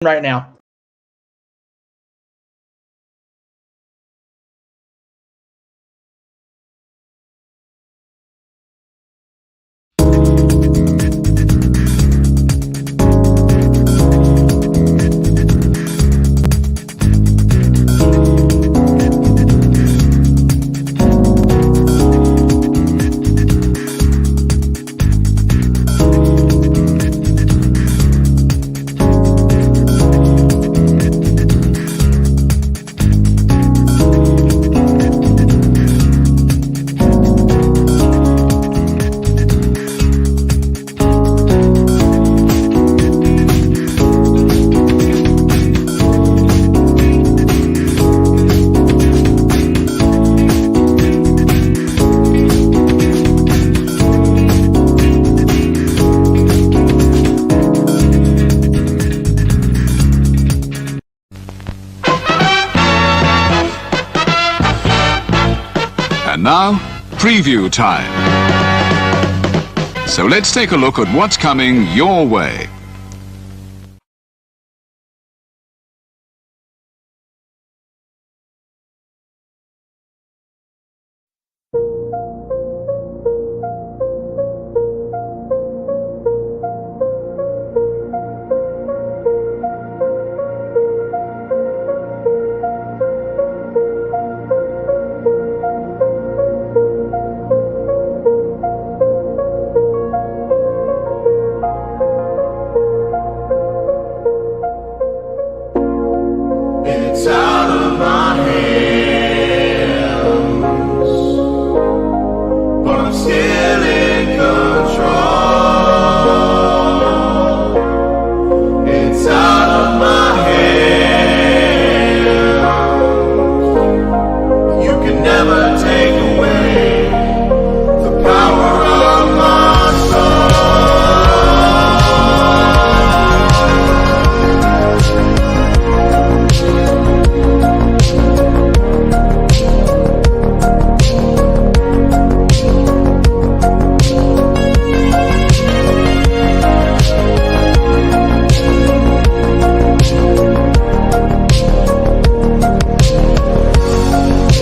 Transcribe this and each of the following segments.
right now. And now, preview time. So let's take a look at what's coming your way. It's out of my hands, but I'm still in control. It's out of my hands. You can never take away the power of my soul.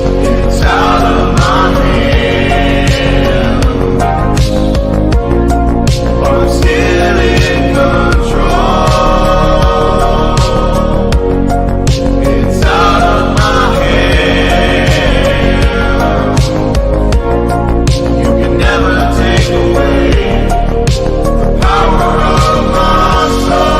It's out of my hands, but I'm still in control. It's out of my hands. You can never take away the power of my soul.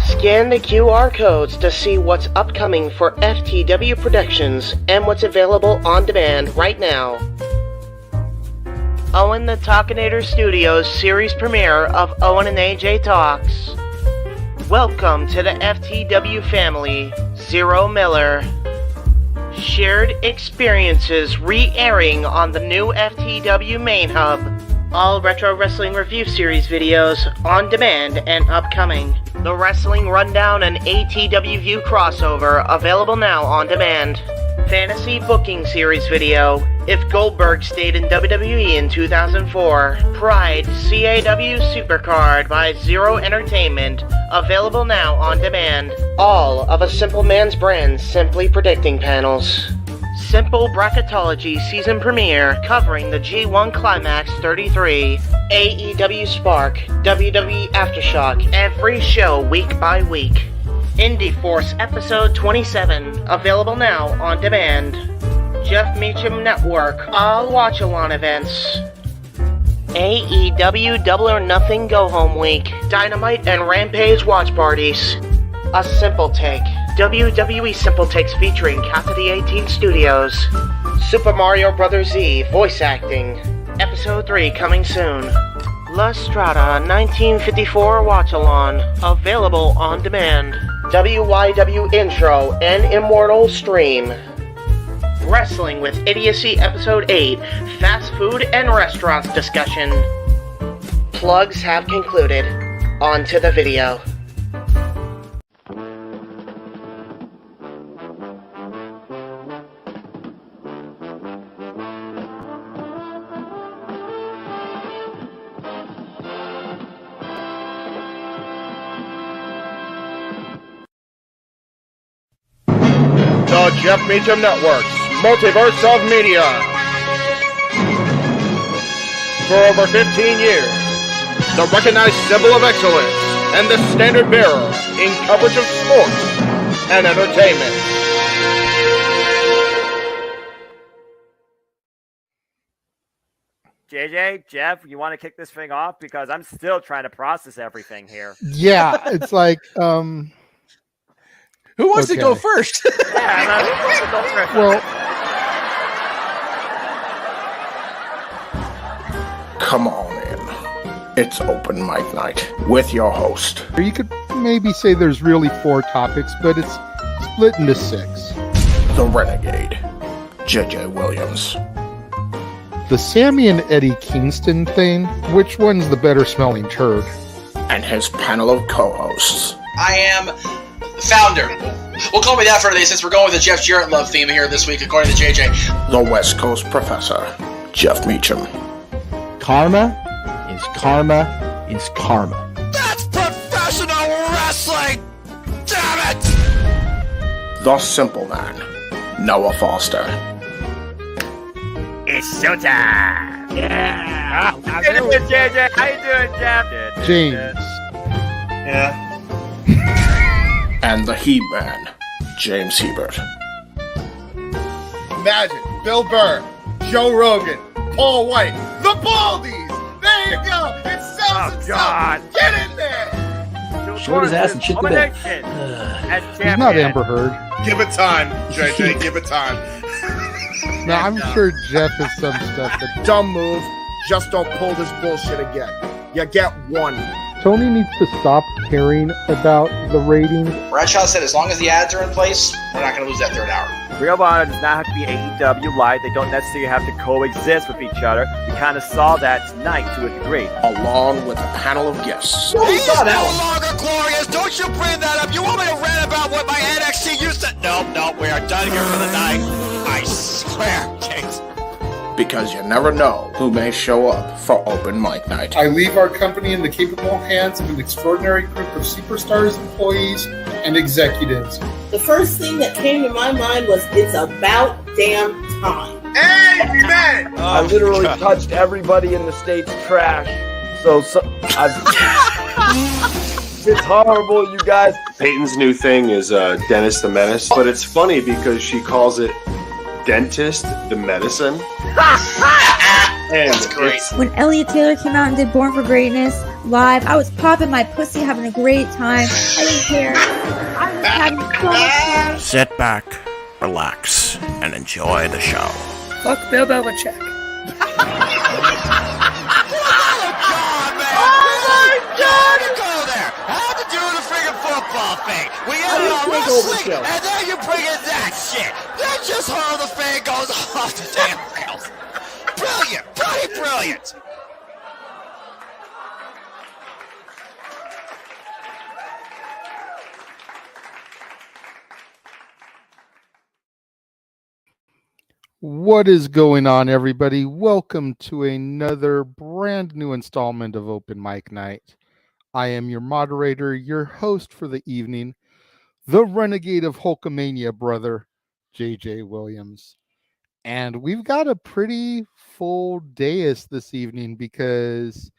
Scan the QR codes to see what's upcoming for FTW Productions and what's available on demand right now. Owen the Talkinator Studios series premiere of Owen and AJ Talks. Welcome to the FTW family, Zero Miller. Shared experiences re-airing on the new FTW main hub. All Retro Wrestling Review Series videos on demand and upcoming. The Wrestling Rundown and ATW View crossover available now on demand. Fantasy Booking Series video. If Goldberg stayed in WWE in 2004. Pride CAW Supercard by Zero Entertainment. Available now on demand. All of A Simple Man's Brand Simply Predicting panels. Simple Bracketology season premiere covering the G1 Climax 33, AEW Spark, WWE Aftershock, every show week by week. Indie Force episode 27, available now on demand. Jeff Meacham Network, all watch-along events. AEW Double or Nothing Go Home Week, Dynamite and Rampage watch parties. A Simple Take, WWE Simple Takes featuring Cassidy 18 Studios. Super Mario Bros. Z voice acting. Episode 3 coming soon. La Strada 1954 Watch-Along, available on demand. WYW Intro and Immortal Stream. Wrestling with Idiocy Episode 8, Fast Food and Restaurants discussion. Plugs have concluded. On to the video. The Jeff Meacham Network's Multiverse of Media. For over 15 years, the recognized symbol of excellence and the standard bearer in coverage of sports and entertainment. JJ, Jeff, you want to kick this thing off? Because I'm still trying to process everything here. Yeah, it's like, who wants to go first? Well, Come on in. It's open mic night with your host. you could maybe say there's really 4 topics, but it's split into 6. The Renegade, JJ Williams. The Sammy and Eddie Kingston thing, which one's the better smelling turd? And his panel of co-hosts. I am founder. Well, call me that for today since we're going with the Jeff Jarrett love theme here this week, according to JJ. The West Coast Professor, Jeff Meacham. Karma is karma is karma. That's professional wrestling! Damn it! The Simple Man, Noah Foster. It's showtime! Yeah! How you doing, JJ? How you doing, Jeff? James. Yeah. And the He-Man, James Hebert. Imagine Bill Burr, Joe Rogan, Paul White, the Baldies. There you go. It sells God. itself. Get in there. Short his ass and shit the bed. He's not Amber Heard. Give it time, JJ. Give it time. Now, I'm sure Jeff has some stuff that Dumb move. Just don't pull this bullshit again. You get one. Tony needs to stop caring about the ratings. Bradshaw said as long as the ads are in place, we're not going to lose that third hour. Ring of Honor does not have to be AEW Light. They don't necessarily have to coexist with each other. We kind of saw that tonight to a degree. Along with a panel of guests. He's no longer glorious. Don't you bring that up. You want me to rant about what my NXT used to... No, we are done here for the night. I swear, Kate. Because you never know who may show up for open mic night. I leave our company in the capable hands of an extraordinary group of superstars, employees, and executives. The first thing that came to my mind was, it's about damn time. Amen! I literally touched everybody in the state's trash. So it's horrible, you guys. Peyton's new thing is Dennis the Menace, but it's funny because she calls it Dentist the Medicine. And that's great. When Elliot Taylor came out and did Born for Greatness live, I was popping my pussy, having a great time. I didn't care. I was having so much fun. Sit back, relax, and enjoy the show. Fuck Bill Belichick. Football thing. We got it on wrestling, and then you bring in that shit. That's just how the fan goes off the damn rails. Brilliant, brilliant. What is going on, everybody? Welcome to another brand new installment of Open Mic Night. I am your moderator, your host for the evening, the renegade of Hulkamania, brother, JJ Williams. And we've got a pretty full dais this evening because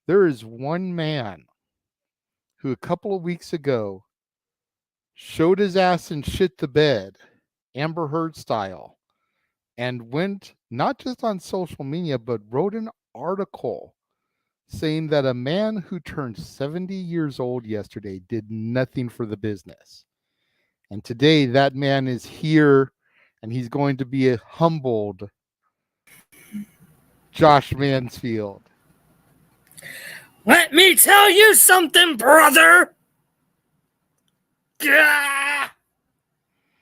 there is one man who a couple of weeks ago showed his ass and shit the bed, Amber Heard style, and went not just on social media, but wrote an article saying that a man who turned 70 years old yesterday did nothing for the business. And today that man is here and he's going to be humbled. Josh Mansfield. Let me tell you something, brother.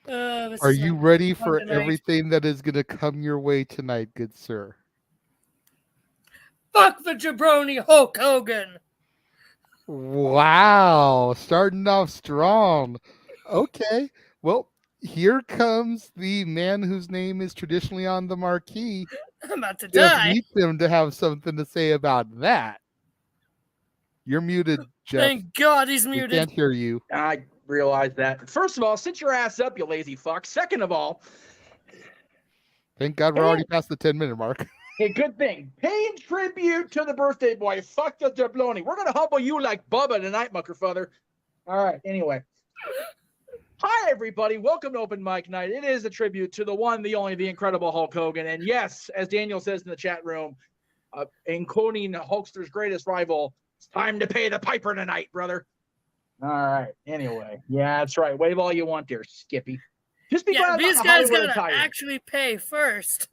Are you ready for everything that is going to come your way tonight, good sir? Fuck the jabroni Hulk Hogan. Wow, starting off strong. Okay, well, here comes the man whose name is traditionally on the marquee. I'm about to Jeff die. needs him to have something to say about that. You're muted, Jeff. Thank God he's We muted. can't hear you. I realize that. First of all, sit your ass up, you lazy fuck. Second of all, Thank God we're already past the 10-minute mark. a good thing. Paying tribute to the birthday boy. Fuck the jabloni. We're going to humble you like Bubba tonight, muckerfather. All right, anyway. Hi, everybody. Welcome to Open Mic Night. It is a tribute to the one, the only, the incredible Hulk Hogan. And yes, as Daniel says in the chat room, including Hulkster's greatest rival, it's time to pay the piper tonight, brother. All right. Anyway. Yeah, that's right. Wave all you want there, Skippy. Just be glad these about guys Hollywood gotta attire. actually pay first.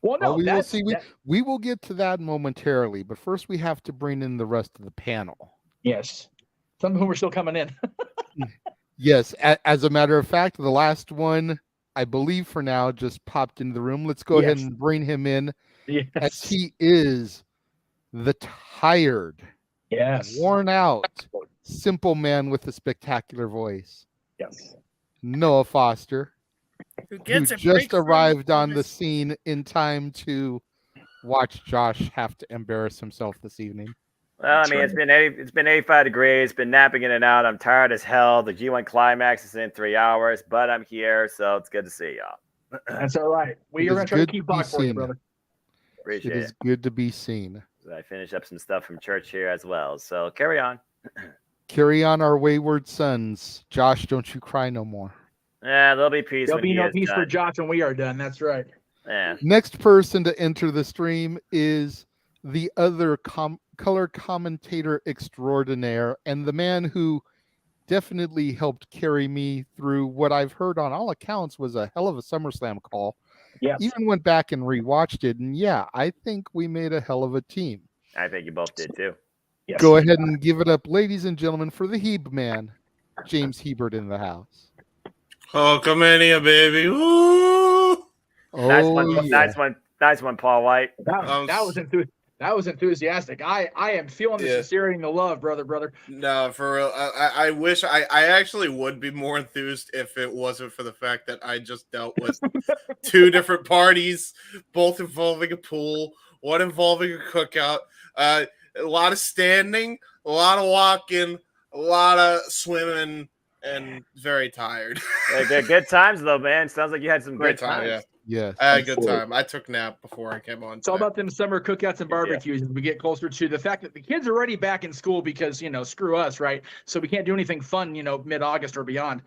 Well, no, we will that's- see. We will get to that momentarily, but first we have to bring in the rest of the panel. Yes. Some of whom are still coming in. Yes, as a matter of fact, the last one, I believe for now, just popped into the room. Let's go ahead Yes. and bring him in. Yes. As he is the tired, worn out, simple man with a spectacular voice. Yes. Noah Foster, Who who gets a just break from arrived on the scene in time to watch Josh have to embarrass himself this evening. Well, I mean, it's been 85 degrees, been napping in and out. I'm tired as hell. The G1 climax is in 3 hours, but I'm here, so it's good to see y'all. That's all right. We It are is going to try to good keep to be block for you, seen. brother. Appreciate It is it. good to be seen. So I finished up some stuff from church here as well. So carry on. Carry on our wayward sons. Josh, don't you cry no more. Yeah, there'll be peace. There'll when be he no is peace for done. Josh when we are done. That's right. Yeah. Next person to enter the stream is the other color commentator extraordinaire and the man who definitely helped carry me through what I've heard on all accounts was a hell of a SummerSlam call. Yes. Even went back and rewatched it, and yeah, I think we made a hell of a team. I think you both did too. Yes. Go ahead and give it up, ladies and gentlemen, for the Heb man, James Hebert in the house. Hulkamania, baby. Woo! Nice Oh, one, yeah. nice one, Paul White. That was enthusiastic. I am feeling the sincerity and the love, brother. No, for real. I wish I actually would be more enthused if it wasn't for the fact that I just dealt with two different parties, both involving a pool, one involving a cookout, a lot of standing, a lot of walking, a lot of swimming, and very tired. Yeah, good times though, man. Sounds like you had some Great good time, times. yeah. Yes. I had a good time. I took a nap before I came on. It's all about them summer cookouts and barbecues as we get closer to the fact that the kids are already back in school because, screw us, right? So we can't do anything fun, mid-August or beyond.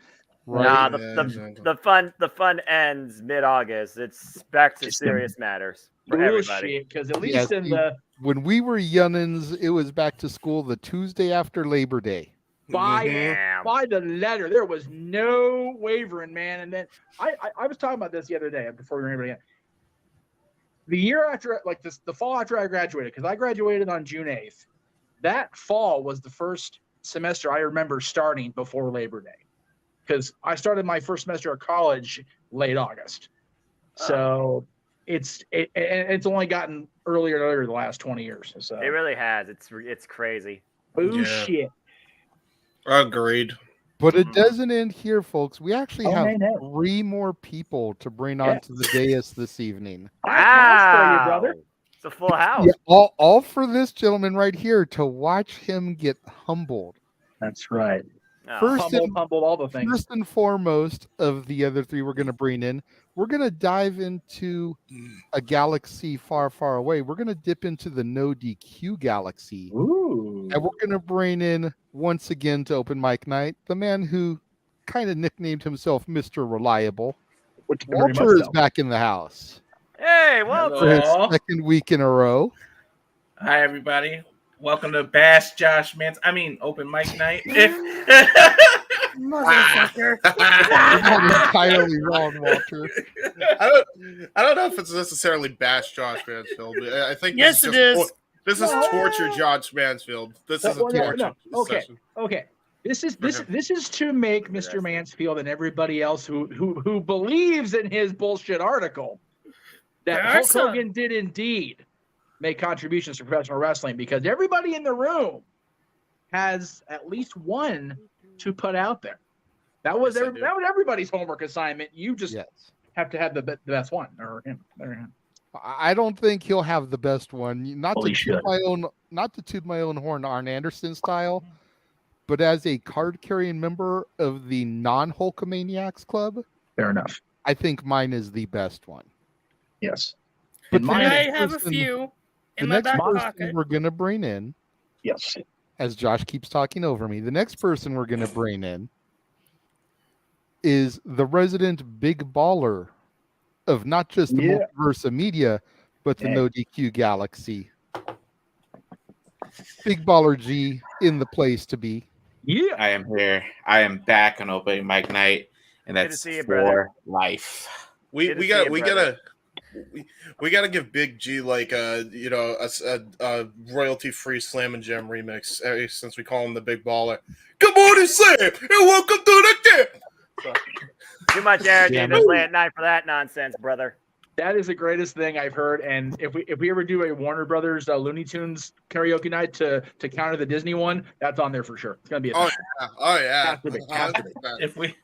Right. Nah, exactly. the fun ends mid-August. It's back to serious matters for everybody. Because at least when we were youngins, it was back to school the Tuesday after Labor Day. by the letter, there was no wavering, man. And then I was talking about this the other day before we were anybody. The year after, like the fall after I graduated, because I graduated on June 8th. That fall was the first semester I remember starting before Labor Day, because I started my first semester of college late August. So it's only gotten earlier and earlier the last 20 years. So It really has. It's crazy. Bullshit. Agreed. But it doesn't end here, folks. We actually Oh, have I know. 3 more people to bring onto the dais this evening. Wow, brother. It's a full house. Yeah, all for this gentleman right here to watch him get humbled. That's right. First humbled, all the things. First and foremost of the other 3 we're going to bring in, we're going to dive into a galaxy far, far away. We're going to dip into the no DQ galaxy. Ooh. And we're going to bring in, once again, to Open Mic Night, the man who kind of nicknamed himself Mr. Reliable. Very Walter much is so. back in the house Hey, for his Walter. second week in a row. Hi, everybody. Welcome to Bash Josh Mans. Open mic night. Motherfucker. Entirely wrong, Walter. I don't know if it's necessarily Bash Josh Mansfield. I think Yes, it is. This is torture Josh Mansfield. This is a torture session. Okay. This is to make Mr. Mansfield and everybody else who believes in his bullshit article that Hulk Hogan did indeed make contributions to professional wrestling, because everybody in the room has at least one to put out there. That was everybody's homework assignment. You just have to have the best one, or him. I don't think he'll have the best one. Not Well, to he should. toot my own horn, Arn Anderson style, but as a card-carrying member of the non-Hulkamaniacs Club, fair enough. I think mine is the best one. Yes. But I have a few in my back pocket. We're gonna bring in, yes, as Josh keeps talking over me, the next person we're gonna bring in is the resident big baller of not just the multiverse of media, but the No DQ galaxy. Big Baller G in the place to be. Yeah, I am here. I am back on opening mic night, and Good to that's see you, for brother. life. We gotta give Big G like a royalty free Slam and Jam remix, since we call him the Big Baller. Good morning, Sam, and welcome to the jam. Too much energy this late at night for that nonsense, brother. That is the greatest thing I've heard. And if we ever do a Warner Brothers Looney Tunes karaoke night to counter the Disney one, that's on there for sure. It's gonna be a Oh yeah. Has to be.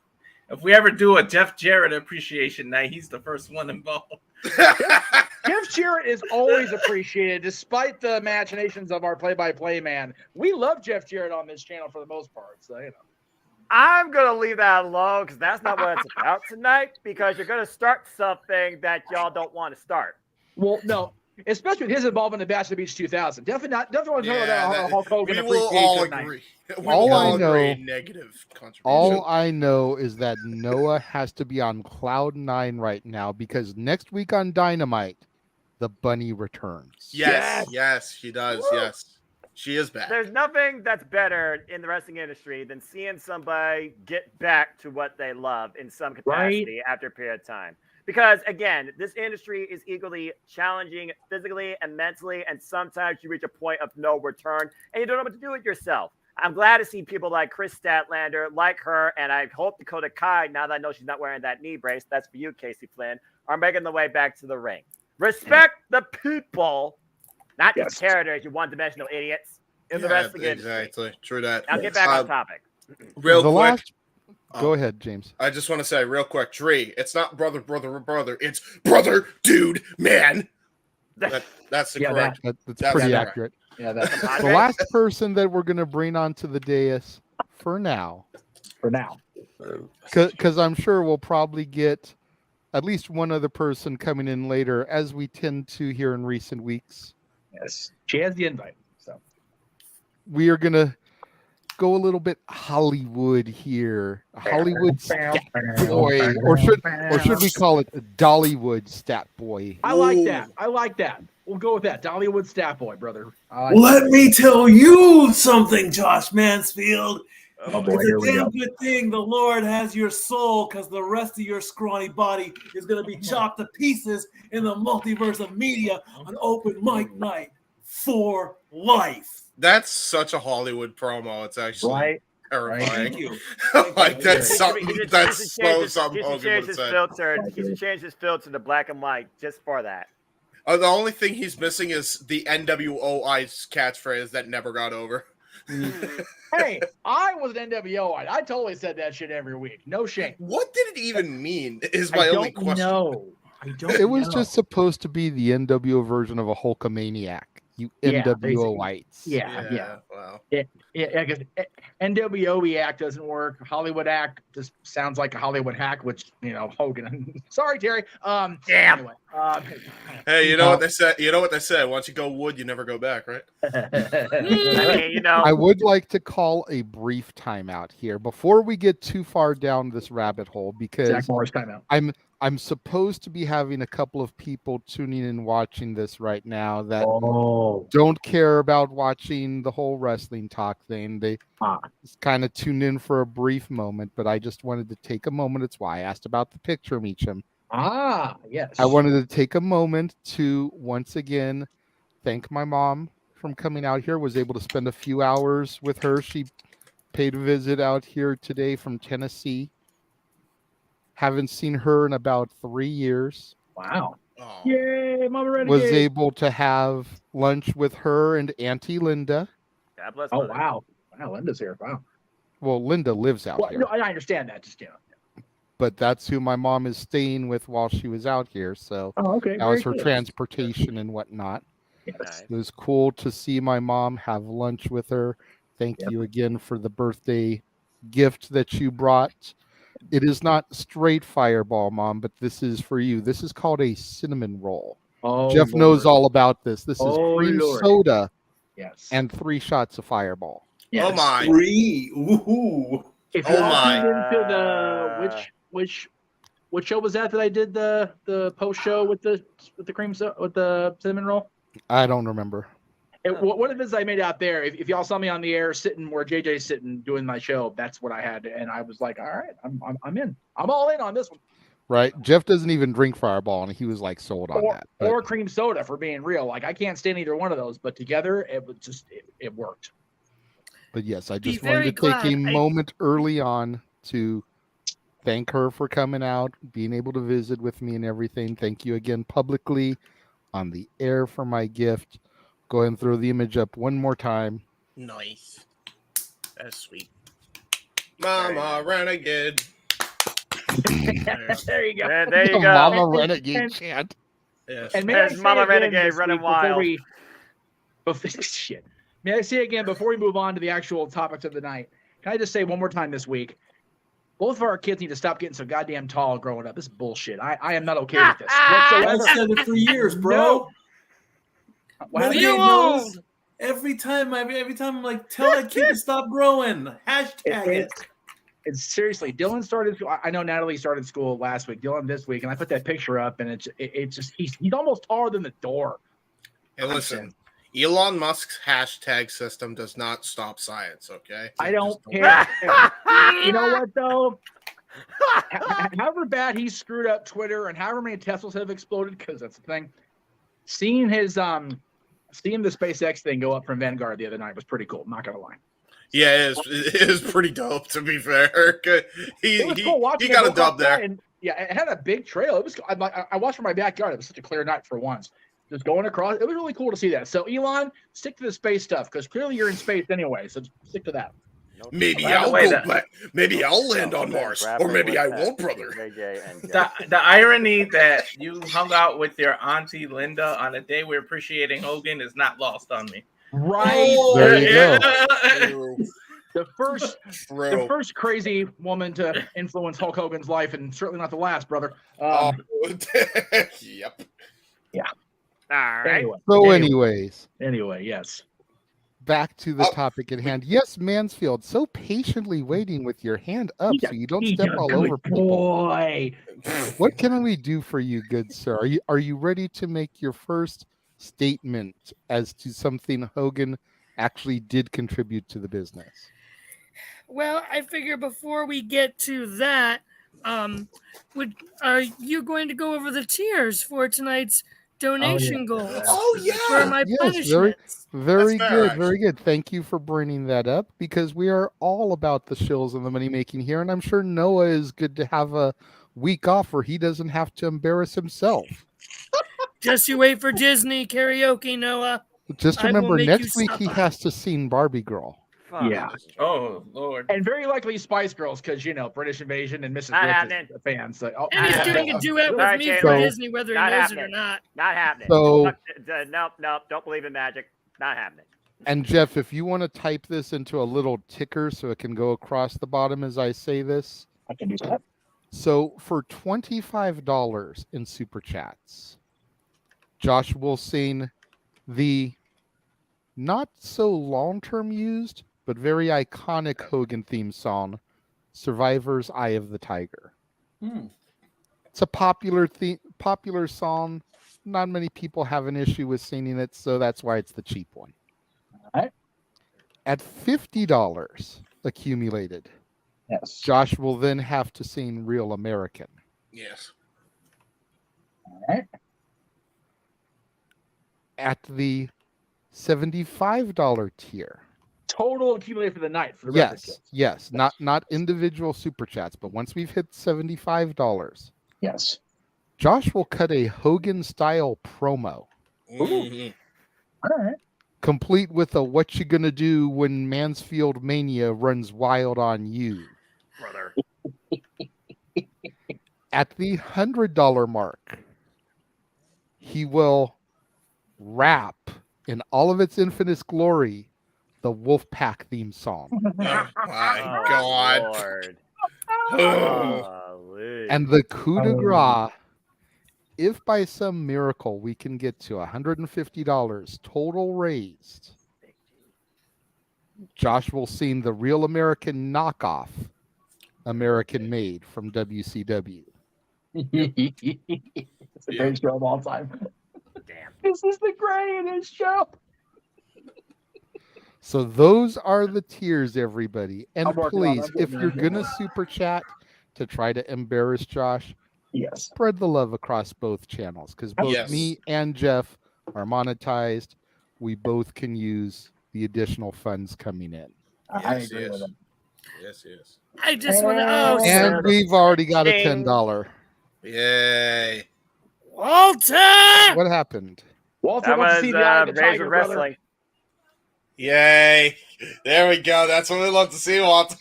If we ever do a Jeff Jarrett appreciation night, he's the first one involved. Jeff Jarrett is always appreciated, despite the machinations of our play-by-play man. We love Jeff Jarrett on this channel for the most part, so you know. I'm going to leave that alone because that's not what it's about tonight, because you're going to start something that y'all don't want to start. Well, no, especially with his involvement in Bash at the Beach 2000. Definitely want to talk about Hulk Hogan. We will all agree. Negative contribution. All I know is that Noah has to be on cloud 9 right now, because next week on Dynamite, the bunny returns. Yes, she does. Woo! Yes, she is back. There's nothing that's better in the wrestling industry than seeing somebody get back to what they love in some capacity after a period of time. Because, again, this industry is equally challenging physically and mentally, and sometimes you reach a point of no return, and you don't know what to do with yourself. I'm glad to see people like Chris Statlander, like her, and I hope Dakota Kai, now that I know she's not wearing that knee brace, that's for you, Casey Flynn, are making the way back to the ring. Respect the people, not the characters, you one-dimensional idiots in the wrestling industry. Exactly. True that. I'll get back on topic. Real quick. Go ahead, James. I just want to say real quick, Dree, it's not brother, it's brother, dude, man. That's the correct. That's pretty accurate. Yeah, that's the last person that we're going to bring onto the dais for now. Because I'm sure we'll probably get at least one other person coming in later, as we tend to here in recent weeks. Yes, she has the invite. So we are going to go a little bit Hollywood here. Hollywood stat boy, or should we call it Dollywood stat boy? I like that. We'll go with that. Dollywood stat boy, brother. Let me tell you something, Josh Mansfield. Oh boy, it's a damn good thing the Lord has your soul, because the rest of your scrawny body is going to be chopped to pieces in the multiverse of media on open mic night for life. That's such a Hollywood promo. It's actually terrifying. Thank you. Like that's something. That's so something He Hogan would say. He should change his filter to black and white just for that. The only thing he's missing is the NWOI catchphrase that never got over. Hey, I was an NWO. I totally said that shit every week. No shame. What did it even mean? Is my only question. I don't It was just supposed to be the NWO version of a Hulkamaniac. You NWOites. Yeah. Wow. Because NWO act doesn't work. Hollywood act just sounds like a Hollywood hack, which Hogan. Sorry, Terry. Damn. Anyway, hey, you know what they said? You know what they said? Once you go wood, you never go back, right? I would like to call a brief timeout here before we get too far down this rabbit hole, because Zach Morris timeout. I'm I'm supposed to be having a couple of people tuning in watching this right now that don't care about watching the whole wrestling talk thing. They just kind of tuned in for a brief moment, but I just wanted to take a moment. It's why I asked about the picture, Meacham. Yes. I wanted to take a moment to once again thank my mom from coming out here. Was able to spend a few hours with her. She paid a visit out here today from Tennessee. Haven't seen her in about 3 years. Wow. Yay, Mama Renegade. Was able to have lunch with her and Auntie Linda. God bless. Oh, wow. Wow, Linda's here. Wow. Well, Linda lives out here. No, I understand that. Just, But that's who my mom is staying with while she was out here. So okay. that was her transportation and whatnot. Yes. It was cool to see my mom, have lunch with her. Thank you again for the birthday gift that you brought. It is not straight Fireball, Mom, but this is for you. This is called a cinnamon roll. Jeff knows all about this. This is cream soda and 3 shots of Fireball. Yes. Oh my! 3. Ooh. If you into the which show was that I did the post show with the cream soda with the cinnamon roll? I don't remember. What it is I made out there, if y'all saw me on the air sitting where JJ's sitting doing my show, that's what I had, and I was like, all right, I'm in. I'm all in on this one. Right. Jeff doesn't even drink Fireball, and he was like sold on that. But, or cream soda, for being real. Like I can't stand either one of those, but together it was just it worked. But yes, I just wanted to take a moment early on to thank her for coming out, being able to visit with me and everything. Thank you again publicly on the air for my gift. Go ahead and throw the image up one more time. Nice. That's sweet. Mama Renegade. There you go. There you go. Mama Renegade chant. Yes. And there's Mama Renegade running wild. Shit. May I say again before we move on to the actual topics of the night? Can I just say one more time this week? Both of our kids need to stop getting so goddamn tall growing up. This is bullshit. I am not okay with this whatsoever. I've said it for years, bro. No. Every time I'm like, tell that kid to stop growing. Hashtag it. It's seriously, Dylan started. I know Natalie started school last week. Dylan this week, and I put that picture up, and it's just he's almost taller than the door. Hey, listen, Elon Musk's hashtag system does not stop science. Okay, I don't care. You know what though? However bad he screwed up Twitter, and however many Teslas have exploded, because that's the thing. Seeing the SpaceX thing go up from Vanguard the other night was pretty cool. I'm not gonna lie. Yeah, it is pretty dope. To be fair, he got a dub there. And, yeah, it had a big trail. It was. I watched from my backyard. It was such a clear night for once. Just going across, it was really cool to see that. So Elon, stick to the space stuff because clearly you're in space anyway. So stick to that. Maybe I'll go back. Maybe I'll land on Mars, or maybe I won't, brother. The irony that you hung out with your auntie Linda on a day we're appreciating Hogan is not lost on me. Right there, you go. The first crazy woman to influence Hulk Hogan's life, and certainly not the last, brother. Yep. Yeah. All right. Anyway, yes. Back to the topic at hand. Yes, Mansfield, so patiently waiting with your hand up so you don't step all over people. Boy. What can we do for you, good sir? Are you ready to make your first statement as to something Hogan actually did contribute to the business? Well, I figure before we get to that, are you going to go over the tiers for tonight's donation goals? Oh yeah, for my punishments. Very good, very good. Thank you for bringing that up because we are all about the shills and the money making here, and I'm sure Noah is good to have a week off where he doesn't have to embarrass himself. Just you wait for Disney karaoke, Noah. Just remember, next week he has to sing Barbie Girl. Yeah. Oh Lord. And very likely Spice Girls because British Invasion and Mrs. Ritz is a fan. So, and he's doing a duet with me for Disney, whether he knows it or not. Not happening. So, nope. Don't believe in magic. Not happening. And Jeff, if you want to type this into a little ticker so it can go across the bottom as I say this, I can do that. So for $25 in super chats, Josh will sing the not so long-term used, but very iconic Hogan theme song, Survivor's Eye of the Tiger. It's a popular song. Not many people have an issue with singing it, so that's why it's the cheap one. All right. At $50 accumulated, yes, Josh will then have to sing Real American. Yes. All right. At the $75 tier. Total accumulated for the night for the rest of the kids. Yes. Not individual super chats, but once we've hit $75, yes, Josh will cut a Hogan style promo. Mm-hmm. All right. Complete with a what you gonna do when Mansfield Mania runs wild on you. Brother. At the $100 mark, he will rap in all of its infinite glory the Wolfpack theme song. Oh my God. Lord. And the coup de grace, if by some miracle we can get to $150 total raised, Josh will sing the Real American knockoff American Made from WCW. It's the greatest show of all time. Damn. This is the greatest show. So those are the tiers, everybody. And I'm working on please, it. if you're going to super chat to try to embarrass Josh, yes, spread the love across both channels, because both me and Jeff are monetized. We both can use the additional funds coming in. I agree with him. Yes. I just want to. And we've already got a $10. Yay. Walter! What happened? Walter That wants was to see the eye of the Razor tiger, brother. Wrestling. Yay. There we go. That's what we love to see, Walter.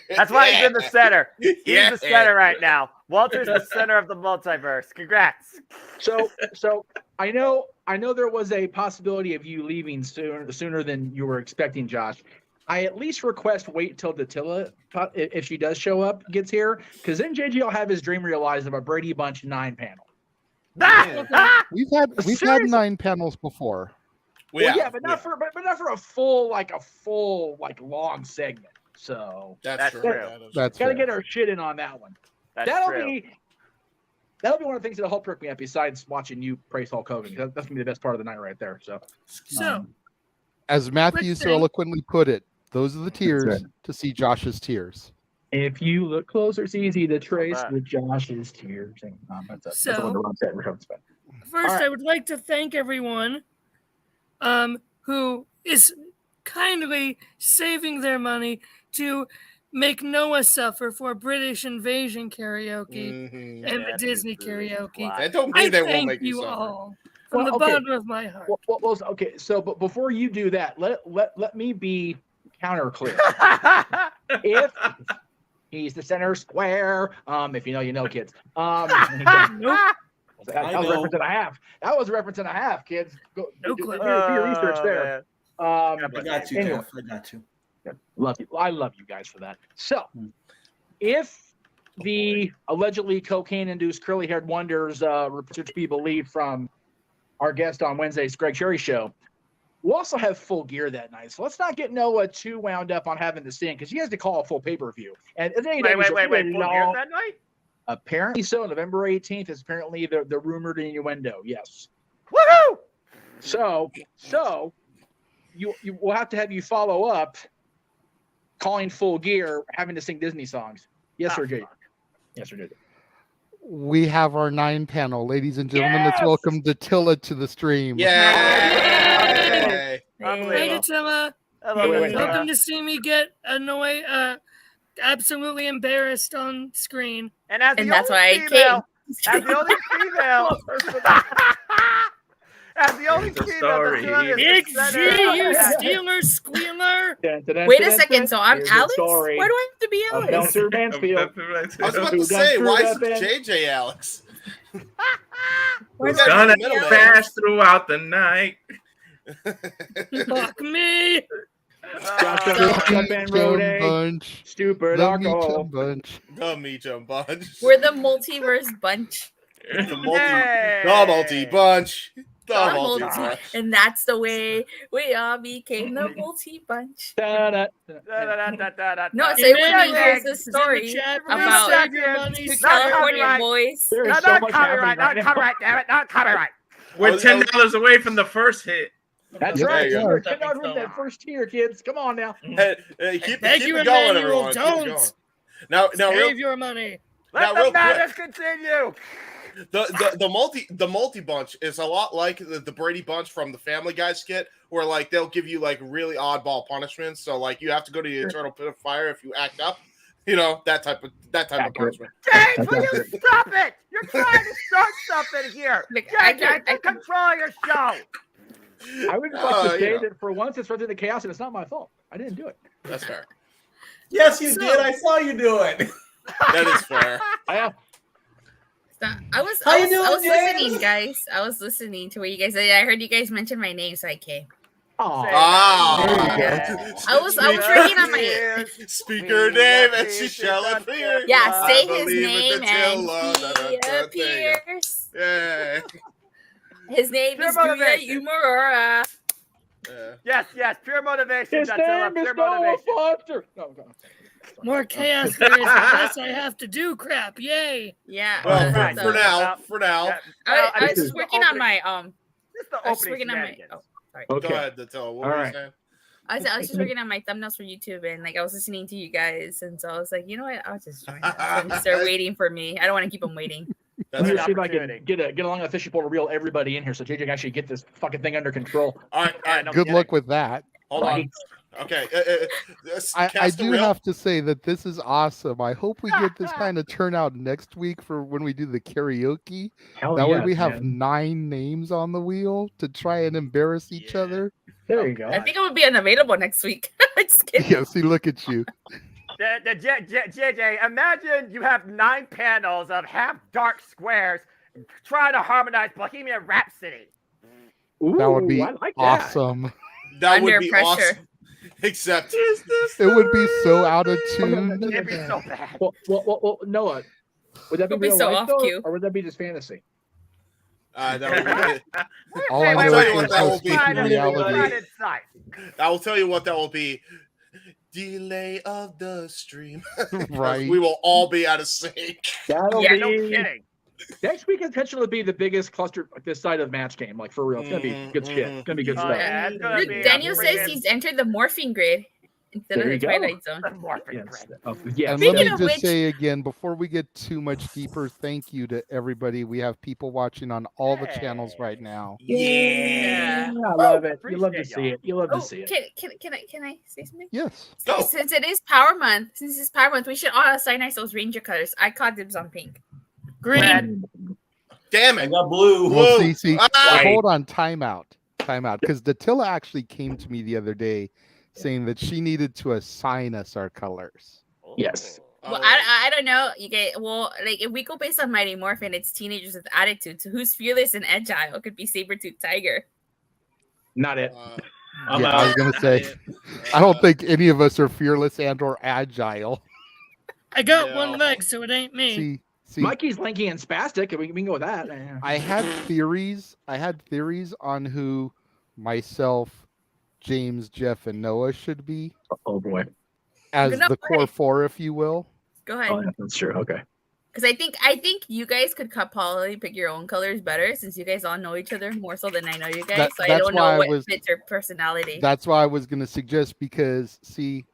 That's why he's in the center. He's Yeah. the center right now. Walter's the center of the multiverse. Congrats. So I know there was a possibility of you leaving sooner than you were expecting, Josh. I at least request wait till Datilla, if she does show up, gets here, because then JJ will have his dream realized of a Brady Bunch 9-panel. We've had 9 panels before. But not for a full long segment. So that's true. That's gotta fair. get our shit in on that one. That'll be one of the things that'll help perk me up besides watching you praise Hulk Hogan. That's gonna be the best part of the night right there. So as Matthew so eloquently put it, those are the tiers right. to see Josh's tears. If you look closer, it's easy to trace with Josh's tears. That's what the wrong side we're talking about. First, I would like to thank everyone who is kindly saving their money to make Noah suffer for British Invasion karaoke and the Disney karaoke. That don't mean they won't thank make you you suffer. all from the bottom of my heart. Okay, so but before you do that, let me be counter clear. If he's the center square, if you know, you know, kids. Nope. That was a reference and a half. That was a reference and a half, kids. Go do your research there. I got you, anyway. Jeff. I got you. Love you. I love you guys for that. So, if the allegedly cocaine-induced curly-haired wonders to be believed from our guest on Wednesday's Greg Sherry show, we'll also have Full Gear that night. So let's not get Noah too wound up on having to sing because he has to call a full pay-per-view. And Wait. Full Gear that night? Apparently so. November 18th is apparently the rumored innuendo. Yes. Woohoo! So you will have to have you follow up calling Full Gear, having to sing Disney songs. Yes, sir, Jay. Yes, sir, Jay. We have our 9 panel. Ladies and gentlemen, let's welcome Datilla to the stream. Hey, Datilla. Welcome to see me get annoyed, absolutely embarrassed on screen. And that's why I came. As the only female. As the only female. Big G, you stealer squealer. Wait a second, so I'm Alex? Why do I have to be Alex? I was about to say, why is JJ Alex? We're gonna fast throughout the night. Fuck me. Bunch. Stupid alcohol. Bunch. The Meat Bunch. We're the multiverse bunch. The multi bunch. And that's the way we all became the multi bunch. No, so here's the story about two California boys. Not copyright, damn it, not copyright. We're $10 away from the first hit. That's right. We're $10 from that first tier, kids. Come on now. Keep Thank you, it going, Emmanuel. everyone. Keep it Don't. going. Now, Save your money. Let the madness continue. The multi bunch is a lot like the Brady Bunch from the Family Guy skit, where like they'll give you like really oddball punishments. So like you have to go to the eternal pit of fire if you act up. You know, that type of punishment. James, will you stop it? You're trying to start something here. James, take control of your show. I would just like to say that for once it's running the chaos and it's not my fault. I didn't do it. That's fair. Yes, you did. I saw you do it. That is fair. I was listening, guys. I was listening to what you guys said. I heard you guys mention my name, so I came. I was working on my speak her name and she shall appear. Yeah, say his name and he appears. Yeah. His name is Julia Umurora. Yes, pure motivation. His name is Noah Foster. No. More chaos there is, less I have to do crap. Yay. Yeah. Well, for now. I was just working on my Just the I was opening working on my shenanigans. sorry. Go ahead, Deville. What were you saying? I was just working on my thumbnails for YouTube, and like I was listening to you guys, and so I was like, you know what? I'll just join us. They're waiting for me. I don't want to keep them waiting. Let me see if I can get along the fishing pole to reel everybody in here so JJ can actually get this fucking thing under control. All right. Good luck with that. Hold on. Okay. I do have to say that this is awesome. I hope we get this kind of turnout next week for when we do the karaoke. That way we have 9 names on the wheel to try and embarrass each other. There you go. I think it would be unavailable next week. Just kidding. Yeah, see, look at you. JJ, imagine you have 9 panels of half dark squares trying to harmonize Bohemian Rhapsody. That would be awesome. That Under would be pressure. awesome. Except it would be so out of tune. It'd be so bad. Well, Noah, would that be It'll be real so life, off though, cue. or would that be just fantasy? that would be All I know is that will it's supposed to be reality. I will tell you what that will be. Delay of the stream. Right. We will all be out of sync. That'll Yeah, be no kidding. next week. Intentionally be the biggest cluster this side of the match game. Like for real, it's gonna be good shit. It's gonna be good stuff. Yeah, it's gonna be Daniel says he's entered the morphing grid instead There of you the go. Twilight Zone. Yes. And let me Speaking of just which- say again, before we get too much deeper, thank you to everybody. We have people watching on all the channels right now. Yeah. I love it. You love to Appreciate see it. You love to see it. Can I say something? Yes. Go. Since it is Power Month, we should all assign ourselves Ranger colors. I caught dibs on pink. Green. Damn I it. got blue. Well, see, Ah! hold on, time out, because Datilla actually came to me the other day saying that she needed to assign us our colors. Yes. Well, I don't know. You guys, well, like if we go based on Mighty Morphin, it's teenagers with attitude. So who's fearless and agile? It could be Sabretooth Tiger. Not it. Yeah, I was gonna say, I don't think any of us are fearless and or agile. I got one leg, so it ain't me. See, Mikey's lanky and spastic, and we can go with that. I had theories on who myself, James, Jeff, and Noah should be. Oh boy. As Good enough, the core 4, if you will. Go ahead. Oh, yeah, that's true. Okay. Because I think you guys could probably pick your own colors better since you guys all know each other more so than I know you guys. So I that's don't why know I what was- fits your personality. That's why I was going to suggest, because see,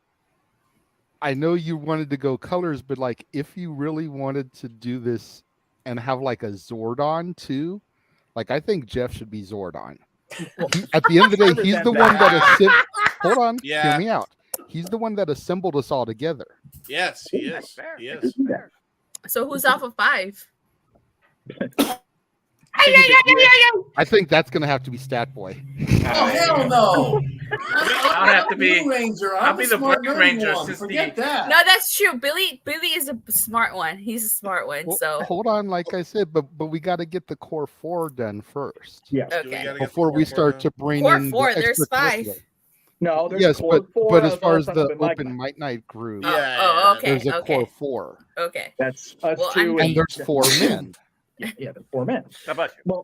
I know you wanted to go colors, but like if you really wanted to do this and have like a Zordon too, like I think Jeff should be Zordon. At the end of the day, he's the one that hold on, hear me out. He's the one that assembled us all together. Yes, he is. He is. So who's off of 5? I think that's going to have to be Stat Boy. Oh hell no! I'll have to be. Blue Ranger. I'll I'm be the the smart Black nerdy Ranger. one. Since Forget that. No, that's true. Billy is a smart one. He's a smart one. Well, So hold on, like I said, but we got to get the core 4 done first. Yes. okay. Before we start to bring Core in 4, the there's 5. extracurricular. No, there's Yes, core 4. but as far as that's the open mic open night. mic night group, Oh, okay. there's a Okay. core 4. Okay. That's us Well, two. And there's 4 men. Yeah, the 4 men. How about you? Well,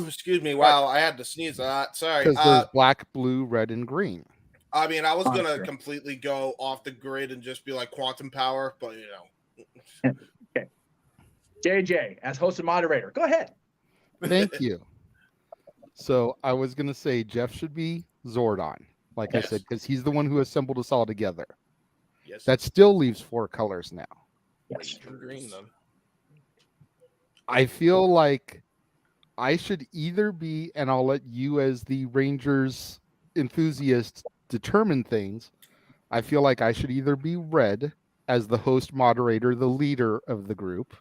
excuse me. Wow, I had to sneeze a lot. Sorry. Because there's black, blue, red, and green. I mean, I was gonna completely go off the grid and just be like quantum power, but you know. Okay. JJ, as host and moderator, go ahead. Thank you. So I was gonna say Jeff should be Zordon, like I said, because he's the one who assembled us all together. Yes. That still leaves 4 colors now. Yes. Green then. I feel like I should either be, and I'll let you as the Rangers enthusiast determine things. I feel like I should either be red as the host moderator, the leader of the group,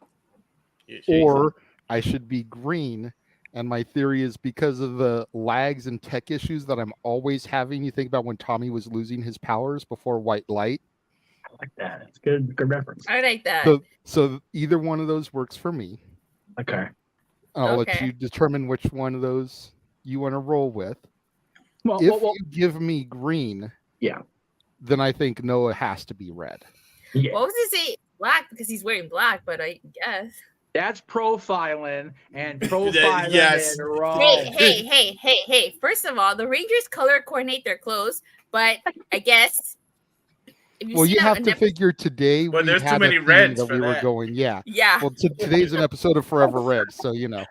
or I should be green. And my theory is because of the lags and tech issues that I'm always having. You think about when Tommy was losing his powers before white light. I like that. It's good reference. I like that. So either one of those works for me. Okay. I'll let you determine which one of those you want to roll with. If you give me green, then I think Noah has to be red. Yeah. What was he say? Black because he's wearing black, but I guess that's profiling and profiling. Yes. Hey. First of all, the Rangers color coordinate their clothes, but I guess. Well, you have to figure today. Well, we there's had too many a theme reds that for we were that. going. Yeah. Yeah. Well, today's an episode of Forever Red, so you know.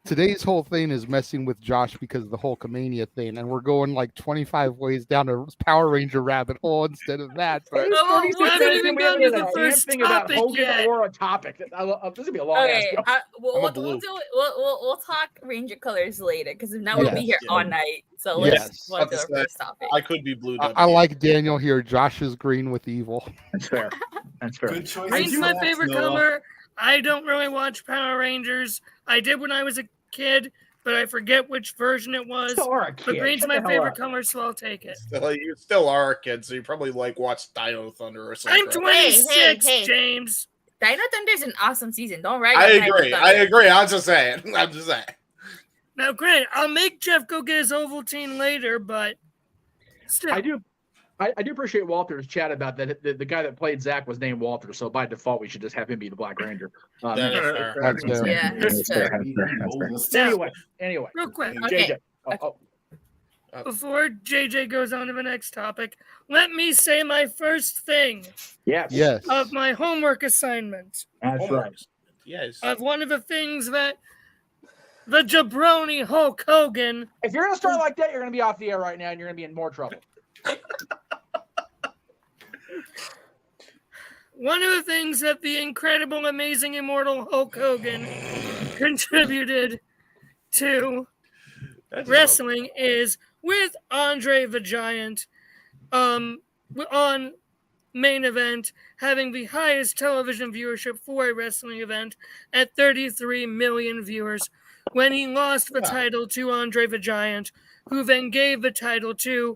Today's whole thing is messing with Josh because of the Hulkamania thing, and we're going like 25 ways down a Power Ranger rabbit hole instead of that. But we haven't even gotten to the first topic yet. Or a topic. This is gonna be a long. Okay, we'll talk Ranger colors later because now we'll be here all night. So let's go to our first topic. I could be blue. I like Daniel here. Josh is green with evil. That's fair. That's fair. Good choice. Green's my favorite color. I don't really watch Power Rangers. I did when I was a kid, but I forget which version it was. But green's my favorite color, so I'll take it. You still are a kid, so you probably watch Dino Thunder or something. I'm 26, James. Dino Thunder's an awesome season. Don't write. I agree. I'm just saying. Now, granted, I'll make Jeff go get his Ovaltine later, but still. I do appreciate Walter's chat about that. The guy that played Zach was named Walter, so by default we should just have him be the Black Ranger. That's fair. Anyway. Real quick. JJ. Before JJ goes on to the next topic, let me say my first thing. Yes. Of my homework assignment. That's right. Yes. Of one of the things that the jabroni Hulk Hogan. If you're going to start like that, you're going to be off the air right now, and you're going to be in more trouble. One of the things that the incredible, amazing, immortal Hulk Hogan contributed to wrestling is with Andre the Giant on main event having the highest television viewership for a wrestling event at 33 million viewers when he lost the title to Andre the Giant, who then gave the title to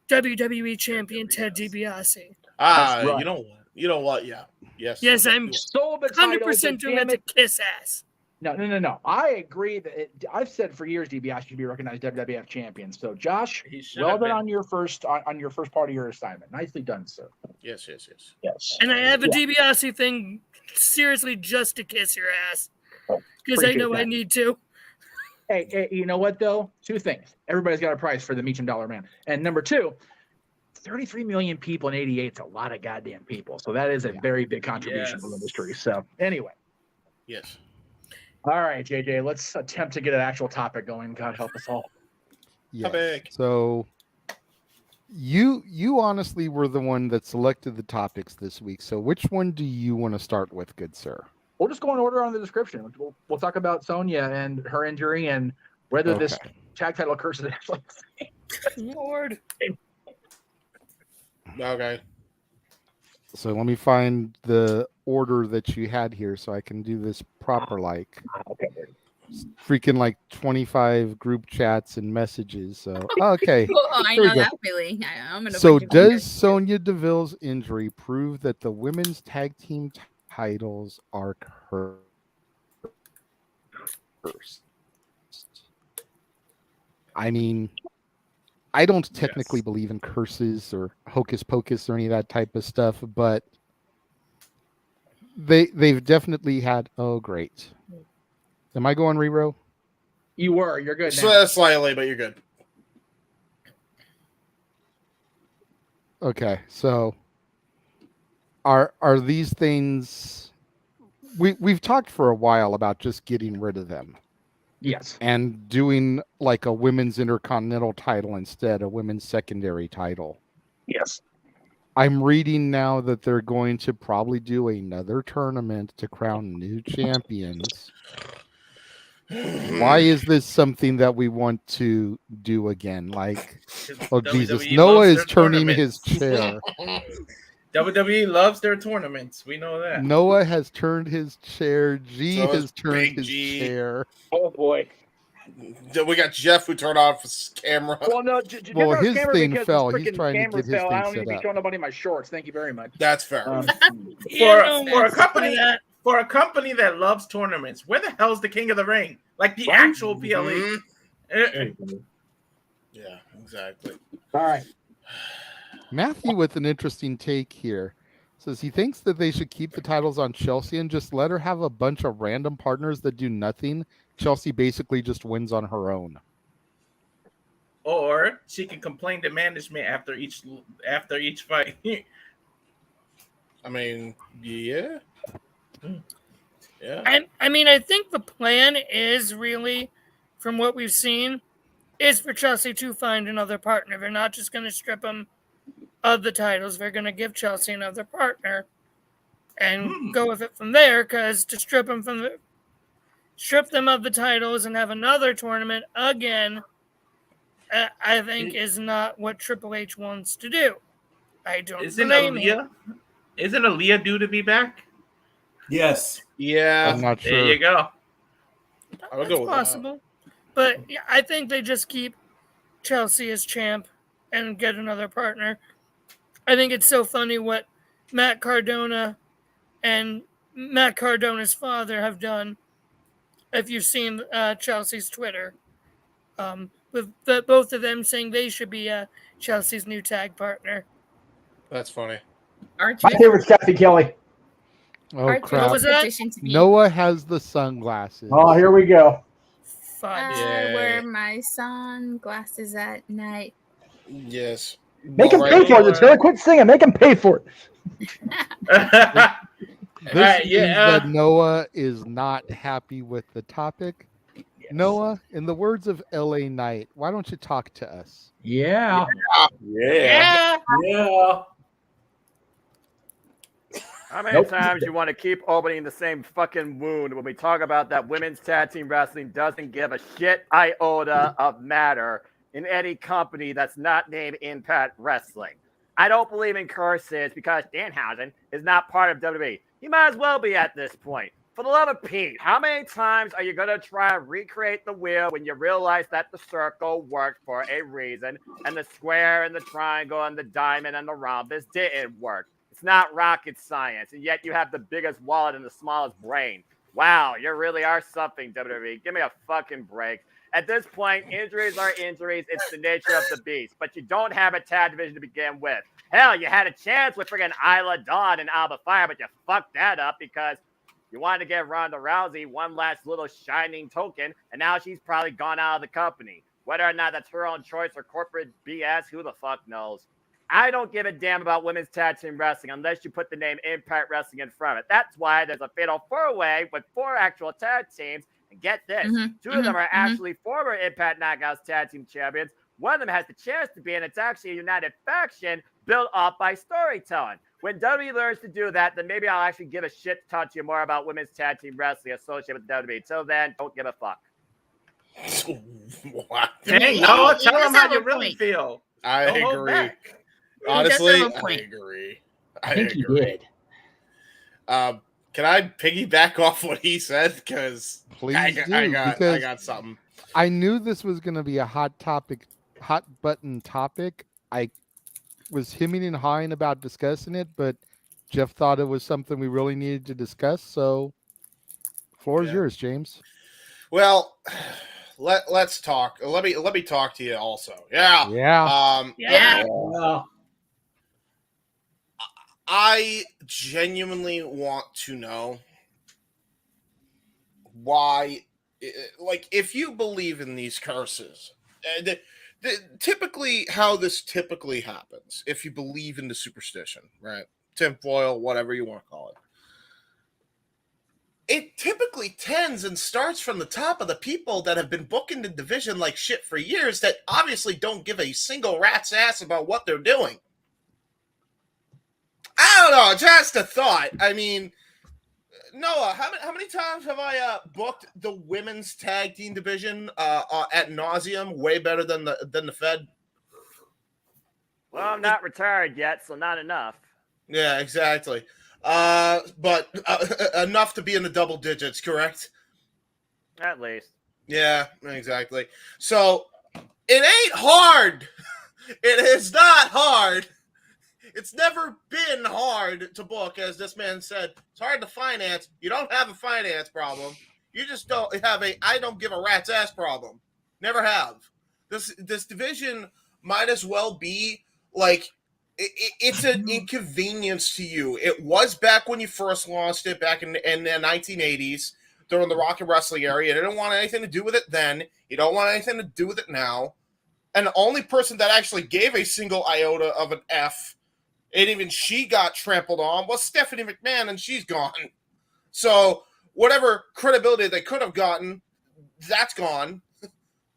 WWE champion Ted DiBiase. Right. You know what? Yeah. Yes, I'm 100% doing that to kiss ass. No. I agree that I've said for years DiBiase should be recognized WWF champion. So Josh, well done on your first part of your assignment. Nicely done, sir. Yes. And I have a DiBiase thing seriously just to kiss your ass because I know I need to. Hey, you know what though? 2 things. Everybody's got a price for the Meacham Dollar Man, and number 2. 33 million people in 88 is a lot of goddamn people. So that is a very big contribution to the industry. So anyway. Yes. All right, JJ, let's attempt to get an actual topic going. God help us all. Yeah. So you honestly were the one that selected the topics this week. So which one do you want to start with, good sir? We'll just go in order on the description. We'll talk about Sonya and her injury and whether this tag title curse is actually Lord. Okay. So let me find the order that you had here so I can do this proper freaking 25 group chats and messages. So okay. I know that feeling. So does Sonya Deville's injury prove that the women's tag team titles are cursed? I mean, I don't technically believe in curses or hocus pocus or any of that type of stuff, but they've definitely had. Oh, great! Am I going re-row? You were. You're good now. Slightly, but you're good. Okay, so are these things we've talked for a while about just getting rid of them. Yes. And doing like a women's intercontinental title instead, a women's secondary title. Yes. I'm reading now that they're going to probably do another tournament to crown new champions. Why is this something that we want to do again? Like, oh Jesus, WWE Noah loves is their turning tournaments. his chair. WWE loves their tournaments. We know that. Noah has turned his chair. G So has is turned Big his G. chair. Oh boy. We got Jeff who turned off his camera. Well, no, Well, his camera thing because fell. his He's freaking trying to camera get his fell. I thing don't need set to be up. showing nobody my shorts. Thank you very much. That's fair. For a company that loves tournaments, where the hell's the King of the Ring? Like the actual PLE. Yeah, exactly. All right. Matthew with an interesting take here. Says he thinks that they should keep the titles on Chelsea and just let her have a bunch of random partners that do nothing. Chelsea basically just wins on her own. Or she can complain to management after each fight. I mean, yeah. Yeah. I mean, I think the plan is really, from what we've seen, is for Chelsea to find another partner. They're not just going to strip them of the titles. They're going to give Chelsea another partner and go with it from there. Because to strip them of the titles and have another tournament again, I think is not what Triple H wants to do. I don't blame him. Isn't Aaliyah due to be back? Yes. Yeah. I'm not sure. There you go. I would That's go with possible. But yeah, I think they just keep Chelsea as champ and get another partner. I think it's so funny what Matt Cardona and Matt Cardona's father have done. If you've seen Chelsea's Twitter, with both of them saying they should be Chelsea's new tag partner. That's funny. My favorite's Kathy Kelly. Oh crap! What was that? Noah has the sunglasses. Oh, here we go. I wear my sunglasses at night. Yes. Make him pay for it. It's gonna quit singing. Make him pay for it. This means that Noah is not happy with the topic. Yes. Noah, in the words of LA Knight, why don't you talk to us? Yeah. Yeah. How many times you want to keep opening the same fucking wound when we talk about that women's tag team wrestling doesn't give a shit iota of matter in any company that's not named Impact Wrestling? I don't believe in curses because Danhausen is not part of WWE. He might as well be at this point. For the love of Pete, how many times are you going to try and recreate the wheel when you realize that the circle worked for a reason and the square and the triangle and the diamond and the rhombus didn't work? It's not rocket science, and yet you have the biggest wallet and the smallest brain. Wow, you really are something, WWE. Give me a fucking break. At this point, injuries are injuries. It's the nature of the beast. But you don't have a tag division to begin with. Hell, you had a chance with friggin' Isla Dawn and Alba Fire, but you fucked that up because you wanted to give Ronda Rousey one last little shining token, and now she's probably gone out of the company. Whether or not that's her own choice or corporate BS, who the fuck knows? I don't give a damn about women's tag team wrestling unless you put the name Impact Wrestling in front of it. That's why there's a fatal four-way with 4 actual tag teams. And get this, 2 of them are actually former Impact Knockouts tag team champions. One of them has the chance to be, and it's actually a united faction built up by storytelling. When WWE learns to do that, then maybe I'll actually give a shit to talk to you more about women's tag team wrestling associated with WWE. Till then, don't give a fuck. Dang, no, tell them how you really feel. I agree. Honestly, I agree. I think you did. Can I piggyback off what he said? Because I got something. I knew this was going to be a hot button topic. I was hemming and hawing about discussing it, but Jeff thought it was something we really needed to discuss. So, floor is yours, James. Well, let's talk. Let me talk to you also. Yeah. I genuinely want to know why like if you believe in these curses, typically how this typically happens, if you believe in the superstition, right? Tinfoil, whatever you want to call it. It typically tends and starts from the top of the people that have been booking the division like shit for years that obviously don't give a single rat's ass about what they're doing. I don't know, just a thought. I mean, Noah, how many times have I booked the women's tag team division at nauseum, way better than the Fed? Well, I'm not retired yet, so not enough. Yeah, exactly. But enough to be in the double digits, correct? At least. Yeah, exactly. So it ain't hard. It is not hard. It's never been hard to book, as this man said. It's hard to finance. You don't have a finance problem. You just don't have a I don't give a rat's ass problem. Never have. This division might as well be like it's an inconvenience to you. It was back when you first launched it back in the 1980s during the rock and wrestling area. You didn't want anything to do with it then. You don't want anything to do with it now. And the only person that actually gave a single iota of an F, and even she got trampled on, was Stephanie McMahon, and she's gone. So whatever credibility they could have gotten, that's gone.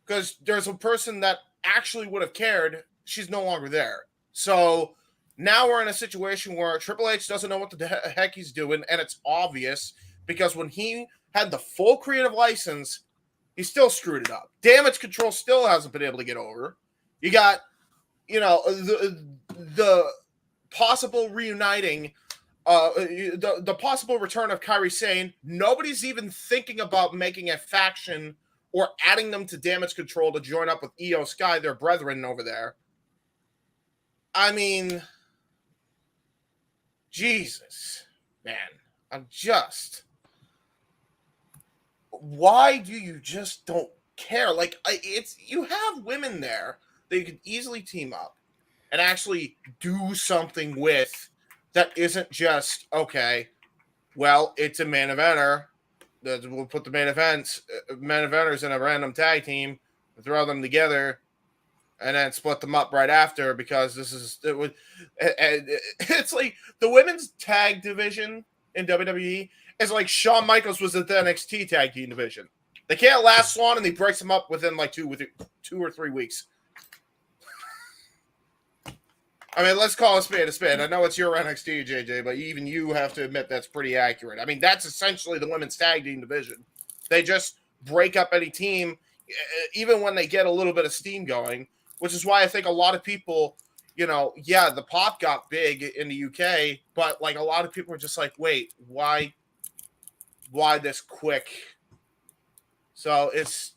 Because there's a person that actually would have cared. She's no longer there. So now we're in a situation where Triple H doesn't know what the heck he's doing, and it's obvious because when he had the full creative license, he still screwed it up. Damage Control still hasn't been able to get over. You got, the possible reuniting, the possible return of Kairi Sane. Nobody's even thinking about making a faction or adding them to Damage Control to join up with Io Sky, their brethren over there. I mean, Jesus, man, why do you just don't care? Like, you have women there that you could easily team up and actually do something with that isn't just, okay, well, it's a main eventer. We'll put the main eventers in a random tag team, throw them together, and then split them up right after because it's like the women's tag division in WWE is like Shawn Michaels was at the NXT tag team division. They can't last long, and he breaks them up within like 2 or 3 weeks. I mean, let's call a spade a spade. I know it's your NXT, JJ, but even you have to admit that's pretty accurate. I mean, that's essentially the women's tag team division. They just break up any team, even when they get a little bit of steam going, which is why I think a lot of people, the pop got big in the UK, but like a lot of people are just like, wait, why this quick? So it's,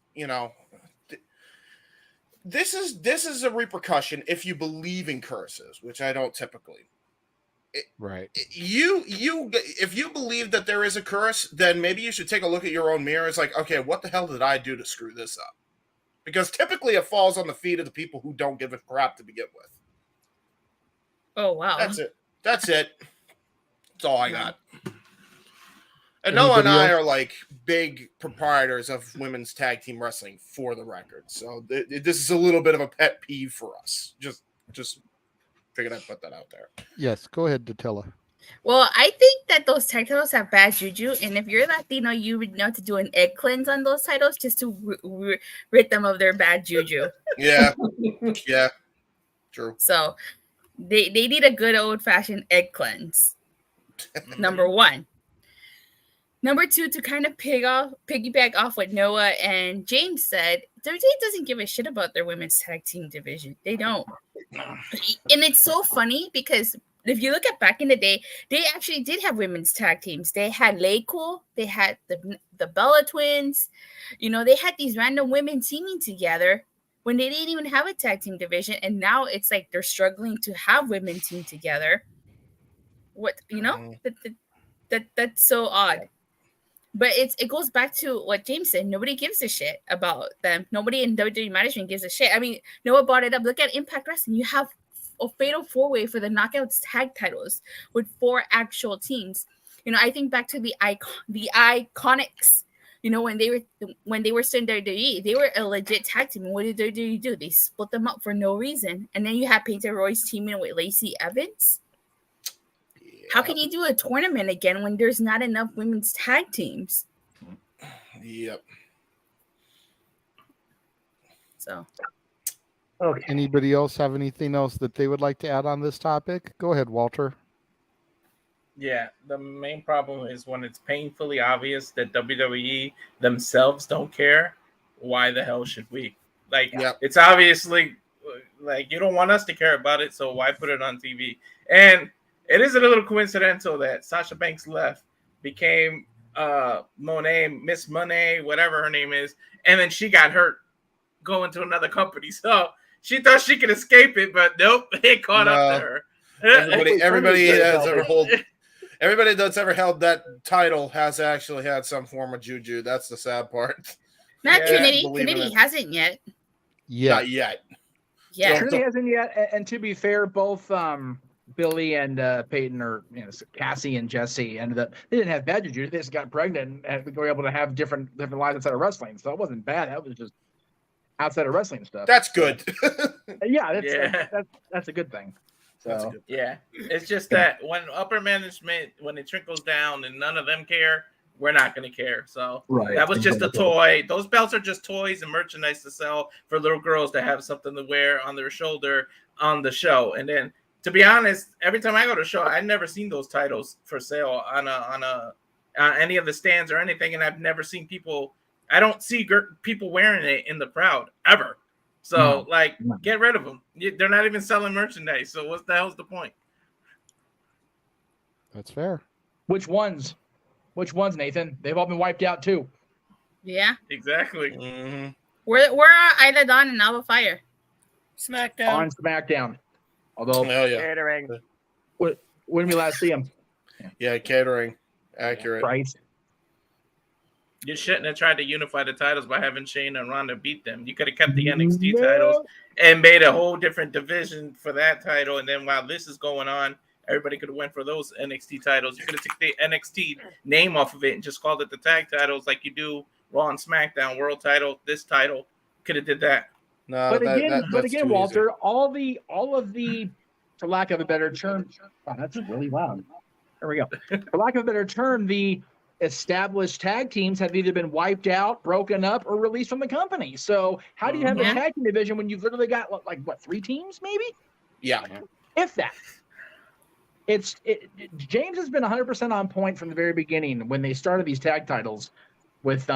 this is a repercussion if you believe in curses, which I don't typically. Right. If you believe that there is a curse, then maybe you should take a look at your own mirror. It's like, okay, what the hell did I do to screw this up? Because typically it falls on the feet of the people who don't give a crap to begin with. Oh, wow. That's it. That's all I got. And Noah and I are like big proprietors of women's tag team wrestling, for the record. So this is a little bit of a pet peeve for us. Just figured I'd put that out there. Yes, go ahead, Datella. Well, I think that those tag titles have bad juju, and if you're Latino, you would know to do an egg cleanse on those titles just to rid them of their bad juju. Yeah, yeah, true. So they need a good old-fashioned egg cleanse. Number one. Number two, to kind of piggyback off what Noah and James said, WWE doesn't give a shit about their women's tag team division. They don't. And it's so funny because if you look at back in the day, they actually did have women's tag teams. They had Cool, they had the Bella Twins. They had these random women teaming together when they didn't even have a tag team division. And now it's like they're struggling to have women team together. That's so odd. But it goes back to what James said. Nobody gives a shit about them. Nobody in WWE management gives a shit. I mean, Noah brought it up. Look at Impact Wrestling. You have a fatal 4-way for the Knockouts tag titles with 4 actual teams. I think back to the Iconics You know, when they were still in WWE, they were a legit tag team. And what did WWE do? They split them up for no reason. And then you have Peyton Royce teaming with Lacey Evans. Yeah. How can you do a tournament again when there's not enough women's tag teams? Yep. So, okay. Anybody else have anything else that they would like to add on this topic? Go ahead, Walter. Yeah, the main problem is when it's painfully obvious that WWE themselves don't care. Why the hell should we? Like, It's obviously like you don't want us to care about it, so why put it on TV? And it is a little coincidental that Sasha Banks left, became Miss Monet, whatever her name is, and then she got hurt going to another company. So she thought she could escape it, but nope, it caught up to her. Everybody that's ever held that title has actually had some form of juju. That's the sad part. Not Trinity. Trinity hasn't yet. Not yet. Yeah, Trinity hasn't yet. And to be fair, both Billy and Peyton, or Cassie and Jesse, ended up. They didn't have bad juju. They just got pregnant and were able to have different lives outside of wrestling. So it wasn't bad. That was just outside of wrestling stuff. That's good. That's a good thing. So yeah, it's just that when upper management, when it trickles down and none of them care, we're not going to care. So that was just a toy. Those belts are just toys and merchandise to sell for little girls to have something to wear on their shoulder on the show. And then, to be honest, every time I go to a show, I've never seen those titles for sale on any of the stands or anything, and I've never seen people. I don't see people wearing it in the crowd ever. So, get rid of them. They're not even selling merchandise. So, what the hell's the point? That's fair. Which ones, Nathan? They've all been wiped out too. Yeah. Exactly. Mm-hmm. Where are Ida Dawn and Alba Fire? SmackDown. On SmackDown. Although catering. When did we last see them? Yeah, catering. Accurate. Right. You shouldn't have tried to unify the titles by having Shane and Ronda beat them. You could have kept the NXT titles and made a whole different division for that title. And then while this is going on, everybody could have went for those NXT titles. You could have took the NXT name off of it and just called it the tag titles like you do Raw and SmackDown, world title, this title. Could have did that. No, but again, Walter, all of the, for lack of a better term, wow, that's really loud. There we go. For lack of a better term, the established tag teams have either been wiped out, broken up, or released from the company. So how do you have a tag team division when you've literally got three teams maybe? Yeah. If that. James has been 100% on point from the very beginning when they started these tag titles with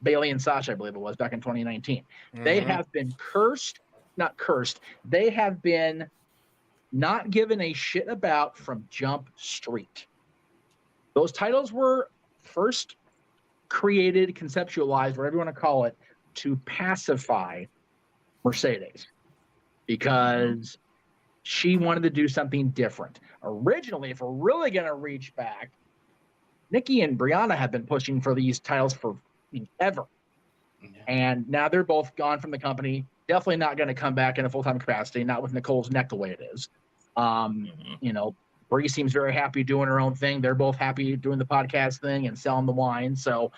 Bayley and Sasha, I believe it was, back in 2019. Mm-hmm. They have been not cursed. They have been not given a shit about from Jump Street. Those titles were first created, conceptualized, whatever you want to call it, to pacify Mercedes because she wanted to do something different. Originally, if we're really going to reach back, Nikki and Brianna have been pushing for these titles for ever. And now they're both gone from the company. Definitely not going to come back in a full-time capacity, not with Nicole's neck the way it is. Bree seems very happy doing her own thing. They're both happy doing the podcast thing and selling the wine. So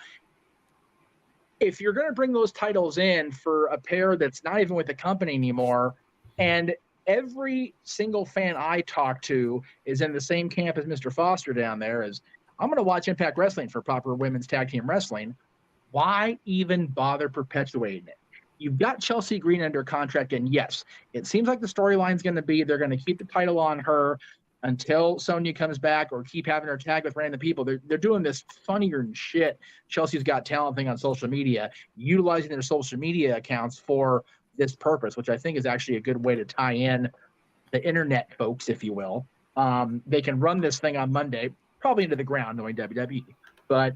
if you're going to bring those titles in for a pair that's not even with the company anymore, and every single fan I talk to is in the same camp as Mr. Foster down there, is I'm going to watch Impact Wrestling for proper women's tag team wrestling. Why even bother perpetuating it? You've got Chelsea Green under contract, and yes, it seems like the storyline's going to be they're going to keep the title on her until Sonya comes back, or keep having her tag with random people. They're doing this funnier than shit Chelsea's Got Talent thing on social media, utilizing their social media accounts for this purpose, which I think is actually a good way to tie in the internet folks, if you will. They can run this thing on Monday, probably into the ground, knowing WWE, but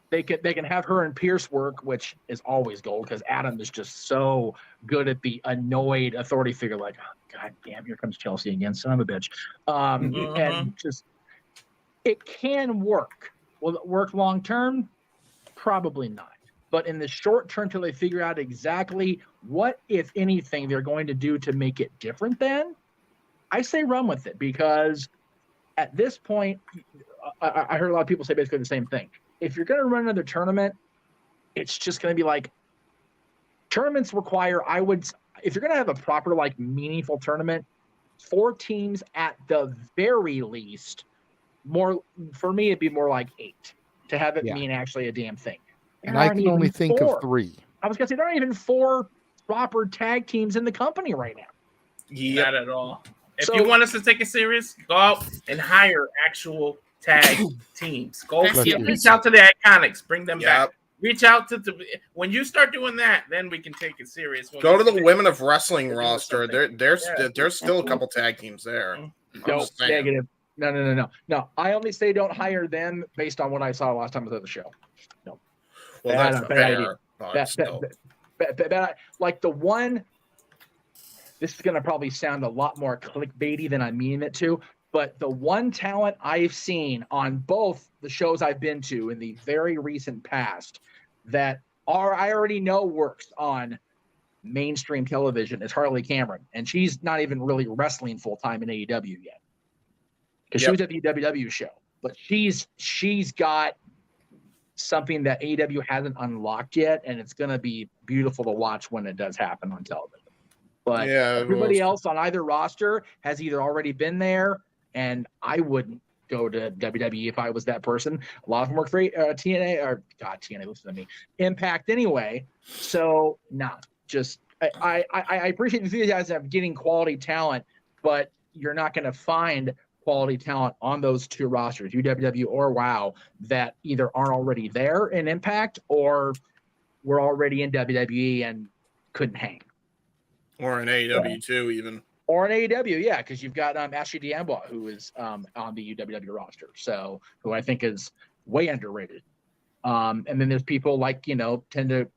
they can have her and Pierce work, which is always gold because Adam is just so good at the annoyed authority figure, like, oh, God damn, here comes Chelsea again, son of a bitch. And just, it can work. Will it work long term? Probably not. But in the short term, till they figure out exactly what, if anything, they're going to do to make it different, then I say run with it, because at this point, I heard a lot of people say basically the same thing. If you're going to run another tournament, it's just going to be like tournaments require, if you're going to have a proper, like, meaningful tournament, 4 teams at the very least. More for me, it'd be more like 8 to have it mean actually a damn thing. And I can only think of 3. I was going to say there aren't even 4 proper tag teams in the company right now. Not at all. If you want us to take it serious, go out and hire actual tag teams. Go reach out to the Iconics, bring them back. Reach out to when you start doing that, then we can take it serious. Go to the Women of Wrestling roster. There's still a couple tag teams there. No, negative. No. I only say don't hire them based on what I saw last time I was at the show. No. Well, that's fair. Like the one. This is going to probably sound a lot more clickbaity than I mean it to, but the one talent I've seen on both the shows I've been to in the very recent past that I already know works on mainstream television is Harley Cameron, and she's not even really wrestling full time in AEW yet because she was at the WWE show, but she's got something that AEW hasn't unlocked yet, and it's going to be beautiful to watch when it does happen on television. But everybody else on either roster has either already been there, and I wouldn't go to WWE if I was that person. A lot of them work for TNA, or God, TNA, listen to me, Impact anyway. So, I appreciate the enthusiasm of getting quality talent, but you're not going to find quality talent on those 2 rosters, UWW or WOW, that either aren't already there in Impact or were already in WWE and couldn't hang. Or in AEW too, even. Or in AEW, yeah, because you've got Ashley D'Amboise, who is on the UWW roster, so who I think is way underrated. And then there's people like, tend to,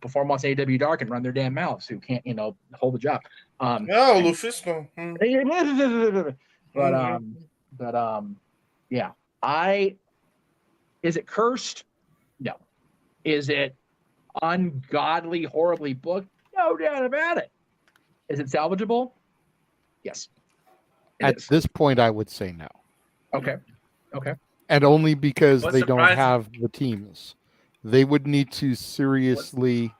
perform on AEW Dark and run their damn mouths who can't, hold the job. Lufisto. Yeah. Is it cursed? No. Is it ungodly, horribly booked? No doubt about it. Is it salvageable? Yes. At this point, I would say no. Okay. And only because they don't have the teams. They would need to seriously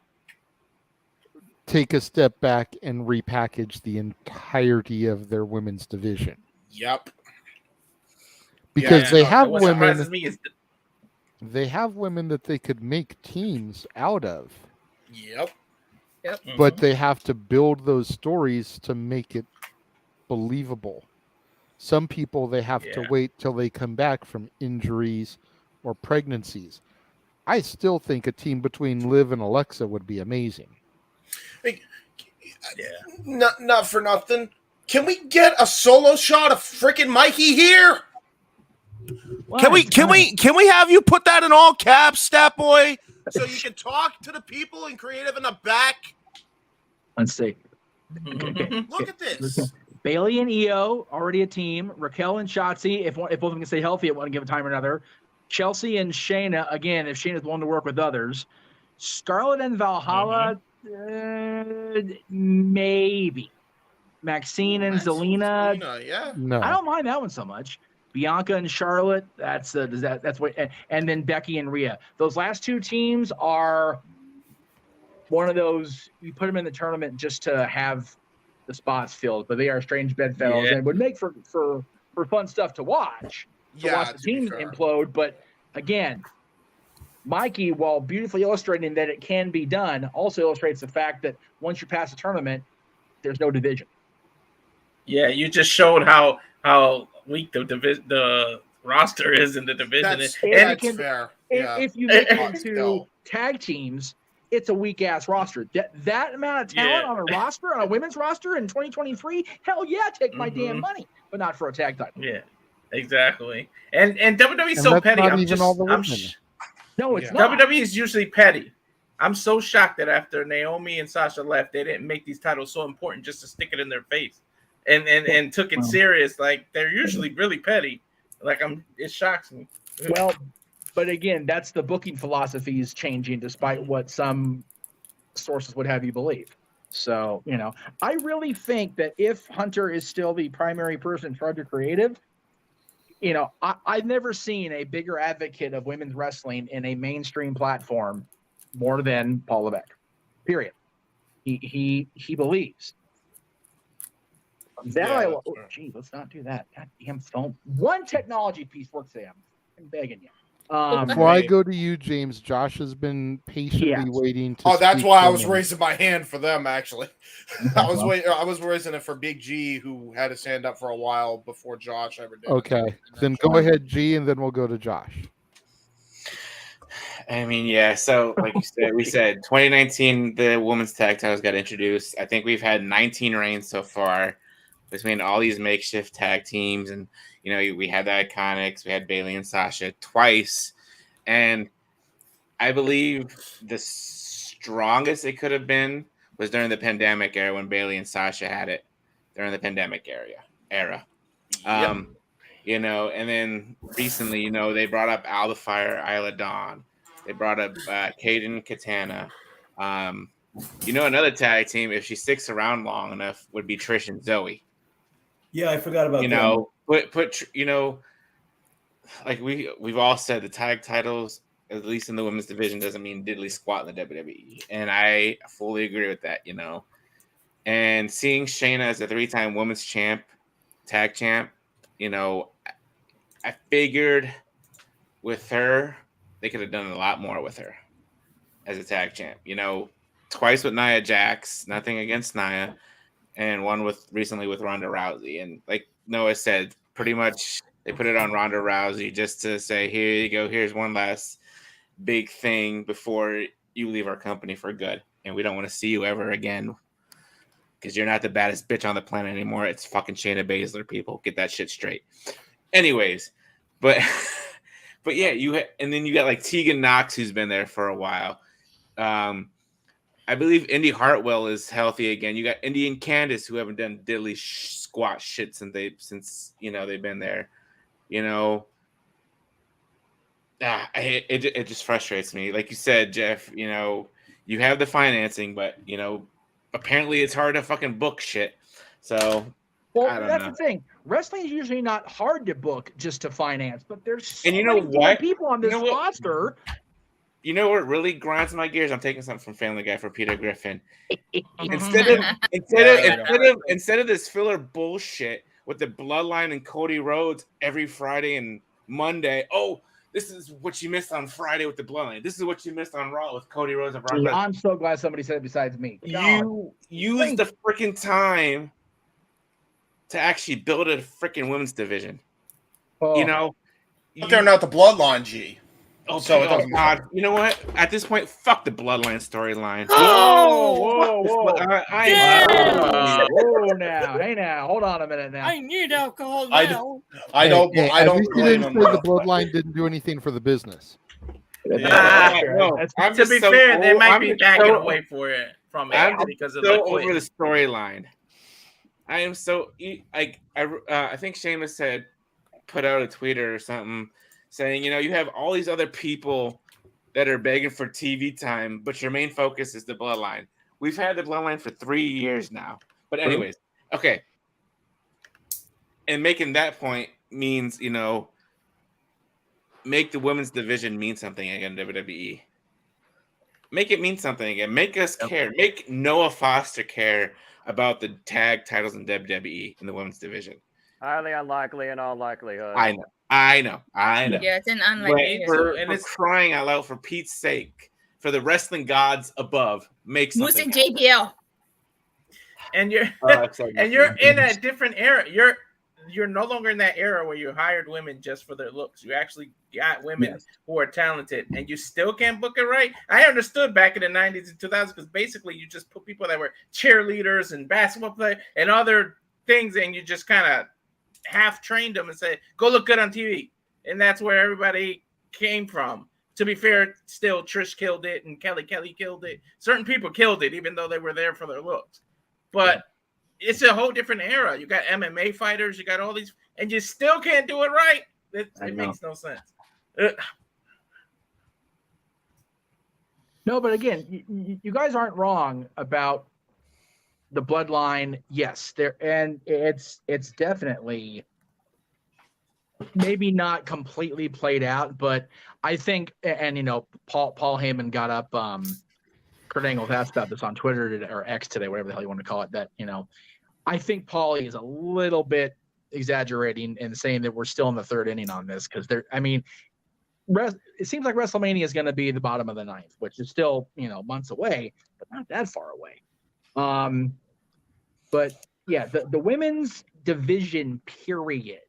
take a step back and repackage the entirety of their women's division. Yep. Because they have women. They have women that they could make teams out of. Yep. But they have to build those stories to make it believable. Some people, they have to wait till they come back from injuries or pregnancies. I still think a team between Liv and Alexa would be amazing. Not for nothing. Can we get a solo shot of freaking Mikey here? Can we have you put that in all caps, Stat Boy, so you can talk to the people and creative in the back? Let's see. Look at this. Bailey and Io already a team. Raquel and Shotzi, if both of them can stay healthy at one given time or another. Chelsea and Shayna, again, if Shayna's willing to work with others. Scarlett and Valhalla, maybe. Maxine and Zelina, no. I don't mind that one so much. Bianca and Charlotte, that's what, and then Becky and Rhea. Those last 2 teams are one of those, you put them in the tournament just to have the spots filled, but they are strange bedfellows and would make for fun stuff to watch. Watch the teams implode. But again, Mikey, while beautifully illustrating that it can be done, also illustrates the fact that once you pass a tournament, there's no division. Yeah, you just showed how weak the roster is in the division. That's fair. If you make it to tag teams, it's a weak ass roster. That amount of talent on a roster, on a women's roster in 2023, hell yeah, take my damn money, but not for a tag title. Yeah, exactly. And WWE's so petty. No, it's not. WWE is usually petty. I'm so shocked that after Naomi and Sasha left, they didn't make these titles so important just to stick it in their face and took it serious. Like, they're usually really petty. Like, it shocks me. Well, but again, that's the booking philosophy is changing despite what some sources would have you believe. So, I really think that if Hunter is still the primary person in charge of creative, I've never seen a bigger advocate of women's wrestling in a mainstream platform more than Paul Levesque. Period. He believes. Let's not do that. God damn phone. One technology piece works there. I'm begging you. Before I go to you, James, Josh has been patiently waiting to. Oh, that's speak why I for was me. raising my hand for them. Actually, I was raising it for Big G, who had to stand up for a while before Josh ever did. Okay, then go ahead, G, and then we'll go to Josh. I mean, yeah. So, like you said, we said 2019 the women's tag titles got introduced. I think we've had 19 reigns so far between all these makeshift tag teams, and we had the Iconics, we had Bayley and Sasha twice, and I believe the strongest it could have been was during the pandemic era when Bayley and Sasha had it during the pandemic era. And then recently, they brought up Al the Fire, Isla Dawn. They brought up Kaden Katana. Another tag team, if she sticks around long enough, would be Trish and Zoe. Yeah, I forgot about that. Like we've all said, the tag titles, at least in the women's division, doesn't mean diddly squat in the WWE, and I fully agree with that. And seeing Shayna as a 3-time women's tag champ, I figured with her they could have done a lot more with her as a tag champ. Twice with Nia Jax, nothing against Nia, and one recently with Ronda Rousey. And like Noah said, pretty much they put it on Ronda Rousey just to say, here you go, here's one last big thing before you leave our company for good. And we don't want to see you ever again because you're not the baddest bitch on the planet anymore. It's fucking Shayna Baszler, people. Get that shit straight. Anyways, but yeah, and then you got like Tegan Knox, who's been there for a while. I believe Indy Hartwell is healthy again. You got Indy and Candice, who haven't done diddly squat shit since they've been there. It just frustrates me. Like you said, Jeff, you have the financing, but apparently it's hard to fucking book shit. So that's the thing. Wrestling is usually not hard to book just to finance, but there's so many people on this roster. You know what really grinds my gears? I'm taking something from Family Guy for Peter Griffin. Instead of this filler bullshit with the Bloodline and Cody Rhodes every Friday and Monday. Oh, this is what you missed on Friday with the Bloodline. This is what you missed on Raw with Cody Rhodes and Brock Lesnar. I'm so glad somebody said it besides me. You use the freaking time to actually build a freaking women's division. But they're not the Bloodline, G. Oh, so it doesn't matter. You know what? At this point, fuck the Bloodline storyline. Whoa! Whoa, now, hey now, hold on a minute now. I need alcohol now. I don't blame them. The Bloodline didn't do anything for the business. To be fair, they might be backing away from it because of over the storyline. I am so I think Sheamus said put out a tweeter or something saying, you have all these other people that are begging for TV time, but your main focus is the Bloodline. We've had the Bloodline for 3 years now. But anyways, okay. And making that point means, make the women's division mean something again, WWE. Make it mean something again. Make us care. Make Noah Foster care about the tag titles in WWE in the women's division. Highly unlikely in all likelihood. I know. Yeah, it's an unlikely. For crying out loud, for Pete's sake, for the wrestling gods above, make something. Moose and JBL. And you're in a different era. You're no longer in that era where you hired women just for their looks. You actually got women who are talented, and you still can't book it right. I understood back in the 90s and 2000s because basically you just put people that were cheerleaders and basketball players and other things, and you just kind of half trained them and said, go look good on TV. And that's where everybody came from. To be fair, still Trish killed it and Kelly killed it. Certain people killed it, even though they were there for their looks. But it's a whole different era. You got MMA fighters, you got all these, and you still can't do it right. It makes no sense. No, but again, you guys aren't wrong about the Bloodline. Yes, there, and it's definitely maybe not completely played out, but I think, and Paul Heyman got up. Kurt Angle was asked about this on Twitter today, or X today, whatever the hell you want to call it. That I think Paulie is a little bit exaggerating and saying that we're still in the third inning on this because it seems like WrestleMania is going to be the bottom of the ninth, which is still months away, but not that far away. But yeah, the women's division period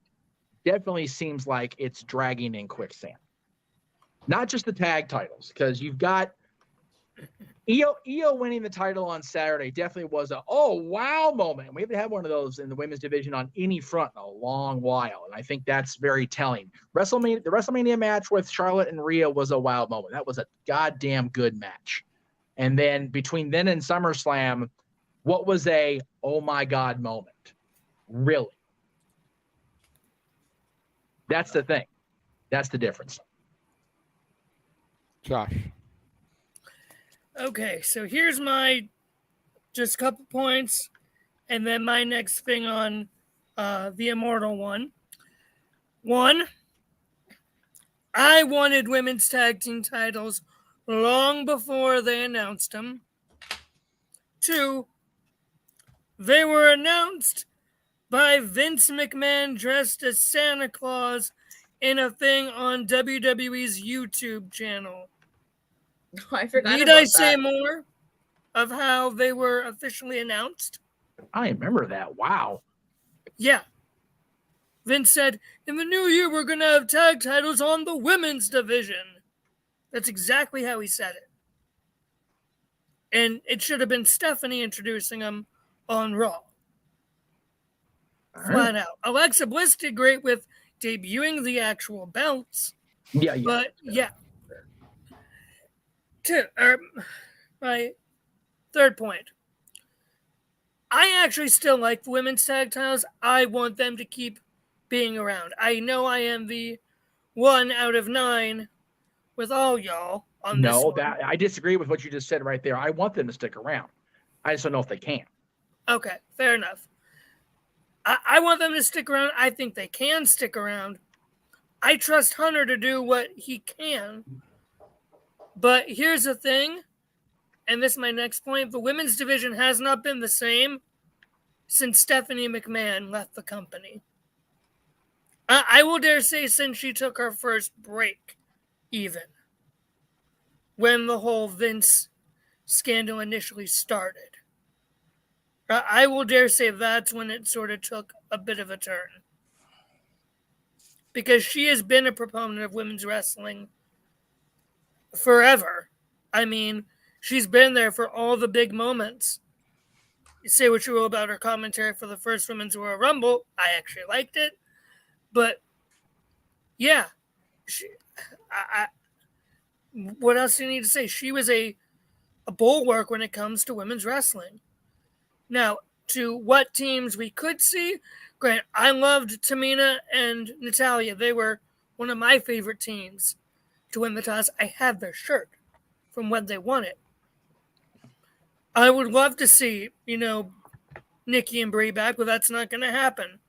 definitely seems like it's dragging in quicksand. Not just the tag titles, because you've got Io winning the title on Saturday definitely was a wow moment. We haven't had one of those in the women's division on any front in a long while, and I think that's very telling. The WrestleMania match with Charlotte and Rhea was a wow moment. That was a goddamn good match. And then between then and SummerSlam, what was a oh my god moment? Really? That's the thing. That's the difference. Josh. Okay, so here's my just couple points, and then my next thing on the Immortal One. One, I wanted women's tag team titles long before they announced them. Two, they were announced by Vince McMahon dressed as Santa Claus in a thing on WWE's YouTube channel. I forgot. Need I say more of how they were officially announced? I remember that. Wow. Yeah. Vince said, in the new year, we're going to have tag titles on the women's division. That's exactly how he said it. And it should have been Stephanie introducing them on Raw. Flat out. Alexa Bliss did great with debuting the actual belts. Yeah. But, yeah. My third point. I actually still like the women's tag titles. I want them to keep being around. I know I am the 1 out of 9 with all y'all on this one. No, I disagree with what you just said right there. I want them to stick around. I just don't know if they can. Okay, fair enough. I want them to stick around. I think they can stick around. I trust Hunter to do what he can. But here's the thing, and this is my next point. The women's division has not been the same since Stephanie McMahon left the company. I will dare say since she took her first break, even. When the whole Vince scandal initially started. I will dare say that's when it sort of took a bit of a turn. Because she has been a proponent of women's wrestling forever. I mean, she's been there for all the big moments. You say what you will about her commentary for the first Women's Royal Rumble. I actually liked it. But, yeah. What else do you need to say? She was a bulwark when it comes to women's wrestling. Now, to what teams we could see, Grant, I loved Tamina and Natalya. They were one of my favorite teams to win the toss. I have their shirt from when they won it. I would love to see, Nikki and Brie back, but that's not going to happen.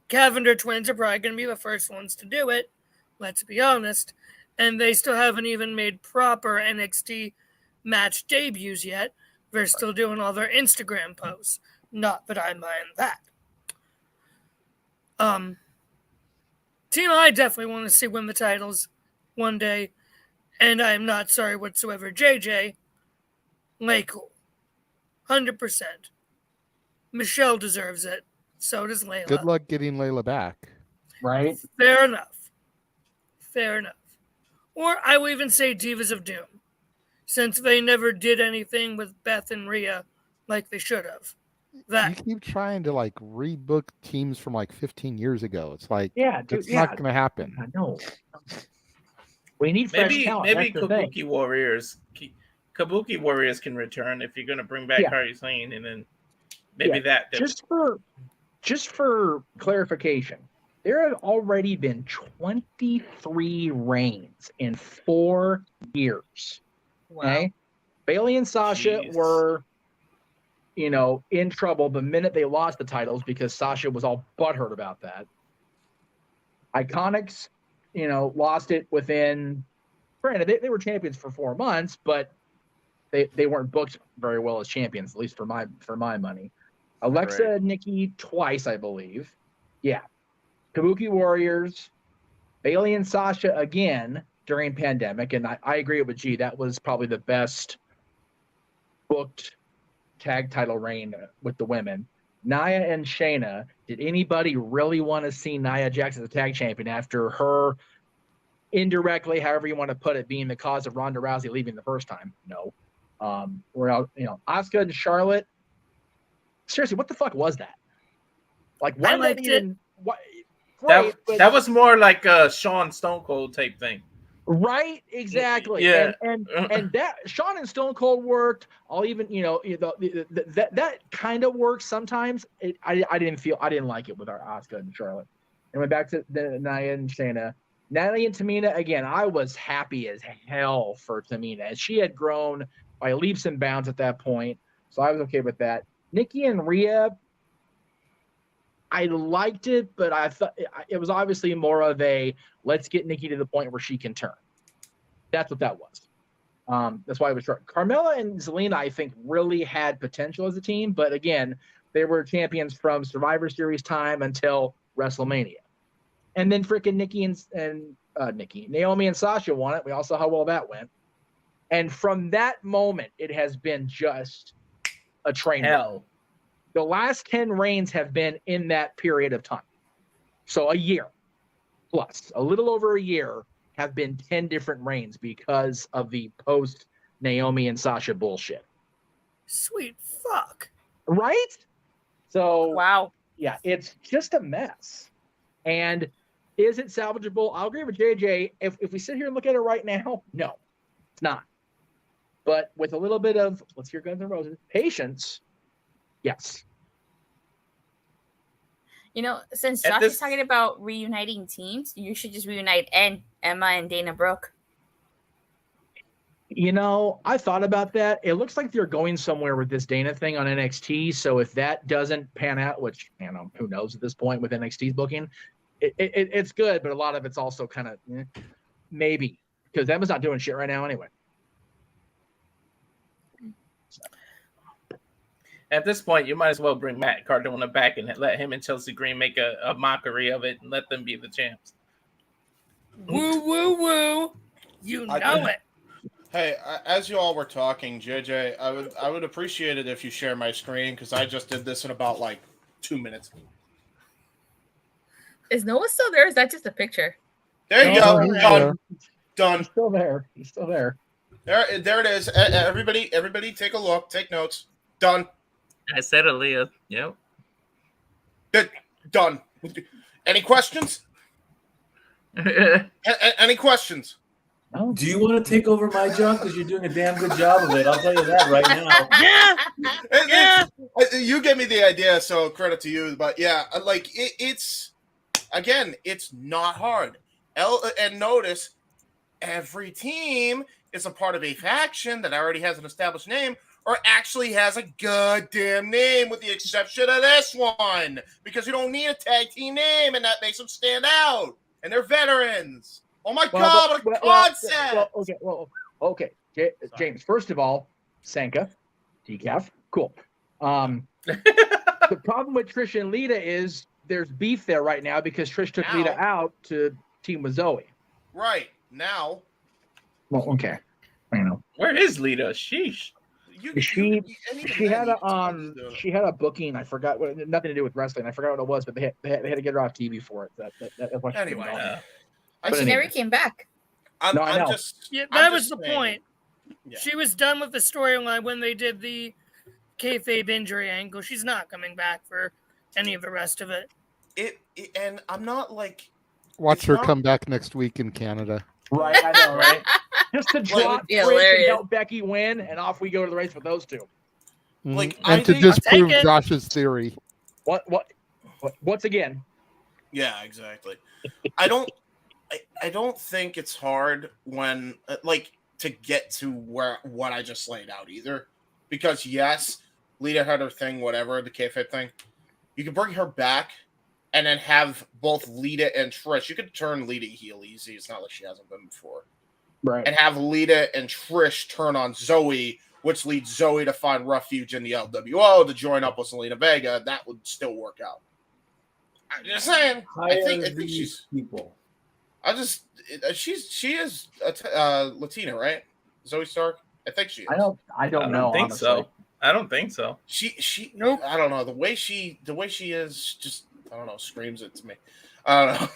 Cavender twins are probably going to be the first ones to do it. Let's be honest. And they still haven't even made proper NXT match debuts yet. They're still doing all their Instagram posts. Not that I mind that. Team I definitely want to see win the titles one day. And I am not sorry whatsoever. JJ, lay cool. 100%. Michelle deserves it. So does Layla. Good luck getting Layla back. Right? Fair enough. Or I will even say Divas of Doom. Since they never did anything with Beth and Rhea like they should have. You keep trying to rebook teams from 15 years ago. It's not going to happen. I know. We need fresh talent. Maybe Kabuki Warriors. Kabuki Warriors can return if you're going to bring back Kairi Sane, and then maybe that. Just for clarification, there have already been 23 reigns in 4 years. Wow. Okay, Bayley and Sasha were, in trouble the minute they lost the titles because Sasha was all butthurt about that. Iconics, lost it within. Granted, they were champions for 4 months, but they weren't booked very well as champions, at least for my money. Alexa and Nikki twice, I believe. Yeah. Kabuki Warriors, Bailey and Sasha again during pandemic, and I agree with G. That was probably the best booked tag title reign with the women. Nia and Shayna. Did anybody really want to see Nia Jax as a tag champion after her indirectly, however you want to put it, being the cause of Ronda Rousey leaving the first time? No. Asuka and Charlotte. Seriously, what the fuck was that? Like, why liked that even? What? That was more like a Shawn Stone Cold type thing. Right, exactly. Yeah. And that Shawn and Stone Cold worked. I'll even that kind of works sometimes. I didn't like it with our Asuka and Charlotte. And went back to the Nia and Shayna. Natalie and Tamina again. I was happy as hell for Tamina. She had grown by leaps and bounds at that point, so I was okay with that. Nikki and Rhea. I liked it, but I thought it was obviously more of a let's get Nikki to the point where she can turn. That's what that was. That's why it was short. Carmella and Zelina, I think, really had potential as a team, but again, they were champions from Survivor Series time until WrestleMania. And then freaking Naomi and Sasha won it. We all saw how well that went. And from that moment, it has been just a train wreck. The last 10 reigns have been in that period of time. So a year plus, a little over a year, have been 10 different reigns because of the post Naomi and Sasha bullshit. Sweet fuck. Right? So, wow. Yeah, it's just a mess. And is it salvageable? I'll agree with JJ. If we sit here and look at it right now, no, it's not. But with a little bit of, let's hear Guns N' Roses, patience, yes. Since Josh is talking about reuniting teams, you should just reunite Emma and Dana Brooke. I thought about that. It looks like they're going somewhere with this Dana thing on NXT. So if that doesn't pan out, which, who knows at this point with NXT's booking, it's good, but a lot of it's also kind of maybe because Emma's not doing shit right now anyway. At this point, you might as well bring Matt Cardona back and let him and Chelsea Green make a mockery of it and let them be the champs. Woo, woo, woo. You know it. Hey, as you all were talking, JJ, I would appreciate it if you share my screen because I just did this in about 2 minutes. Is Noah still there? Or is that just a picture? There you go. Done. He's still there. He's still there. There it is. Everybody, take a look. Take notes. Done. I said Aaliyah. Yep. Done. Any questions? Any questions? Do you want to take over my job? Because you're doing a damn good job of it. I'll tell you that right now. Yeah. You gave me the idea, so credit to you. But yeah, it's not hard. And notice, every team is a part of a faction that already has an established name or actually has a goddamn name with the exception of this one. Because you don't need a tag team name, and that makes them stand out. And they're veterans. Oh my God, what a concept! Okay. James, first of all, Sanka, decaf, cool. The problem with Trish and Lita is there's beef there right now because Trish took Lita out to team with Zoe. Right, now. Well, okay. I know. Where is Lita? Sheesh. She had a booking. I forgot what. Nothing to do with wrestling. I forgot what it was, but they had to get her off TV for it. That's why anyway, she never came back. That was the point. Yeah. She was done with the storyline when they did the kayfabe injury angle. She's not coming back for any of the rest of it. And I'm not watch her come back next week in Canada. Right, I know, right? Just to drop Trish and help Becky win, and off we go to the race with those two. And to disprove Josh's theory. What's again? Yeah, exactly. I don't think it's hard when to get to what I just laid out either, because yes, Lita had her thing, whatever the kayfabe thing. You can bring her back, and then have both Lita and Trish. You could turn Lita heel easy. It's not like she hasn't been before. Right. And have Lita and Trish turn on Zoe, which leads Zoe to find refuge in the LWO to join up with Selena Vega. That would still work out. I'm just saying. I think she's people. She is Latina, right? Zoe Stark. I think she is. I don't know. Think honestly. so. I don't think so. She nope. I don't know. The way she is just, I don't know, screams it to me. I don't know.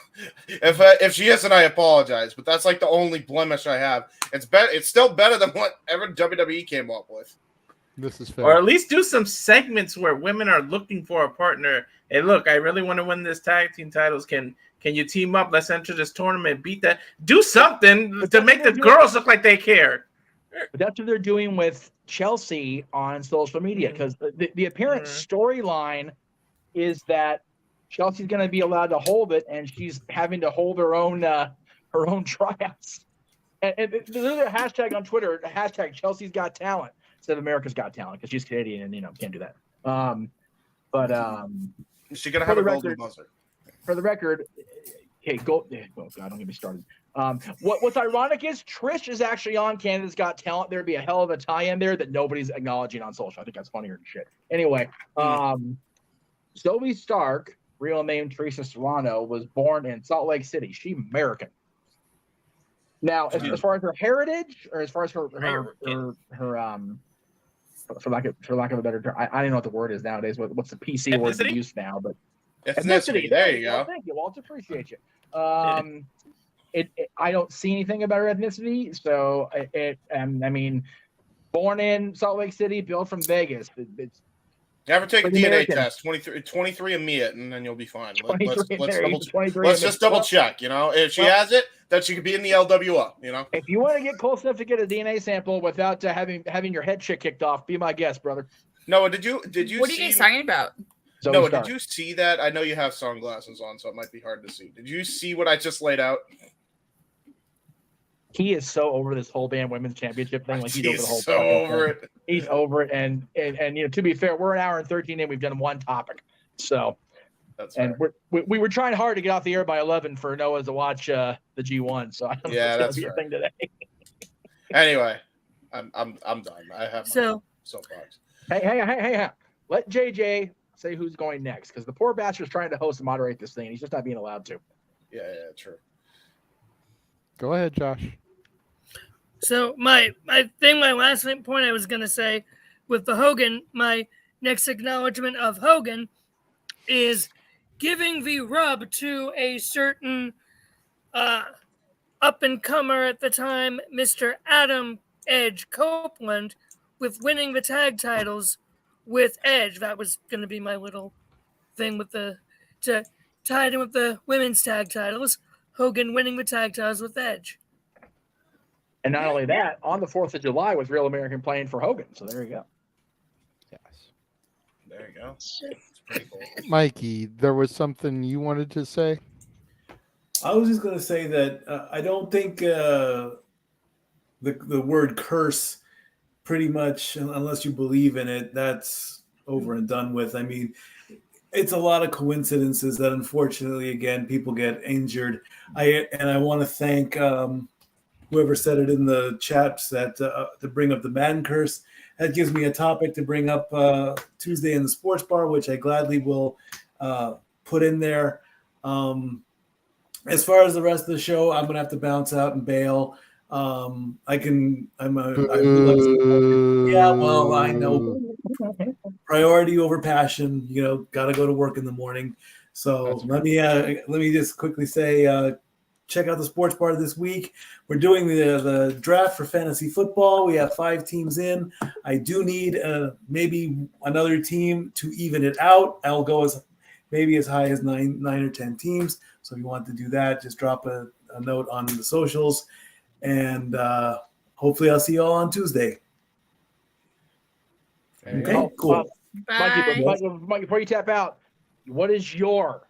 If she isn't, I apologize, but that's like the only blemish I have. It's still better than whatever WWE came up with. This is fair. Or at least do some segments where women are looking for a partner. Hey, look, I really want to win this tag team titles. Can you team up? Let's enter this tournament. Beat that. Do something to make the girls look like they care. But that's what they're doing with Chelsea on social media, because the apparent storyline is that Chelsea's going to be allowed to hold it, and she's having to hold her own tryouts. And there's a hashtag on Twitter, hashtag Chelsea's Got Talent instead of America's Got Talent, because she's Canadian and can't do that. She's going to have a golden buzzer. For the record, okay, oh God, don't get me started. What's ironic is Trish is actually on Canada's Got Talent. There'd be a hell of a tie-in there that nobody's acknowledging on social. I think that's funnier than shit. Anyway, Zoe Stark, real name Teresa Serrano, was born in Salt Lake City. She's American. Now, as far as her heritage, or as far as her for lack of a better term, I don't know what the word is nowadays. What's the PC word we use now? But ethnicity. There you go. Thank you, Walter. Appreciate you. I don't see anything about her ethnicity. So I mean, born in Salt Lake City, built from Vegas. It's never take a DNA test. 23 and me it, and then you'll be fine. Let's just double check. If she has it, then she could be in the LWO. If you want to get close enough to get a DNA sample without having your head shit kicked off, be my guest, brother. Noah, did you? What are you guys talking about? Noah, did you see that? I know you have sunglasses on, so it might be hard to see. Did you see what I just laid out? He is so over this whole damn women's championship thing. Like he's over it. He's over it. And to be fair, we're an hour and 13 in. We've done one topic. So that's we were trying hard to get off the air by 11 for Noah to watch the G1. So I don't know if that's a thing today. Anyway, I'm done. I have my soapbox. Hey! Let JJ say who's going next, because the poor bastard's trying to host and moderate this thing. He's just not being allowed to. Yeah, true. Go ahead, Josh. So my last point I was going to say with the Hogan, my next acknowledgement of Hogan is giving the rub to a certain up-and-comer at the time, Mr. Adam Edge Copeland, with winning the tag titles with Edge. That was going to be my little thing to tie it in with the women's tag titles. Hogan winning the tag titles with Edge. And not only that, on the 4th of July was Real American playing for Hogan. So there you go. Yes. There you go. It's pretty cool. Mikey, there was something you wanted to say? I was just going to say that I don't think the word curse, pretty much, unless you believe in it, that's over and done with. I mean, it's a lot of coincidences that unfortunately, again, people get injured. I want to thank whoever said it in the chats that to bring up the Madden curse. That gives me a topic to bring up Tuesday in the sports bar, which I gladly will put in there. As far as the rest of the show, I'm gonna have to bounce out and bail. Yeah, well, I know. Priority over passion. Got to go to work in the morning. So let me just quickly say, check out the sports bar this week. We're doing the draft for fantasy football. We have 5 teams in. I do need maybe another team to even it out. I'll go maybe as high as 9 or 10 teams. So if you want to do that, just drop a note on the socials, and hopefully I'll see you all on Tuesday. Okay, cool. Mikey, before you tap out, what is your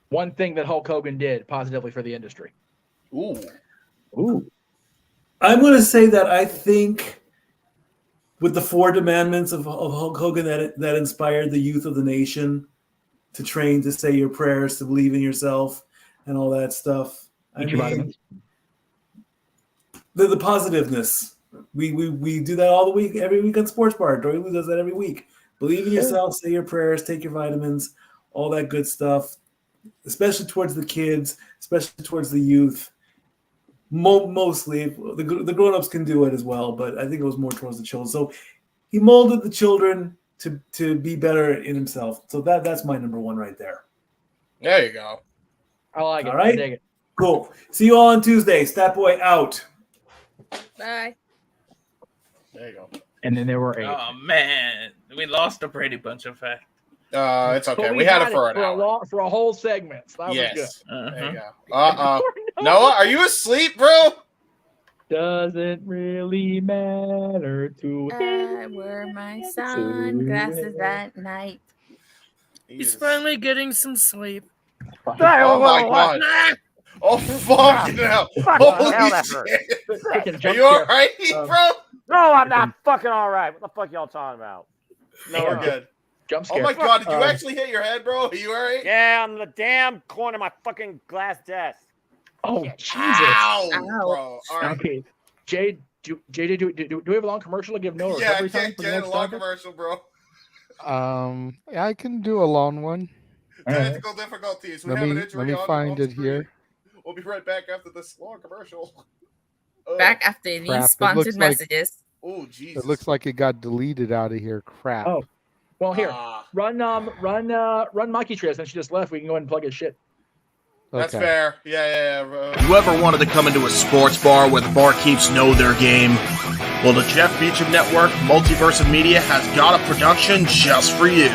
one thing that Hulk Hogan did positively for the industry? Ooh. I'm going to say that I think with the 4 demandments of Hulk Hogan that inspired the youth of the nation, to train to say your prayers, to believe in yourself, and all that stuff. I mean, the positiveness. We do that all the week, every week on Sports Bar. Dory Lou does that every week. Believe in yourself, say your prayers, take your vitamins, all that good stuff, especially towards the kids, especially towards the youth. Mostly, the grown-ups can do it as well, but I think it was more towards the children. So he molded the children to be better in himself. So that's my number one right there. There you go. I like it. All right. I dig it. Cool. See you all on Tuesday. Stat Boy out. Bye. There you go. And then there were 8. Oh man, we lost the Brady Bunch effect. It's okay. But We had it for an hour. For a whole segment. So that Yes. was good. There you go. Noah, are you asleep, bro? Doesn't really matter to I wore my sunglasses that night. He's finally getting some sleep. Oh my god. Oh fuck now. Holy shit. Are you alright, bro? No, I'm not fucking alright. What the fuck y'all talking about? No, we're good. Jump Oh scare. my god, did you actually hit your head, bro? Are you alright? Yeah, on the damn corner of my fucking glass desk. Oh, Jesus. Ow, bro. All right. Okay. JJ, do we have a long commercial to give Noah Yeah, I recovery time can't for the get next a long topic? commercial, bro. I can do a long one. Technical difficulties. We have an injury Let me on find it screen. here. We'll be right back after this long commercial. Back after these Crap, it sponsored looks like- messages. Oh, Jesus. It looks like it got deleted out of here. Crap. Oh, well, here, run Mikey Trace, and she just left. We can go ahead and plug his shit. That's Okay. fair. Yeah. You ever wanted to come into a sports bar where the barkeeps know their game? Well, the Jeff Beecham Network Multiverse of Media has got a production just for you.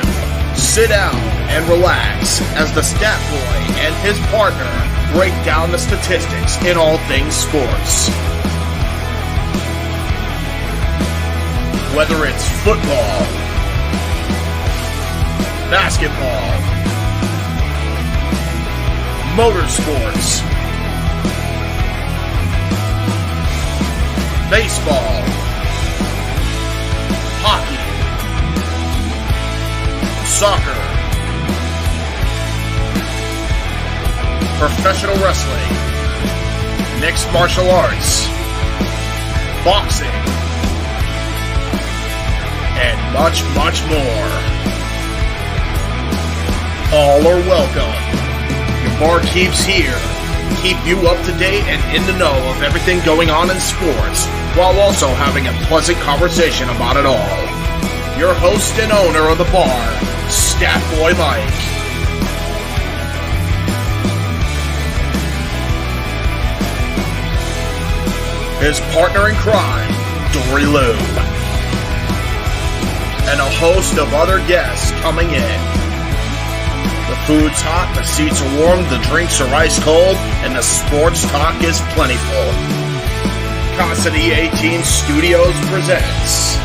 Sit down and relax as the Stat Boy and his partner break down the statistics in all things sports. Whether it's football, basketball, motorsports, baseball, hockey, soccer, professional wrestling, mixed martial arts, boxing, and much, much more. All are welcome. Your barkeeps here keep you up to date and in the know of everything going on in sports, while also having a pleasant conversation about it all. Your host and owner of the bar, Stat Boy Mike. His partner in crime, Dory Lou. And a host of other guests coming in. The food's hot, the seats are warm, the drinks are ice cold, and the sports talk is plentiful. Casa de 18 Studios presents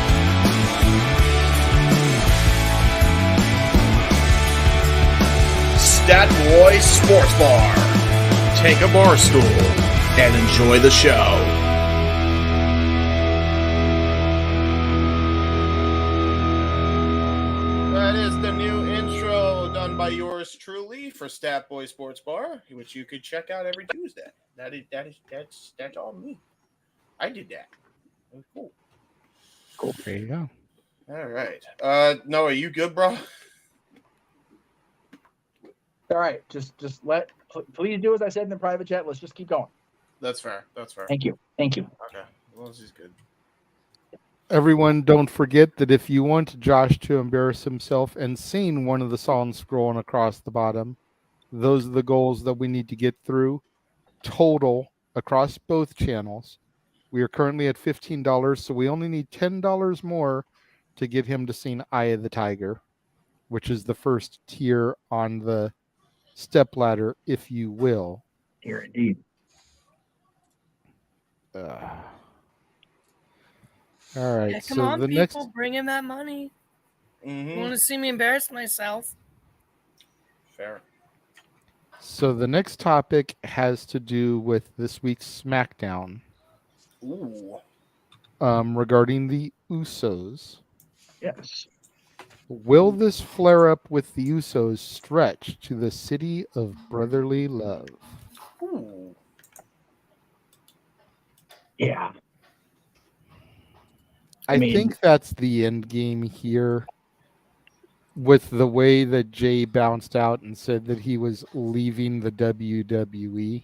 Stat Boy Sports Bar. Take a bar stool and enjoy the show. That is the new intro done by yours truly for Stat Boy Sports Bar, which you could check out every Tuesday. That's all me. I did that. That was cool. Cool. There you go. All right. Noah, you good, bro? All right, just please do as I said in the private chat. Let's just keep going. That's fair. That's fair. Thank you. Okay. Well, this is good. Everyone, don't forget that if you want Josh to embarrass himself and sing one of the songs scrolling across the bottom, those are the goals that we need to get through total across both channels. We are currently at $15, so we only need $10 more to get him to sing Eye of the Tiger, which is the first tier on the step ladder, if you will. Here, indeed. All right. Yeah, come so on, the people, next, bring in that money. Mm-hmm. You want to see me embarrass myself? Fair. so the next topic has to do with this week's SmackDown. Ooh. Regarding the Usos. Yes. Will this flare up with the Usos stretch to the city of brotherly love? Ooh. Yeah. I think that's the end game here. With the way that Jay bounced out and said that he was leaving the WWE.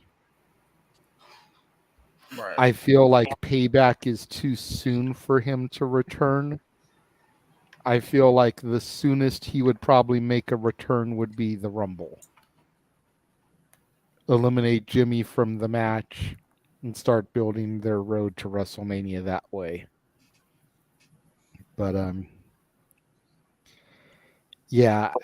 Right. I feel like Payback is too soon for him to return. I feel like the soonest he would probably make a return would be the Rumble. Eliminate Jimmy from the match and start building their road to WrestleMania that way. But yeah,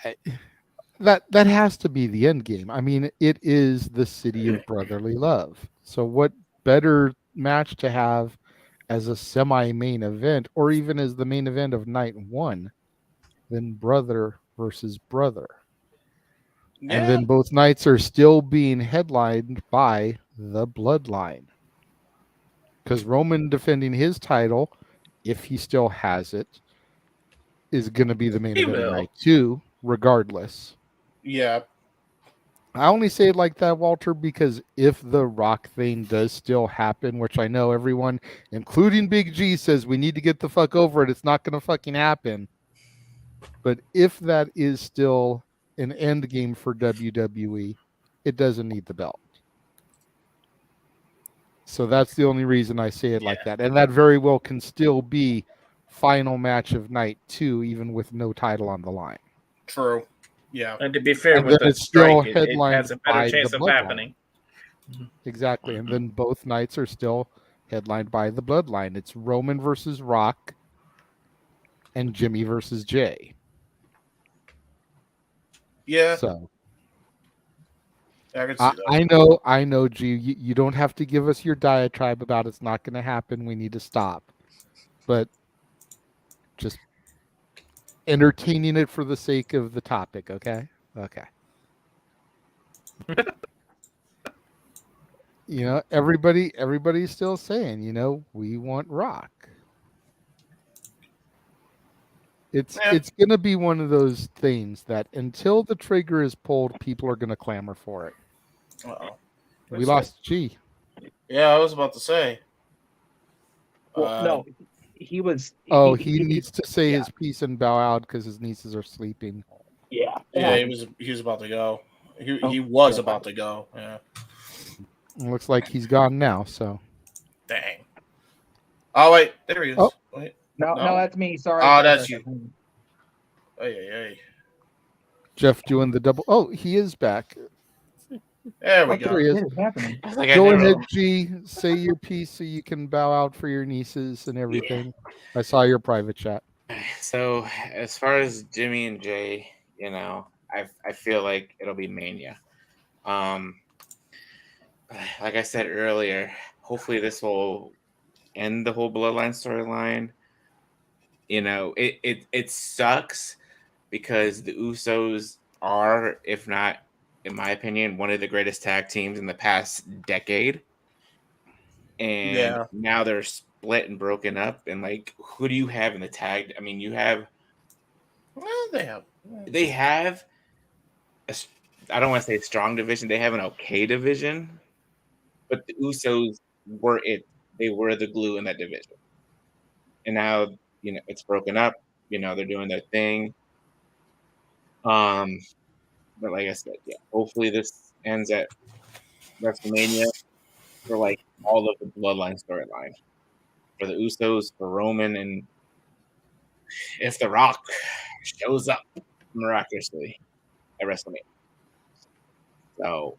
that has to be the end game. I mean, it is the city of brotherly love. So what better match to have as a semi-main event or even as the main event of night one than brother versus brother? Yeah. And then both nights are still being headlined by the Bloodline. Because Roman defending his title, if he still has it, is going to be the main He event of will. night two, regardless. Yeah. I only say it like that, Walter, because if the Rock thing does still happen, which I know everyone, including Big G, says we need to get the fuck over it, it's not going to fucking happen. But if that is still an end game for WWE, it doesn't need the belt. So that's the only reason I say it like that. And that very well can still be final match of night two, even with no title on the line. True. Yeah. And to be fair, And with then the it's still strike, it has a headlined by better chance the of Bloodline. happening. Exactly. And then both nights are still headlined by the Bloodline. It's Roman versus Rock and Jimmy versus Jay. Yeah. So I can see that. I know, G. You don't have to give us your diatribe about it's not going to happen. We need to stop. But just entertaining it for the sake of the topic, okay? Okay. Everybody's still saying, we want Rock. It's gonna be one of those things that until the trigger is pulled, people are gonna clamor for it. Uh-oh. We lost G. Yeah, I was about to say. Well, no, he was. He needs to say his piece and bow out because his nieces are sleeping. Yeah. Yeah, he was about to go. He was about to go. Yeah. It looks like he's gone now. So. Dang. Oh wait, there he is. Oh. Wait. No, that's me. Sorry. Oh, that's you. Hey. Jeff doing the double. Oh, he is back. There we go. There he is. Go ahead, G. Say your piece so you can bow out for your nieces and everything. Yeah. I saw your private chat. So, as far as Jimmy and Jay, I feel like it'll be Mania. Like I said earlier, hopefully this will end the whole Bloodline storyline. It sucks because the Usos are, if not, in my opinion, one of the greatest tag teams in the past decade. And now they're split and broken up. And who do you have in the tag? I mean, you have. Well, they have. I don't want to say a strong division. They have an okay division. But the Usos were it. They were the glue in that division. And now, it's broken up. They're doing their thing. But like I said, hopefully this ends at WrestleMania for all of the Bloodline storyline. For the Usos, for Roman, and if The Rock shows up miraculously at WrestleMania. So,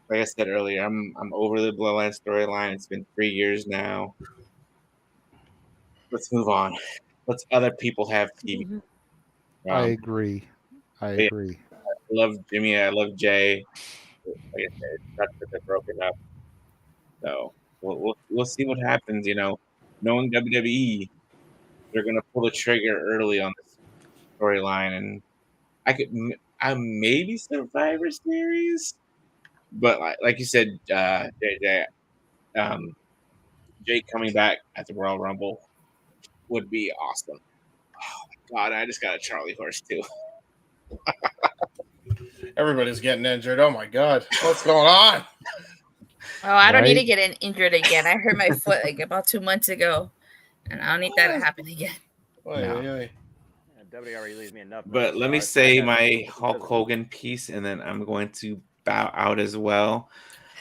like I said earlier, I'm over the Bloodline storyline. It's been 3 years now. Let's move on. Let's other people have TV. I agree. I love Jimmy. I love Jay. Like I said, that's that they're broken up. So we'll see what happens. Knowing WWE, they're gonna pull the trigger early on this storyline, and I maybe Survivor Series, but like you said, JJ, Jake coming back at the Royal Rumble would be awesome. Oh my God, I just got a Charlie horse too. Everybody's getting injured. Oh my God, what's going on? Oh, I don't need to get injured again. I hurt my foot like about 2 months ago, and I don't need that to happen again. WWE leaves me enough. But let me say my Hulk Hogan piece, and then I'm going to bow out as well.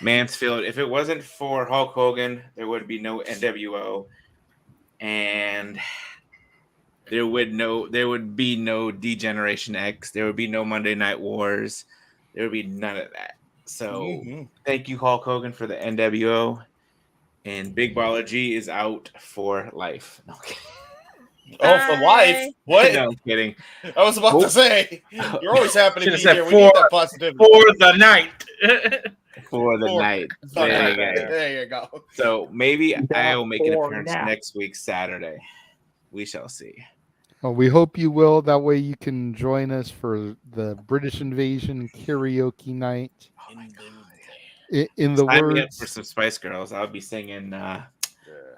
Mansfield, if it wasn't for Hulk Hogan, there would be no NWO, and there would be no D-Generation X. There would be no Monday Night Wars. There would be none of that. So thank you, Hulk Hogan, for the NWO, and Big Baller G is out for life. Okay. Oh, for life? What? No, I'm kidding. I was about to say, you're always happy to be here. We For, need that positivity. for the night. For the night. There you go. So maybe I will make an For appearance now. next week, Saturday. We shall see. Well, we hope you will. That way you can join us for the British Invasion karaoke night. In the Sign me up words for some Spice Girls. I'll be singing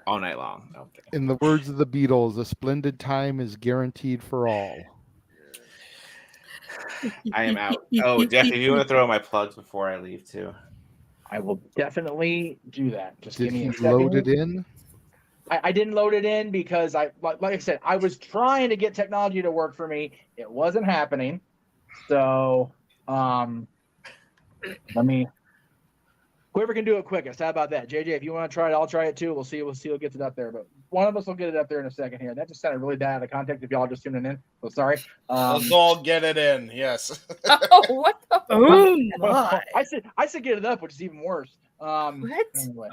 all night long. Okay. in the words of the Beatles, a splendid time is guaranteed for all. I am out. Oh, Jeff, if you want to throw my plugs before I leave too. I will definitely do that. Just Did give me he a second. load it in? I didn't load it in because like I said, I was trying to get technology to work for me. It wasn't happening. So let me. Whoever can do it quickest. How about that, JJ? If you want to try it, I'll try it too. We'll see who gets it up there. But one of us will get it up there in a second here. That just sounded really bad out of context. If y'all just tuning in, so sorry. Let's all get it in. Yes. Oh, what the? Oh my! I said get it up, which is even worse. What? Anyway.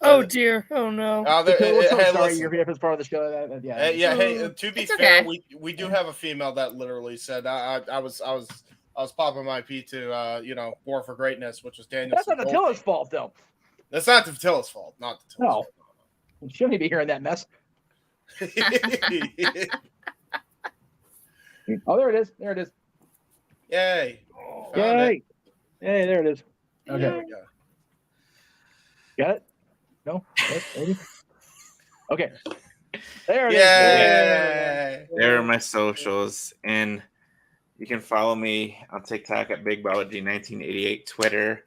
Oh dear! Oh no! Sorry, you're here as part of the show. Yeah. Hey, to be It's fair, okay. we do have a female that literally said I was popping my P to War for Greatness, which was Daniel. That's not Attila's fault, though. That's not Attila's fault. Not Attila's fault. No, she shouldn't be hearing that mess. Oh, there it is. There it is. Yay! Yay! Hey, there it is. Okay. There we go. Got it? No? Maybe? Okay. There it is. Yay! There are my socials, and you can follow me on TikTok at BigBallerG1988, Twitter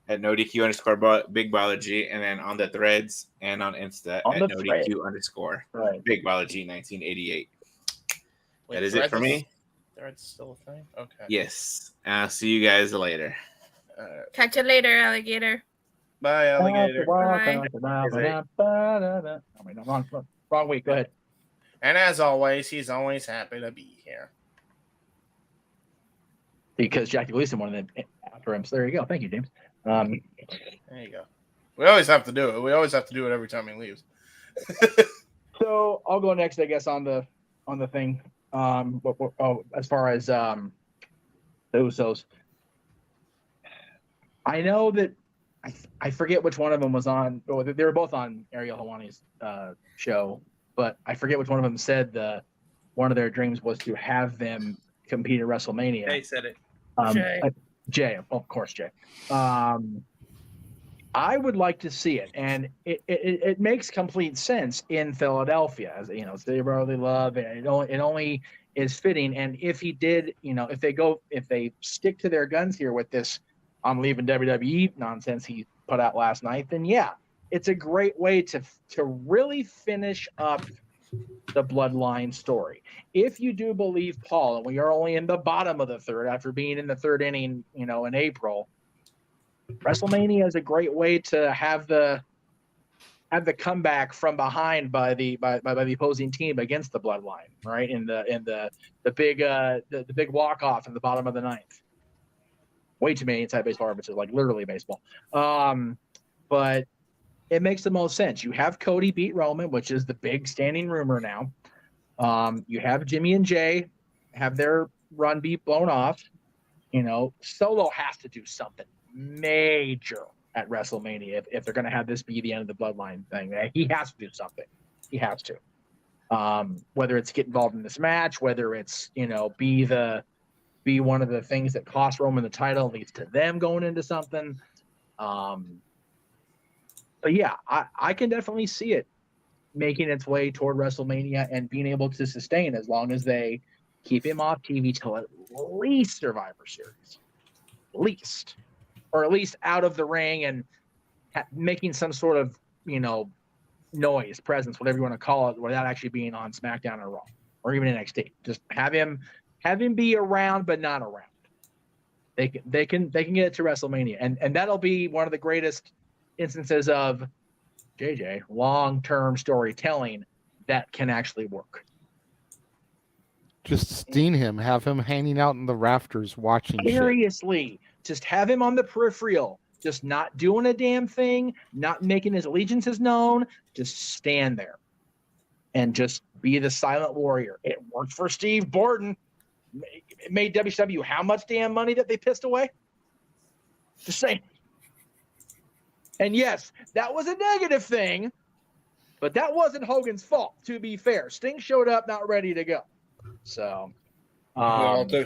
at NoDQ_BigBallerG, and then on the threads and on Insta On at the thread. NoDQ_BigBallerG1988. That is it Threads for me. Threads still a thing? Okay. Yes. I'll see you guys later. Catch you later, alligator. Bye, alligator. Wrong week. Go ahead. And as always, he's always happy to be here. Because Jackie Gleason wanted it after him. So there you go. Thank you, James. There you go. We always have to do it. We always have to do it every time he leaves. So I'll go next, I guess, on the thing. As far as the Usos, I know that I forget which one of them was on. Oh, they were both on Ariel Helwani's show, but I forget which one of them said one of their dreams was to have them compete at WrestleMania. They said it. Jay, of course, Jay. I would like to see it, and it makes complete sense in Philadelphia, as you know, city of brotherly love, and it only is fitting. And if he did, if they stick to their guns here with this "I'm leaving WWE" nonsense he put out last night, then yeah, it's a great way to really finish up the bloodline story. If you do believe Paul, and we are only in the bottom of the third after being in the third inning, in April, WrestleMania is a great way to have the comeback from behind by the opposing team against the bloodline, right? In the big walk off in the bottom of the ninth. Way too many inside baseball references, like literally baseball. But it makes the most sense. You have Cody beat Roman, which is the big standing rumor now. You have Jimmy and Jay have their run be blown off. Solo has to do something major at WrestleMania if they're going to have this be the end of the bloodline thing. He has to do something. He has to. Whether it's get involved in this match, whether it's be one of the things that cost Roman the title, leads to them going into something. But yeah, I can definitely see it. making its way toward WrestleMania and being able to sustain as long as they keep him off TV till at least Survivor Series. Or at least out of the ring and making some sort of, noise, presence, whatever you want to call it, without actually being on SmackDown or Raw or even NXT. Just have him be around, but not around. They can get it to WrestleMania, and that'll be one of the greatest instances of JJ long-term storytelling that can actually work. Just sting him, have him hanging out in the rafters watching Seriously, just have him on the peripheral, just not doing a damn thing, not making his allegiances known, just stand there and just be the silent warrior. It worked for Steve Borden. It made WCW how much damn money that they pissed away? Just saying. And yes, that was a negative thing, but that wasn't Hogan's fault, to be fair. Sting showed up not ready to go. So, there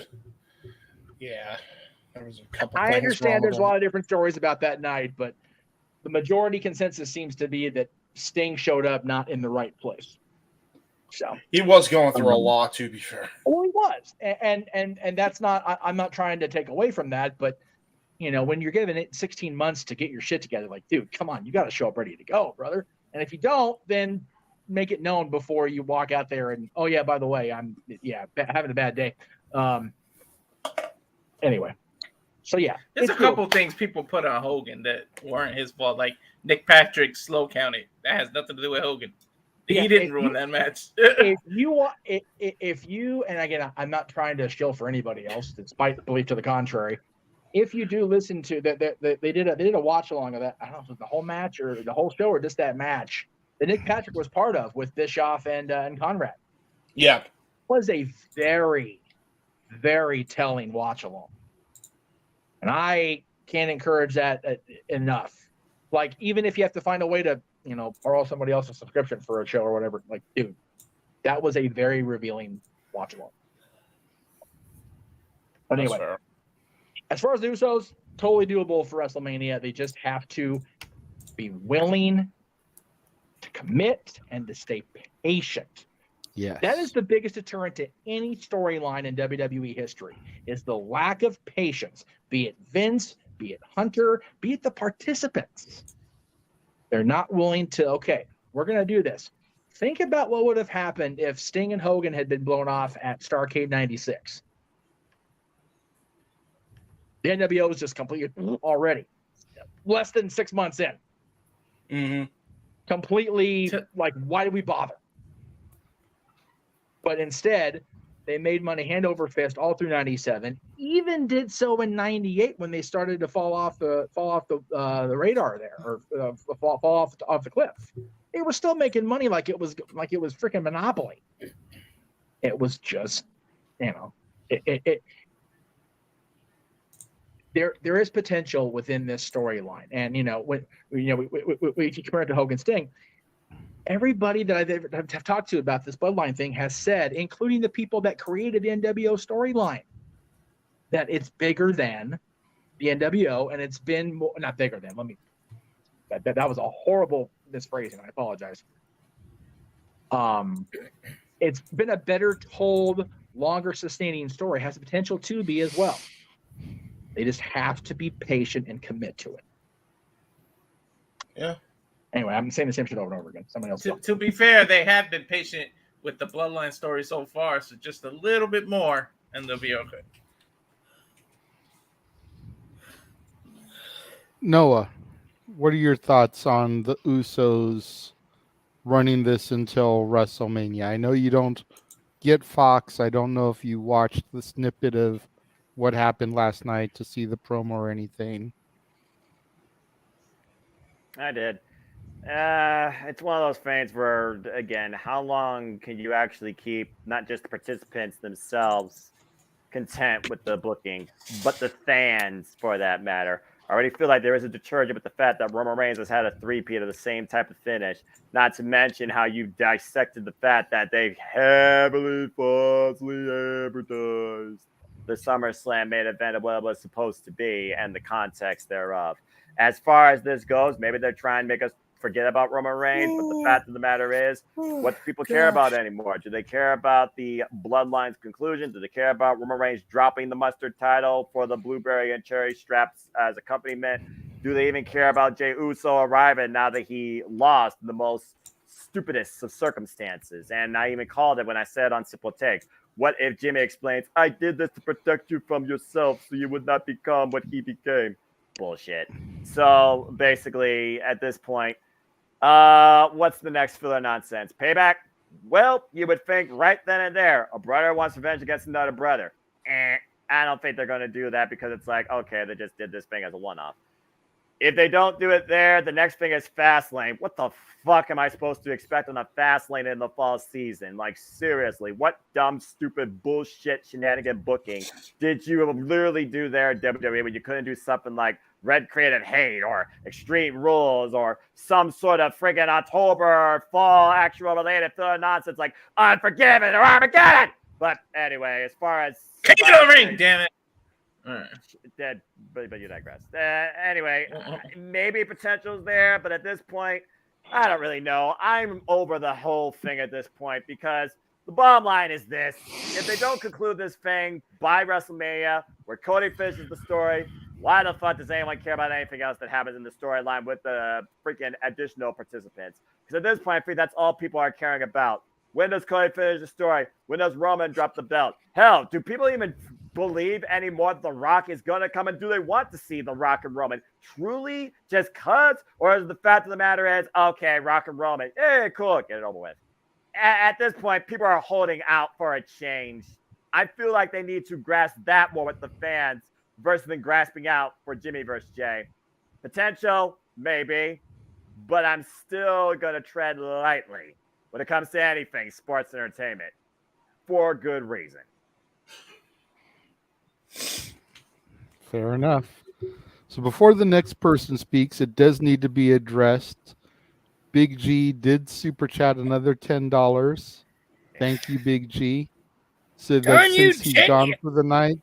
was a couple I things understand wrong there's with a lot of different stories about that night, but the majority consensus seems to be that Sting showed up not in the right place. So he was going through a lot, to be fair. Well, he was, and that's not. I'm not trying to take away from that, but when you're given it 16 months to get your shit together, like, dude, come on, you got to show up ready to go, brother. And if you don't, then make it known before you walk out there and, oh yeah, by the way, I'm having a bad day. Anyway, so yeah, there's a couple things people put on Hogan that weren't his fault, like Nick Patrick slow counting. That has nothing to do with Hogan. He didn't ruin that match. if you, and again, I'm not trying to shill for anybody else, despite the belief to the contrary. If you do listen to that, they did a watch along of that. I don't know if it was the whole match or the whole show or just that match that Nick Patrick was part of with Bischoff and Conrad. Yeah, was a very, very telling watch along, and I can't encourage that enough. Like, even if you have to find a way to borrow somebody else's subscription for a show or whatever, like, dude, that was a very revealing watch along. But anyway, as far as the Usos, totally doable for WrestleMania. They just have to be willing to commit and to stay patient. Yeah, that is the biggest deterrent to any storyline in WWE history, is the lack of patience, be it Vince, be it Hunter, be it the participants. They're not willing to, okay, we're going to do this. Think about what would have happened if Sting and Hogan had been blown off at Starrcade 96. The NWO was just completely already less than 6 months in. Mm-hmm. Completely like, why did we bother? But instead, they made money hand over fist all through 97. Even did so in 98 when they started to fall off the radar there, or fall off the cliff. They were still making money like it was freaking Monopoly. It was just, there is potential within this storyline, and when if you compare it to Hogan Sting, everybody that I've talked to about this bloodline thing has said, including the people that created the NWO storyline, that it's bigger than the NWO, and it's been more, not bigger than. That was a horrible misphrasing. I apologize. It's been a better told, longer sustaining story. Has the potential to be as well. They just have to be patient and commit to it. Yeah. Anyway, I'm saying the same shit over and over again. Somebody else. To be fair, they have been patient with the bloodline story so far, so just a little bit more, and they'll be okay. Noah, what are your thoughts on the Usos running this until WrestleMania? I know you don't get Fox. I don't know if you watched the snippet of what happened last night to see the promo or anything. I did. It's one of those things where, again, how long can you actually keep not just the participants themselves content with the booking, but the fans, for that matter? I already feel like there is a deterrent with the fact that Roman Reigns has had a three-peat of the same type of finish, not to mention how you dissected the fact that they heavily, falsely advertised the SummerSlam main event of what it was supposed to be and the context thereof. As far as this goes, maybe they're trying to make us forget about Roman Reigns. But the fact of the matter is, what do people care about anymore? Do they care about the Bloodline's conclusion? Do they care about Roman Reigns dropping the mustard title for the blueberry and cherry straps as accompaniment? Do they even care about Jey Uso arriving now that he lost in the most stupidest of circumstances? And I even called it when I said on Simple Takes, what if Jimmy explains, I did this to protect you from yourself so you would not become what he became? Bullshit. So basically, at this point, what's the next filler nonsense? Payback? Well, you would think right then and there, a brother wants revenge against another brother. I don't think they're going to do that because it's like, okay, they just did this thing as a one-off. If they don't do it there, the next thing is Fastlane. What the fuck am I supposed to expect on a Fastlane in the fall season? Like, seriously, what dumb, stupid, bullshit, shenanigan booking did you literally do there at WWE when you couldn't do something like Red Creative Hate or Extreme Rules or some sort of friggin' October fall actual related nonsense like Unforgiven or Armageddon? But anyway, as far as King of the Ring, damn it. Dead, but you digress. Anyway, maybe potential's there, but at this point, I don't really know. I'm over the whole thing at this point because the bottom line is this: if they don't conclude this thing by WrestleMania, where Cody finishes the story, why the fuck does anyone care about anything else that happens in the storyline with the freaking additional participants? Because at this point, I think that's all people are caring about. When does Cody finish the story? When does Roman drop the belt? Hell, do people even believe anymore that The Rock is going to come, and do they want to see The Rock and Roman truly just cuz? Or is the fact of the matter is, okay, Rock and Roman, cool, get it over with. At this point, people are holding out for a change. I feel like they need to grasp that more with the fans versus than grasping out for Jimmy versus Jay. Potential, maybe, but I'm still going to tread lightly when it comes to anything sports entertainment for good reason. Fair enough. So before the next person speaks, it does need to be addressed. Big G did super chat another $10. Thank you, Big G. Said that since he's gone for the night.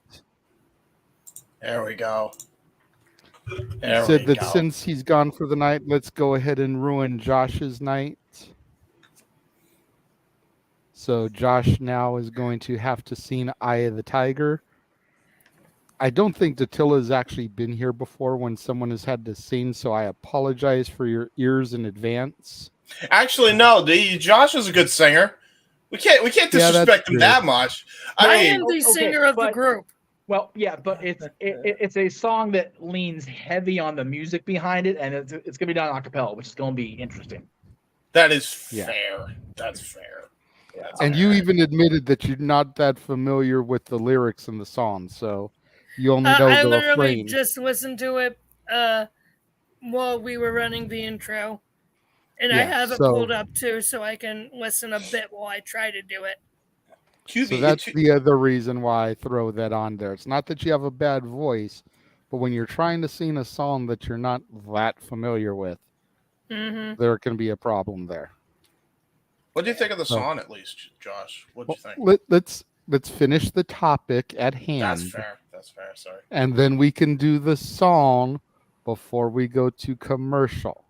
There we go. Said that since he's gone for the night, let's go ahead and ruin Josh's night. So Josh now is going to have to see Eye of the Tiger. I don't think Datilla's actually been here before when someone has had to sing, so I apologize for your ears in advance. Actually, no. Josh is a good singer. We can't disrespect him that much. I am the singer of the group. Well, yeah, but it's a song that leans heavy on the music behind it, and it's gonna be done a cappella, which is gonna be interesting. That is fair. That's fair. And you even admitted that you're not that familiar with the lyrics in the song, so you only know I the literally refrain. just listened to it while we were running the intro. And I have it pulled up too, so I can listen a bit while I try to do it. So that's the other reason why I throw that on there. It's not that you have a bad voice, but when you're trying to sing a song that you're not that familiar with, there can be a problem there. What do you think of the song, at least, Josh? What do you think? Let's finish the topic at hand. That's fair. That's fair. Sorry. And then we can do the song before we go to commercial.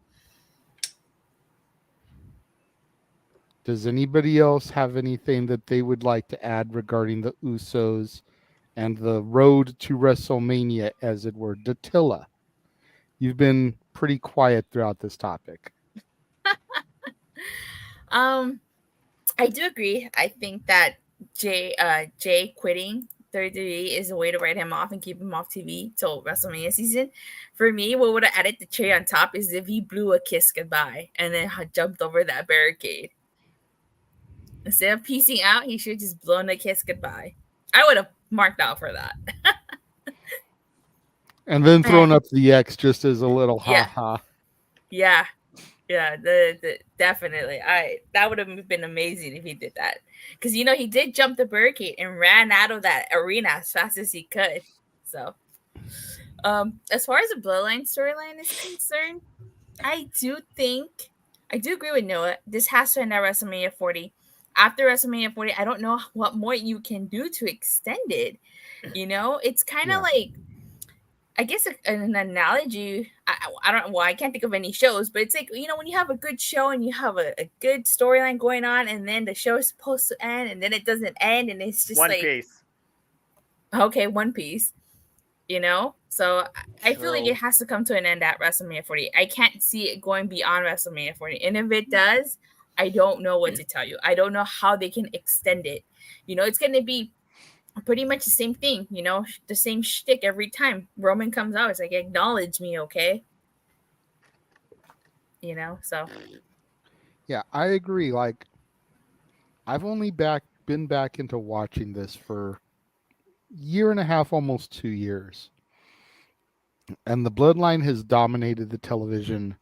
Does anybody else have anything that they would like to add regarding the Usos and the road to WrestleMania, as it were? Datilla, you've been pretty quiet throughout this topic. I do agree. I think that Jay quitting WWE is a way to write him off and keep him off TV till WrestleMania season. For me, what would have added the cherry on top is if he blew a kiss goodbye and then jumped over that barricade. Instead of piecing out, he should have just blown a kiss goodbye. I would have marked out for that. And then thrown up the X just as a little ha-ha. Yeah. Yeah, definitely. That would have been amazing if he did that. Because, he did jump the barricade and ran out of that arena as fast as he could. So, as far as the Bloodline storyline is concerned, I do agree with Noah. This has to end at WrestleMania 40. After WrestleMania 40, I don't know what more you can do to extend it. It's kind of like, I guess an analogy. I can't think of any shows, but it's like, when you have a good show and you have a good storyline going on, and then the show is supposed to end and then it doesn't end, and it's just One like Piece. Okay, One Piece. So I feel like it has to come to an end at WrestleMania 40. I can't see it going beyond WrestleMania 40, and if it does, I don't know what to tell you. I don't know how they can extend it. It's going to be pretty much the same thing, the same shtick every time Roman comes out. It's like, acknowledge me, okay? So. Yeah, I agree. Like, I've only been back into watching this for year and a half, almost 2 years. And the bloodline has dominated the television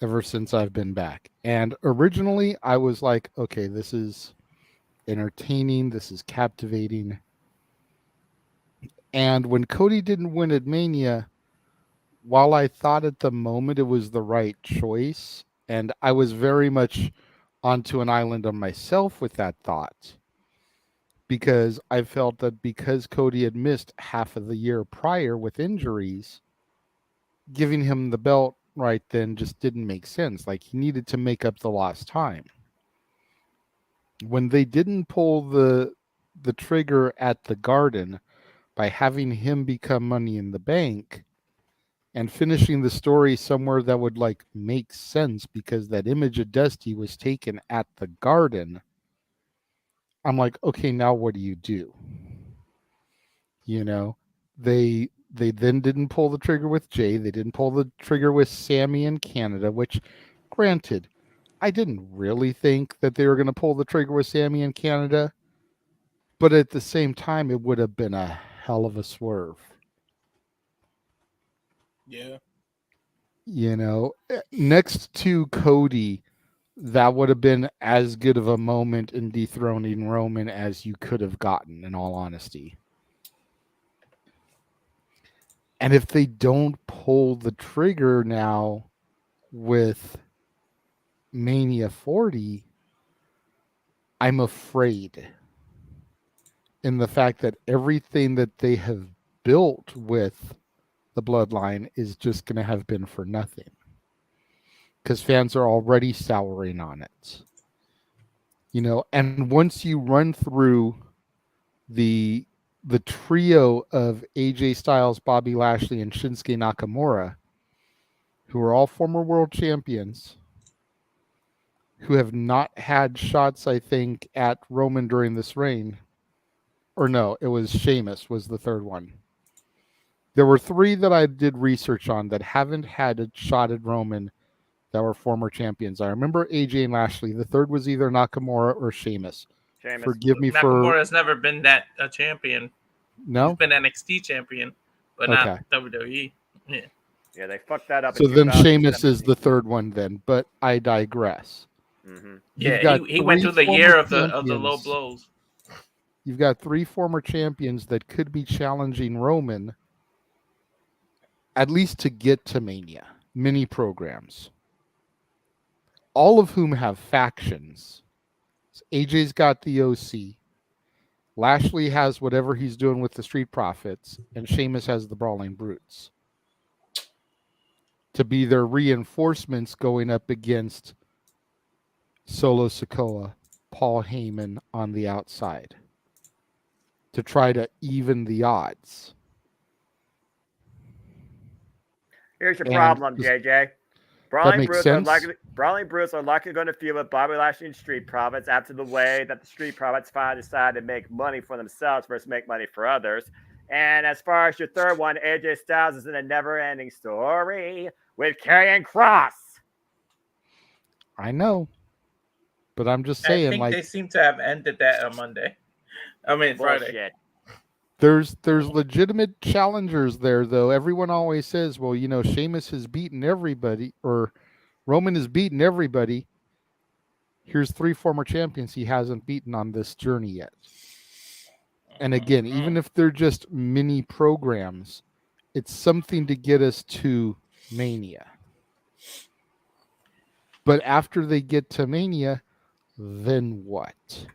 ever since I've been back. And originally I was like, okay, this is entertaining, this is captivating. And when Cody didn't win at Mania, while I thought at the moment it was the right choice, and I was very much onto an island on myself with that thought, because I felt that because Cody had missed half of the year prior with injuries, giving him the belt right then just didn't make sense. Like, he needed to make up the lost time. When they didn't pull the trigger at the Garden by having him become Money in the Bank and finishing the story somewhere that would make sense, because that image of Dusty was taken at the Garden, I'm like, okay, now what do you do? They then didn't pull the trigger with Jay. They didn't pull the trigger with Sammy in Canada, which, granted, I didn't really think that they were going to pull the trigger with Sammy in Canada. But at the same time, it would have been a hell of a swerve. Yeah. Next to Cody, that would have been as good of a moment in dethroning Roman as you could have gotten, in all honesty. And if they don't pull the trigger now with Mania 40, I'm afraid in the fact that everything that they have built with the bloodline is just going to have been for nothing, because fans are already souring on it. And once you run through the trio of AJ Styles, Bobby Lashley, and Shinsuke Nakamura, who are all former world champions, who have not had shots, I think, at Roman during this reign. Or no, it was Sheamus was the third one. There were 3 that I did research on that haven't had a shot at Roman that were former champions. I remember AJ and Lashley. The third was either Nakamura or Sheamus. Forgive me Nakamura has never been that a champion. No? He's been NXT champion, but not WWE. Yeah, they fucked that up. So then Sheamus is the third one then, but I digress. Mm-hmm. Yeah, he went through the year of the low blows. You've got 3 former champions that could be challenging Roman, at least to get to Mania, mini programs, all of whom have factions. So AJ's got the OC. Lashley has whatever he's doing with the Street Profits, and Sheamus has the Brawling Brutes to be their reinforcements going up against Solo Sikoa, Paul Heyman on the outside, to try to even the odds. Here's your problem, JJ. Brawling Brutes are likely going to feud with Bobby Lashley and Street Profits after the way that the Street Profits finally decided to make money for themselves versus make money for others. And as far as your third one, AJ Styles is in a never-ending story with Karrion Kross. I know, but I'm just saying, I think they seem to have ended that on Monday. Friday. There's legitimate challengers there, though. Everyone always says, well, Sheamus has beaten everybody, or Roman has beaten everybody. Here's 3 former champions he hasn't beaten on this journey yet. And again, even if they're just mini programs, it's something to get us to Mania. But after they get to Mania, then what?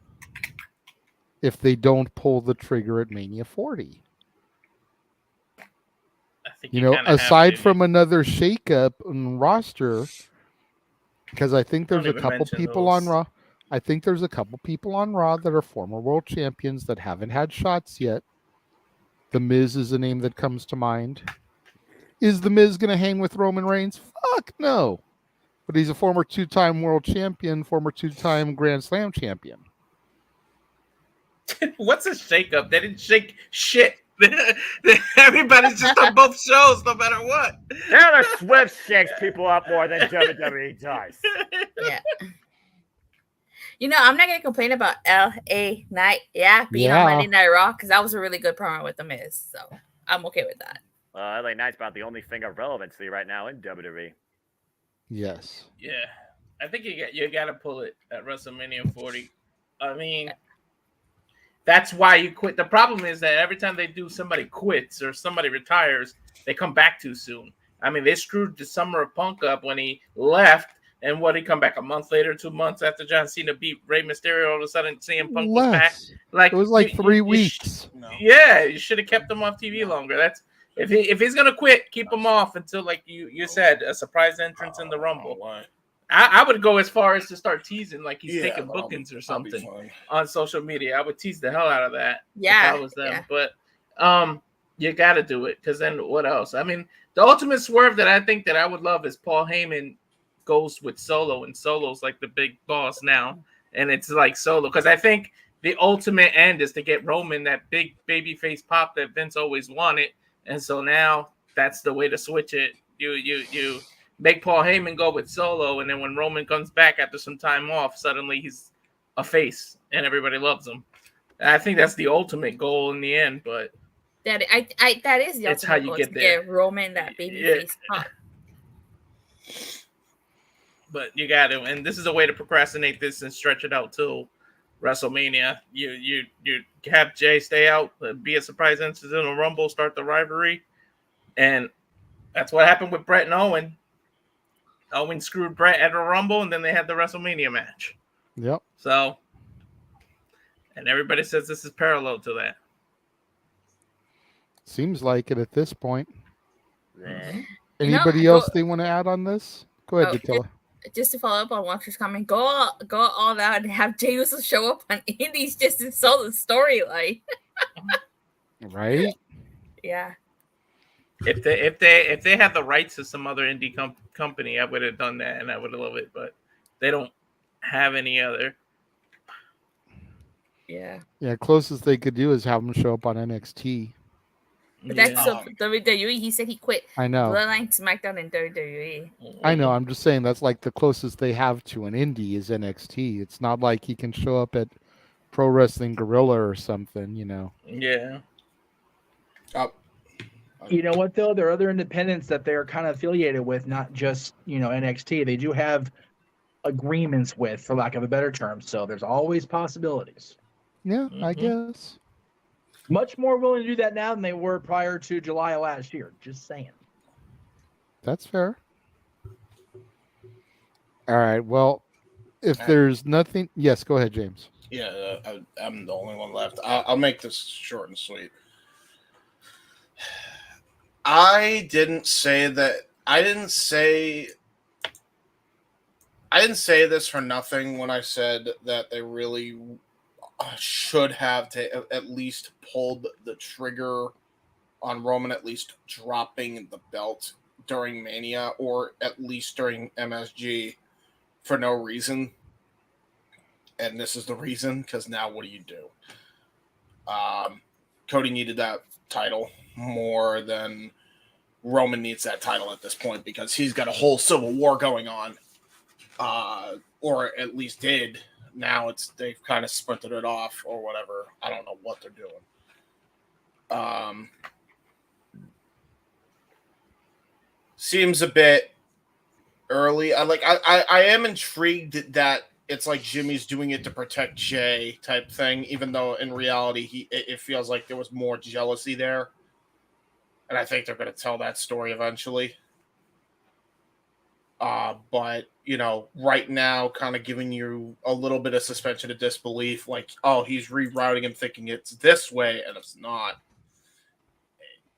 If they don't pull the trigger at Mania 40. I You know, aside from another shakeup in roster, because I think there's a couple people on Raw. I think there's a couple people on Raw that are former world champions that haven't had shots yet. The Miz is a name that comes to mind. Is The Miz going to hang with Roman Reigns? Fuck no. But he's a former 2-time world champion, former 2-time Grand Slam champion. What's a shakeup? They didn't shake shit. Everybody's just on both shows, no matter what. Taylor Swift shakes people up more than WWE does. Yeah. You know, I'm not gonna complain about LA Knight, being on Monday Night Raw, because that was a really good promo with The Miz. So I'm okay with that. LA Knight's about the only thing of relevancy right now in WWE. Yes. Yeah, I think you got to pull it at WrestleMania 40. I mean, that's why you quit. The problem is that every time they do, somebody quits or somebody retires, they come back too soon. I mean, they screwed the Summer of Punk up when he left. And what, he come back a month later, 2 months after John Cena beat Rey Mysterio, all of a sudden CM Punk was back. Like, it was like 3 weeks. Yeah, you should have kept him off TV longer. That's if he's gonna quit, keep him off until, like you said, a surprise entrance in the Rumble. I would go as far as to start teasing like he's taking bookings or something on social media. I would tease the hell out of that. Yeah, if I was them. But you got to do it, because then what else? I mean, the ultimate swerve that I think that I would love is Paul Heyman goes with Solo, and Solo's like the big boss now, and it's like Solo, because I think the ultimate end is to get Roman that big babyface pop that Vince always wanted, and so now that's the way to switch it. You make Paul Heyman go with Solo, and then when Roman comes back after some time off, suddenly he's a face and everybody loves him. And I think that's the ultimate goal in the end, but that is the it's ultimate how you goal, get to there. get Roman that babyface pop. But you got to, and this is a way to procrastinate this and stretch it out till WrestleMania. You have Jay stay out, be a surprise entrance in a Rumble, start the rivalry, and that's what happened with Brett and Owen. Owen screwed Brett at a Rumble, and then they had the WrestleMania match. Yep. So, and everybody says this is parallel to that. Seems like it at this point. Mm-hmm. Anybody else they want to add on this? Go ahead, Attila. Just to follow up on Walter's comment, go all out and have Jey Uso show up on Indies just to sell the storyline. Right? Yeah. If they had the rights to some other indie company, I would have done that, and I would have loved it. But they don't have any other. Yeah. Yeah, closest they could do is have them show up on NXT. But that's so WWE. He said he quit. I know. Bloodline, SmackDown, and WWE. I know. I'm just saying that's like the closest they have to an indie is NXT. It's not like he can show up at Pro Wrestling Guerrilla or something, you know. Yeah. You know what, though? There are other independents that they're kind of affiliated with, not just, NXT. They do have agreements with, for lack of a better term. So there's always possibilities. Yeah, I guess. Much more willing to do that now than they were prior to July of last year. Just saying. That's fair. All right. Well, if there's nothing... Yes, go ahead, James. Yeah, I'm the only one left. I'll make this short and sweet. I didn't say this for nothing when I said that they really should have at least pulled the trigger on Roman, at least dropping the belt during Mania, or at least during MSG, for no reason. And this is the reason, because now what do? Cody needed that title more than Roman needs that title at this point, because he's got a whole civil war going on, or at least did. Now they've kind of sprinted it off or whatever. I don't know what they're doing. Seems a bit early. I am intrigued that it's like Jimmy's doing it to protect Jay type thing, even though in reality it feels like there was more jealousy there. And I think they're going to tell that story eventually. But, right now, kind of giving you a little bit of suspension of disbelief, like, oh, he's rerouting him thinking it's this way, and it's not.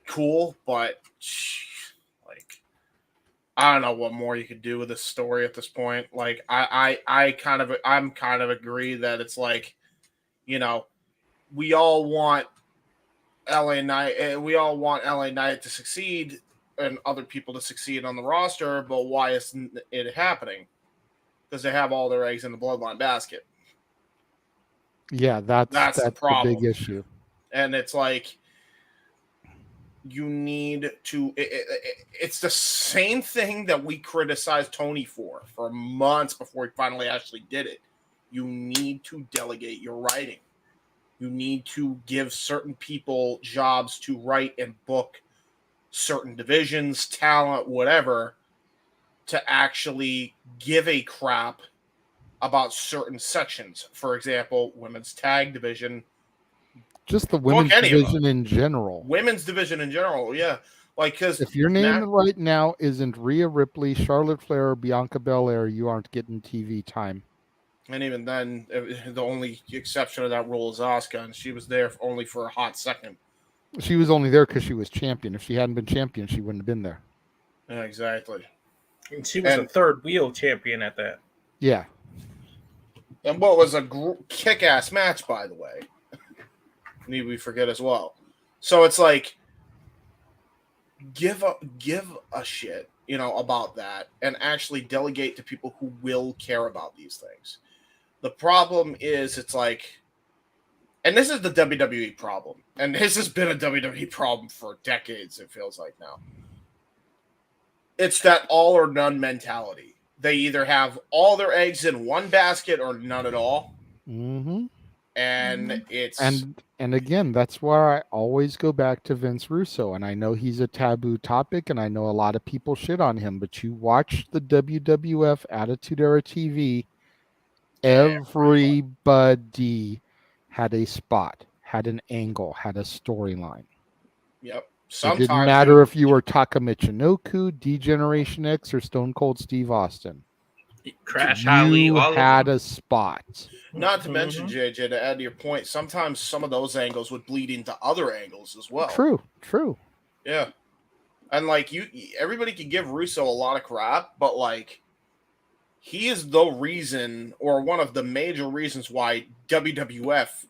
cool, but like, I don't know what more you could do with this story at this point. Like, I'm kind of agree that it's like, you know, we all want LA Knight, we all want LA Knight to succeed and other people to succeed on the roster, but why isn't it happening? Because they have all their eggs in the bloodline basket. Yeah, that's the problem. big issue. And it's like, you need to. It's the same thing that we criticized Tony for months before he finally actually did it. You need to delegate your writing. You need to give certain people jobs to write and book certain divisions, talent, whatever, to actually give a crap about certain sections. For example, women's tag division. Just the women's division in general. Women's division in general, yeah. Like, because if your name right now isn't Rhea Ripley, Charlotte Flair, or Bianca Belair, you aren't getting TV time. And even then, the only exception of that rule is Asuka, and she was there only for a hot second. She was only there because she was champion. If she hadn't been champion, she wouldn't have been there. Yeah, exactly. And she was a third wheel champion at that. Yeah. And what was a kick-ass match, by the way. Need we forget as well. So it's like, give a shit, about that, and actually delegate to people who will care about these things. The problem is, it's like, and this is the WWE problem, and this has been a WWE problem for decades, it feels like now. It's that all or none mentality. They either have all their eggs in one basket or none at all. Mm-hmm. And it's... And again, that's where I always go back to Vince Russo. And I know he's a taboo topic, and I know a lot of people shit on him, but you watch the WWF Attitude Era TV, everybody had a spot, had an angle, had a storyline. Yep. It didn't matter if you were Taka Michinoku, D-Generation X, or Stone Cold Steve Austin. Crash Ali, you had a spot. Not to mention, JJ, to add to your point, sometimes some of those angles would bleed into other angles as well. True. Yeah. And like, everybody can give Russo a lot of crap, but like, he is the reason, or one of the major reasons, why WWF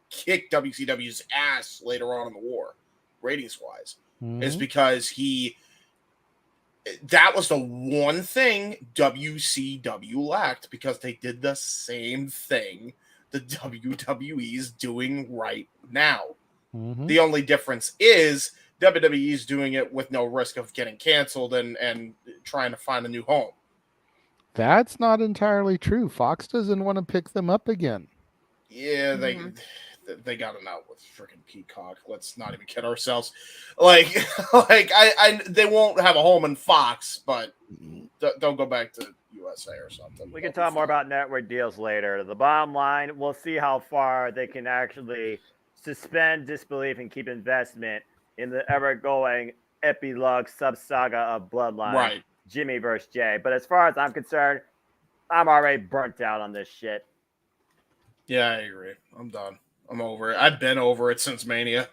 kicked WCW's ass later on in the war, ratings wise, is because that was the one thing WCW lacked, because they did the same thing the WWE is doing right now. The only difference is WWE is doing it with no risk of getting canceled and trying to find a new home. That's not entirely true. Fox doesn't want to pick them up again. Yeah, they got it out with freaking Peacock. Let's not even kid ourselves. Like they won't have a home in Fox, but don't go back to USA or something. We can talk more about network deals later. The bottom line, we'll see how far they can actually suspend disbelief and keep investment in the ever-going epilogue sub-saga of Bloodline. Right. Jimmy versus Jay. But as far as I'm concerned, I'm already burnt out on this shit. Yeah, I agree. I'm done. I'm over it. I've been over it since Mania.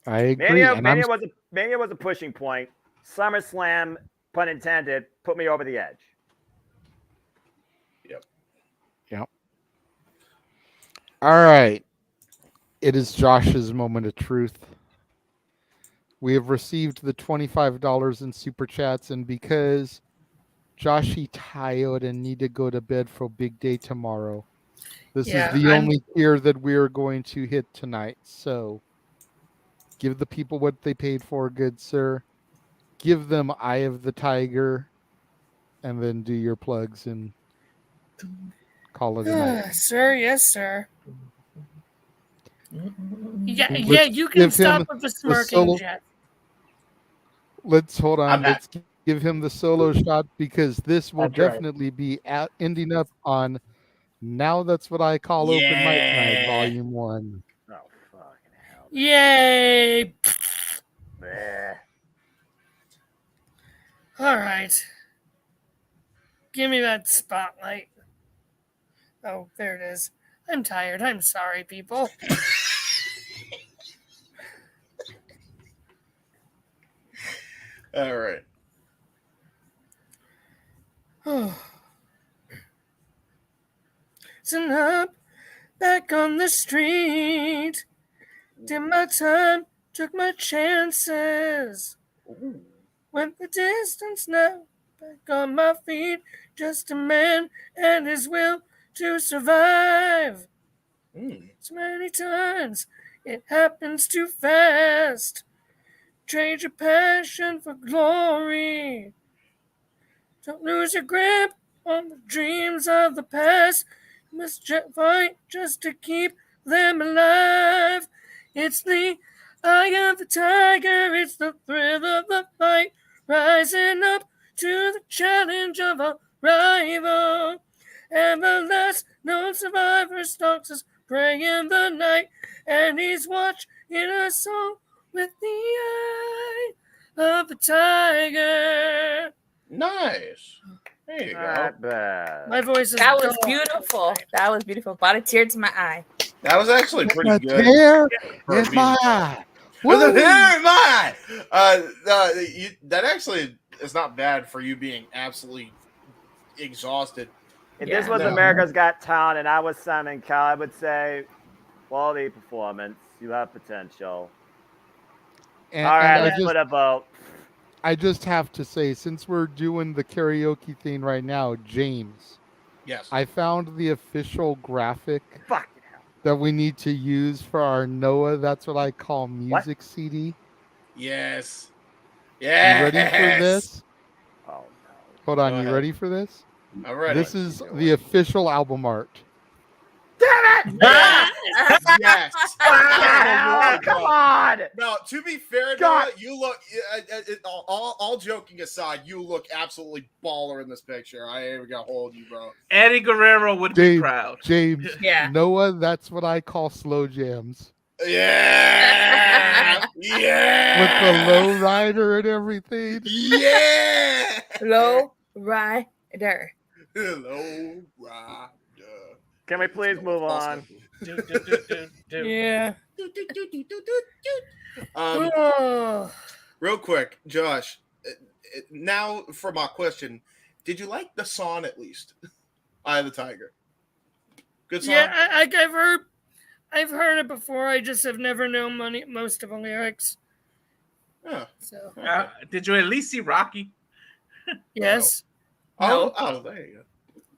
I agree. Mania was a pushing point. SummerSlam, pun intended, put me over the edge. Yep. All right. It is Josh's moment of truth. We have received the $25 in super chats, and because Joshy tired and need to go to bed for a big day tomorrow, this is the only tier that we are going to hit tonight. So give the people what they paid for, good sir. Give them Eye of the Tiger, and then do your plugs and call it a night. Sir, yes, sir. Yeah, you can stop with the smirking, Jeff. Let's hold on. Let's give him the solo shot, because this will definitely be ending up on Now That's What I Call Open Mic Night, Volume 1. Oh, fucking hell. Yay! All right. Give me that spotlight. Oh, there it is. I'm tired. I'm sorry, people. All right. So up, back on the street. Did my time, took my chances. Went the distance now, back on my feet. Just a man and his will to survive. So many times it happens too fast. Trade your passion for glory. Don't lose your grip on the dreams of the past. You must fight just to keep them alive. It's the eye of the tiger. It's the thrill of the fight. Rising up to the challenge of a rival. And the last known survivor stalks us prey in the night. And he's watching us all with the eye of the tiger. Nice. There you go. Not bad. My voice is That was dull. beautiful. That was beautiful. Brought a tear to my eye. That was actually pretty A good. tear for in being- my eye. With a Woo! tear in my eye. That actually is not bad for you being absolutely exhausted. If this was No. America's Got Talent and I was Simon Cowell, I would say quality performance. You have potential. And, All right, and I let's just, put a vote. I just have to say, since we're doing the karaoke thing right now, James, Yes. I found the official graphic Fuck that we need to use for our Noah. That's what I call music CD. Yes. You ready for this? Oh no. Hold on, Go you ahead. ready for this? I'm ready. This is the official album art. Yes. Ah, come on. No, to be fair, God. Noah, you look. All joking aside, you look absolutely baller in this picture. I ain't even gonna hold you, bro. Eddie Guerrero would be proud. James, Yeah. Noah, that's what I call slow jams. Yeah. Yeah. With the low rider and everything. Yeah. Low rider. Hello, rider. Can we please move on? Yeah. Real quick, Josh. Now for my question: did you like the song at least? Eye of the Tiger. Good song. Yeah, I've heard it before. I just have never known most of the lyrics. Yeah. So Did you at least see Rocky? yes, Oh, there you go.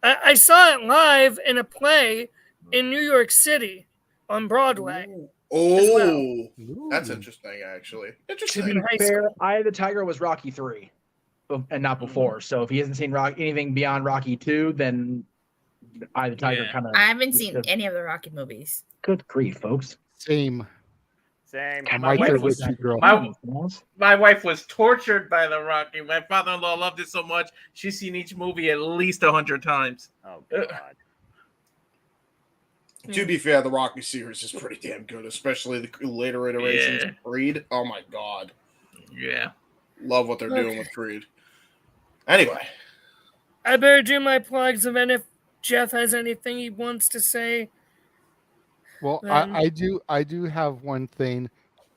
I saw it live in a play in New York City on Broadway. Oh, that's interesting. Actually, To interesting. be fair, Eye of the Tiger was Rocky 3 and not before. So if he hasn't seen anything beyond Rocky 2, then Eye of the Tiger kind of. I haven't seen any of the Rocky movies. Good grief, folks. Same. Same. I'm My right wife there was- with you, girl. My wife was tortured by the Rocky. My father-in-law loved it so much, she's seen each movie at least 100 times. Oh God. To be fair, the Rocky series is pretty damn good, especially the later iterations Yeah. of Creed. Oh my god, Yeah. love what they're doing with Creed. Anyway, I better do my plugs, and then if Jeff has anything he wants to say. Well, Then- I do have one thing.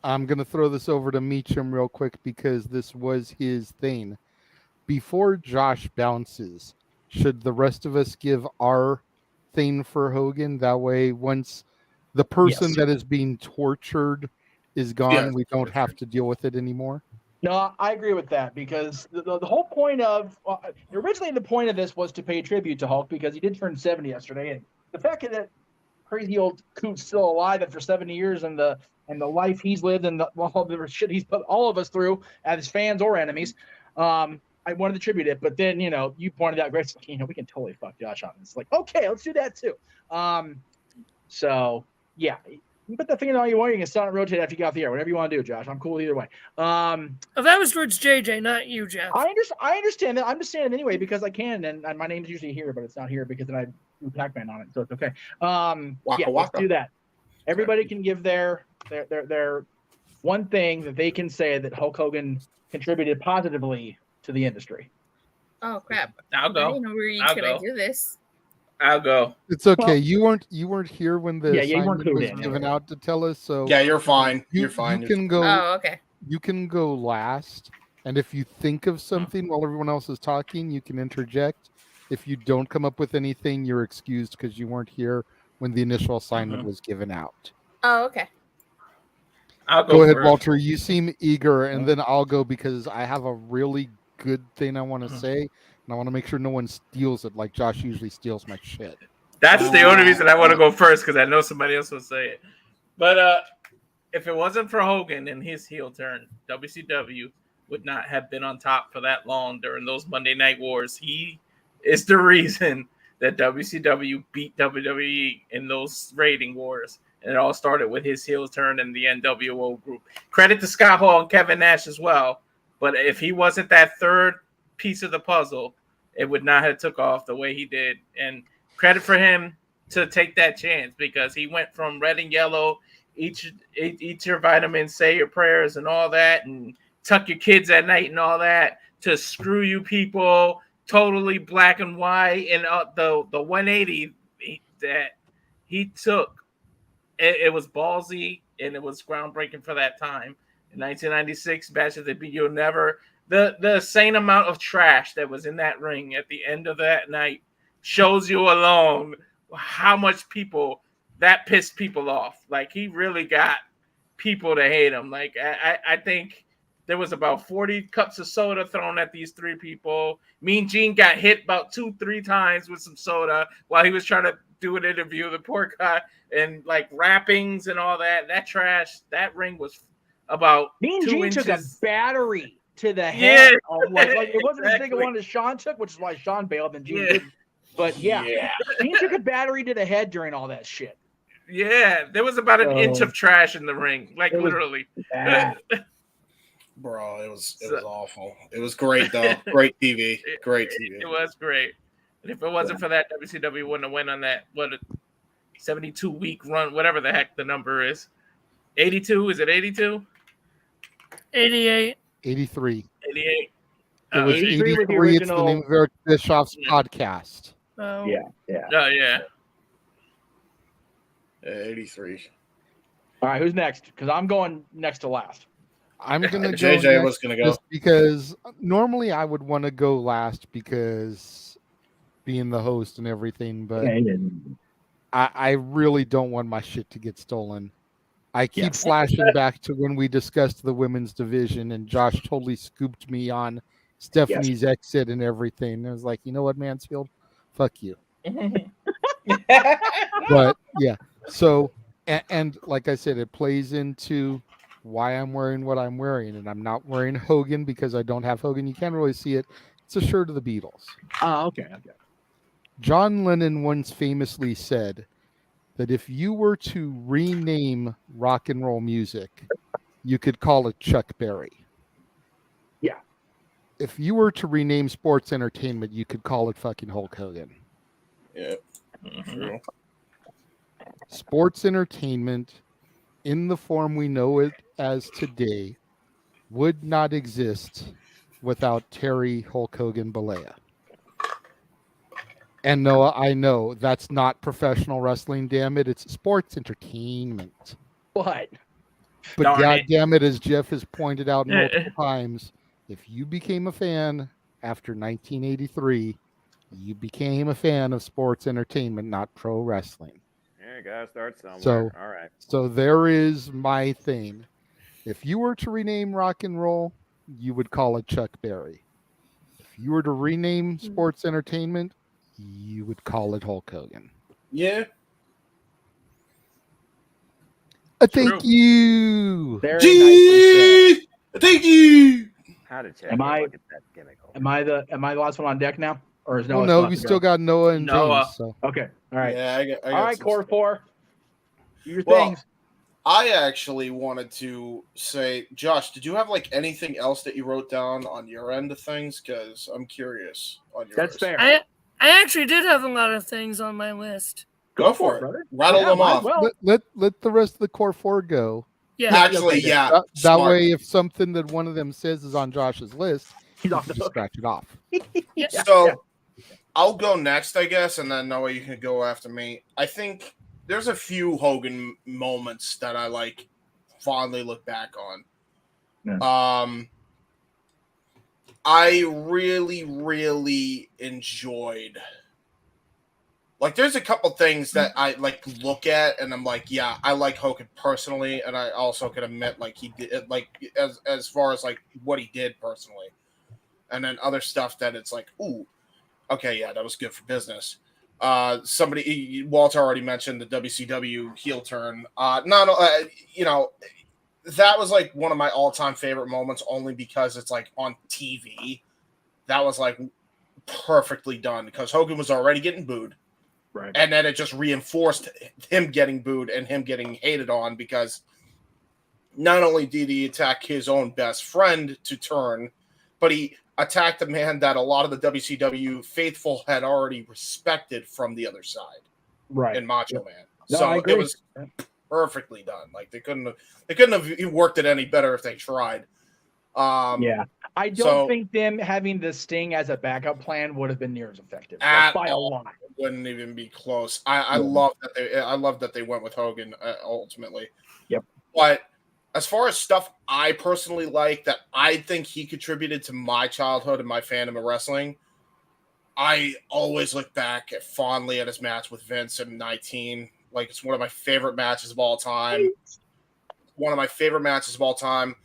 I'm gonna throw this over to Meacham real quick because this was his thing. Before Josh bounces, should the rest of us give our thing for Hogan? That way, once the person Yes. that is being tortured is gone, Yeah. we don't have to deal with it anymore. No, I agree with that because the whole point of originally the point of this was to pay tribute to Hulk because he did turn 70 yesterday, and the fact that crazy old coot's still alive after 70 years and the life he's lived and all the shit he's put all of us through as fans or enemies, I wanted to tribute it. But then you pointed out, Grace, we can totally fuck Josh on this. Like, okay, let's do that too. So yeah. You put that thing in all you want. You can start and rotate after you get off the air. Whatever you want to do, Josh. I'm cool either way. Oh, that was towards JJ, not you, Jeff. I understand that. I'm just saying it anyway because I can, and my name's usually here, but it's not here because then I do Pac-Man on it, so it's okay. Let's waka. do that. Everybody can give their one thing that they can say that Hulk Hogan contributed positively to the industry. Oh crap! I'll go. I didn't know we were I'll gonna go. do this. I'll go. It's okay. Well- you weren't here when the Yeah, you weren't assignment was clued in. given out to tell us. So yeah, you're fine. you, You're fine. You can go. Oh, okay. You can go last, And if you think of something while everyone else is talking, you can interject. If you don't come up with anything, you're excused because you weren't here when the initial assignment was given out. Oh, okay. I'll Go ahead, first. Walter. You seem eager, and then I'll go because I have a really good thing I want to say, and I want to make sure no one steals it like Josh usually steals my shit. That's the only reason I want to go first, because I know somebody else will say it. But if it wasn't for Hogan and his heel turn, WCW would not have been on top for that long during those Monday Night Wars. He is the reason that WCW beat WWE in those rating wars. And it all started with his heel turn and the NWO group. Credit to Scott Hall and Kevin Nash as well. But if he wasn't that third piece of the puzzle, it would not have took off the way he did. And credit for him to take that chance, because he went from red and yellow, eat your vitamins, say your prayers and all that, and tuck your kids at night and all that, to screw you people, totally black and white. And the 180 that he took, it was ballsy and it was groundbreaking for that time. In 1996, Bash at the Beat, you'll never, the same amount of trash that was in that ring at the end of that night shows you alone how much people that pissed people off. Like, he really got people to hate him. Like, I think there was about 40 cups of soda thrown at these three people. Mean Gene got hit about 2-3 times with some soda while he was trying to do an interview. The poor guy, and like wrappings and all that. That trash. That ring was about Mean 2 Gene inches. took a battery to the head. Yeah. Like it wasn't as big a one as Sean took, which is why Sean bailed and Gene didn't. But yeah, Gene took a battery to the head during all that shit. Yeah, there was about an inch of trash in the ring, like literally. Bro, it was awful. It was great though. Great TV. Great TV. It was great. And if it wasn't for that, WCW wouldn't have went on that 72-week run, whatever the heck the number is. 82? Is it 82? 88. 83. 88. It was 83. It's the name of Eric Bischoff's podcast. Oh. Yeah. Oh, yeah. 83. All right, who's next? Because I'm going next to last. I'm gonna go. JJ was gonna go just because normally I would want to go last because being the host and everything, but I really don't want my shit to get stolen. I keep flashing back to when we discussed the women's division and Josh totally scooped me on Stephanie's exit and everything. I was like, you know what, Mansfield? Fuck you. But yeah, so and like I said, it plays into why I'm wearing what I'm wearing, and I'm not wearing Hogan because I don't have Hogan. You can't really see it. It's a shirt of the Beatles. Oh, okay. John Lennon once famously said that if you were to rename rock and roll music, you could call it Chuck Berry. Yeah. If you were to rename sports entertainment, you could call it fucking Hulk Hogan. Yeah. True. Sports entertainment in the form we know it as today would not exist without Terry Hulk Hogan Bollea. And Noah, I know that's not professional wrestling, damn it. It's sports entertainment. What? But Darn God it. damn it, as Jeff has pointed out multiple times, if you became a fan after 1983, you became a fan of sports entertainment, not pro wrestling. Yeah, you gotta start somewhere. So, all right. So there is my thing. If you were to rename rock and roll, you would call it Chuck Berry. If you were to rename sports entertainment, you would call it Hulk Hogan. Yeah. Thank you. Very nicely said. Thank you. How did you Am I look at that gimmick? am I the last one on deck now? Or is Well, Noah no, still we have to still go? got Noah and Noah. James. So. Okay. All right. Yeah, I got All right, some Core stuff. 4. Your Well, things. I actually wanted to say, Josh, did you have like anything else that you wrote down on your end of things? Because I'm curious on yours. That's fair. I actually did have a lot of things on my list. Go for it, brother. Rattle them might off. as well. Let the rest of the core 4 go. Yeah. Actually, yeah. That smart. way, if something that one of them says is on Josh's list, He's you off can the just hook. scratch it off. So I'll go next, I guess, and then Noah, you can go after me. I think there's a few Hogan moments that I like fondly look back on. Yeah. I really, really enjoyed. Like, there's a couple things that I like look at, and I'm like, yeah, I like Hogan personally, and I also can admit, like, he did, like, as far as like what he did personally, and then other stuff that it's like, ooh, okay, yeah, that was good for business. Walter already mentioned the WCW heel turn. You know, that was like one of my all-time favorite moments, only because it's like on TV. That was like perfectly done because Hogan was already getting booed. Right. And then it just reinforced him getting booed and him getting hated on because not only did he attack his own best friend to turn, but he attacked a man that a lot of the WCW faithful had already respected from the other side. Right. In Macho Man. No, So I agree. it was perfectly done. Like they couldn't have worked it any better if they tried. Yeah. I don't think them having the Sting as a backup plan would have been near as effective. Like, by a lot. It wouldn't even be close. I love that they went with Hogan ultimately. Yep. But as far as stuff I personally like that I think he contributed to my childhood and my fandom of wrestling, I always look back fondly at his match with Vince in 19. Like, it's one of my favorite matches of all time. One of my favorite matches of all time.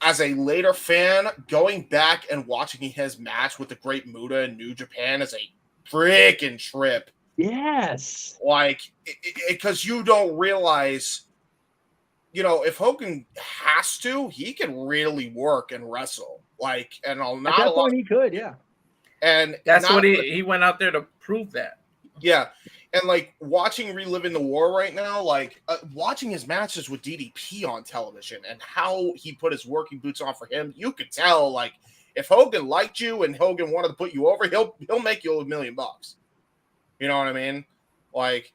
As a later fan, going back and watching his match with the Great Muta in New Japan is a freaking trip. Yes. Like, because you don't realize, you know, if Hogan has to, he can really work and wrestle. Like, and not at that a lot. point he could, yeah. And that's what he went out there to prove that. Yeah. And like watching Reliving the War right now, like watching his matches with DDP on television and how he put his working boots on for him, you could tell like if Hogan liked you and Hogan wanted to put you over, he'll make you $1 million. You know what I mean? Like,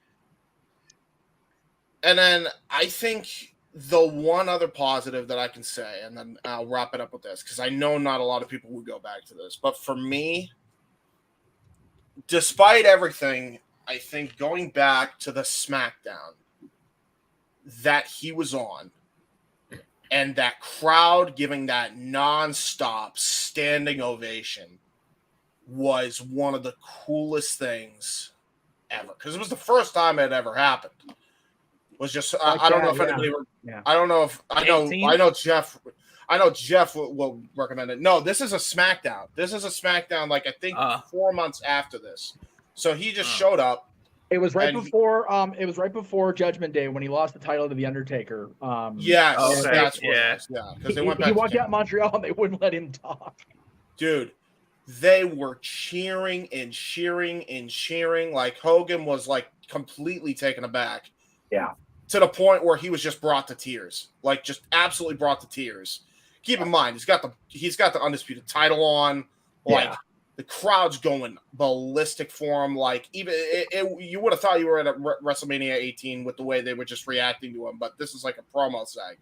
and then I think the one other positive that I can say, and then I'll wrap it up with this because I know not a lot of people would go back to this, but for me, despite everything, I think going back to the SmackDown that he was on and that crowd giving that nonstop standing ovation was one of the coolest things ever. Because it was the first time it ever happened. It was just, I don't know if anybody, I don't know if, I know Jeff will recommend it. No, this is a SmackDown. This is a SmackDown, like I think 4 months after this. So he just showed up. It was right before. It was right before Judgment Day when he lost the title to the Undertaker. Yes, okay. that's what it was. Yeah, because they went back. He walked out in Montreal and they wouldn't let him talk. Dude, they were cheering and cheering and cheering. Like Hogan was like completely taken aback. Yeah. To the point where he was just brought to tears. Like just absolutely brought to tears. Keep in mind, he's got the undisputed title on. Like. Yeah. The crowd's going ballistic for him. Like, even you would have thought you were at a WrestleMania 18 with the way they were just reacting to him, but this is like a promo seg.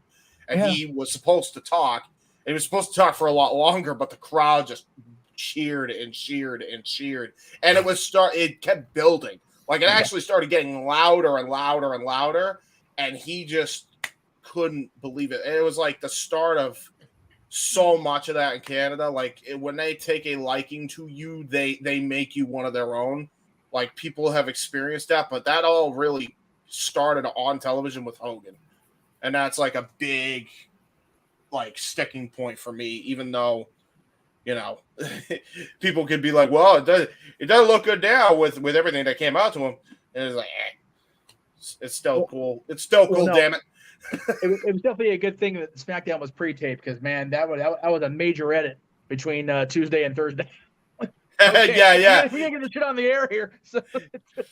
And he was supposed to talk. And he was supposed to talk for a lot longer, but the crowd just cheered and cheered and cheered. And it kept building. Like, it actually started getting louder and louder and louder. And he just couldn't believe it. And it was like the start of so much of that in Canada. Like when they take a liking to you, they make you one of their own. Like people have experienced that, but that all really started on television with Hogan. And that's like a big like sticking point for me, even though, you know, people could be like, well, it does look good now with everything that came out to him. And it's like, it's still cool. It's still cool, no. Damn it. It was definitely a good thing that SmackDown was pre-taped because, man, that was a major edit between Tuesday and Thursday. Okay. Yeah. We didn't get the shit on the air here. So.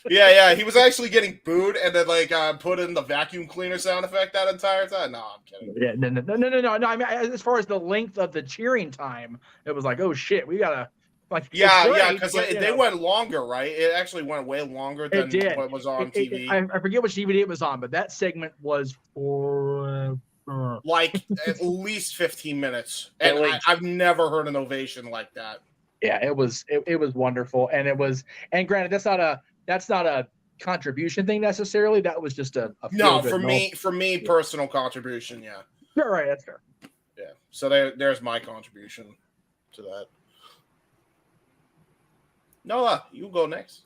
Yeah. He was actually getting booed and then like put in the vacuum cleaner sound effect that entire time. No, I'm kidding. Yeah, no. I mean, as far as the length of the cheering time, it was like, oh shit, we gotta. Like, yeah, because they went longer, right? It actually went way longer than what was on TV. I forget which DVD it was on, but that segment was for like at least 15 minutes, and I've never heard an ovation like that. Yeah, it was wonderful, and granted, that's not a contribution thing necessarily. That was just a no for me personal contribution. Yeah, you're right. That's fair. Yeah, so there's my contribution. to that. Noah, you go next.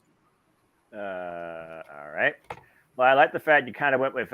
All right. Well, I like the fact you kind of went with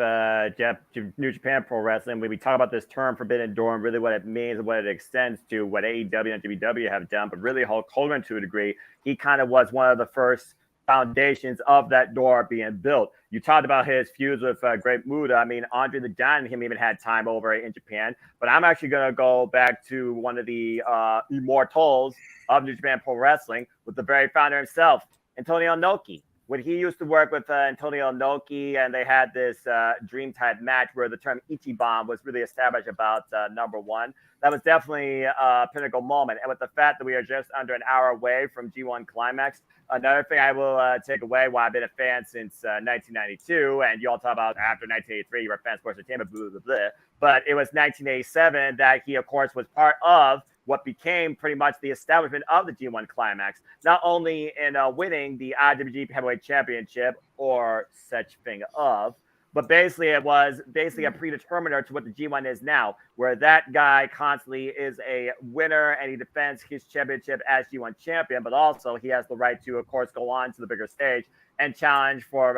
New Japan Pro Wrestling. When we talk about this term Forbidden Door and really what it means and what it extends to, what AEW and WWE have done, but really Hulk Hogan to a degree, he kind of was one of the first foundations of that door being built. You talked about his feuds with Great Muta. I mean, Andre the Giant and him even had time over in Japan. But I'm actually going to go back to one of the immortals of New Japan Pro Wrestling with the very founder himself, Antonio Inoki. When he used to work with Antonio Inoki, and they had this dream type match where the term Ichiban was really established about number one. That was definitely a pinnacle moment. And with the fact that we are just under an hour away from G1 Climax, another thing I will take away, while I've been a fan since 1992, and you all talk about after 1983, you were a fan of sports entertainment, blah, blah, blah. But it was 1987 that he, of course, was part of what became pretty much the establishment of the G1 Climax, not only in winning the IWGP Heavyweight Championship or such thing of, but basically it was basically a predeterminer to what the G1 is now, where that guy constantly is a winner and he defends his championship as G1 champion, but also he has the right to, of course, go on to the bigger stage and challenge for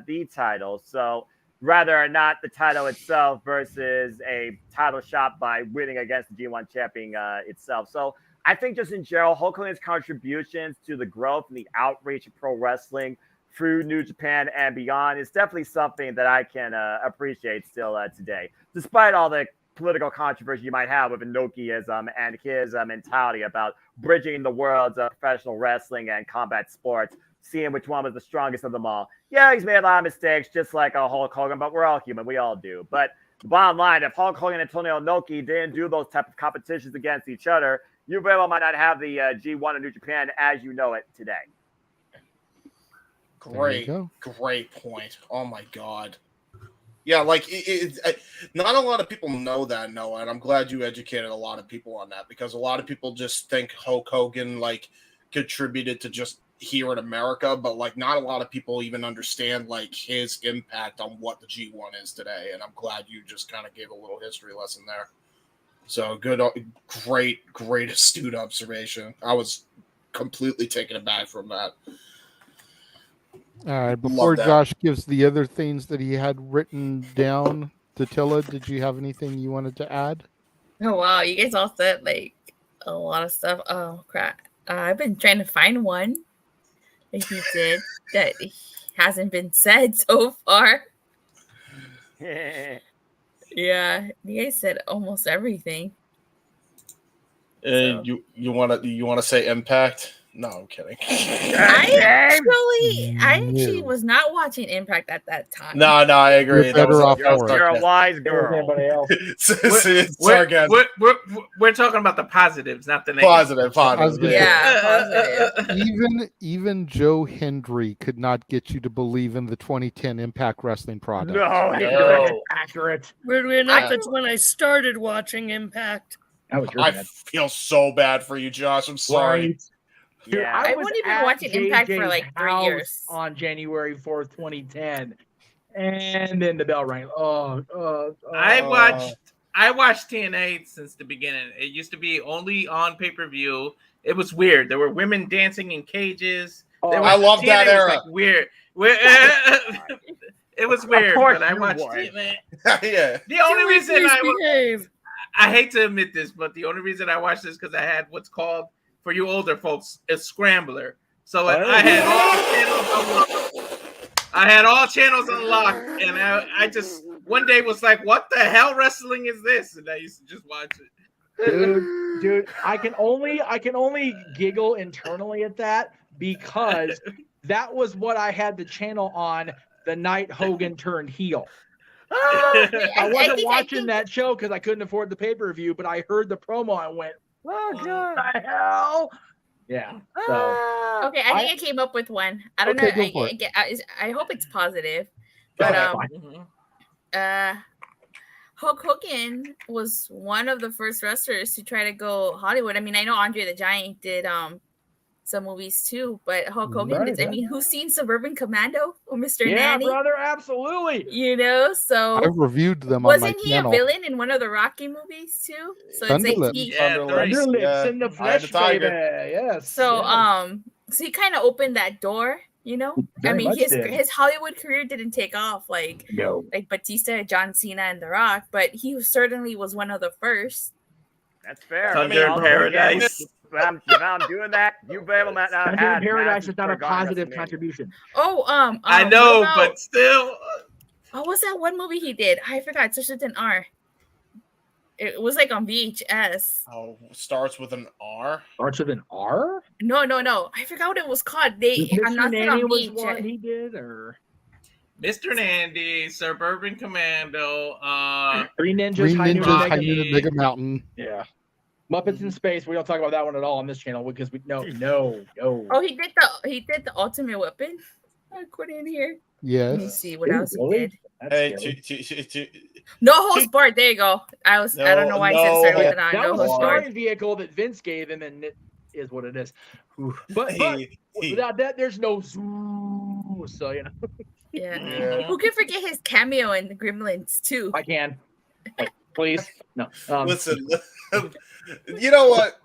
the title. So rather or not the title itself versus a title shot by winning against the G1 champion itself. So I think just in general, Hulk Hogan's contributions to the growth and the outreach of pro wrestling through New Japan and beyond is definitely something that I can appreciate still today, despite all the political controversy you might have with Inokiism and his mentality about bridging the worlds of professional wrestling and combat sports, seeing which one was the strongest of them all. Yeah, he's made a lot of mistakes, just like Hulk Hogan, but we're all human. We all do. But the bottom line, if Hulk Hogan and Antonio Inoki didn't do those type of competitions against each other, you very well might not have the G1 of New Japan as you know it today. Great point. Oh, my God. Yeah, like, not a lot of people know that, Noah, and I'm glad you educated a lot of people on that, because a lot of people just think Hulk Hogan, like, contributed to just here in America, but like not a lot of people even understand like his impact on what the G1 is today. And I'm glad you just kind of gave a little history lesson there. So good, great astute observation. I was completely taken aback from that. All right, before Josh gives the other things that he had written down, Datilla, did you have anything you wanted to add? Oh wow, you guys all said like a lot of stuff. Oh crap, I've been trying to find one that he did that hasn't been said so far. Yeah, you guys said almost everything. And so. you want to say Impact? No, I'm kidding. I actually was not watching Impact at that time. No, I agree. You're better off for it. You're a wise girl. We're talking about the positives, not the negatives. Positive. Yeah, positive. Even Joe Hendry could not get you to believe in the 2010 Impact Wrestling product. No. Accurate. Weirdly enough, that's when I started watching Impact. I feel so bad for you, Josh. I'm sorry. Right. Dude, yeah, I wouldn't even watch Impact for like 3 years. On January 4th, 2010. And then the bell rang. I watched TNA since the beginning. It used to be only on pay-per-view. It was weird. There were women dancing in cages. I love that era. Was like weird. It was weird, but I watched TNA. Yeah. The only reason I hate to admit this, but the only reason I watched this because I had what's called, for you older folks, a scrambler. So I had all channels unlocked, and I just one day was like, "What the hell wrestling is this?" And I used to just watch it. Dude, I can only giggle internally at that because that was what I had the channel on the night Hogan turned heel. I wasn't watching that show because I couldn't afford the pay-per-view, but I heard the promo and went, "Oh God, the hell!" Yeah. So. Okay, I think I came up with one. I don't know. I hope it's positive. But Hulk Hogan was one of the first wrestlers to try to go Hollywood. I mean, I know Andre the Giant did some movies too. But Hulk Hogan, I mean, who's seen Suburban Commando or Mr. Nanny? Brother, absolutely. You know, so I've reviewed them on my wasn't he channel. a villain in one of the Rocky movies too? So it's like Thunderlips in the flesh, baby. Yes. So so he kind of opened that door, you know. Very I mean, much did. his Hollywood career didn't take off like Batista, John Cena, and The Rock, but he certainly was one of the first. That's fair. Thunder in Paradise. If I'm doing that, you better not have Thunder in Paradise is not a positive contribution. Oh, I know, what about- but still. What was that one movie he did? I forgot. It starts with an R. It was like on VHS. Oh, starts with an R. Starts with an R? No. I forgot what it was called. I'm not Nanny on was VHS. one he did, or Mr. Nandy, Suburban Commando, Three Ninjas, High Noon, Mega Mountain. Yeah. Muppets in Space. We don't talk about that one at all on this channel because we no. Oh, he did the Ultimate Weapon. I put in here. Yes. Let me see what else he did. Hey, No Holds Barred. There you go. I don't know why I said start with an I. That No was a Holds Barred. starring vehicle that Vince gave him, and it is what it is. But without that, there's no zoom. So you know. Yeah. Who can forget his cameo in the Gremlins too? I can. Please. No. Listen, you know what?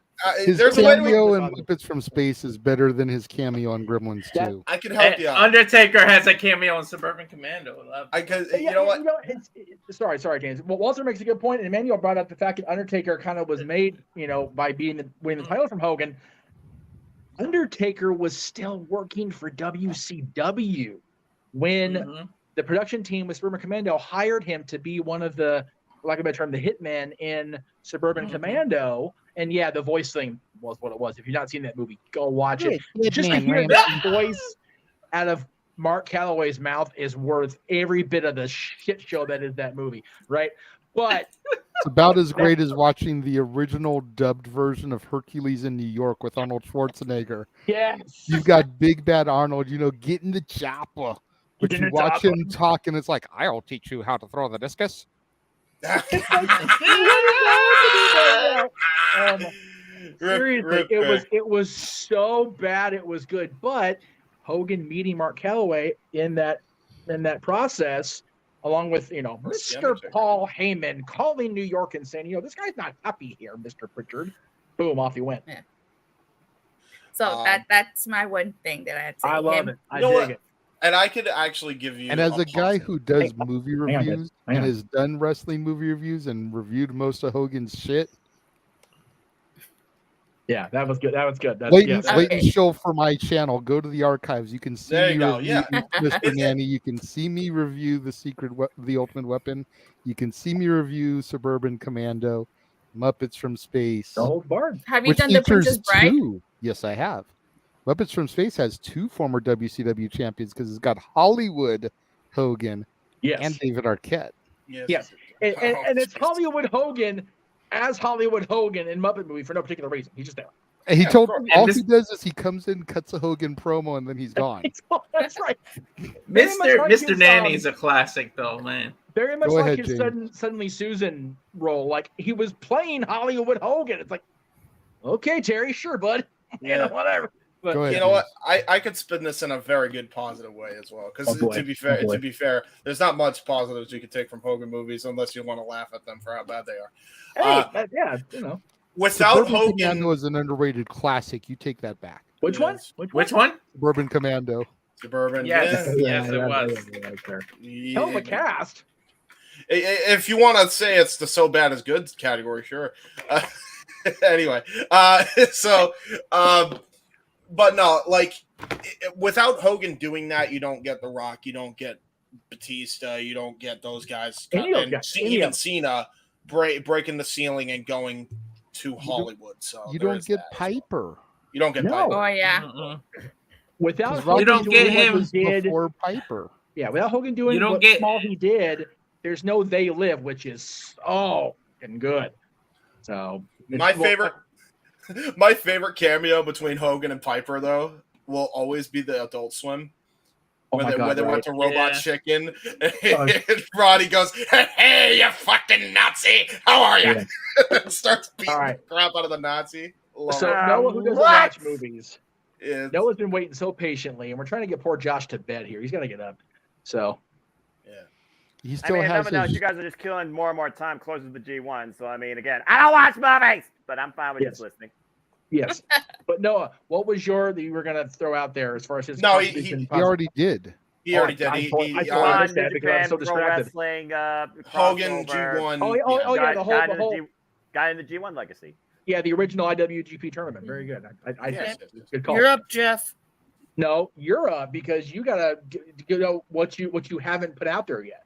His There's a way cameo in Muppets from Space is better than his cameo on Gremlins 2. I can help you out. Undertaker has a cameo in Suburban Commando. You know what? Sorry, James. Well, Walter makes a good point, and Emmanuel brought up the fact that Undertaker kind of was made, by winning the title from Hogan. Undertaker was still working for WCW when the production team with Suburban Commando hired him to be one of the, like a better term, the hitman in Suburban Commando. And yeah, the voice thing was what it was. If you've not seen that movie, go watch it. Just to hear that voice out of Mark Calloway's mouth is worth every bit of the shit show that is that movie, right? But it's about as great as watching the original dubbed version of Hercules in New York with Arnold Schwarzenegger. Yes. You've got Big Bad Arnold, get in the chopper. But you watch him talk and it's like, I'll teach you how to throw the discus. Seriously, it was so bad it was good. But Hogan meeting Mark Calloway in that process, along with Mr. Paul Heyman calling New York and saying, this guy's not happy here, Mr. Pritchard. Boom, off he went. Yeah. So that's my one thing that I had to say. I love it. I dig it. And I could actually give you. And as a guy who does movie reviews and has done wrestling movie reviews and reviewed most of Hogan's shit. Yeah, that was good. That's Leighton show for my channel. Go to the archives. You can see me review Mr. Nanny. You can see me review The Ultimate Weapon. You can see me review Suburban Commando, Muppets from Space. The whole bar. Have you done The Princess Bride? Yes, I have. Muppets from Space has 2 former WCW champions because it's got Hollywood Hogan and David Arquette. Yes. And it's Hollywood Hogan as Hollywood Hogan in Muppet movie for no particular reason. He's just there. And he he does is he comes in, cuts a Hogan promo, and then he's gone. That's right. Mr. Nanny is a classic, though, man. Very much like his Suddenly Susan role. Like he was playing Hollywood Hogan. It's like, okay, Terry, sure, bud. Whatever. But you know what? I could spin this in a very good positive way as well. Because to be fair, there's not much positives you could take from Hogan movies unless you want to laugh at them for how bad they are. Hey, without Hogan, Commando is an underrated classic. You take that back. Which one? Which one? Suburban Commando. Suburban. Yes, yes, it was. Hell of a cast. If you want to say it's the so bad is good category, sure. Anyway, but no, without Hogan doing that, you don't get The Rock, you don't get Batista, you don't get those guys, even Cena breaking the ceiling and going to Hollywood. So you don't get Piper. You don't get Piper. Oh yeah. Without you don't get him before Piper. Yeah, without Hogan doing what small he did, there's no They Live, which is and good. So my favorite cameo between Hogan and Piper, though, will always be the Adult Swim. When they went to Robot Chicken, and Roddy goes, "Hey, you fucking Nazi! How are you?" Yeah. Starts beating the crap out of the Nazi. Noah, who doesn't watch movies, Noah's been waiting so patiently, and we're trying to get poor Josh to bed here. He's got to get up. So, he still I mean, has no, you guys are just killing more and more time closer to the G1. So, I mean, again, I don't watch movies, but I'm fine with just listening. Yes. But Noah, what was that you were going to throw out there as far as his No, he already did. He already did. I missed that because I'm so distracted. Wrestling, Hogan G1. Oh, yeah, the whole guy in the G1 legacy. Yeah, the original IWGP tournament. Very good. Good call. You're up, Jeff. No, you're up because you gotta know what you haven't put out there yet.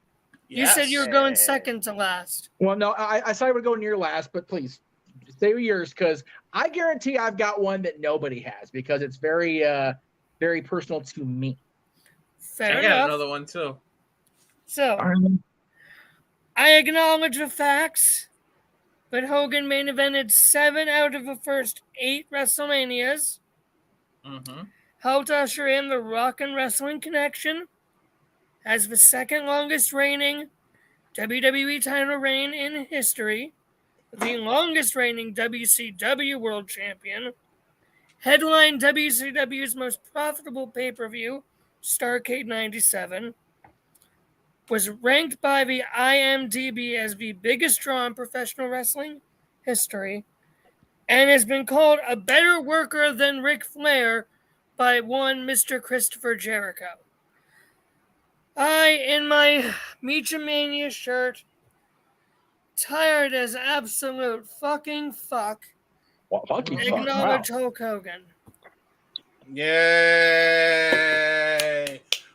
You said you were going second to last. Well, no, I said I would go near last, but please say yours because I guarantee I've got one that nobody has because it's very, very personal to me. Fair I got another one too. So, I acknowledge the facts, but Hogan main evented 7 out of the first 8 WrestleManias. Mm-hmm. Helped usher in the Rock and Wrestling Connection as the second longest reigning WWE title reign in history, the longest reigning WCW World Champion, headlined WCW's most profitable pay-per-view, Starrcade 97, was ranked by the IMDb as the biggest draw in professional wrestling history, and has been called a better worker than Ric Flair by one Mr. Christopher Jericho. I, in my Meechamania shirt, tired as absolute fucking fuck, acknowledge Hulk Hogan. Yay!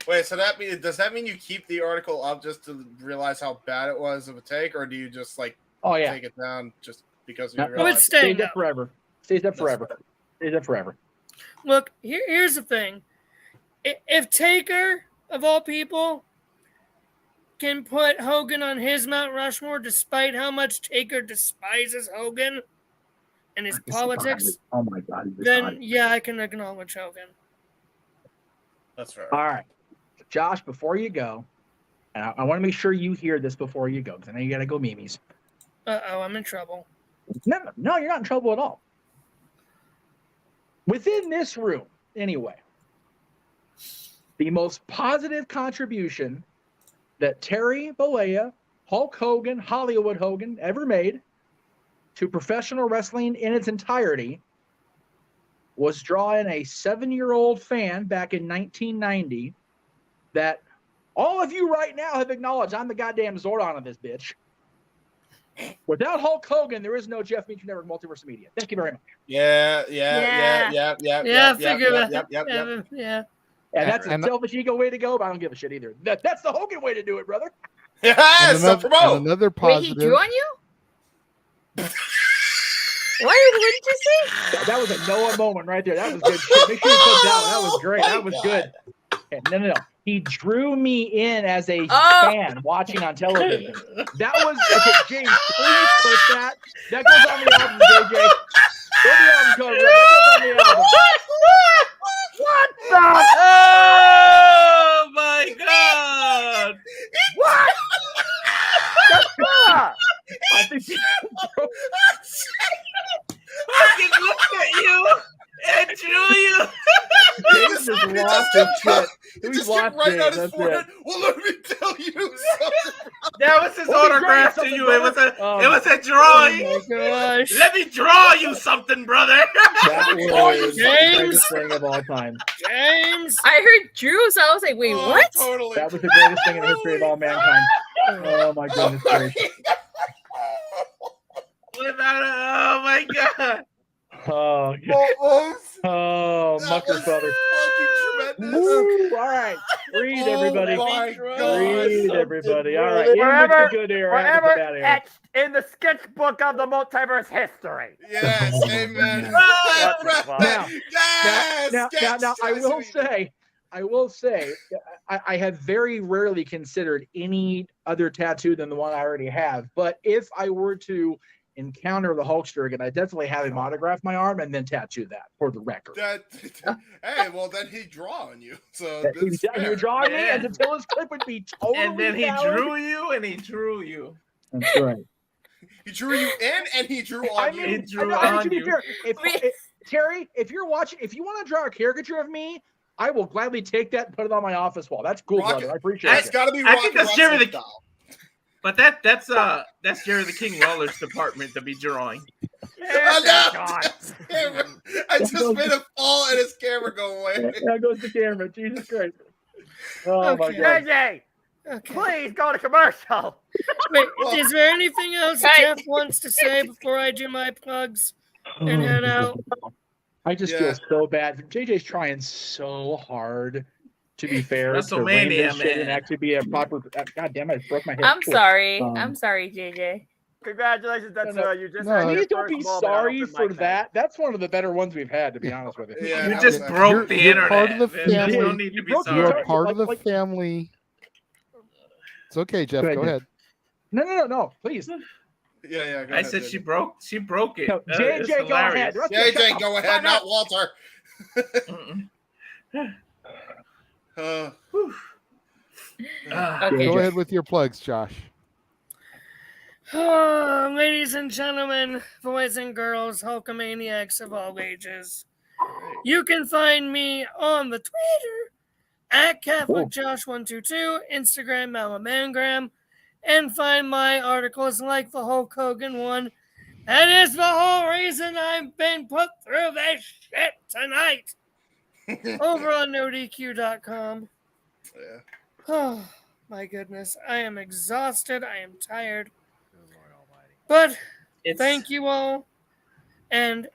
Wait, so does that mean you keep the article up just to realize how bad it was of a take, or do you just take it down just because you realize? Stays up forever. Stays up forever. Stays up forever. Look, here's the thing. If Taker, of all people, can put Hogan on his Mount Rushmore despite how much Taker despises Hogan and his politics, oh my God, then yeah, I can acknowledge Hogan. That's right. All right. Josh, before you go, and I want to make sure you hear this before you go, because I know you got to go memes. Uh-oh, I'm in trouble. No, you're not in trouble at all. Within this room, anyway, the most positive contribution that Terry Bollea, Hulk Hogan, Hollywood Hogan ever made to professional wrestling in its entirety was drawing a 7-year-old fan back in 1990 that all of you right now have acknowledged I'm the goddamn Zordon of this bitch. Without Hulk Hogan, there is no Jeff Meacham Network Multiverse Media. Thank you very much. Yeah. And that's a selfish ego way to go, but I don't give a shit either. That's the Hogan way to do it, brother. Yes, and another positive. Wait, he drew on you? What did you say? That was a Noah moment right there. That was good shit. Make sure you put that one. That was great. That was good. Okay, no. He drew me in as a fan watching on television. That was okay, James. Please put that. That goes on the album, JJ. Go the album cover. That goes on the album. What the? Oh my God! What? I think Hogan looked at you and drew you. James just lost his shit. He just lost right on his forehead. Well, let me tell you something. That was his autograph to you. It was a drawing. Oh my gosh. Let me draw you something, brother. That was the greatest thing of all time. James. I heard Drew, so I was like, wait, what? Totally. That was the greatest thing in the history of all mankind. Oh my goodness gracious. Oh my God. Oh, Mucker brother. Woo, all right. Breathe, everybody. Breathe, everybody. All right. Forever, good air, forever bad air. etched in the sketchbook of the multiverse history. Yes, amen. Now, I will say, I have very rarely considered any other tattoo than the one I already have. But if I were to encounter the Hulkster again, I definitely have him autograph my arm and then tattoo that for the record. Hey, well, then he'd draw on you. So he would draw on me, and until his clip would be totally And then he valid. drew you, and he drew you. That's right. He drew you in, and he drew on you. He drew on you. If Terry, if you're watching, if you want to draw a caricature of me, I will gladly take that and put it on my office wall. That's cool, brother. I appreciate it. It's got to be. I think that's Jerry the. style. But that's Jerry the King Lawler's department to be drawing. I just made him fall and his camera go away. There goes the camera. Jesus Christ. Oh my God. JJ, please go to commercial. Wait, is there anything else Jeff wants to say before I do my plugs and head out? I just feel so bad. JJ's trying so hard to be fair. WrestleMania, to shit and man. actually be a proper. God damn it! I broke my head. I'm sorry. I'm sorry, JJ. Congratulations. That's you just. Please don't be sorry for that. That's one of the better ones we've had, to be honest with you. Yeah, you just broke the internet. Part of the family. You don't need to be sorry. You're part of the family. It's okay, Jeff. Go ahead. No. Please. Yeah. I said she broke it. No, JJ, go ahead. JJ, go ahead, not Walter. Go ahead with your plugs, Josh. Oh, ladies and gentlemen, boys and girls, Hulkamaniacs of all ages, you can find me on the Twitter at CatholicJosh122, Instagram, Malamangram, and find my articles like the Hulk Hogan one. That is the whole reason I've been put through this shit tonight. Over on NoDQ.com. Yeah. Oh, my goodness. I am exhausted. I am tired. But thank you all. And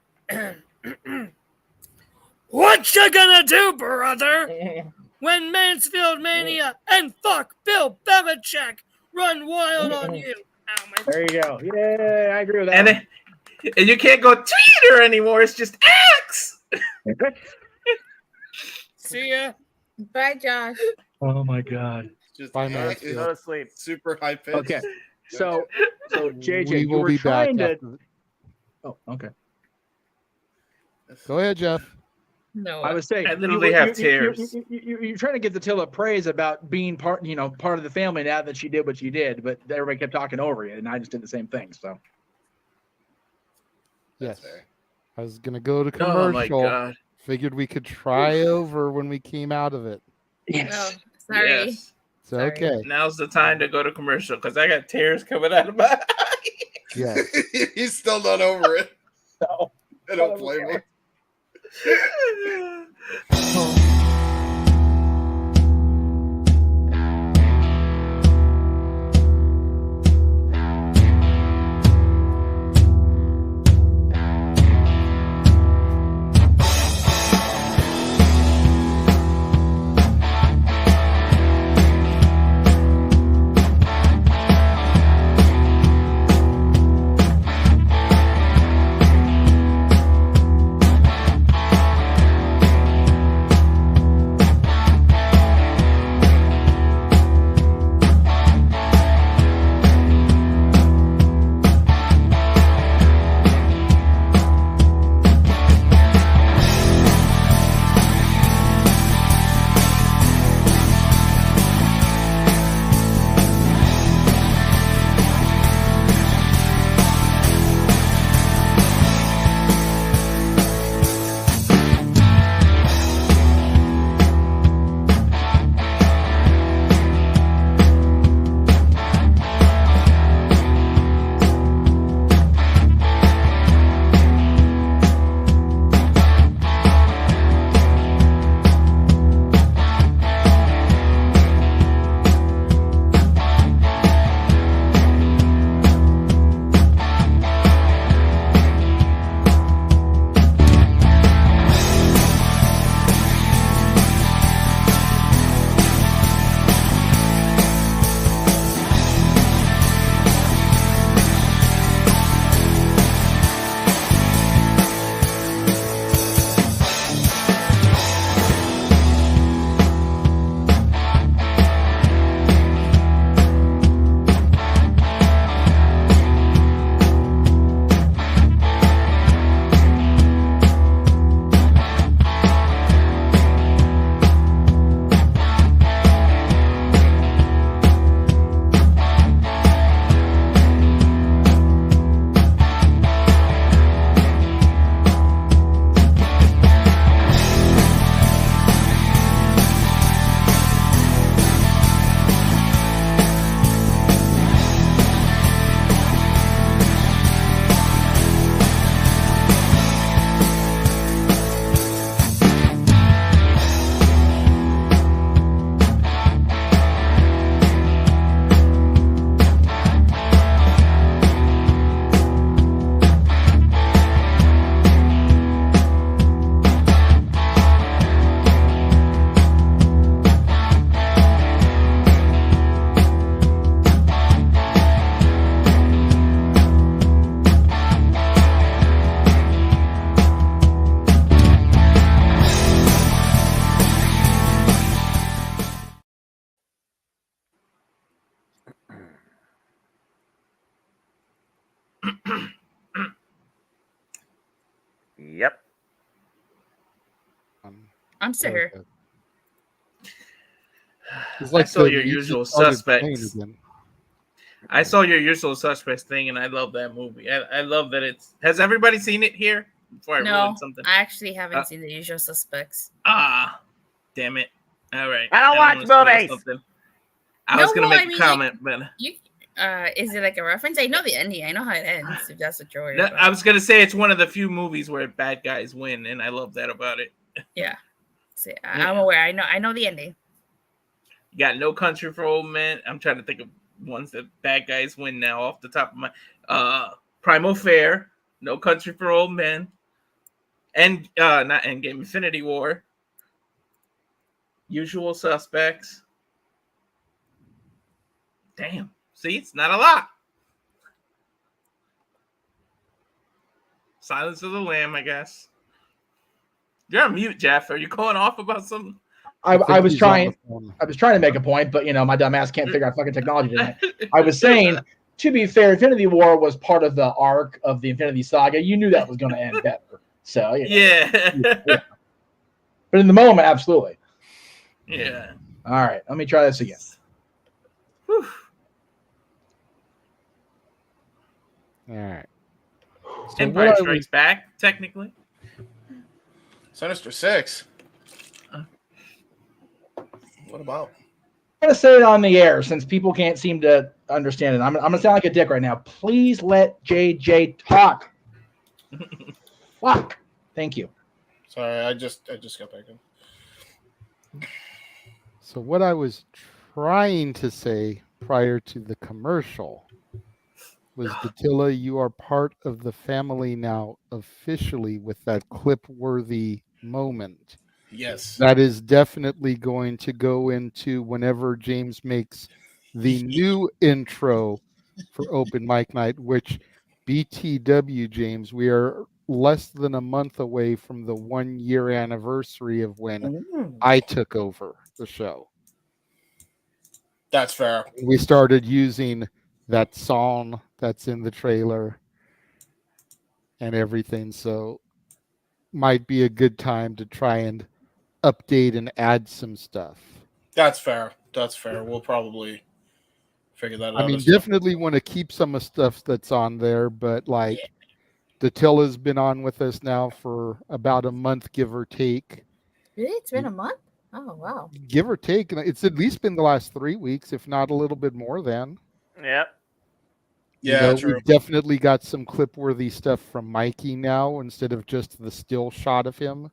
what you gonna do, brother? When Mansfield Mania and fuck Bill Belichick run wild on you. Ow, there you go. Yeah, I agree with that. And you can't go Twitter anymore. It's just X. See ya. Bye, Josh. Oh my God. Just Bye, man. Go to sleep. Super high pitch. Okay. So JJ, We you will were be back trying to. after. Oh, okay. Go ahead, Jeff. No, I was saying, I literally have tears. You're trying to give Attila praise about being part of the family now that she did what she did, but everybody kept talking over you, and I just did the same thing. So, Yes. I was gonna go to commercial. Oh my God. Figured we could try over when we came out of it. Oh, sorry. Yes. It's okay. Now's the time to go to commercial because I got tears coming out of my eyes. Yeah. He's still not over it. No. I don't blame him. monster. Okay. It's like I saw the your music Usual started playing Suspects. again. I saw your Usual Suspects thing, and I love that movie. I love that it's. Has everybody seen it here? Before I No, ruin something. I actually haven't seen The Usual Suspects. Damn it! All right. I don't watch wanna spoil movies. something. I was gonna make a comment, but You, is it like a reference? I know the ending. I know how it ends. If that's what you're worried no, about. I was gonna say it's one of the few movies where bad guys win, and I love that about it. Yeah. See, I'm aware. I know the ending. You got No Country for Old Men. I'm trying to think of ones that bad guys win now off the top of my Primal Fair, No Country for Old Men, and not Endgame, Infinity War, Usual Suspects. Damn. See, it's not a lot. Silence of the Lamb, I guess. You're on mute, Jeff. Are you going off about something? I was trying to make a point, but my dumb ass can't figure out fucking technology tonight. I was saying, to be fair, Infinity War was part of the arc of the Infinity Saga. You knew that was going to end better. So yeah. But in the moment, absolutely. Yeah. All right, let me try this again. Whew. All right. So Empire Strikes Back, technically. Sinister Six. What about? I'm going to say it on the air since people can't seem to understand it. I'm going to sound like a dick right now. Please let JJ talk. Fuck. Thank you. Sorry, I just got back in. So what I was trying to say prior to the commercial was, Datilla, you are part of the family now officially with that clip-worthy moment. Yes. That is definitely going to go into whenever James makes the new intro for Open Mic Night, which BTW, James, we are less than a month away from the 1-year anniversary of when I took over the show. That's fair. We started using that song that's in the trailer and everything, so might be a good time to try and update and add some stuff. That's fair. That's fair. We'll probably figure that out. I mean, definitely want to keep some of stuff that's on there, but like Datilla's been on with us now for about a month, give or take. Really? It's been a month? Oh, wow. Give or take. It's at least been the last 3 weeks, if not a little bit more than. Yep. Yeah, true. We've definitely got some clip-worthy stuff from Mikey now instead of just the still shot of him.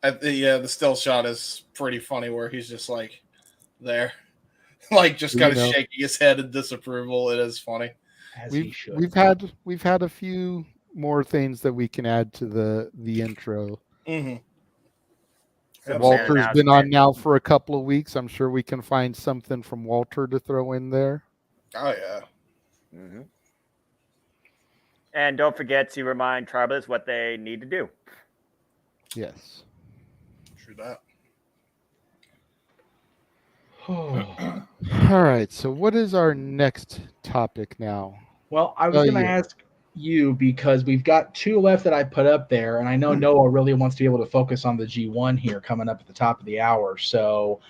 The still shot is pretty funny where he's just like there, like just kind of shaking his head in disapproval. It is funny. We've had a few more things that we can add to the intro. Mm-hmm. Walter's been on now for a couple of weeks. I'm sure we can find something from Walter to throw in there. Oh yeah. Mm-hmm. And don't forget to remind Tribalists what they need to do. Yes. True that. All right. So what is our next topic now? Well, I was going to ask you because we've got 2 left that I put up there, and I know Noah really wants to be able to focus on the G1 here coming up at the top of the hour. So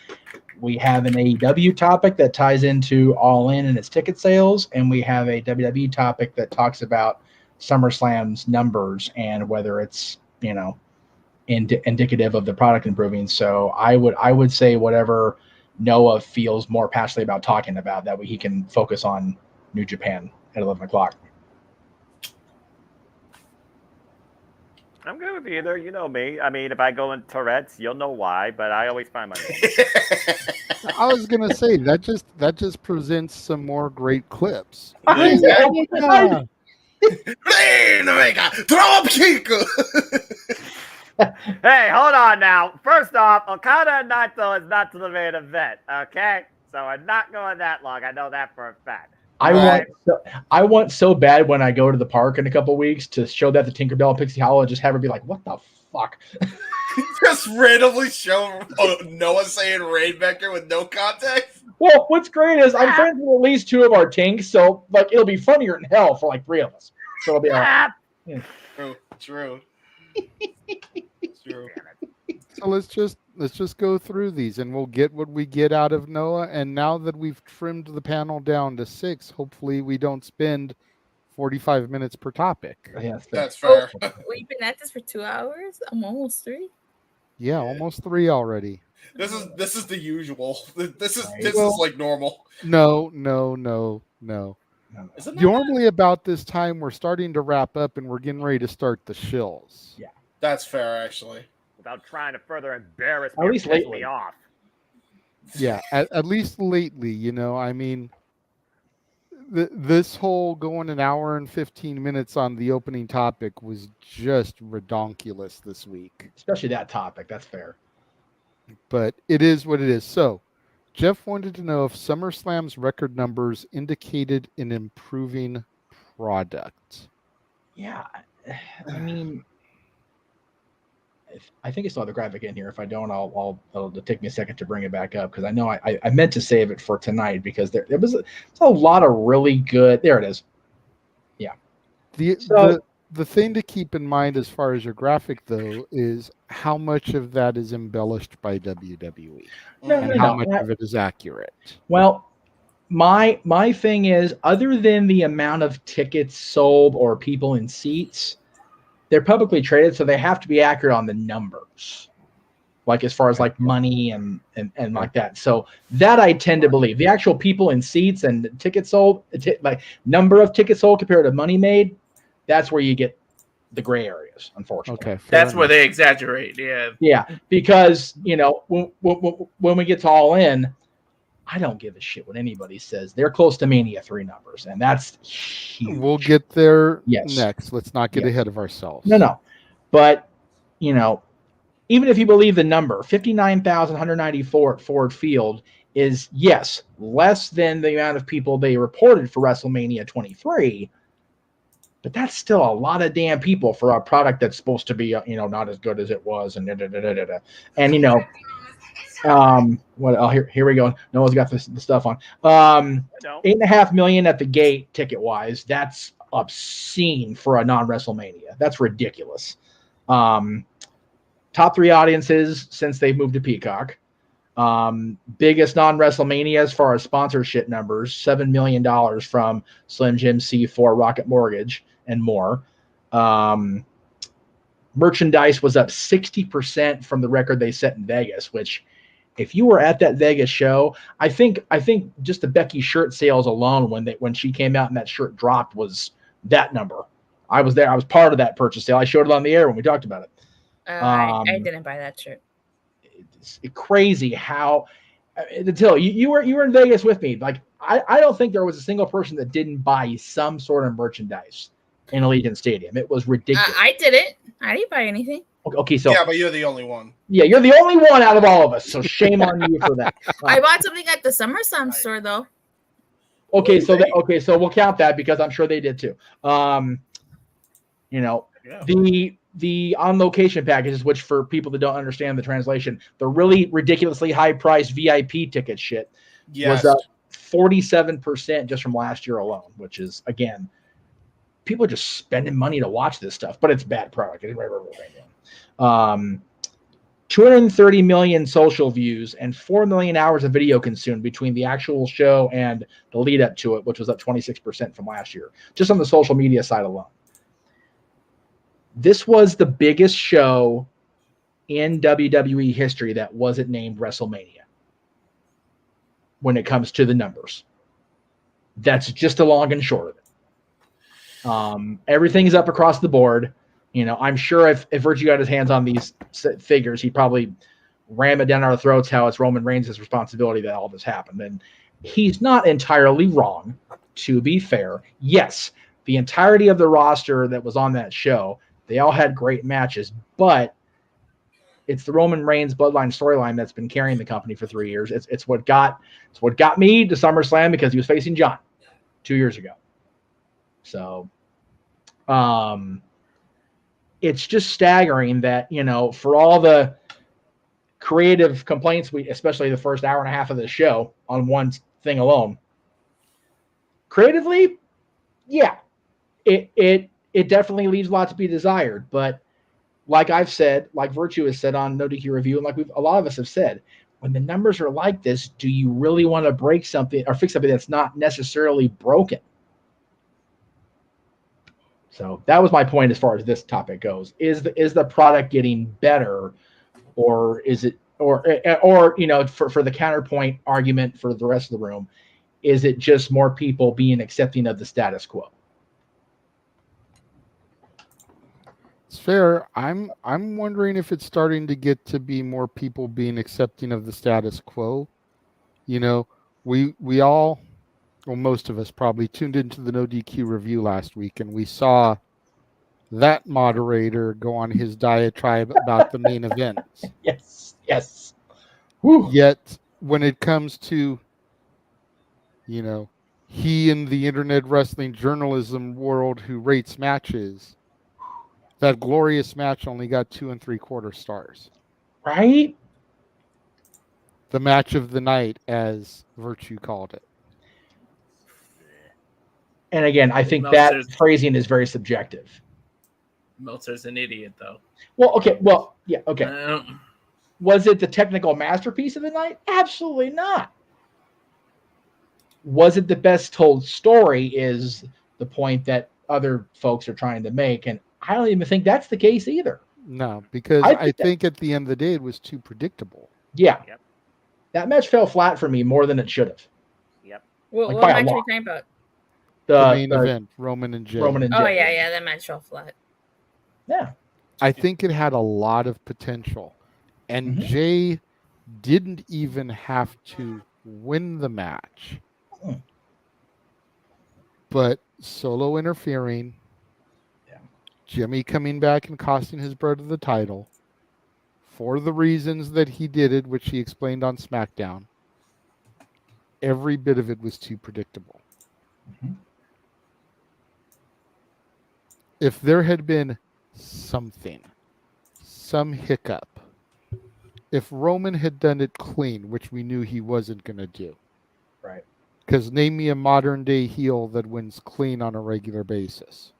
we have an AEW topic that ties into All In and its ticket sales, and we have a WWE topic that talks about SummerSlam's numbers and whether it's indicative of the product improving. So I would say whatever Noah feels more passionately about talking about, that way he can focus on New Japan at 11 o'clock. I'm good with either. You know me. I mean, if I go in Tourette's, you'll know why, but I always find my I was going to say, that just presents some more great clips. Throw up Chico. Hey, hold on now. First off, Okada and Naito is not to the main event, okay? So I'm not going that long. I know that for a fact. I want so bad when I go to the park in a couple weeks to show that to Tinkerbell and Pixie Hollow and just have her be like, what the fuck? Just randomly show Noah saying Rainmaker with no context. Well, what's great is I'm friends with at least 2 of our tinks, so like it'll be funnier than hell for like 3 of us. So it'll be all right. True. So let's just Let's just go through these, and we'll get what we get out of Noah. And now that we've trimmed the panel down to 6, hopefully we don't spend 45 minutes per topic. Yeah, that's fair. We've been at this for 2 hours. I'm almost 3. Yeah, almost 3 already. This is the usual. This is like normal. No. Isn't that Normally about this time we're starting to wrap up and we're getting ready to start the shills. Yeah, that's fair actually. Without trying to further embarrass me, at least or piss lately. me off. Yeah, at least lately, you know. I mean, this whole going an hour and 15 minutes on the opening topic was just redonkulous this week. Especially that topic. That's fair. But it is what it is. So, Jeff wanted to know if SummerSlam's record numbers indicated an improving product. Yeah, I mean, I think I still have the graphic in here. If I don't, it'll take me a second to bring it back up, because I know I meant to save it for tonight, because there was a lot of really good. There it is. Yeah. The thing to keep in mind as far as your graphic, though, is how much of that is embellished by WWE and how much of it is accurate. Well, my thing is, other than the amount of tickets sold or people in seats, they're publicly traded, so they have to be accurate on the numbers, like as far as like money and like that. So that I tend to believe. The actual people in seats and tickets sold, like number of tickets sold compared to money made, that's where you get the gray areas, unfortunately. Okay, that's where they exaggerate. Yeah, because when we get to All In, I don't give a shit what anybody says. They're close to Mania 3 numbers, and that's huge. We'll get there next. Let's not get ahead of ourselves. No. But, even if you believe the number, 59,194 at Ford Field is, yes, less than the amount of people they reported for WrestleMania 23, but that's still a lot of damn people for a product that's supposed to be, not as good as it was, and here we go. Noah's got the stuff on. 8.5 million at the gate ticket wise. That's obscene for a non-WrestleMania. That's ridiculous. Top 3 audiences since they've moved to Peacock. Biggest non-WrestleMania as far as sponsorship numbers, $7 million from Slim Jim, C4, Rocket Mortgage, and more. Merchandise was up 60% from the record they set in Vegas, which, if you were at that Vegas show, I think just the Becky shirt sales alone when she came out and that shirt dropped was that number. I was there. I was part of that purchase sale. I showed it on the air when we talked about it. I didn't buy that shirt. It's crazy how until you were in Vegas with me. Like I don't think there was a single person that didn't buy some sort of merchandise in Allegiant Stadium. It was ridiculous. I didn't. I didn't buy anything. Okay, so yeah, but you're the only one. Yeah, you're the only one out of all of us. So shame on you for that. I bought something at the SummerSlam store though. Okay, so we'll count that because I'm sure they did too. The on location packages, which for people that don't understand the translation, the really ridiculously high priced VIP ticket shit was up 47% just from last year alone, which is, again, people are just spending money to watch this stuff, but it's bad product. 230 million social views and 4 million hours of video consumed between the actual show and the lead up to it, which was up 26% from last year, just on the social media side alone. This was the biggest show in WWE history that wasn't named WrestleMania when it comes to the numbers. That's just the long and short of it. Everything is up across the board. I'm sure if Virgil got his hands on these figures, he'd probably ram it down our throats how it's Roman Reigns' responsibility that all this happened. And he's not entirely wrong, to be fair. Yes, the entirety of the roster that was on that show, they all had great matches, but it's the Roman Reigns bloodline storyline that's been carrying the company for 3 years. It's what got me to SummerSlam because he was facing John 2 years ago. So, it's just staggering that, for all the creative complaints, especially the first hour and a half of the show on one thing alone, creatively, yeah, it definitely leaves a lot to be desired, but like I've said, like Virtue has said on No DQ Review, and like a lot of us have said, when the numbers are like this, do you really want to break something or fix something that's not necessarily broken? So that was my point as far as this topic goes. Is the product getting better, or is it, or for the counterpoint argument for the rest of the room, is it just more people being accepting of the status quo? It's fair. I'm wondering if it's starting to get to be more people being accepting of the status quo. We all, well, most of us probably tuned into the No DQ Review last week, and we saw that moderator go on his diatribe about the main event. Yes. Whew. Yet when it comes to, he in the internet wrestling journalism world who rates matches, that glorious match only got 2 3/4 stars. Right? The match of the night, as Virtue called it. And again, I think that phrasing is very subjective. Meltzer's an idiot, though. Well, okay. Well, yeah, okay. Was it the technical masterpiece of the night? Absolutely not. Was it the best told story is the point that other folks are trying to make. And I don't even think that's the case either. No, because I think at the end of the day, it was too predictable. Yeah. Yep. That match fell flat for me more than it should have. Yep. What match are you talking about? The main event, Roman and Jay. Oh, yeah, that match fell flat. Yeah. I think it had a lot of potential. And Jay didn't even have to win the match. But Solo interfering, Jimmy coming back and costing his brother the title for the reasons that he did it, which he explained on SmackDown. Every bit of it was too predictable. If there had been something, some hiccup, if Roman had done it clean, which we knew he wasn't going to do. Right. Because name me a modern day heel that wins clean on a regular basis.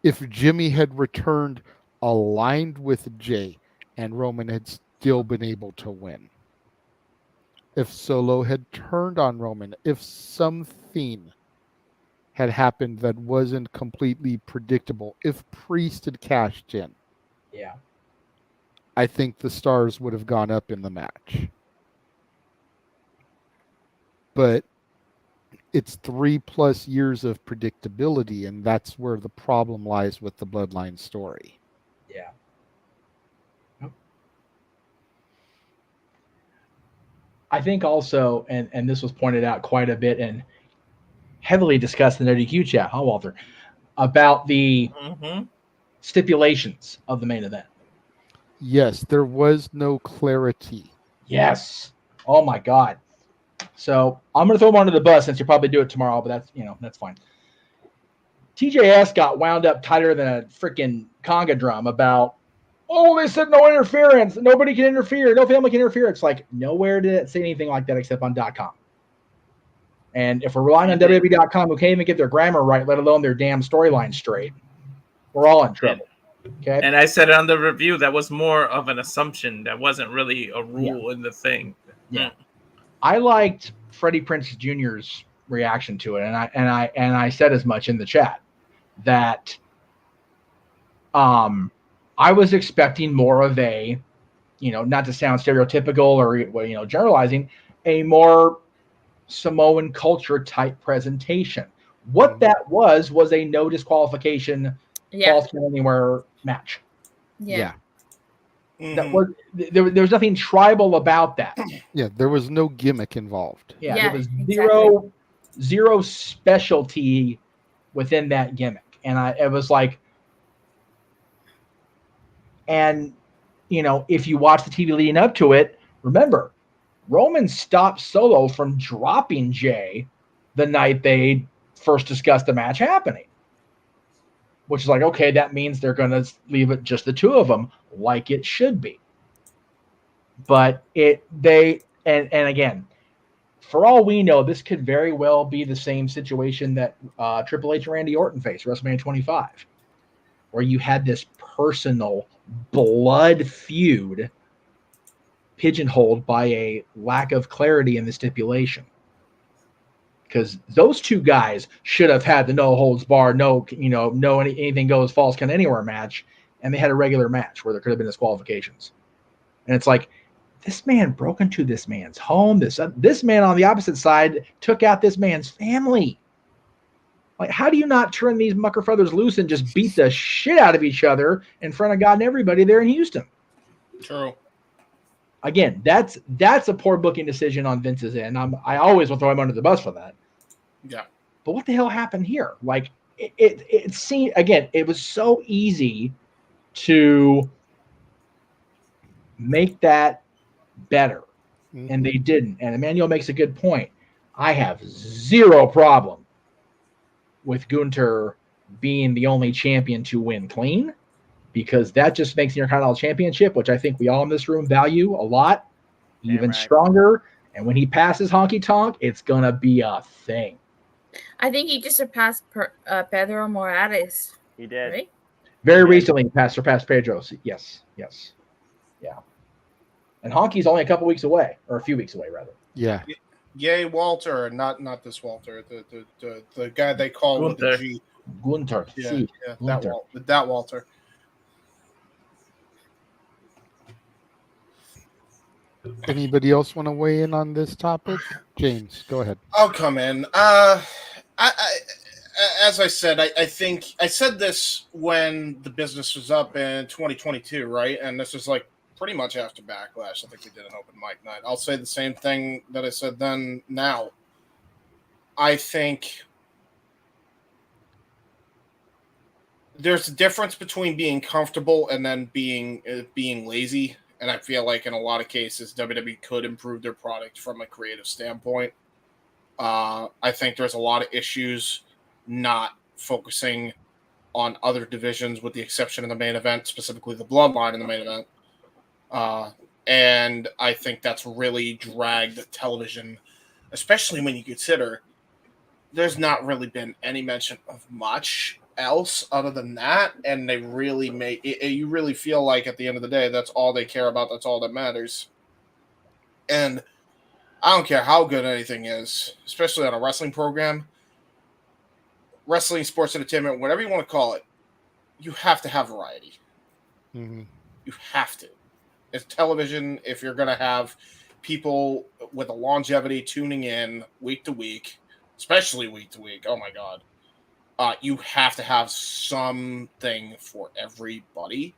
If Jimmy had returned aligned with Jay and Roman had still been able to win. If Solo had turned on Roman, if something had happened that wasn't completely predictable, if Priest had cashed in. Yeah. I think the stars would have gone up in the match. But it's 3+ years of predictability, and that's where the problem lies with the Bloodline story. Yeah. I think also, and this was pointed out quite a bit and heavily discussed in the DQ chat, huh, Walter, about the stipulations of the main event. Yes, there was no clarity. Yes. Oh my God. So I'm going to throw him under the bus since you'll probably do it tomorrow, but that's fine. TJS got wound up tighter than a freaking conga drum about, they said no interference. Nobody can interfere. No family can interfere. It's like nowhere did it say anything like that except on .com. And if we're relying on WWE.com, who can't even get their grammar right, let alone their damn storyline straight, we're all in trouble. Okay. And I said on the review that was more of an assumption. That wasn't really a rule in the thing. Yeah. I liked Freddie Prinze Jr.'s reaction to it, and I said as much in the chat that I was expecting more of a, not to sound stereotypical or generalizing, a more Samoan culture type presentation. What that was a no disqualification, false count anywhere match. Yeah. That was there was nothing tribal about that. Yeah, there was no gimmick involved. Yeah, there was zero specialty within that gimmick. And it was like, and if you watch the TV leading up to it, remember, Roman stopped Solo from dropping Jay the night they first discussed the match happening. Which is like, okay, that means they're going to leave it just the two of them, like it should be. But again, for all we know, this could very well be the same situation that Triple H and Randy Orton faced WrestleMania 25. where you had this personal blood feud pigeonholed by a lack of clarity in the stipulation. Because those two guys should have had the no holds barred, anything goes, falls count anywhere match, and they had a regular match where there could have been disqualifications. And it's like, this man broke into this man's home. This man on the opposite side took out this man's family. Like, how do you not turn these mucker feathers loose and just beat the shit out of each other in front of God and everybody there in Houston? True. Again, that's a poor booking decision on Vince's end. I always will throw him under the bus for that. Yeah. But what the hell happened here? Like, it seemed, again, it was so easy to make that better, and they didn't. And Emmanuel makes a good point. I have zero problem with Gunther being the only champion to win clean, because that just makes the Intercontinental Championship, which I think we all in this room value a lot, even stronger. And when he passes Honky Tonk, it's going to be a thing. I think he just surpassed Pedro Morales. He did. Right? Very recently, surpassed Pedro. Yes. Yeah. And Honky's only a couple weeks away, or a few weeks away, rather. Yeah. Yay, Walter, not this Walter, the guy they call with the G. Gunther. Yeah, that Walter. Anybody else want to weigh in on this topic? James, go ahead. I'll come in. As I said, I think I said this when the business was up in 2022, right? And this is like pretty much after Backlash. I think we did an open mic night. I'll say the same thing that I said then now. I think there's a difference between being comfortable and then being lazy. And I feel like in a lot of cases, WWE could improve their product from a creative standpoint. I think there's a lot of issues not focusing on other divisions with the exception of the main event, specifically the Bloodline in the main event. And I think that's really dragged television, especially when you consider there's not really been any mention of much else other than that. And they really make it, you really feel like at the end of the day, that's all they care about. That's all that matters. And I don't care how good anything is, especially on a wrestling program, wrestling, sports entertainment, whatever you want to call it, you have to have variety. Mm-hmm. You have to. It's television. If you're going to have people with a longevity tuning in week to week, especially week to week, oh my God, you have to have something for everybody.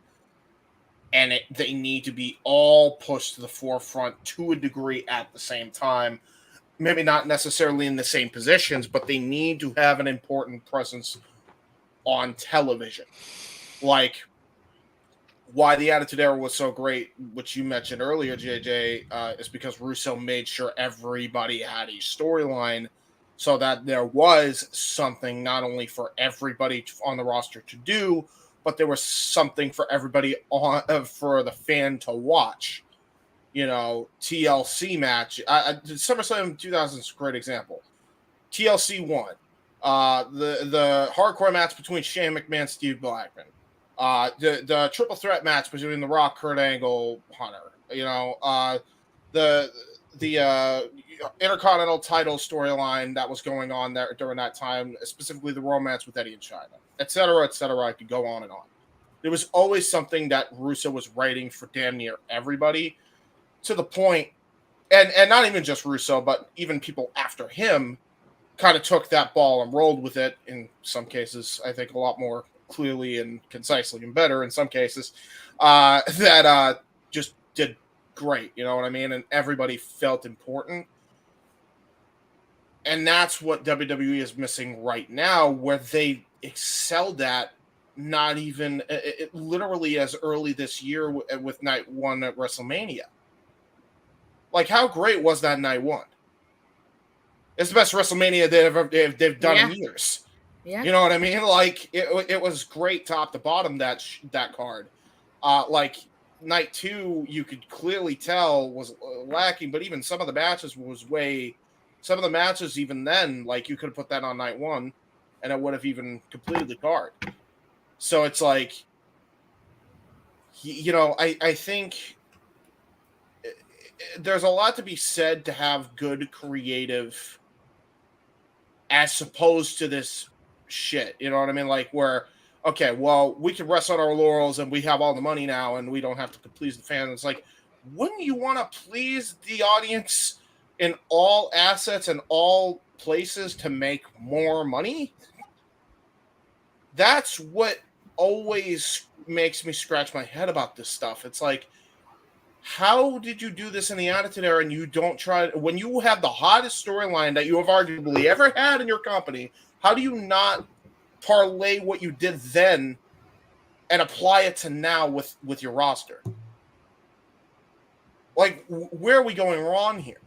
And they need to be all pushed to the forefront to a degree at the same time. Maybe not necessarily in the same positions, but they need to have an important presence on television. Like, why the Attitude Era was so great, which you mentioned earlier, JJ, is because Russo made sure everybody had a storyline so that there was something not only for everybody on the roster to do, but there was something for everybody for the fan to watch. You know, TLC match. SummerSlam 2000 is a great example. TLC won. The hardcore match between Shane McMahon, Steve Blackman. The triple threat match between The Rock, Kurt Angle, Hunter. You know, the Intercontinental title storyline that was going on there during that time, specifically the romance with Eddie and China, et cetera, et cetera. I could go on and on. There was always something that Russo was writing for damn near everybody, to the point, and not even just Russo, but even people after him kind of took that ball and rolled with it. In some cases, I think a lot more clearly and concisely and better in some cases, that just did great, you know what I mean? And everybody felt important. And that's what WWE is missing right now, where they excelled at not even literally as early this year with night one at WrestleMania. Like, how great was that night one? It's the best WrestleMania they've done in years. Yeah. You know what I mean? Like, it was great top to bottom, that card. Like, night two, you could clearly tell was lacking, but even some of the matches some of the matches even then, like, you could have put that on night one, and it would have even completed the card. So it's like, I think there's a lot to be said to have good creative as opposed to this shit. You know what I mean? Like where, okay, well, we can rest on our laurels and we have all the money now and we don't have to please the fans. It's like, wouldn't you want to please the audience in all assets and all places to make more money? That's what always makes me scratch my head about this stuff. It's like, how did you do this in the Attitude Era and you don't try, when you have the hottest storyline that you have arguably ever had in your company, how do you not parlay what you did then and apply it to now with your roster? Like, where are we going wrong here?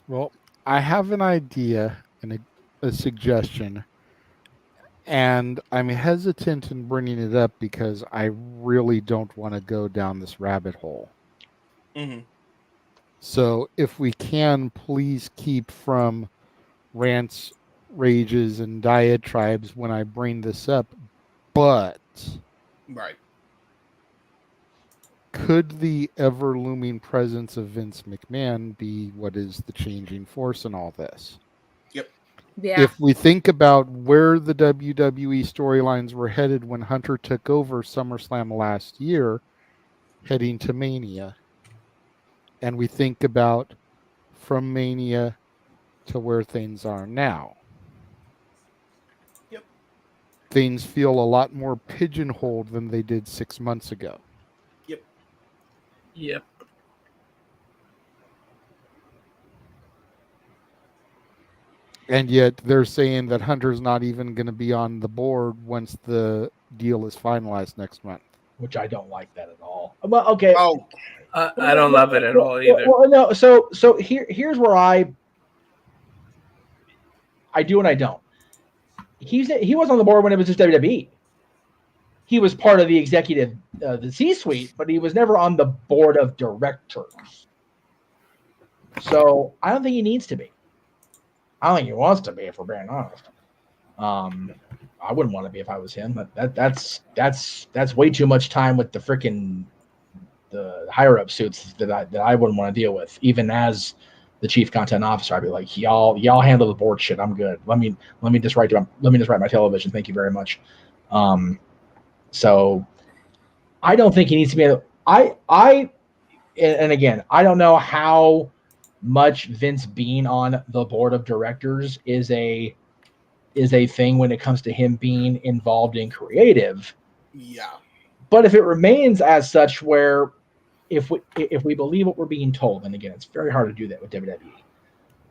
Well, I have an idea and a suggestion, and I'm hesitant in bringing it up because I really don't want to go down this rabbit hole. Mm-hmm. So if we can, please keep from rants, rages, and diatribes when I bring this up. But right, could the ever-looming presence of Vince McMahon be what is the changing force in all this? Yep. Yeah. If we think about where the WWE storylines were headed when Hunter took over SummerSlam last year, heading to Mania, and we think about from Mania to where things are now, yep, things feel a lot more pigeonholed than they did 6 months ago. Yep. Yep. And yet they're saying that Hunter's not even going to be on the board once the deal is finalized next month. Which I don't like that at all. Well, okay. Oh, I don't love it at all either. Well, no. So here's where I do and I don't. He was on the board when it was just WWE. He was part of the executive, the C-suite, but he was never on the board of directors. So I don't think he needs to be. I don't think he wants to be, if we're being honest. I wouldn't want to be if I was him. But that's way too much time with the higher up suits that I wouldn't want to deal with. Even as the chief content officer, I'd be like, y'all handle the board shit. I'm good. Let me just write my television. Thank you very much. So I don't think he needs to be. And again, I don't know how much Vince being on the board of directors is a thing when it comes to him being involved in creative. Yeah. But if it remains as such, where if we believe what we're being told, and again, it's very hard to do that with WWE.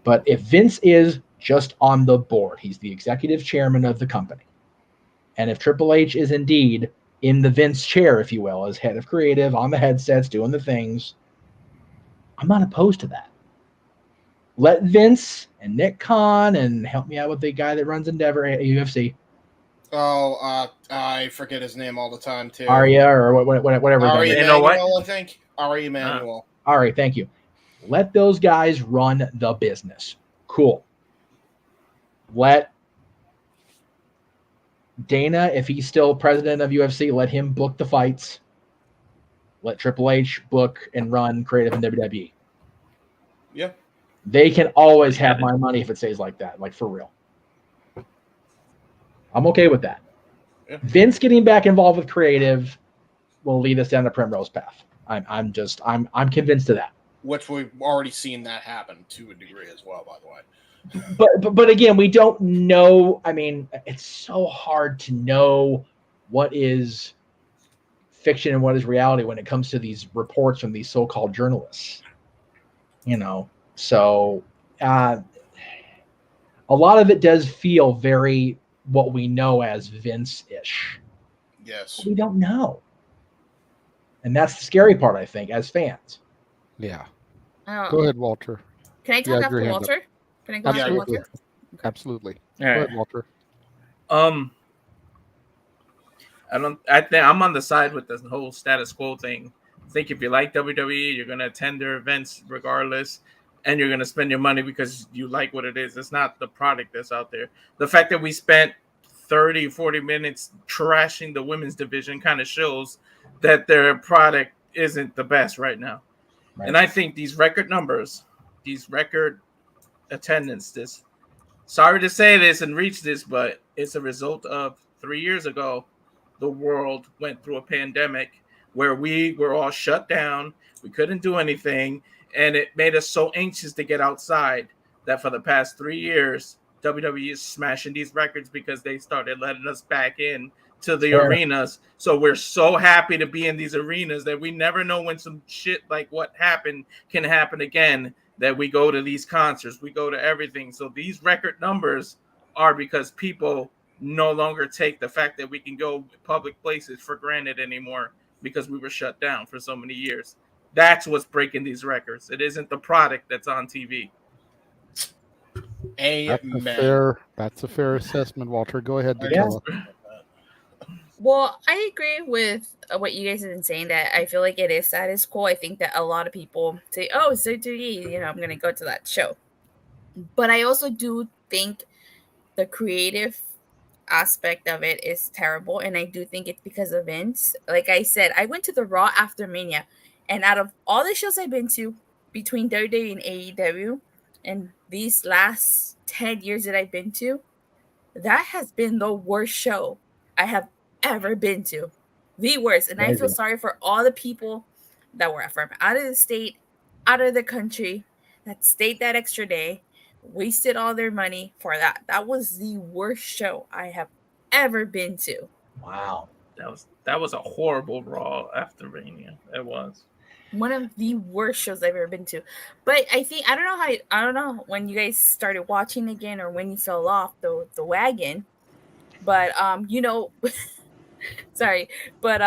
But if Vince is just on the board, he's the executive chairman of the company. And if Triple H is indeed in the Vince chair, if you will, as head of creative, on the headsets, doing the things, I'm not opposed to that. Let Vince and Nick Khan, and help me out with the guy that runs Endeavor at UFC. Oh, I forget his name all the time too. Arya or whatever. Ari Emanuel, I think. Ari Emanuel. All right, thank you. Let those guys run the business. Cool. Let Dana, if he's still president of UFC, let him book the fights. Let Triple H book and run creative in WWE. Yeah. They can always have my money if it stays like that, like for real. I'm okay with that. Yeah. Vince getting back involved with creative will lead us down the primrose path. I'm convinced of that. Which we've already seen that happen to a degree as well, by the way. But again, we don't know. I mean, it's so hard to know what is fiction and what is reality when it comes to these reports from these so-called journalists. So a lot of it does feel very what we know as Vince-ish. Yes. But we don't know. And that's the scary part, I think, as fans. Yeah. Go ahead, Walter. Can I talk after Walter? Can I go after Walter? Absolutely. All right. Go ahead, Walter. I think I'm on the side with this whole status quo thing. I think if you like WWE, you're gonna attend their events regardless, and you're gonna spend your money because you like what it is. It's not the product that's out there. The fact that we spent 30, 40 minutes trashing the women's division kind of shows that their product isn't the best right now. Right. And I think these record numbers, these record attendance, this, sorry to say this and reach this, but it's a result of 3 years ago, the world went through a pandemic where we were all shut down. We couldn't do anything. And it made us so anxious to get outside that for the past 3 years, WWE is smashing these records because they started letting us back in to the arenas. So we're so happy to be in these arenas that we never know when some shit like what happened can happen again, that we go to these concerts, we go to everything. So these record numbers are because people no longer take the fact that we can go public places for granted anymore because we were shut down for so many years. That's what's breaking these records. It isn't the product that's on TV. Amen. That's a fair assessment, Walter. Go ahead, Deville. Well, I agree with what you guys have been saying, that I feel like it is status quo. I think that a lot of people say, oh, it's WWE, you know, I'm going to go to that show. But I also do think the creative aspect of it is terrible. And I do think it's because of Vince. Like I said, I went to the Raw after Mania. And out of all the shows I've been to between WWE and AEW, and these last 10 years that I've been to, that has been the worst show I have ever been to. The worst. And I feel sorry for all the people that were from out of the state, out of the country, that stayed that extra day, wasted all their money for that. That was the worst show I have ever been to. Wow. That was a horrible Raw after Mania. It was one of the worst shows I've ever been to. But I think I don't know when you guys started watching again or when you fell off the wagon. But you know, sorry, but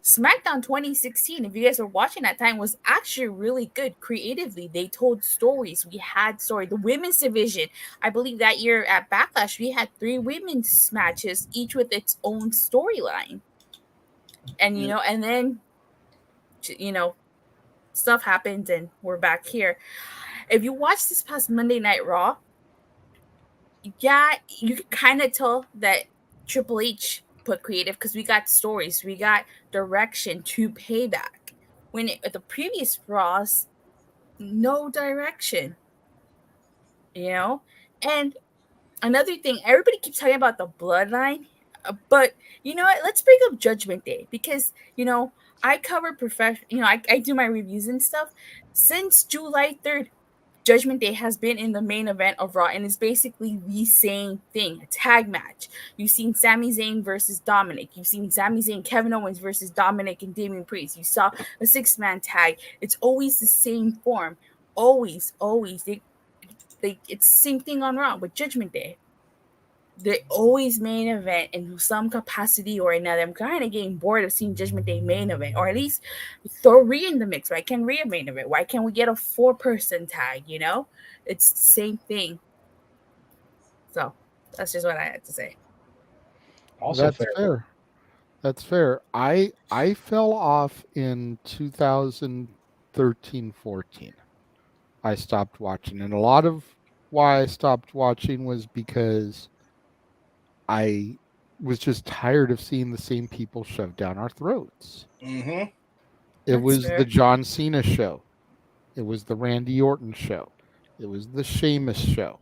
SmackDown 2016, if you guys were watching that time, was actually really good creatively. They told stories. We had story. The women's division, I believe that year at Backlash, we had 3 women's matches, each with its own storyline. And you know, and then you know, stuff happened and we're back here. If you watch this past Monday Night Raw, yeah, you can kind of tell that Triple H put creative because we got stories, we got direction to Payback. When the previous Raws, no direction, you know. And another thing, everybody keeps talking about the bloodline, but you know what? Let's bring up Judgment Day because you know I cover I do my reviews and stuff. Since July 3rd, Judgment Day has been in the main event of Raw, and it's basically the same thing. A tag match. You've seen Sami Zayn versus Dominic. You've seen Sami Zayn, Kevin Owens versus Dominic and Damian Priest. You saw a 6-man tag. It's always the same form. Always. It's the same thing on Raw with Judgment Day. They always main event in some capacity or another. I'm kind of getting bored of seeing Judgment Day main event, or at least throw Rhea in the mix. Why can't Rhea main event? Why can't we get a 4-person tag? You know, it's the same thing. So that's just what I had to say. Also fair. That's fair. I fell off in 2013-14. I stopped watching, and a lot of why I stopped watching was because I was just tired of seeing the same people shoved down our throats. Mm-hmm. It was the John Cena show. It was the Randy Orton show. It was the Sheamus show.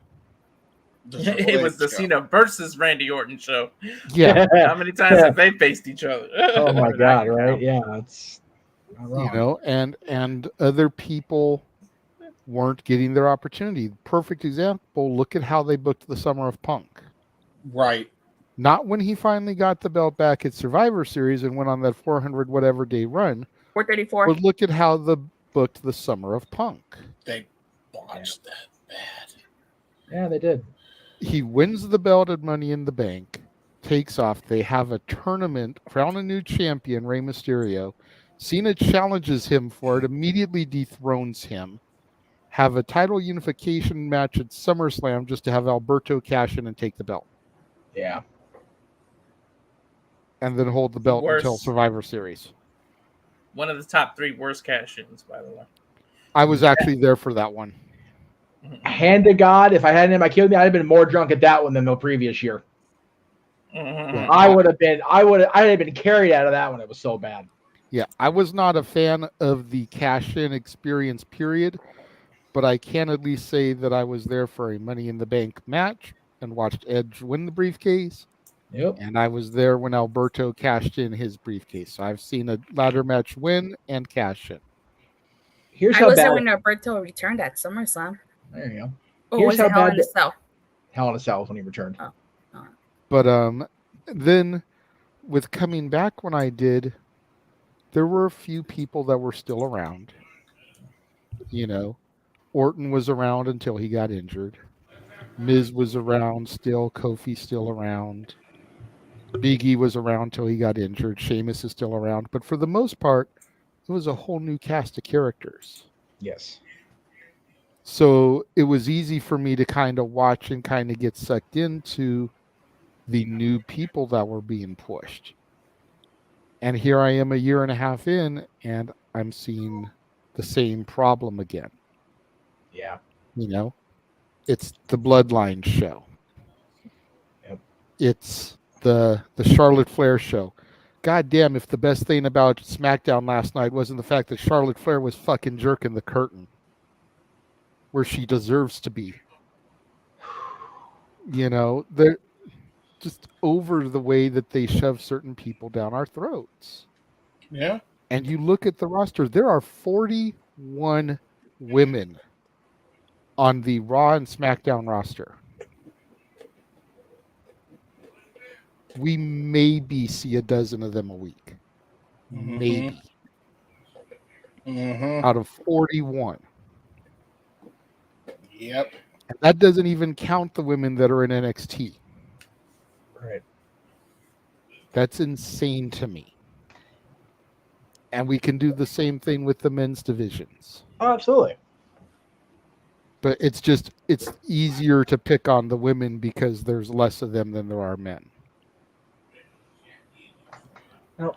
It was the Cena versus Randy Orton show. Yeah. How many times have they faced each other? Oh my God! Right? Yeah, it's you know, and other people weren't getting their opportunity. Perfect example. Look at how they booked the Summer of Punk. Right. Not when he finally got the belt back at Survivor Series and went on that 400 whatever day run. 434. But look at how they booked the Summer of Punk. They botched that bad. Yeah, they did. He wins the belt at Money in the Bank, takes off. They have a tournament, crown a new champion, Rey Mysterio. Cena challenges him for it, immediately dethrones him. Have a title unification match at SummerSlam just to have Alberto cash in and take the belt. Yeah. And then hold the belt until Survivor Series. One of the top 3 worst cash-ins, by the way. I was actually there for that one. Hand to God, if I hadn't had my kid with me, I'd have been more drunk at that one than the previous year. Yeah. I'd have been carried out of that one. It was so bad. Yeah, I was not a fan of the cash-in experience, period, but I can at least say that I was there for a Money in the Bank match and watched Edge win the briefcase. Yep. And I was there when Alberto cashed in his briefcase. So I've seen a ladder match win and cash in. Here's I how was bad. there when Alberto returned at SummerSlam. There you go. Oh, Here's was how it Hell bad in a Cell? Hell in a Cell was when he returned. Oh. But then with coming back when I did, there were a few people that were still around. You know, Orton was around until he got injured. Miz was around still. Kofi still around. Big E was around till he got injured. Sheamus is still around. But for the most part, it was a whole new cast of characters. Yes. So it was easy for me to kind of watch and kind of get sucked into the new people that were being pushed. And here I am a year and a half in, and I'm seeing the same problem again. Yeah. You know, it's the Bloodline show. Yep. It's the Charlotte Flair show. God damn, if the best thing about SmackDown last night wasn't the fact that Charlotte Flair was fucking jerking the curtain where she deserves to be. You know, they're just over the way that they shove certain people down our throats. Yeah. And you look at the roster, there are 41 women on the Raw and SmackDown roster. We maybe see a dozen of them a week. Maybe. Out of 41. Yep. And that doesn't even count the women that are in NXT. Right. That's insane to me. And we can do the same thing with the men's divisions. Oh, absolutely. But it's easier to pick on the women because there's less of them than there are men. Now,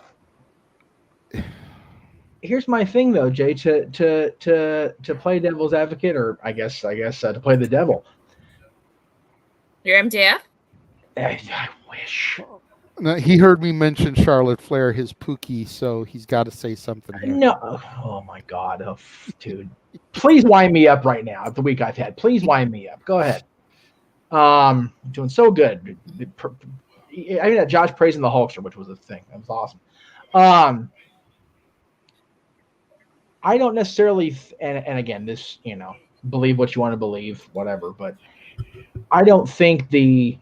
here's my thing though, Jay, to play devil's advocate, or I guess to play the devil. You're MJF? I wish. No, he heard me mention Charlotte Flair, his Pookie, so he's got to say something here. No, oh my God, dude! Please wind me up right now. The week I've had, please wind me up. Go ahead. Doing so good. I mean, Josh praising the Hulkster, which was a thing. That was awesome. I don't necessarily, and again, this, believe what you want to believe, whatever, but I don't think the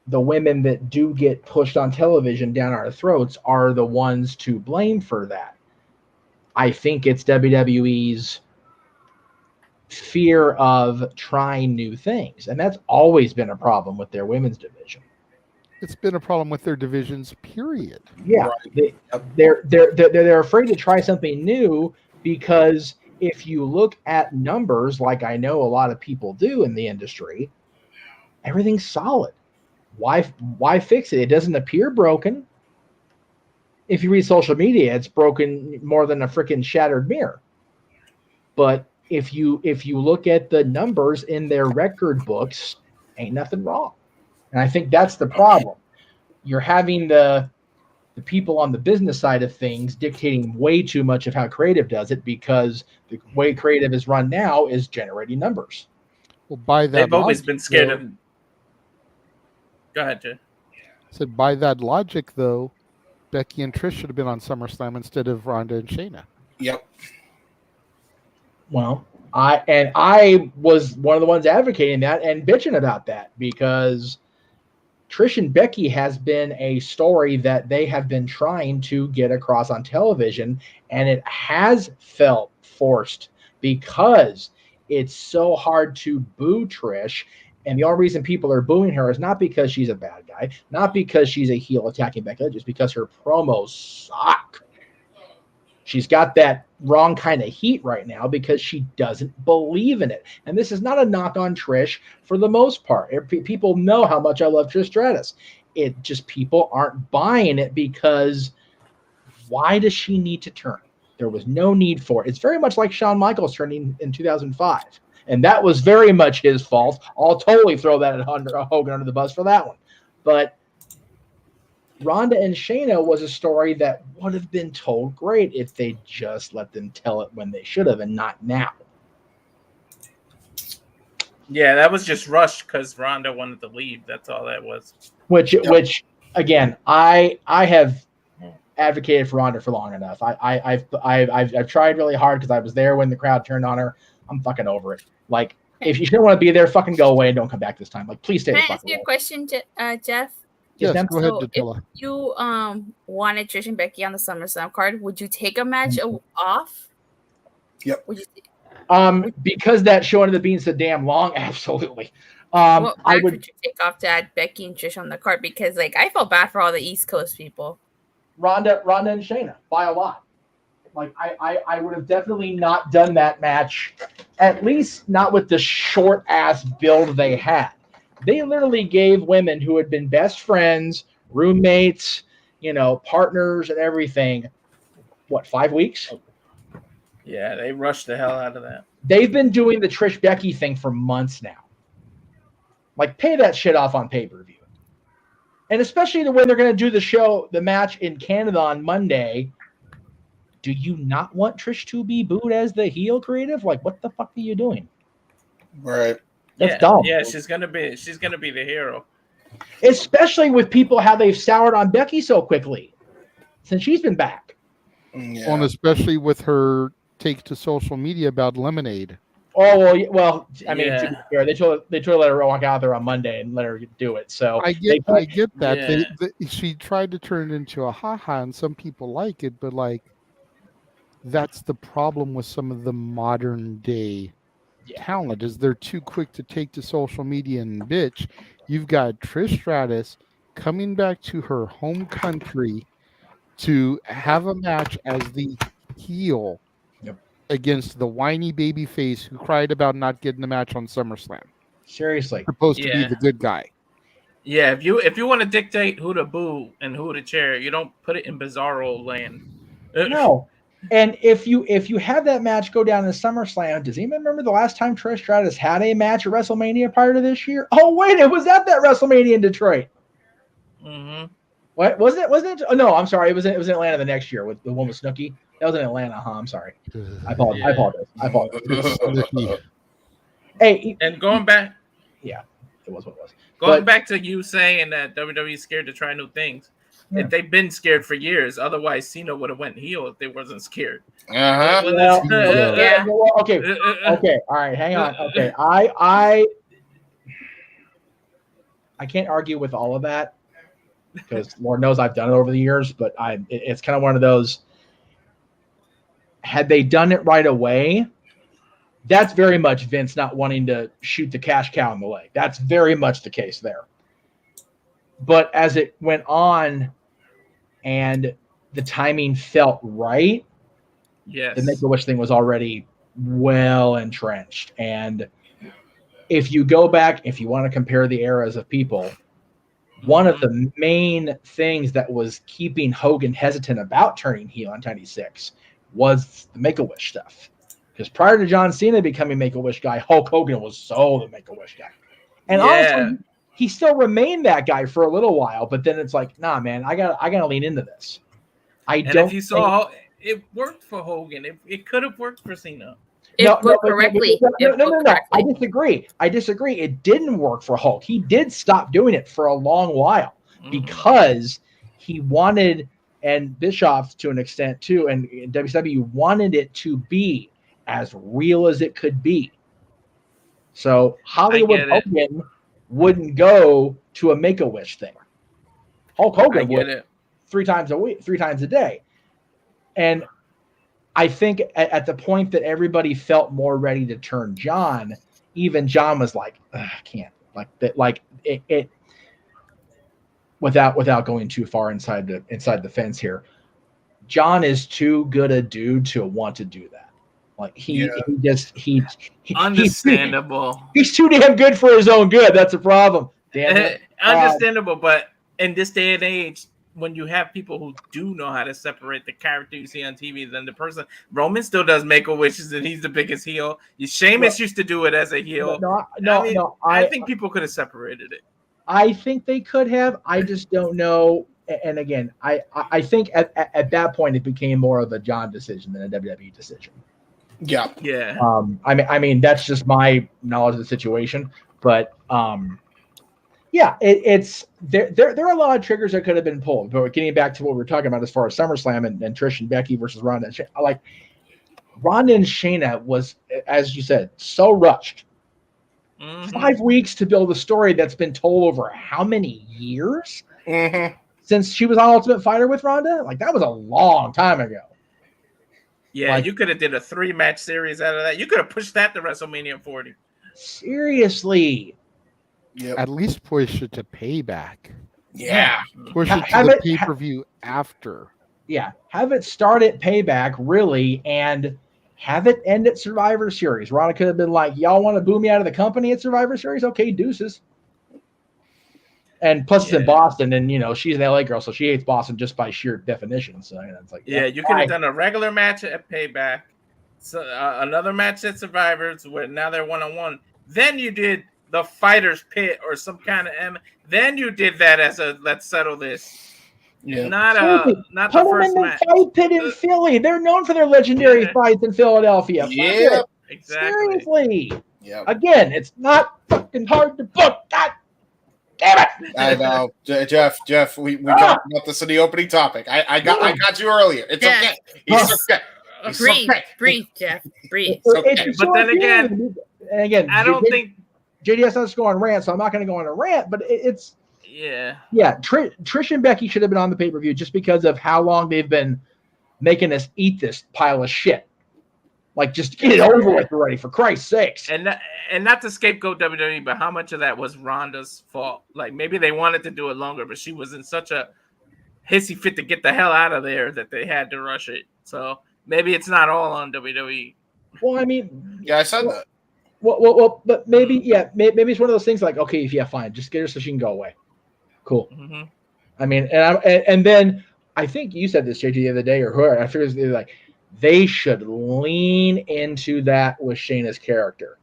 women that do get pushed on television down our throats are the ones to blame for that. I think it's WWE's fear of trying new things, and that's always been a problem with their women's division. It's been a problem with their divisions, period. Yeah, they're afraid to try something new because if you look at numbers, like I know a lot of people do in the industry, everything's solid. Why fix it? It doesn't appear broken. If you read social media, it's broken more than a freaking shattered mirror. But if you look at the numbers in their record books, ain't nothing wrong. And I think that's the problem. You're having the people on the business side of things dictating way too much of how creative does it, because the way creative is run now is generating numbers. Well, by that they've always been scared of. Go ahead, Jay. So by that logic, though, Becky and Trish should have been on SummerSlam instead of Ronda and Shayna. Yep. Well, I was one of the ones advocating that and bitching about that, because Trish and Becky has been a story that they have been trying to get across on television, and it has felt forced because it's so hard to boo Trish. And the only reason people are booing her is not because she's a bad guy, not because she's a heel attacking Becky, just because her promos suck. She's got that wrong kind of heat right now because she doesn't believe in it. And this is not a knock on Trish for the most part. People know how much I love Trish Stratus. It just, people aren't buying it because why does she need to turn? There was no need for it. It's very much like Shawn Michaels turning in 2005. And that was very much his fault. I'll totally throw that at Hogan under the bus for that one. But Ronda and Shayna was a story that would have been told great if they just let them tell it when they should have and not now. Yeah, that was just rushed because Ronda wanted to leave. That's all that was. Which again, I have advocated for Ronda for long enough. I've tried really hard because I was there when the crowd turned on her. I'm fucking over it. Like, if you don't want to be there, fucking go away and don't come back this time. Like, please stay the Can I fuck ask you away. a question, Jeff? Yes, go ahead, So Datilla. if you wanted Trish and Becky on the SummerSlam card, would you take a match off? Yep. Would you? Because that show ended up being so damn long, absolutely. What I match would would you take off to add Becky and Trish on the card? Because like I felt bad for all the East Coast people. Ronda and Shayna by a lot. Like I would have definitely not done that match, at least not with the short ass build they had. They literally gave women who had been best friends, roommates, partners and everything, 5 weeks? Yeah, they rushed the hell out of that. They've been doing the Trish Becky thing for months now. Like, pay that shit off on pay-per-view. And especially when they're going to do the match in Canada on Monday, do you not want Trish to be booed as the heel creative? Like, what the fuck are you doing? Right. That's dumb. Yeah, she's gonna be the hero. Especially with people how they've soured on Becky so quickly since she's been back. Yeah. And especially with her take to social media about Lemonade. Oh well. I mean, to be fair, they told her to let her walk out there on Monday and let her do it. So I get that. Yeah. She tried to turn it into a haha, and some people like it, but like that's the problem with some of the modern day talent is they're too quick to take to social media and bitch. You've got Trish Stratus coming back to her home country to have a match as the heel against the whiny baby face who cried about not getting the match on SummerSlam. Seriously. Supposed to be the good guy. Yeah, if you want to dictate who to boo and who to cheer, you don't put it in Bizarro land. No. And if you have that match go down in SummerSlam, does anyone remember the last time Trish Stratus had a match at WrestleMania prior to this year? Oh wait, it was at that WrestleMania in Detroit. Mm-hmm. What was it? Wasn't it? Oh no, I'm sorry. It was in Atlanta the next year with the one with Snooki. That was in Atlanta, huh? I'm sorry. I apologize. I apologize. Hey, and going back, it was what it was. Going back to you saying that WWE is scared to try new things. Yeah. If they've been scared for years, otherwise Cena would have went heel if they wasn't scared. Uh-huh. Okay. All right, hang on. Okay, I can't argue with all of that because Lord knows I've done it over the years. But it's kind of one of those. Had they done it right away, that's very much Vince not wanting to shoot the cash cow in the leg. That's very much the case there. But as it went on and the timing felt right, yes, the Make-A-Wish thing was already well entrenched. And if you go back, if you want to compare the eras of people, one of the main things that was keeping Hogan hesitant about turning heel on 96 was the Make-A-Wish stuff. Because prior to John Cena becoming Make-A-Wish guy, Hulk Hogan was so the Make-A-Wish guy. And honestly, he still remained that guy for a little while, but then it's like, nah, man, I gotta lean into this. If you saw it worked for Hogan, it could have worked for Cena. No, I disagree. It didn't work for Hulk. He did stop doing it for a long while because he wanted, and Bischoff to an extent too, and WCW wanted it to be as real as it could be. So Hollywood Hogan wouldn't go to a Make-A-Wish thing. Hulk Hogan would 3 times a week, 3 times a day. And I think at the point that everybody felt more ready to turn John, even John was like, I can't. Like that, like it without going too far inside the fence here. John is too good a dude to want to do that. Like he understandable. He's too damn good for his own good. That's a problem. Damn it. Understandable, but in this day and age, when you have people who do know how to separate the character you see on TV than the person, Roman still does Make-A-Wishes and he's the biggest heel. Sheamus used to do it as a heel. No, I think people could have separated it. I think they could have. I just don't know. and again, I think at that point it became more of a John decision than a WWE decision. Yeah. Yeah. I mean that's just my knowledge of the situation, but yeah, it's there are a lot of triggers that could have been pulled. But getting back to what we were talking about as far as SummerSlam and Trish and Becky versus Ronda and Shayna, like Ronda and Shayna was, as you said, so rushed. 5 weeks to build a story that's been told over how many years since she was on Ultimate Fighter with Ronda? Like that was a long time ago. Yeah, you could have did a 3-match series out of that. You could have pushed that to WrestleMania 40. Seriously. Yep. At least push it to Payback. Yeah. Push it to the pay-per-view after. Yeah. Have it start at Payback, really, and have it end at Survivor Series. Ronda could have been like, y'all want to boo me out of the company at Survivor Series? Okay, deuces. And plus it's in Boston, and, she's an LA girl, so she hates Boston just by sheer definition. So, it's like, yeah, you could have done a regular match at Payback, so another match at Survivors, where now they're one-on-one. Then you did the Fighters Pit or some kind of then you did that as a let's settle this. Yeah. Not Put the first them in match. the fight pit in Philly. They're known for their legendary fights in Philadelphia. Yeah, exactly. Seriously. Yeah. Again, it's not fucking hard to book. God damn it. I know, Jeff. We talked about this in the opening topic. I got you earlier. It's okay. It's okay. Breathe, Jeff. Breathe. Okay. But then again, I don't think JDS doesn't go on rant, so I'm not going to go on a rant. But it's yeah. Trish and Becky should have been on the pay-per-view just because of how long they've been making us eat this pile of shit. Like, just get it over with already, for Christ's sakes. And not to scapegoat WWE, but how much of that was Ronda's fault? Like, maybe they wanted to do it longer, but she was in such a hissy fit to get the hell out of there that they had to rush it. So maybe it's not all on WWE. Well, I mean, I said that. Well, but maybe it's one of those things like, okay, yeah, fine, just get her so she can go away. Cool. Mm-hmm. I mean, and then I think you said this, JT, the other day, or whoever. I figured it was like they should lean into that with Shayna's character.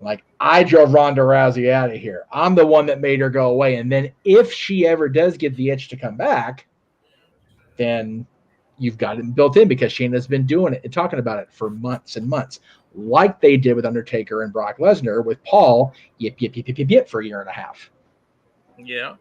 Like, I drove Ronda Rousey out of here. I'm the one that made her go away. And then if she ever does get the itch to come back, then you've got it built in because Shayna's been doing it and talking about it for months and months, like they did with Undertaker and Brock Lesnar with Paul, yip for a year and a half. Yeah.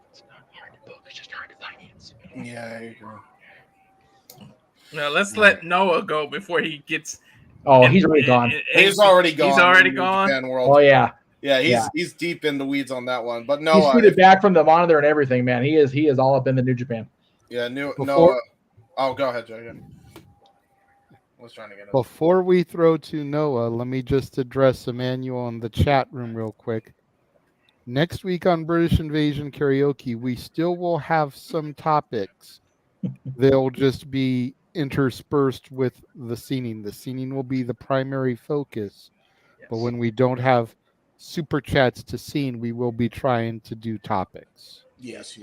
It's not hard to book. It's just hard to finance. Yeah, I agree. Now let's let Noah go before he gets. Oh, he's already gone. He's already gone. He's already gone. Oh yeah. Yeah, he's deep in the weeds on that one. But no, he's tweeted back from the monitor and everything, man. He is all up in the New Japan. Yeah, Noah. Oh, go ahead, Joe. Was trying to get it. Before we throw to Noah, let me just address Emmanuel in the chat room real quick. Next week on British Invasion Karaoke, we still will have some topics. They'll just be interspersed with the scening. The scening will be the primary focus. Yes. But when we don't have super chats to scene, we will be trying to do topics. Yes.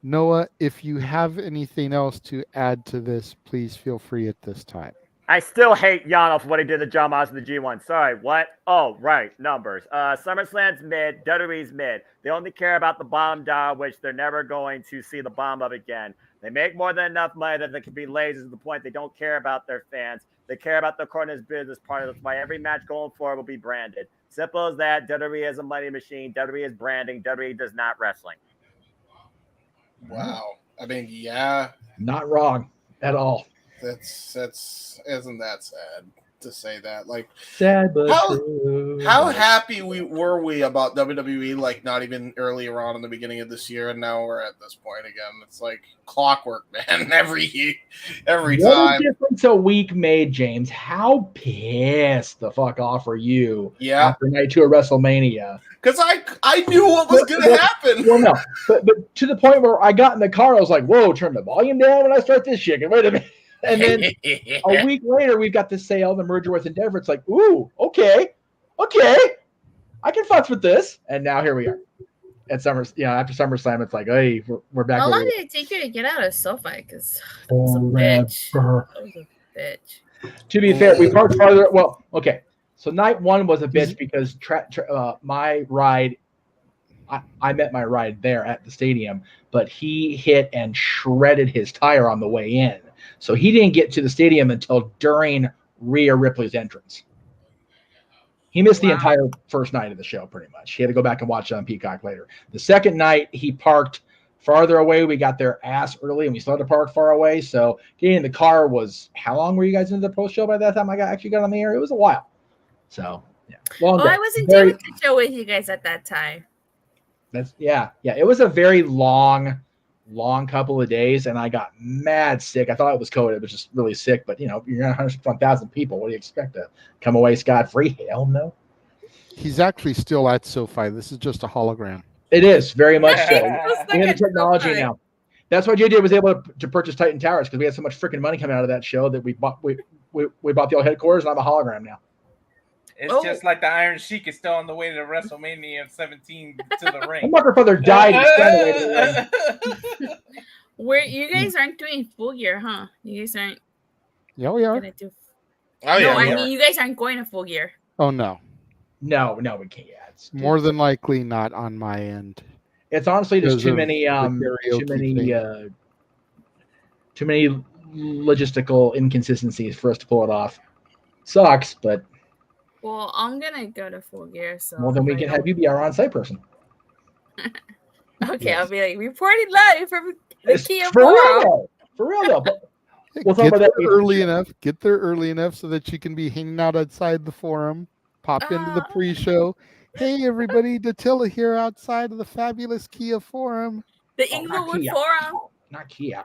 Noah, if you have anything else to add to this, please feel free at this time. I still hate Yano for what he did to John Moss in the G1. Sorry, what? Oh, right, numbers. SummerSlam's mid, WWE's mid. They only care about the bomb dial, which they're never going to see the bomb of again. They make more than enough money that they can be lazy to the point they don't care about their fans. They care about the corner's business part. That's why every match going forward will be branded. Simple as that. WWE is a money machine. WWE is branding. WWE does not wrestling. Wow. I mean, yeah. Not wrong at all. That's isn't that sad to say that? Like, sad, but how happy were we about WWE? Like, not even earlier on in the beginning of this year, and now we're at this point again. It's like clockwork, man. Every time. What a difference a week made, James. How pissed the fuck off are you? Yeah. After night 2 of WrestleMania. Because I knew what was going to happen. Well, no, but to the point where I got in the car, I was like, "Whoa, turn the volume down when I start this shit." Wait a minute. And then a week later, we've got the sale, the merger with Endeavor. It's like, ooh, okay, I can fuck with this. And now here we are at after SummerSlam. It's like, hey, we're back. How long did it take you to get out of SoFi? Because I was a bitch. To be fair, we parked farther. Well, okay. So night 1 was a bitch because my ride I met my ride there at the stadium, but he hit and shredded his tire on the way in. So he didn't get to the stadium until during Rhea Ripley's entrance. He missed the entire first night of the show, pretty much. He had to go back and watch it on Peacock later. The second night, he parked farther away. We got there ass early, and we still had to park far away. So getting in the car was, how long were you guys into the post show by that time I actually got on the air? It was a while. So, yeah. I wasn't doing the show with you guys at that time. Yeah. It was a very long couple of days, and I got mad sick. I thought it was COVID. It was just really sick. But, you're 101,000 people. What do you expect to come away scot-free? Hell no. He's actually still at SoFi. This is just a hologram. It is, very much so. We have the technology now. That's why JJ was able to purchase Titan Towers, because we had so much freaking money coming out of that show that we bought the old headquarters, and I'm a hologram now. It's just like the Iron Sheik is still on the way to WrestleMania 17 to the ring. My motherfucker died. Where you guys aren't doing Full Gear, huh? You guys aren't. Yeah, we are. I mean, you guys aren't going to Full Gear. Oh no. No, we can't. Yeah, more than likely not on my end. It's honestly just too many logistical inconsistencies for us to pull it off. Sucks, but. Well, I'm gonna go to Full Gear, so. Well, then we can have you be our on-site person. Okay, yes. I'll be like reporting live from the Kia Forum. For real though. We'll get there early enough. Get there early enough so that you can be hanging out outside the forum. Pop into the pre-show. Hey, everybody! Datilla here outside of the fabulous Kia Forum. The Inglewood Forum. Not Kia.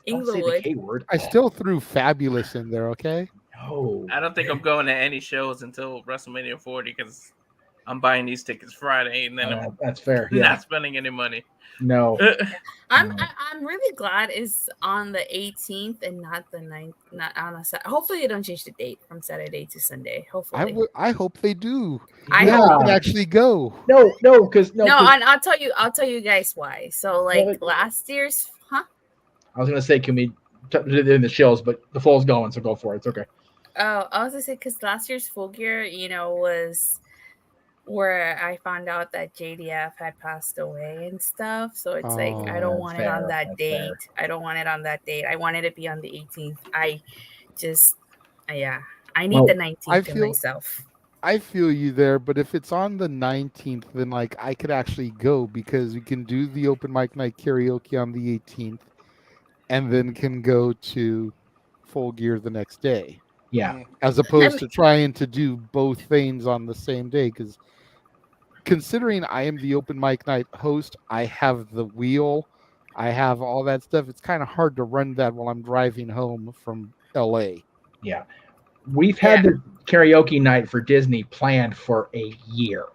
Inglewood. I still threw fabulous in there. Okay. No. I don't think I'm going to any shows until WrestleMania 40 because I'm buying these tickets Friday, and then that's fair. Not spending any money. No. I'm really glad it's on the 18th and not the 9th, not on a Saturday. Hopefully they don't change the date from Saturday to Sunday. Hopefully. I hope they do. I can actually go. No, because I'll tell you guys why. So last year's, huh? I was gonna say, can we do it in the shows, but the fall's going, so go for it. It's okay. Oh, I was gonna say because last year's Full Gear, was where I found out that JDF had passed away and stuff. So it's I don't want it on that date. I don't want it on that date. I wanted it to be on the 18th. I need the 19th to myself. I feel you there, but if it's on the 19th, then I could actually go because we can do the open mic night karaoke on the 18th, and then can go to Full Gear the next day. Yeah, as opposed to trying to do both things on the same day, because considering I am the open mic night host, I have the wheel, I have all that stuff. It's kind of hard to run that while I'm driving home from LA. Yeah, we've had the karaoke night for Disney planned for a year.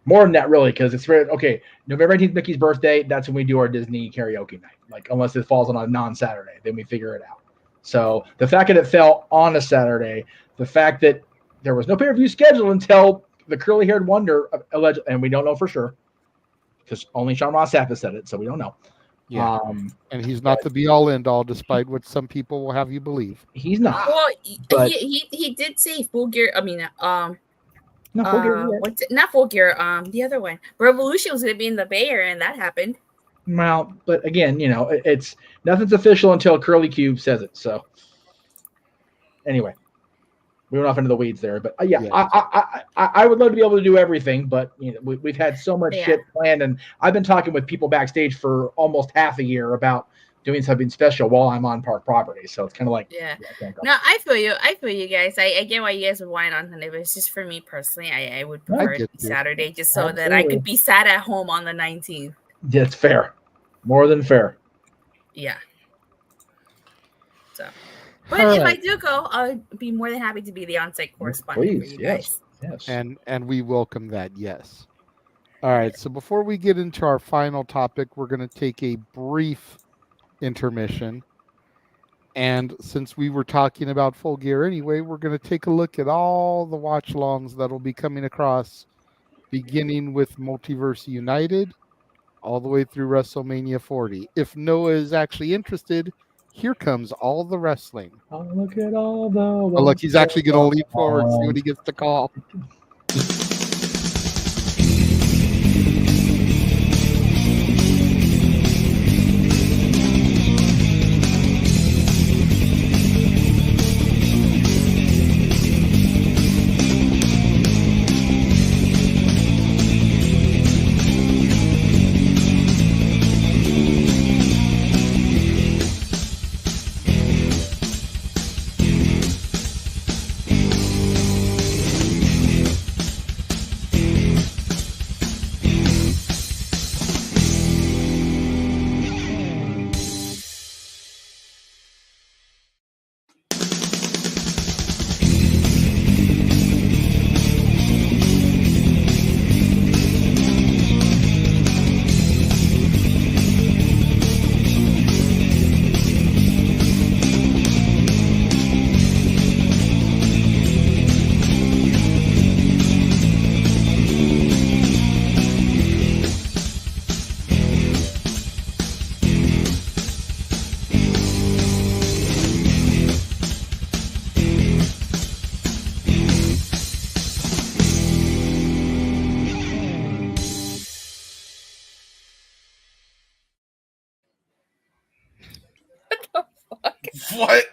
More than that, really, because it's November 18th, Mickey's birthday. That's when we do our Disney karaoke night. Unless it falls on a non-Saturday, then we figure it out. So the fact that it fell on a Saturday, the fact that there was no pay-per-view scheduled until the curly-haired wonder alleged, and we don't know for sure because only Sean Ross Sapp has said it, so we don't know. Yeah, and he's not the be-all end-all, despite what some people will have you believe. He's not. Well, he did say Full Gear. I mean, not Full Gear. Not Full Gear. The other one, Revolution, was going to be in the Bay Area, and that happened. Well, but again, it's nothing's official until Curly Cube says it. So, anyway, we went off into the weeds there, but I would love to be able to do everything, but we've had so much shit planned, and I've been talking with people backstage for almost half a year about doing something special while I'm on park property. So it's kind of like, no, I feel you guys. I get why you guys would whine on Sunday, but it's just for me personally. I would prefer it Saturday just so that I could be sat at home on the 19th. That's fair. More than fair. Yeah. So, but if I do go, I'll be more than happy to be the on-site correspondent for you guys. Yes. And we welcome that. Yes. All right. So before we get into our final topic, we're going to take a brief intermission. And since we were talking about Full Gear anyway, we're going to take a look at all the watch-alongs that will be coming across, beginning with Multiverse United, all the way through WrestleMania 40. If Noah is actually interested, here comes all the wrestling. Oh, look at all the... Oh, look, he's actually going to lean forward and see what he gets to call. What?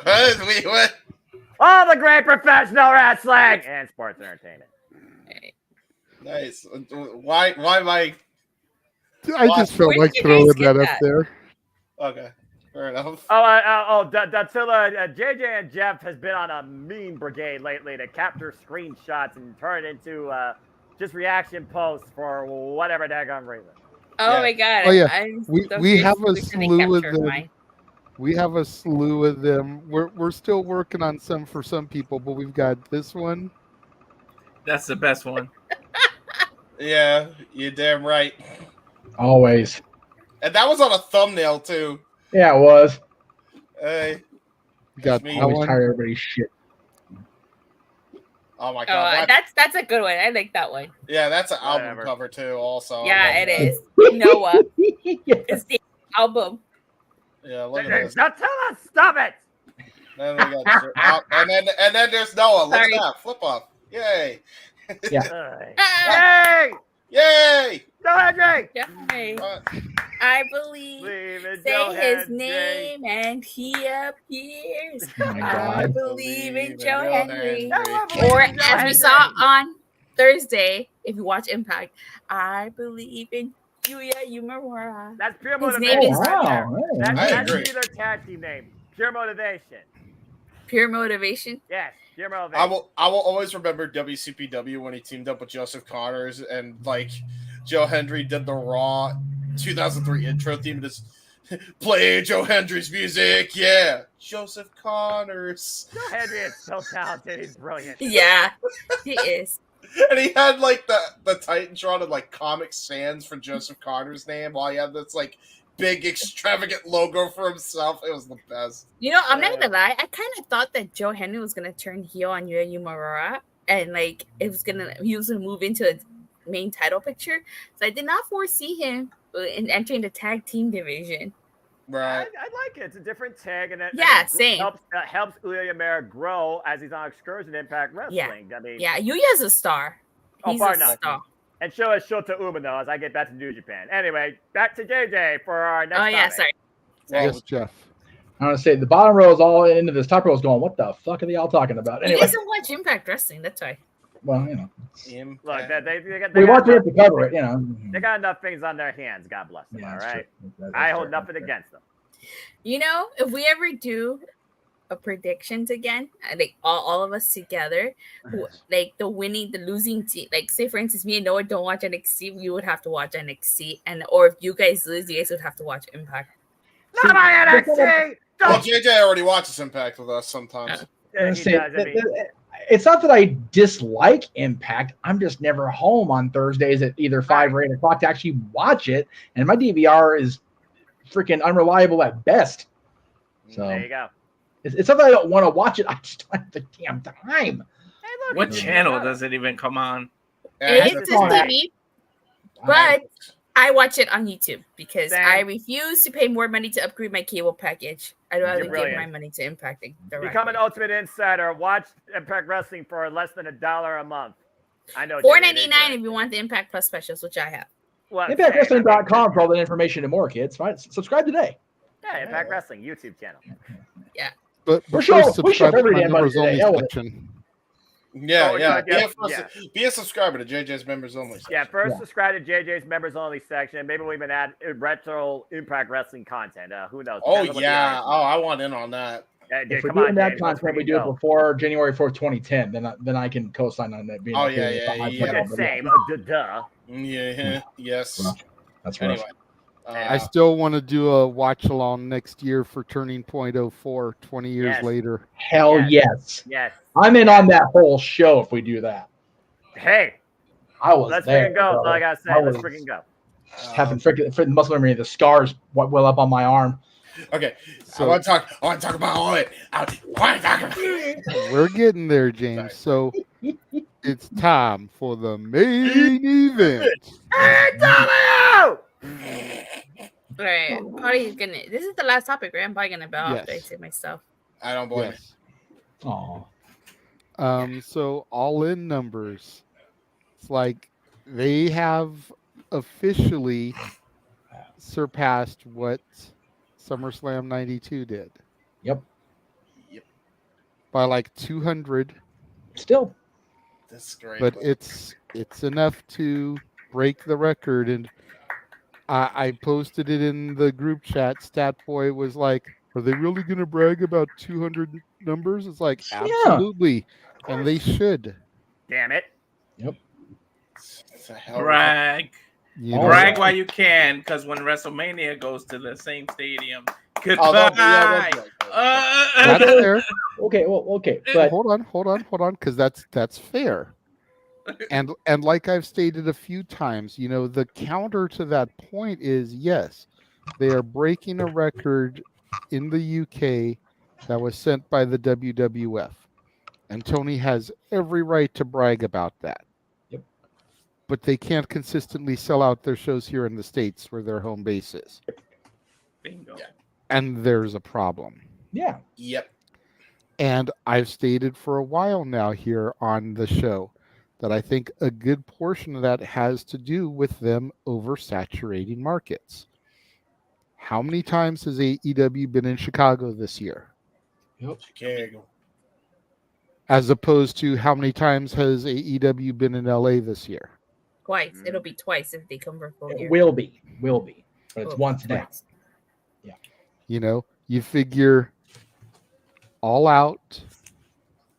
What? All the great professional wrestling and sports entertainment. Nice. Why am I? I just felt like throwing that up there. Okay, fair enough. Dattila, JJ and Jeff has been on a meme brigade lately to capture screenshots and turn it into just reaction posts for whatever daggone reason. Oh my god! Oh yeah, we have a slew of them. We have a slew of them. We're still working on some for some people, but we've got this one. That's the best one. Yeah, you're damn right. Always. And that was on a thumbnail too. Yeah, it was. Hey. You got me. Always tired of everybody's shit. Oh my god. That's a good one. I like that one. Yeah, that's an album cover too, also. Yeah, it is. Noah. It's the album. Yeah, look at this. Dattila, stop it! Then we got, and then there's Noah. Look Sorry. at that. Flip up. Yay. Yay! Yay! Joe Hendry! Yay. I believe. Say his name and he appears. I believe in Joe Henry. Or as we saw on Thursday, if you watch Impact, I believe in Yuya Uemura. That's pure His motivation. name is That should be their tag team name. Pure motivation. Pure motivation. Yes, pure motivation. I will always remember WCPW when he teamed up with Joseph Connors and like Joe Hendry did the Raw 2003 intro theme and just play Joe Hendry's music. Yeah, Joseph Connors. Joe Hendry is so talented. He's brilliant. Yeah, he is. And he had like the Titantron and like Comic Sans for Joseph Connor's name while he had this like big extravagant logo for himself. It was the best. You know, I'm not gonna lie. I kind of thought that Joe Henry was gonna turn heel on Yuya Uemura, and like he was gonna move into a main title picture. So I did not foresee him in entering the tag team division. Right. I like it. It's a different tag, and same. Helps Yuya Uemura grow as he's on Excursion Impact Wrestling. Yeah, I mean, Yuya's a star. He's a star. And show us Shota Umino as I get back to New Japan. Anyway, back to JJ for our next topic. Sorry. Yes, Jeff. I want to say the bottom row is all into this. Top row is going, what the fuck are they all talking about? Anyway. You guys don't watch Impact Wrestling, that's why. Well, you know. Look, we want to cover it, you know. They got enough things on their hands. God bless them. All right. I hold nothing against them. You know, if we ever do a predictions again, like all of us together, like the losing team, like say for instance, me and Noah don't watch NXT, we would have to watch NXT, or if you guys lose, you guys would have to watch Impact. Not my NXT. Well, JJ already watches Impact with us sometimes. It's not that I dislike Impact. I'm just never home on Thursdays at either 5 or 8 o'clock to actually watch it, and my DVR is freaking unreliable at best. So there you go. It's not that I don't want to watch it. I just don't have the damn time. Hey, What channel does it even come on? It's TV, but I watch it on YouTube because I refuse to pay more money to upgrade my cable package. I'd rather give my money to Impact. Become an Ultimate Insider. Watch Impact Wrestling for less than $1 a month. I know. $4.99 if you want the Impact Plus specials, which I have. Well, ImpactWrestling.com for all the information and more, kids. Fine. Subscribe today. Yeah, Impact Wrestling YouTube channel. Yeah. But we're sure subscribe to my members only today. section. Be a subscriber to JJ's members only section. Yeah, first subscribe to JJ's members only section, and maybe we'll even add retro Impact Wrestling content. Who knows? Oh yeah. I want in on that. Yeah, dude, if we're doing that content, we do it before January 4th, 2010. Then I can co-sign on that. Being Same. Duh. Yeah. Yes. Well, that's right. Anyway. I still want to do a watch along next year for Turning Point 04, 20 years later. Hell yes. Yes. I'm in on that whole show if we do that. Hey. Let's freaking go. That's all I got to say. Let's freaking go. Having freaking muscle memory, the scars well up on my arm. Okay. So I want to talk about all it. We're getting there, James. So it's time for the main event. Hey, W! All right, probably gonna. This is the last topic, right? I'm probably gonna bow after I say my stuff. I don't blame it. Oh. So all in numbers, it's like they have officially surpassed what SummerSlam '92 did. Yep. By like 200. Still. That's great. But it's enough to break the record. And I posted it in the group chat. Statboy was like, "Are they really going to brag about 200 numbers?" It's like, absolutely, and they should. Damn it. Yep. Brag. Brag while you can, because when WrestleMania goes to the same stadium, goodbye. That's fair. Okay, but hold on, because that's fair. And like I've stated a few times, the counter to that point is yes, they are breaking a record in the UK that was sent by the WWF, and Tony has every right to brag about that. Yep. But they can't consistently sell out their shows here in the States where their home base is. Bingo. Yeah. And there's a problem. Yeah. Yep. And I've stated for a while now here on the show that I think a good portion of that has to do with them oversaturating markets. How many times has AEW been in Chicago this year? Yep. Chicago. As opposed to how many times has AEW been in LA this year? Twice. It'll be twice if they come for full year. It will be. But it's once now. Yeah. You figure All Out,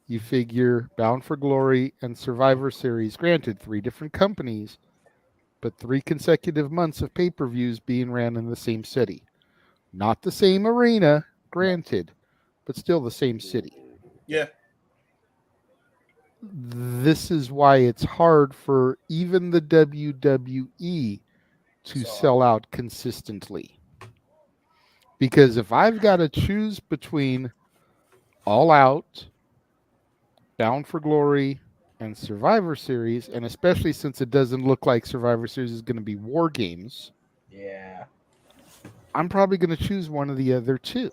you figure Bound for Glory and Survivor Series, granted 3 different companies, but 3 consecutive months of pay-per-views being ran in the same city. Not the same arena, granted, but still the same city. Yeah. This is why it's hard for even the WWE to sell out consistently. Because if I've got to choose between All Out, Bound for Glory, and Survivor Series, and especially since it doesn't look like Survivor Series is going to be War Games, yeah, I'm probably going to choose one of the other 2.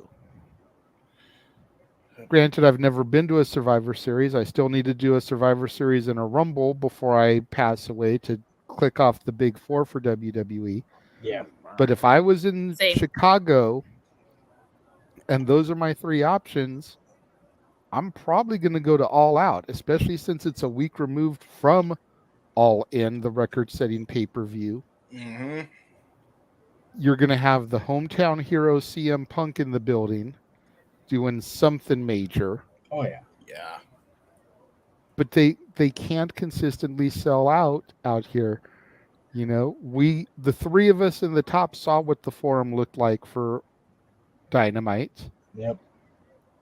Granted, I've never been to a Survivor Series. I still need to do a Survivor Series and a Rumble before I pass away to click off the big 4 for WWE. Yeah. But if I was in Chicago and those are my 3 options, I'm probably going to go to All Out, especially since it's a week removed from All In, the record-setting pay-per-view. Mm-hmm. You're going to have the hometown hero CM Punk in the building doing something major. Oh, yeah. Yeah. But they can't consistently sell out here. The 3 of us in the top saw what the forum looked like for Dynamite. Yep.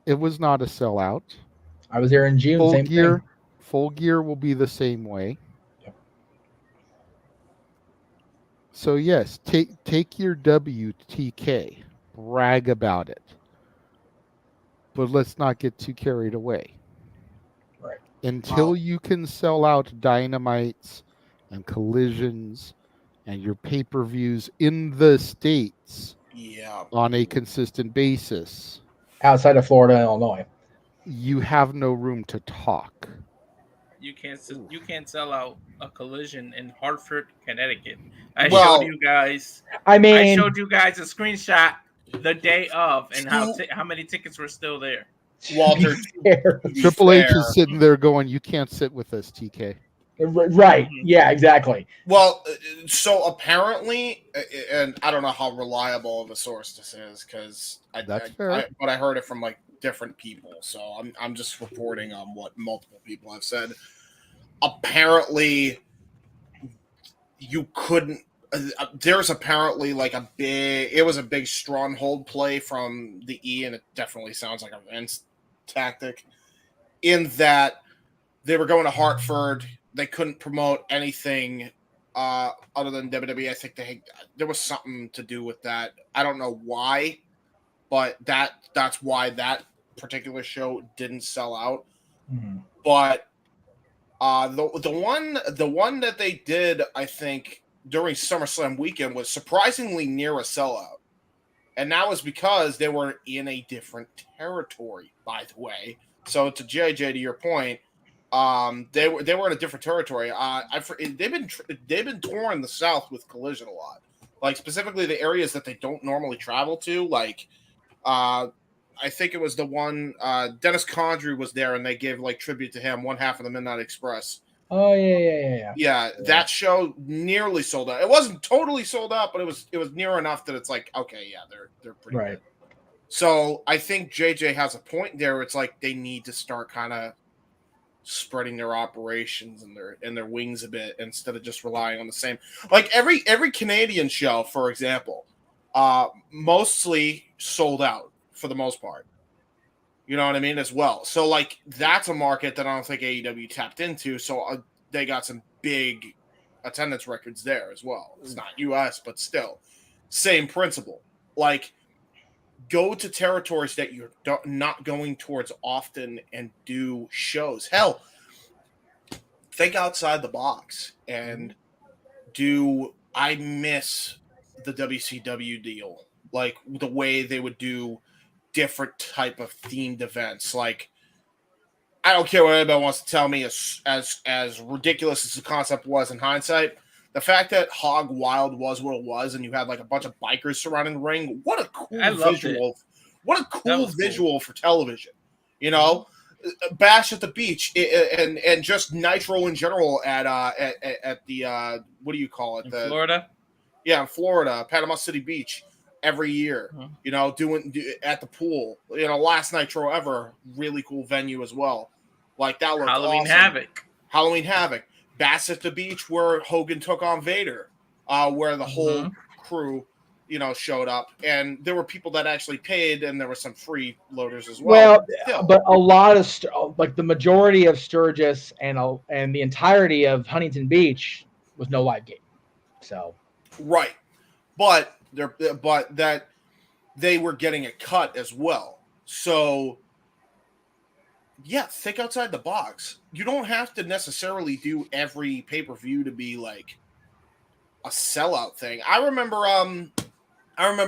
It was not a sellout. I was there in June. Full Gear will be the same way. Yep. So yes, take your WTK, brag about it, but let's not get too carried away. Right. Until you can sell out Dynamites and Collisions and your pay-per-views in the States on a consistent basis. Outside of Florida and Illinois. You have no room to talk. You can't sell out a Collision in Hartford, Connecticut. I showed you guys a screenshot the day of and how many tickets were still there. Walter, Triple H is sitting there going, "You can't sit with us, TK." Right. Yeah, exactly. Well, so apparently, and I don't know how reliable of a source this is because but I heard it from like different people. So I'm just reporting on what multiple people have said. Apparently, you couldn't. There's apparently like it was a big stronghold play from the E, and it definitely sounds like a Vince tactic. In that they were going to Hartford. They couldn't promote anything other than WWE. I think there was something to do with that. I don't know why, but that's why that particular show didn't sell out. Mm-hmm. But the one that they did, I think, during SummerSlam weekend was surprisingly near a sellout, and that was because they were in a different territory. By the way, so to JJ, to your point. They were in a different territory. They've been touring the South with Collision a lot, like specifically the areas that they don't normally travel to, like I think it was the one Dennis Condrey was there, and they gave like tribute to him. One half of the Midnight Express. Oh yeah. Yeah, that show nearly sold out. It wasn't totally sold out, but it was near enough that it's like, okay, yeah, they're pretty good. So I think JJ has a point there. It's like they need to start kind of spreading their operations and their wings a bit instead of just relying on the same. Like every Canadian show, for example, mostly sold out for the most part. You know what I mean, as well. So like that's a market that I don't think AEW tapped into. So they got some big attendance records there as well. It's not US, but still, same principle. Like go to territories that you're not going towards often and do shows. Hell, think outside the box and do. I miss the WCW deal, like the way they would do different type of themed events. Like, I don't care what anybody wants to tell me, as ridiculous as the concept was in hindsight, the fact that Hog Wild was what it was, and you had like a bunch of bikers surrounding the ring. What a cool visual! What a cool visual for television. You know, Bash at the Beach and just Nitro in general at the what do you call it? In Florida. Yeah, in Florida, Panama City Beach. Every year, you know, doing at the pool, you know, last Nitro ever, really cool venue as well. Like that looked Halloween awesome. Halloween Havoc, Bass at the Beach, where Hogan took on Vader, where the whole crew, you know, showed up, and there were people that actually paid, and there were some free loaders as well. But a lot of like the majority of Sturgis and the entirety of Huntington Beach was no live game. So right, but that they were getting a cut as well. So yeah, think outside the box. You don't have to necessarily do every pay-per-view to be like a sellout thing. I remember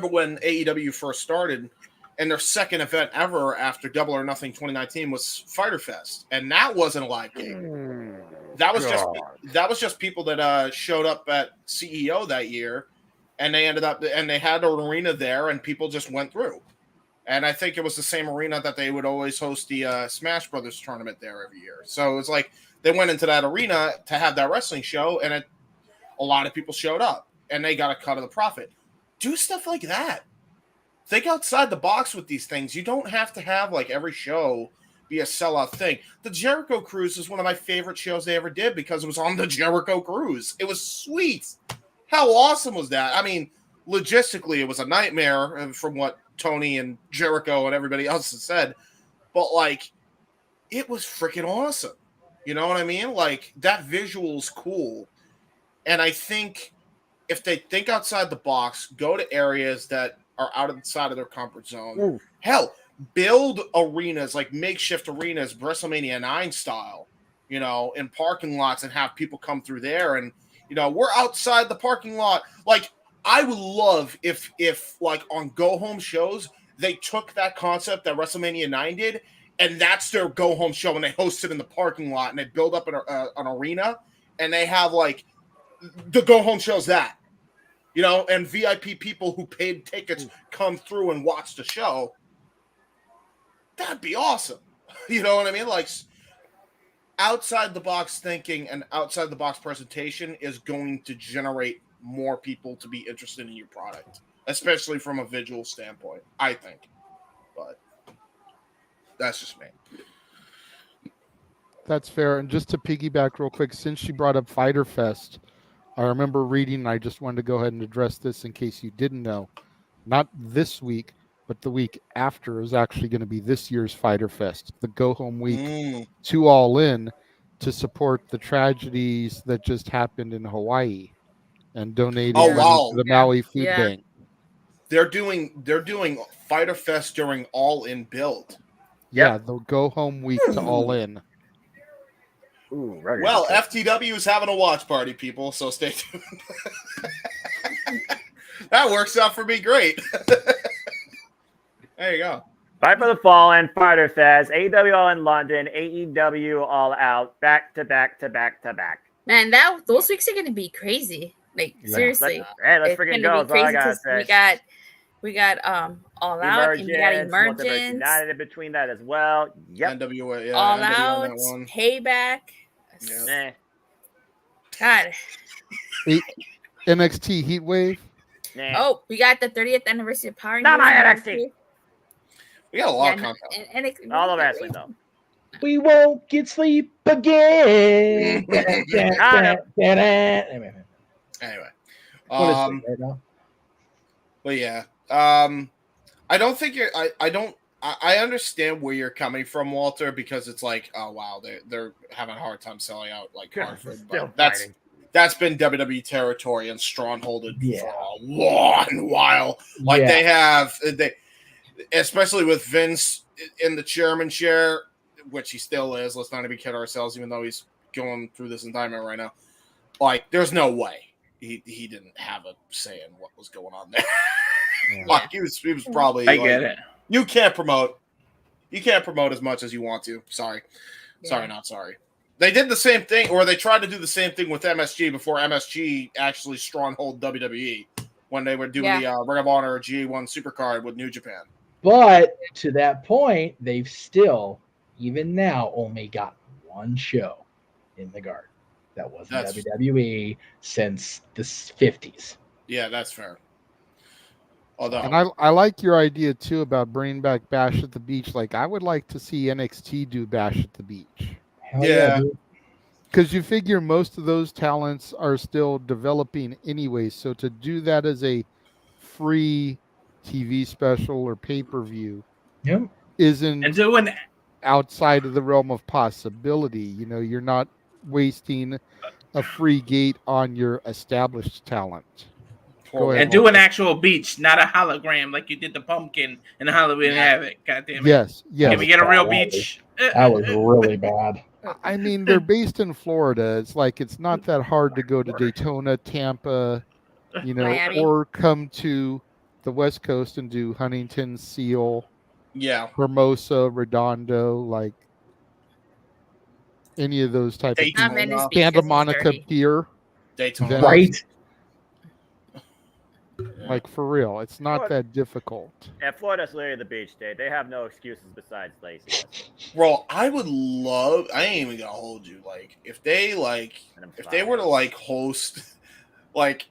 when AEW first started, and their second event ever after Double or Nothing 2019 was Fyter Fest, and that wasn't a live game. That was just people that showed up at CEO that year. And they ended up, and they had an arena there, and people just went through. And I think it was the same arena that they would always host the Smash Brothers tournament there every year. So it was like they went into that arena to have that wrestling show, and a lot of people showed up, and they got a cut of the profit. Do stuff like that. Think outside the box with these things. You don't have to have like every show be a sellout thing. The Jericho Cruise is one of my favorite shows they ever did because it was on the Jericho Cruise. It was sweet. How awesome was that? I mean, logistically, it was a nightmare from what Tony and Jericho and everybody else has said. But, like, it was freaking awesome. You know what I mean? Like, that visual's cool. And I think if they think outside the box, go to areas that are outside of their comfort zone. Ooh. Hell, build arenas, like makeshift arenas, WrestleMania 9 style, you know, in parking lots and have people come through there and, you know, we're outside the parking lot. Like, I would love if like on go home shows, they took that concept that WrestleMania 9 did, and that's their go home show, and they host it in the parking lot, and they build up an arena, and they have like the go home shows that, you know, and VIP people who paid tickets come through and watch the show. That'd be awesome. You know what I mean? Like, outside the box thinking and outside the box presentation is going to generate more people to be interested in your product, especially from a visual standpoint, I think. But that's just me. That's fair. And just to piggyback real quick, since she brought up Fyter Fest, I remember reading, and I just wanted to go ahead and address this in case you didn't know. Not this week, but the week after is actually going to be this year's Fyter Fest, the go home week to All In, to support the tragedies that just happened in Hawaii and donating money to the Maui Food Bank. They're doing Fyter Fest during All In build. Yeah, the go home week to All In. Ooh, well, FTW is having a watch party, people, so stay tuned. That works out for me great. There you go. Fight for the Fallen, Fyter Fest, AEW All in London, AEW All Out, back to back to back to back. Man, those weeks are going to be crazy. Like, seriously. Let's freaking go. That's all I gotta say. We got All Out, and we got Emergence. United in between that as well. Yep. NWA, yeah, All NWA Out, that one. Payback. Yeah. God. NXT Heatwave. Nah. Oh, we got the 30th anniversary of Power Rangers. Not my NXT. We got a lot of content. All the wrestling though. We won't get sleep again. Anyway, What is it right now? but yeah, I don't think you're. I understand where you're coming from, Walter, because it's like, oh wow, they're having a hard time selling out like Hartford, but that's been WWE territory and strongholded for a long while. Like they especially with Vince in the chairman chair, which he still is. Let's not even kid ourselves, even though he's going through this indictment right now. Like, there's no way he didn't have a say in what was going on there. Like he was probably. I get it. You can't promote as much as you want to. Sorry, not sorry. They did the same thing, or they tried to do the same thing with MSG before MSG actually stronghold WWE when they were doing the Ring of Honor G1 Supercard with New Japan. But to that point, they've still, even now, only got one show in the Garden that wasn't WWE since the 50s. Yeah, that's fair. Although, and I like your idea too about bringing back Bash at the Beach. Like, I would like to see NXT do Bash at the Beach. Yeah, because you figure most of those talents are still developing anyway. So to do that as a free TV special or pay-per-view isn't outside of the realm of possibility. You know, you're not wasting a free gate on your established talent. Go ahead, and do an actual beach, not a hologram like you did the pumpkin in Halloween Havoc. God damn it. Yes. Can we get a real beach? That was really bad. I mean, they're based in Florida. It's like it's not that hard to go to Daytona, Tampa, you know, Miami. or come to the West Coast and do Huntington, Seal, Hermosa, Redondo, like any of those type of Santa Monica Pier. Daytona. Right. Like, for real, it's not that difficult. Yeah, Florida's literally the beach state. They have no excuses besides laziness. Bro, I would love. I ain't even gonna hold you. Like, if they were to like host, like,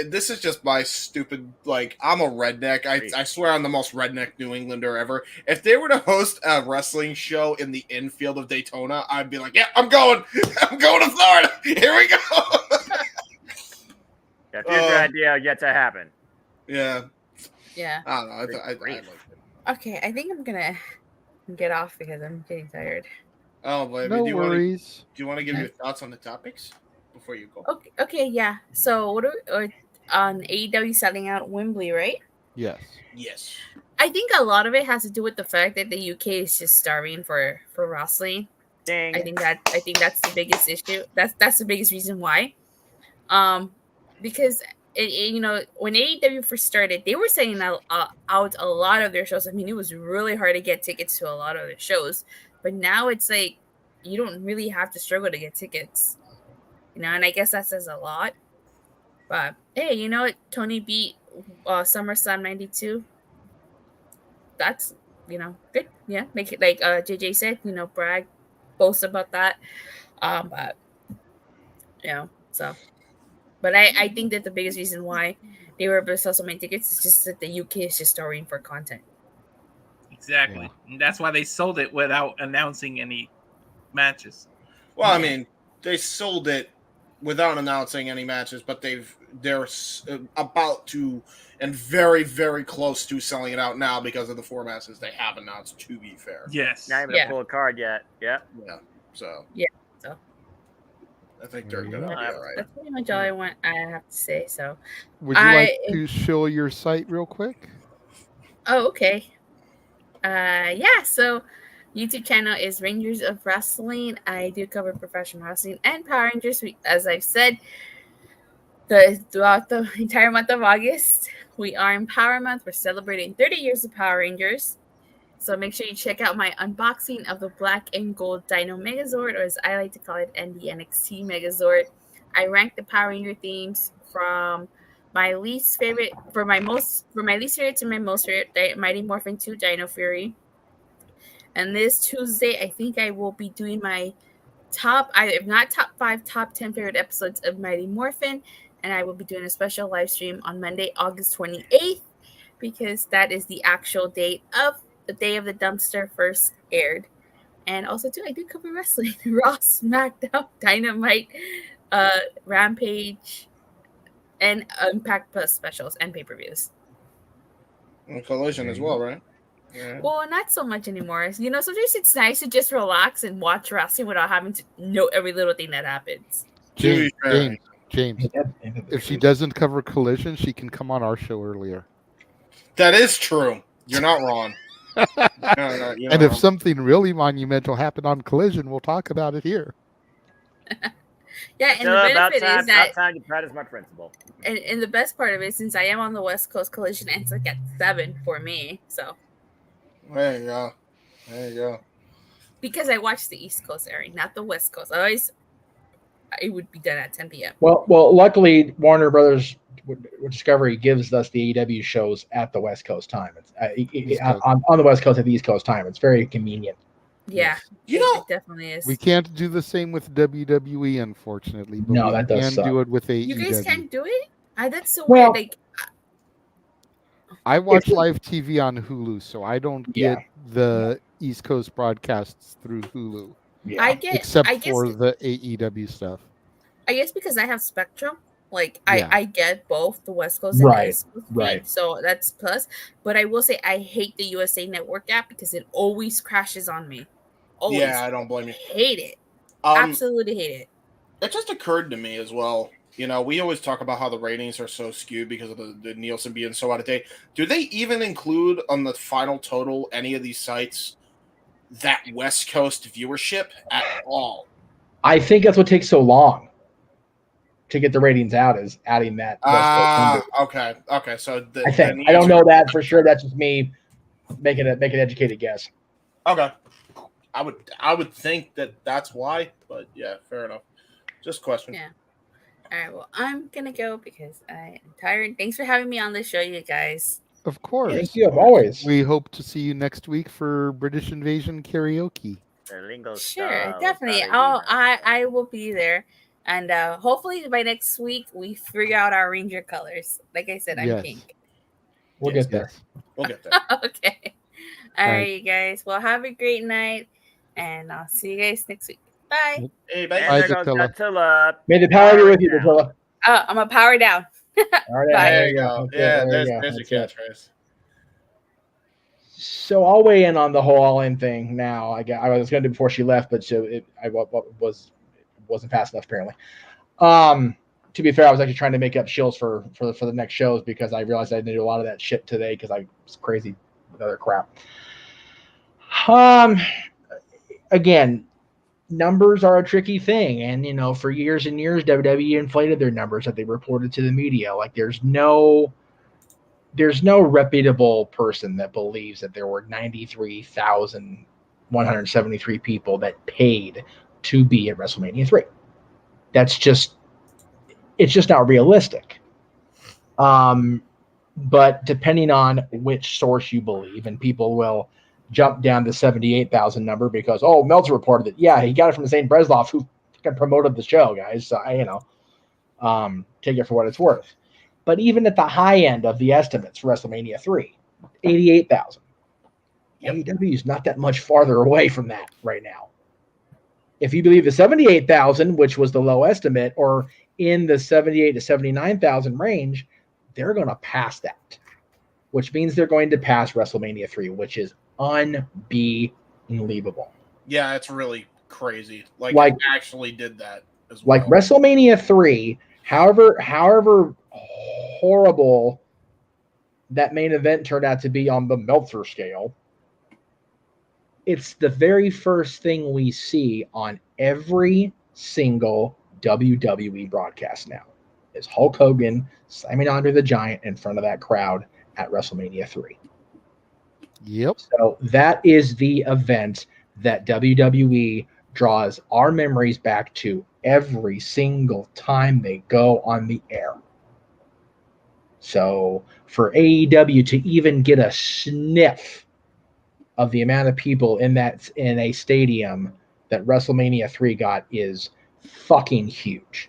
this is just my stupid. Like, I'm a redneck. I swear I'm the most redneck New Englander ever. If they were to host a wrestling show in the infield of Daytona, I'd be like, yeah, I'm going. I'm going to Florida. Here we go. Yeah, future idea yet to happen. Yeah. Yeah. I don't know. I like it. Okay, I think I'm gonna get off because I'm getting tired. Oh, but no do worries. Do you want to give your thoughts on the topics before you go? Okay, yeah. So what on AEW selling out Wembley, right? Yes. Yes. I think a lot of it has to do with the fact that the UK is just starving for wrestling. Dang. I think that's the biggest issue. That's the biggest reason why. Because you know, when AEW first started, they were selling out a lot of their shows. I mean, it was really hard to get tickets to a lot of their shows, but now it's like you don't really have to struggle to get tickets, you know. And I guess that says a lot. But hey, you know what? Tony beat SummerSlam '92. That's, you know, good. Yeah, make it like JJ said. You know, brag, boast about that. But you know, so. But I think that the biggest reason why they were able to sell so many tickets is just that the UK is just starving for content. Exactly. Yeah. And that's why they sold it without announcing any matches. Well, I mean, they sold it without announcing any matches, but they're about to and very, very close to selling it out now because of the 4 matches they have announced, to be fair. Yes. Not even a full card yet. Yeah. Yeah. So. Yeah. So. I think they're going to be all right. That's pretty much all I have to say. So, would you like to show your site real quick? Oh, okay. Yeah. So, YouTube channel is Rangers of Wrestling. I do cover professional wrestling and Power Rangers. As I've said, throughout the entire month of August, we are in Power Month. We're celebrating 30 years of Power Rangers. So make sure you check out my unboxing of the Black and Gold Dino Megazord, or as I like to call it, and the NXT Megazord. I rank the Power Ranger themes from my least favorite for my least favorite to my most favorite, Mighty Morphin 2 Dino Fury. And this Tuesday, I think I will be doing my if not top 5, top 10 favorite episodes of Mighty Morphin. And I will be doing a special live stream on Monday, August 28th, because that is the actual date of the day of the dumpster first aired. And also, too, I do cover wrestling. Raw, SmackDown, Dynamite, Rampage, and Impact Plus specials and pay-per-views. And Collision as well, right? Yeah. Well, not so much anymore. You know, sometimes it's nice to just relax and watch wrestling without having to know every little thing that happens. James, if she doesn't cover Collision, she can come on our show earlier. That is true. You're not wrong. And if something really monumental happened on Collision, we'll talk about it here. Yeah, and the benefit is that that is my principle. And the best part of it, since I am on the West Coast, Collision ends like at 7 for me. So there you go. There you go. Because I watch the East Coast airing, not the West Coast. Otherwise, it would be done at 10 p.m. Well, luckily Warner Brothers Discovery gives us the AEW shows at the West Coast time. It's on the West Coast at the East Coast time. It's very convenient. Yeah, it definitely is. We can't do the same with WWE, unfortunately. But no, that does suck. Do it with AEW. You guys can't do it? That's so weird. Like, I watch live TV on Hulu, so I don't get the East Coast broadcasts through Hulu. Yeah. Except for the AEW stuff. I guess because I have Spectrum, like I get both the West Coast and the East Coast feed, so that's plus. But I will say I hate the USA Network app because it always crashes on me. Always. Yeah, I don't blame you. Hate it. Absolutely hate it. It just occurred to me as well. You know, we always talk about how the ratings are so skewed because of the Nielsen being so out of date. Do they even include on the final total any of these sites that West Coast viewership at all? I think that's what takes so long to get the ratings out, is adding that. Okay. So I think I don't know that for sure. That's just me making an educated guess. Okay, I would think that's why, but yeah, fair enough. Just question. Yeah. All right. Well, I'm gonna go because I am tired. Thanks for having me on the show, you guys. Of course. Thank you, always. We hope to see you next week for British Invasion karaoke. Sure, definitely. I will be there, and hopefully by next week we figure out our Ranger colors. Like I said, I'm pink. We'll get there. We'll get there. Okay. All right, you guys. Well, have a great night, and I'll see you guys next week. Bye. Hey, bye. Bye, Dattila. May the power be with you, Dattila. I'm a power down. All right, Bye. There you go. Okay, Yeah, there there's you your go. catchphrase. So I'll weigh in on the whole all-in thing now. I was going to do before she left, but wasn't fast enough apparently. To be fair, I was actually trying to make up shills for the next shows because I realized I didn't do a lot of that shit today because I was crazy with other crap. Again, numbers are a tricky thing, and for years and years, WWE inflated their numbers that they reported to the media. Like there's no reputable person that believes that there were 93,173 people that paid to be at WrestleMania 3. It's just not realistic. But depending on which source you believe, and people will jump down the 78,000 number because, Meltzer reported it. Yeah, he got it from Zane Breslov, who promoted the show, guys. So take it for what it's worth. But even at the high end of the estimates for WrestleMania 3, 88,000. AEW is not that much farther away from that right now. If you believe the 78,000, which was the low estimate, or in the 78 to 79,000 range, they're going to pass that, which means they're going to pass WrestleMania 3, which is unbelievable. Yeah, it's really crazy. Like it actually did that as well. Like WrestleMania 3, however horrible that main event turned out to be on the Meltzer scale, it's the very first thing we see on every single WWE broadcast now is Hulk Hogan slamming Andre the Giant in front of that crowd at WrestleMania 3. Yep. So that is the event that WWE draws our memories back to every single time they go on the air. So for AEW to even get a sniff of the amount of people in a stadium that WrestleMania 3 got is fucking huge.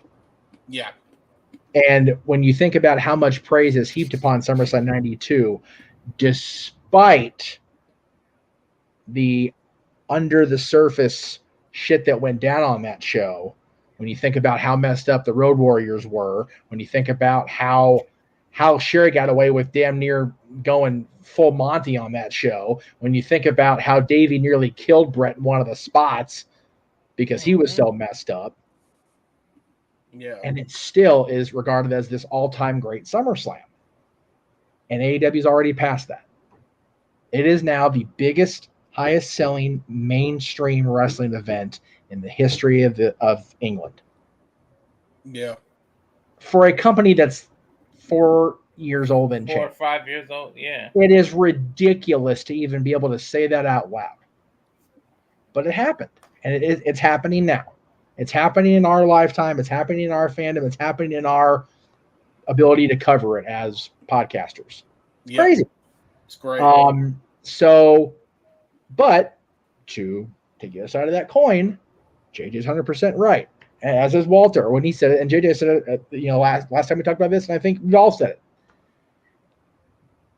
Yeah. And when you think about how much praise is heaped upon SummerSlam 92, despite the under the surface shit that went down on that show, when you think about how messed up the Road Warriors were, when you think about how Sherry got away with damn near going full Monty on that show, when you think about how Davey nearly killed Brett in one of the spots because he was so messed up, and it still is regarded as this all-time great SummerSlam. And AEW's already passed that. It is now the biggest, highest-selling mainstream wrestling event in the history of England. Yeah. For a company that's 4 years old and 4 or 5 years old, yeah. it is ridiculous to even be able to say that out loud. But it happened, and it's happening now. It's happening in our lifetime. It's happening in our fandom. It's happening in our ability to cover it as podcasters. It's crazy. It's great. But to take the other side of that coin, JJ's 100% right, as is Walter when he said it, and JJ said it. Last time we talked about this, and I think we all said it.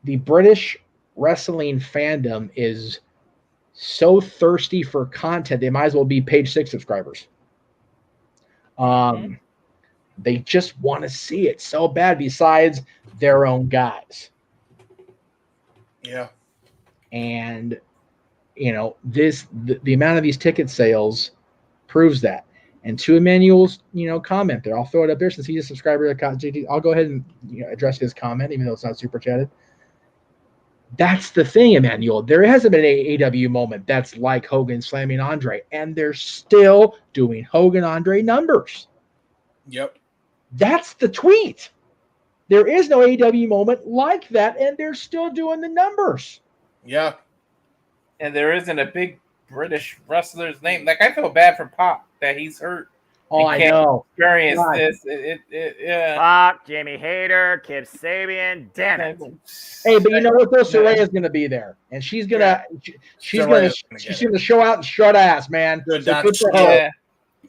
The British wrestling fandom is so thirsty for content, they might as well be page 6 subscribers. They just want to see it so bad, besides their own guys. Yeah. And the amount of these ticket sales proves that. And to Emmanuel's comment there, I'll throw it up there since he's a subscriber to JD. I'll go ahead and address his comment, even though it's not super chatted. That's the thing, Emmanuel. There hasn't been an AEW moment that's like Hogan slamming Andre, and they're still doing Hogan Andre numbers. Yep. That's the tweet. There is no AEW moment like that, and they're still doing the numbers. Yeah. And there isn't a big British wrestler's name. Like, I feel bad for Pop that he's hurt. Oh, I know. Experience God. this. Yeah. Pop, Jamie Hayter, Kip Sabian. Damn it. Hey, but you know what though? Soraya's gonna be there, and she's gonna show out and strut ass, man. Good, So good for her. Yeah.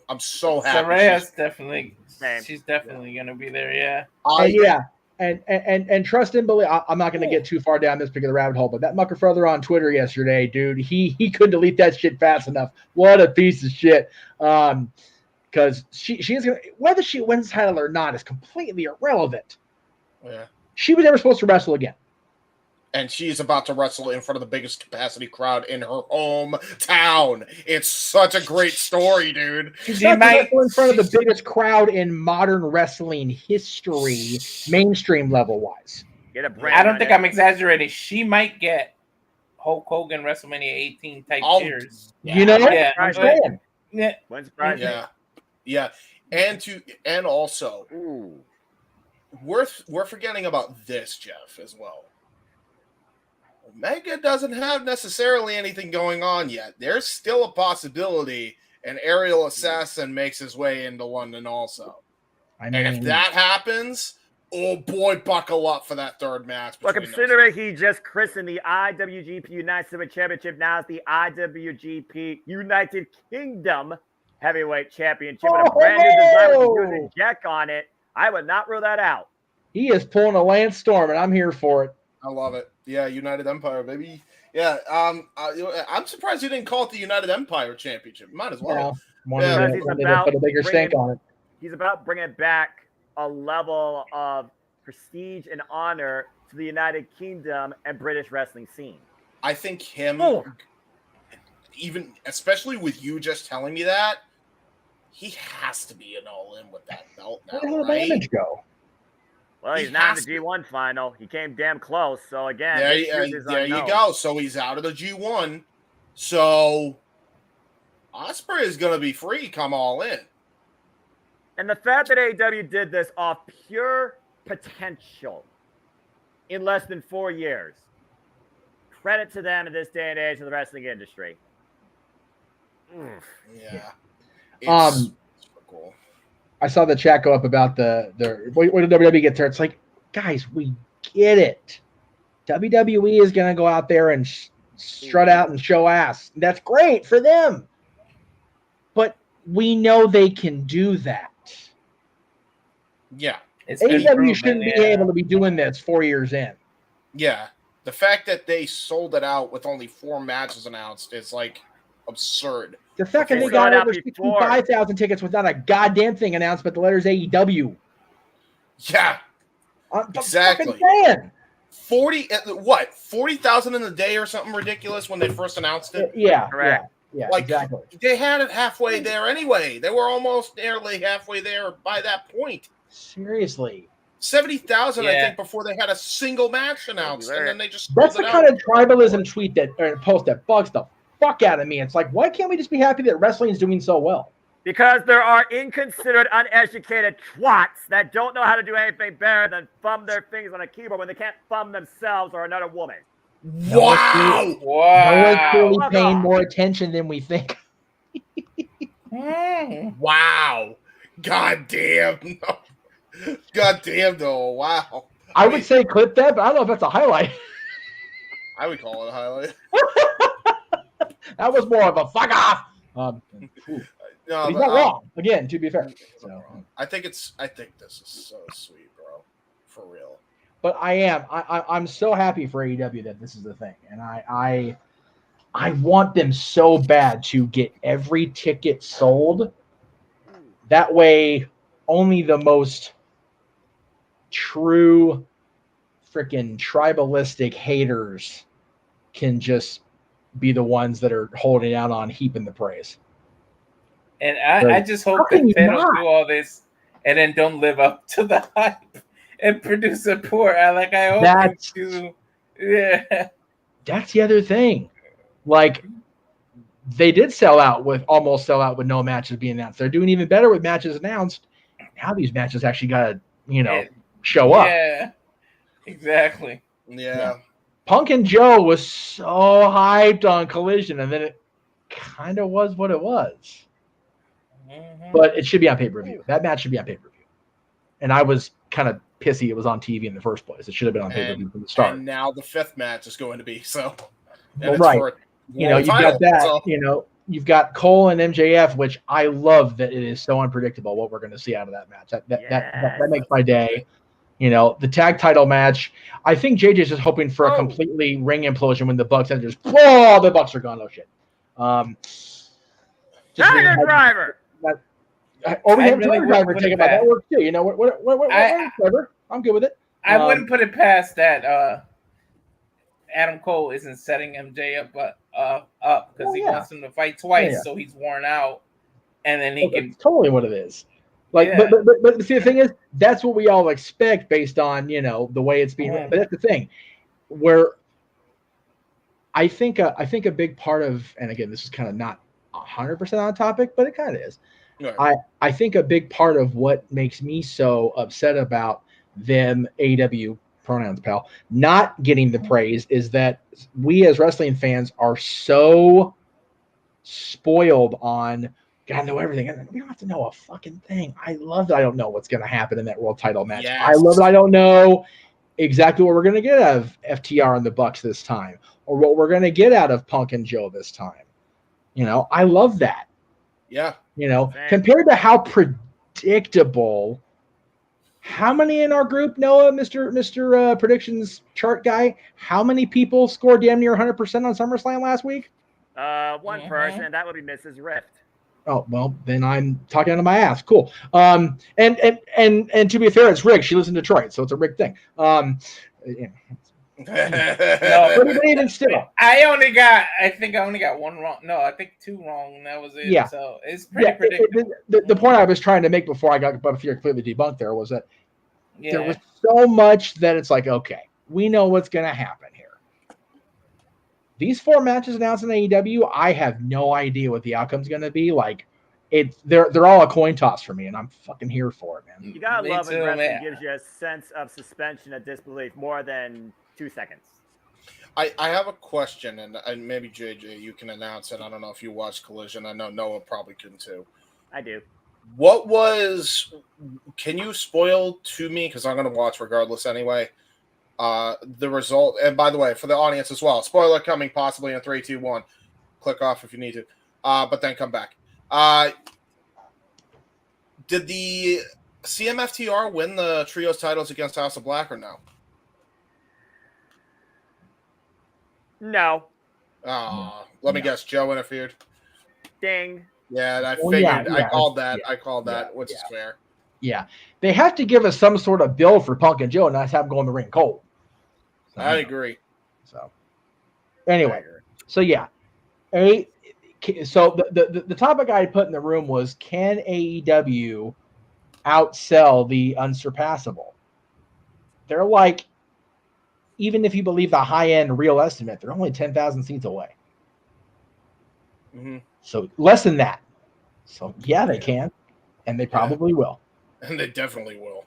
I'm so happy. Soraya's definitely. She's definitely gonna be there. Yeah. And trust and believe. I'm not gonna get too far down this particular rabbit hole, but that mucker brother on Twitter yesterday, dude, he couldn't delete that shit fast enough. What a piece of shit. Because she's gonna, whether she wins the title or not is completely irrelevant. Yeah. She was never supposed to wrestle again. And she's about to wrestle in front of the biggest capacity crowd in her hometown. It's such a great story, dude. She's not wrestle in front of the biggest crowd in modern wrestling history, mainstream level wise. I don't think I'm exaggerating. She might get Hulk Hogan WrestleMania 18 type cheers. Yeah. I'm saying. Yeah. Yeah. And also, we're forgetting about this, Jeff, as well. Omega doesn't have necessarily anything going on yet. There's still a possibility an aerial assassin makes his way into London also. I mean, and if that happens, oh boy, buckle up for that third match. Well, considering he just christened the IWGP United States Championship, now it's the IWGP United Kingdom Heavyweight Championship with a brand new design with a Union Jack on it, I would not rule that out. He is pulling a Lance Storm, and I'm here for it. I love it. Yeah, United Empire, baby. Yeah, I'm surprised you didn't call it the United Empire Championship. Might as well. Yeah, he's about put a bigger stake on it. He's about bringing back a level of prestige and honor to the United Kingdom and British wrestling scene. I think him, even especially with you just telling me that, he has to be an all-in with that belt now, Where did Damage go? Well, he's not in the G1 final. He came damn close. So, again, there you go. So he's out of the G1. So Ospreay is going to be free come all in. And the fact that AEW did this off pure potential in less than 4 years, credit to them in this day and age of the wrestling industry. Yeah. Cool. I saw the chat go up about the when WWE gets there. It's like, guys, we get it. WWE is going to go out there and strut out and show ass. That's great for them. But we know they can do that. Yeah. AEW shouldn't be able to be doing this 4 years in. Yeah. The fact that they sold it out with only 4 matches announced is like absurd. The fact that they got over 65,000 tickets without a goddamn thing announced but the letters AEW. Yeah. Exactly. 40,000 in a day or something ridiculous when they first announced it? Yeah. Correct. Yeah, like, exactly. They had it halfway there anyway. They were almost nearly halfway there by that point. Seriously. 70,000, I think, before they had a single match announced, and then they just. That's the kind of tribalism tweet that or post that bugs the fuck out of me. It's like, why can't we just be happy that wrestling is doing so well? Because there are inconsiderate, uneducated twats that don't know how to do anything better than thumb their fingers on a keyboard when they can't thumb themselves or another woman. Wow! No one's clearly paying more attention than we think. Wow! God damn! God damn! Though, wow. I would say clip that, but I don't know if that's a highlight. I would call it a highlight. That was more of a fuck off. No, but he's not wrong. Again, to be fair. So, I think this is so sweet, bro. For real. But I'm so happy for AEW that this is the thing, and I want them so bad to get every ticket sold. That way, only the most true freaking tribalistic haters can just be the ones that are holding out on heaping the praise. And I just hope that they don't do all this and then don't live up to the hype and produce a poor. I hope that's to. Yeah. That's the other thing. Like, they did almost sell out with no matches being announced. They're doing even better with matches announced. Now these matches actually got to, show up. Yeah, exactly. Yeah. Punk and Joe was so hyped on Collision, and then it kind of was what it was. But it should be on pay-per-view. That match should be on pay-per-view. And I was kind of pissy it was on TV in the first place. It should have been on pay-per-view from the start. And now the 5th match is going to be so. Well, right. You've got that. So. You've got Cole and MJF, which I love that it is so unpredictable what we're going to see out of that match. That makes my day. The tag title match. I think JJ's just hoping for a completely ring implosion when the Bucks and just the Bucks are gone. Oh shit. Tiger Driver. Or we have Tiger Driver take about that works too. Whatever. I'm good with it. I wouldn't put it past that. Adam Cole isn't setting MJ up because he wants him to fight twice, so he's worn out, and then he can. That's totally what it is. But see, the thing is, that's what we all expect based on the way it's being. But that's the thing, where I think a big part of, and again, this is kind of not 100% on topic, but it kind of is. Right. I think a big part of what makes me so upset about them AEW pronouns, pal, not getting the praise is that we as wrestling fans are so spoiled on gotta know everything. And we don't have to know a fucking thing. I love that I don't know what's going to happen in that world title match. Yes. I love that I don't know exactly what we're going to get out of FTR and the Bucks this time, or what we're going to get out of Punk and Joe this time. I love that. Yeah. Compared to how predictable. How many in our group, Noah, Mr. Predictions chart guy? How many people scored damn near 100% on SummerSlam last week? One person. That would be Mrs. Rift. Oh well, then I'm talking out of my ass. Cool. And to be fair, it's Rick. She lives in Detroit, so it's a Rick thing. No, but even still, I think I only got one wrong. No, I think 2 wrong. That was it. Yeah. So it's pretty predictable. The point I was trying to make before I got Fear completely debunked there was that there was so much that it's like, okay, we know what's going to happen here. These 4 matches announced in AEW, I have no idea what the outcome's going to be. Like, they're all a coin toss for me, and I'm fucking here for it, man. You gotta love it. Wrestling gives you a sense of suspension of disbelief more than 2 seconds. I have a question, and maybe JJ, you can announce it. I don't know if you watched Collision. I know Noah probably couldn't too. I do. What was? Can you spoil to me? Because I'm going to watch regardless anyway. The result, and by the way, for the audience as well, spoiler coming possibly in 3, 2, 1. Click off if you need to, but then come back. Did the CMFTR win the trios titles against House of Black or no? No. Let me guess. Joe interfered. Ding. Yeah, I Well, figured. yeah, I called that. yeah, I called that, which is fair. Yeah, they have to give us some sort of bill for Punk and Joe, and not have them go in the ring cold. So, I agree. So, anyway, so yeah, so the topic I put in the room was, can AEW outsell the Unsurpassable? They're like, even if you believe the high end real estimate, they're only 10,000 seats away. Mm-hmm. So less than that. So yeah, they can, and they probably will. And they definitely will.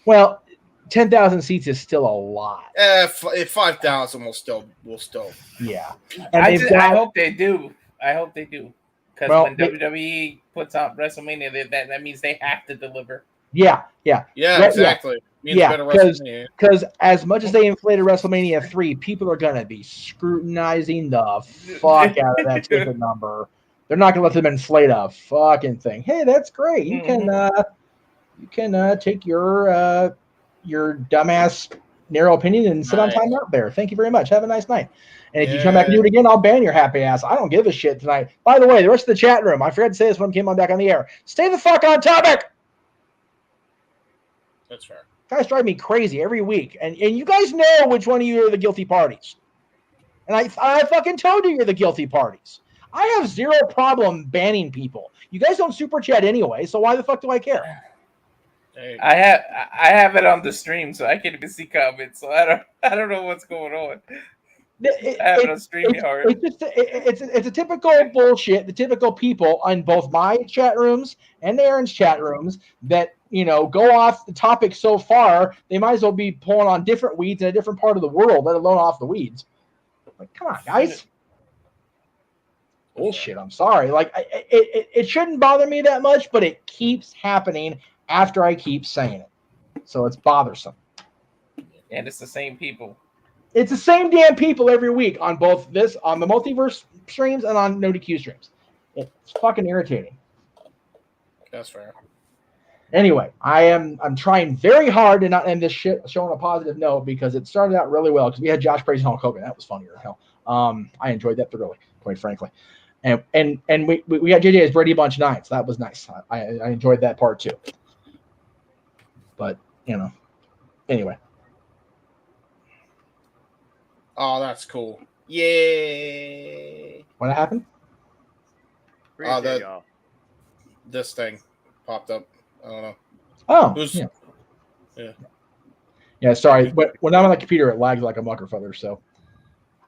Well, 10,000 seats is still a lot. If 5,000 will still. Yeah. And I hope they do. I hope they do. Because when WWE puts out WrestleMania, that means they have to deliver. Yeah. Yeah, exactly. Yeah, because as much as they inflated WrestleMania 3, people are going to be scrutinizing the fuck out of that ticket number. They're not going to let them inflate a fucking thing. Hey, that's great. You can take your dumbass narrow opinion and sit on time out there. Thank you very much. Have a nice night. And if you come back and do it again, I'll ban your happy ass. I don't give a shit tonight. By the way, the rest of the chat room, I forgot to say this when I came on back on the air. Stay the fuck on topic. That's fair. Guys drive me crazy every week. And you guys know which one of you are the guilty parties. And I fucking told you you're the guilty parties. I have zero problem banning people. You guys don't super chat anyway, so why the fuck do I care? I have it on the stream, so I can't even see comments. So I don't know what's going on. I have it on StreamYard. It's a typical bullshit. The typical people on both my chat rooms and Aaron's chat rooms that go off the topic so far, they might as well be pulling on different weeds in a different part of the world, let alone off the weeds. Like, come on, guys. Bullshit. I'm sorry. Like, it shouldn't bother me that much, but it keeps happening after I keep saying it. So it's bothersome. And it's the same people. It's the same damn people every week on both on the multiverse streams and on No DQ streams. It's fucking irritating. That's fair. Anyway, I'm trying very hard to not end this shit show on a positive note, because it started out really well because we had Josh praising Hulk Hogan. That was funnier than hell. I enjoyed that thoroughly, quite frankly. And we got JJ as Brady Bunch 9, so that was nice. I enjoyed that part too. But anyway. Oh, that's cool. Yay. What happened? This thing popped up. I don't know. Oh. Yeah, sorry. When I'm on the computer, it lags like a muckerfucker. So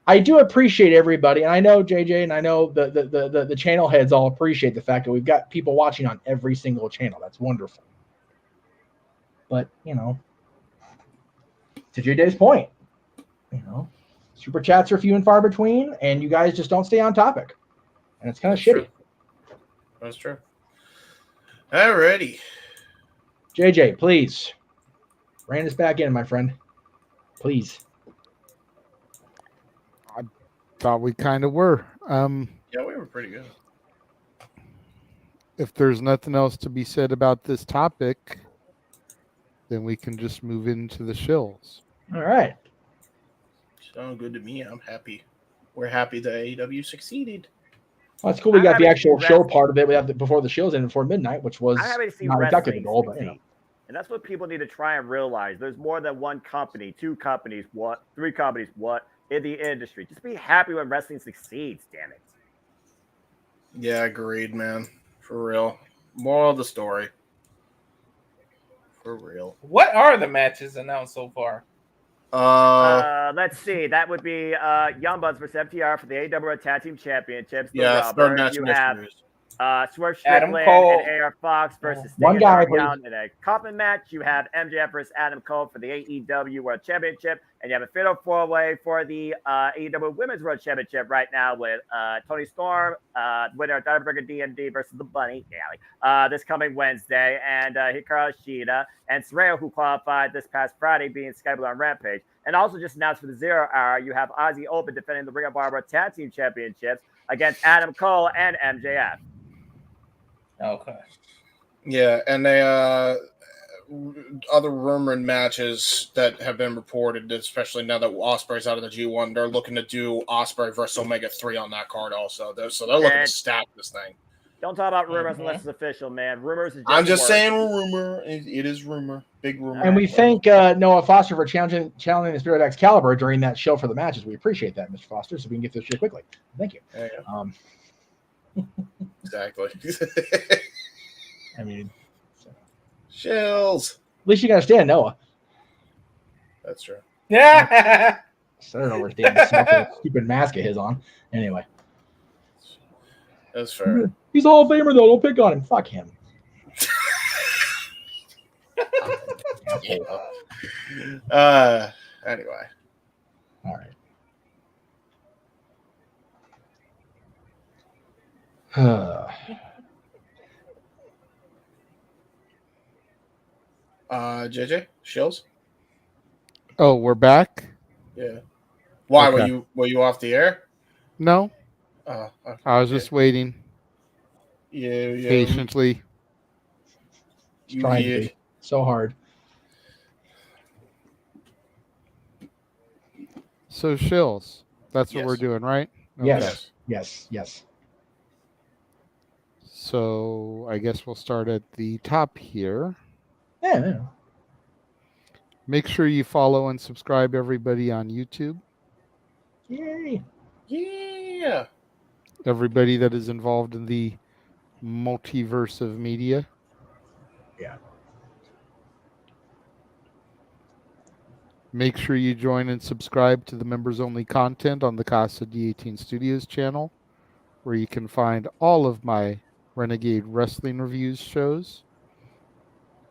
I do appreciate everybody. And I know JJ and I know the channel heads all appreciate the fact that we've got people watching on every single channel. That's wonderful. But, to JJ's point, super chats are few and far between, and you guys just don't stay on topic. And it's kind of shitty. That's true. Alrighty. JJ, please. Rein us back in, my friend. Please. I thought we kind of were. Yeah, we were pretty good. If there's nothing else to be said about this topic, then we can just move into the shills. All right. Sound good to me. I'm happy. We're happy that AEW succeeded. Well, that's cool. We got the actual show part of it. We have before the show's ended before midnight, which was not exactly the goal, but And that's what people need to try and realize. There's more than one company, 2 companies, 3 companies, in the industry. Just be happy when wrestling succeeds, damn it. Yeah, agreed, man. For real. Moral of the story. For real. What are the matches announced so far? Let's see. That would be Young Bucks versus FTR for the AEW Tag Team Championships. Yeah, third match in you have news. Swerve Adam Strickland Cole. and AR Fox versus Sting One and guy, Darby Allin in a coffin match. You have MJF versus Adam Cole for the AEW World Championship, and you have a fatal four-way for the AEW Women's World Championship right now with Toni Storm, winner of Diamondbacker DMD versus the Bunny, this coming Wednesday, and Hikaru Shida and Saraya, who qualified this past Friday, being scheduled on Rampage. And also just announced for the 0 Hour, you have Ozzy Open defending the Ring of Honor Tag Team Championships against Adam Cole and MJF. Okay. Yeah, and they other rumored matches that have been reported, especially now that Ospreay's out of the G1, they're looking to do Ospreay versus Omega 3 on that card also. They're looking to stack this thing. Don't talk about rumors unless it's official, man. Rumors is just I'm just words. saying rumor. It is rumor. Big rumor. And we thank Noah Foster for challenging the Spirit Excalibur during that show for the matches. We appreciate that, Mr. Foster, so we can get this shit quickly. Thank you. There you go. Exactly. I mean, Shills. At least you got to stand Noah. That's true. Yeah. I don't know where damn stupid mask of his on. Anyway. That's fair. He's a Hall of Famer, though. Don't pick on him. Fuck him. Anyway. All right. JJ Shills. Oh, we're back. Yeah. Why Okay. were you off the air? No, Okay. I was just waiting Yeah. patiently. Trying to be so hard. So Shills, that's what Yes. we're doing, right? Yes. So I guess we'll start at the top here. Yeah. Make sure you follow and subscribe everybody on YouTube. Yay. Yeah. Everybody that is involved in the multiverse of media. Yeah. Make sure you join and subscribe to the members only content on the Casa D18 Studios channel, where you can find all of my Renegade Wrestling Reviews shows.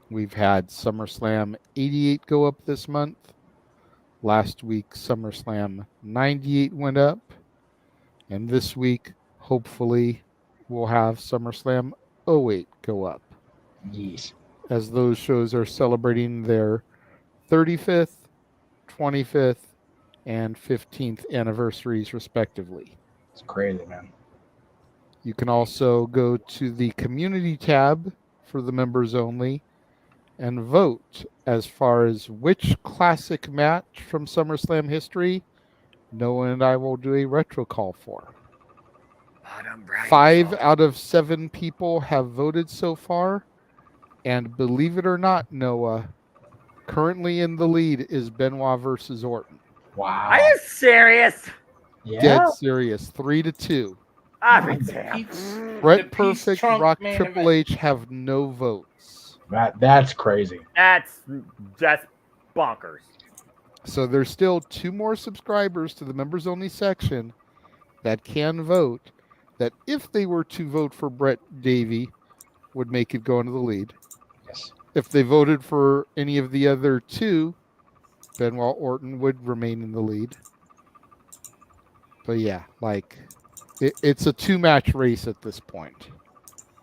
We've had SummerSlam 88 go up this month. Last week, SummerSlam 98 went up. And this week, hopefully, we'll have SummerSlam 08 go up. Yes. As those shows are celebrating their 35th, 25th, and 15th anniversaries, respectively. It's crazy, man. You can also go to the community tab for the members only and vote as far as which classic match from SummerSlam history Noah and I will do a retro call for. 5 out of 7 people have voted so far, and believe it or not, Noah, currently in the lead is Benoit versus Orton. Wow. Are you serious? Yeah. Dead serious. 3-2. Damn. Brett Perfect, Rock, Triple H have no votes. That's crazy. That's bonkers. So there's still 2 more subscribers to the members only section that can vote, that if they were to vote for Brett Davey, would make it go into the lead. Yes. If they voted for any of the other 2, Benoit Orton would remain in the lead. But yeah, like it's a 2-match race at this point.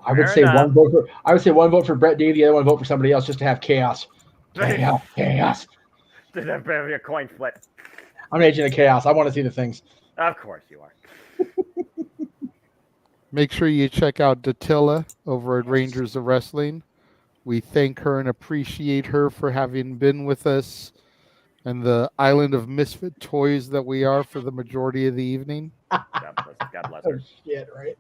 I would say one vote for Brett Davey, the other one vote for somebody else, just to have chaos. Chaos. There'd be a coin flip. I'm an agent of chaos. I want to see the things. Of course you are. Make sure you check out Datilla over at Rangers of Wrestling. We thank her and appreciate her for having been with us and the island of misfit toys that we are for the majority of the evening. God bless her. Shit, right?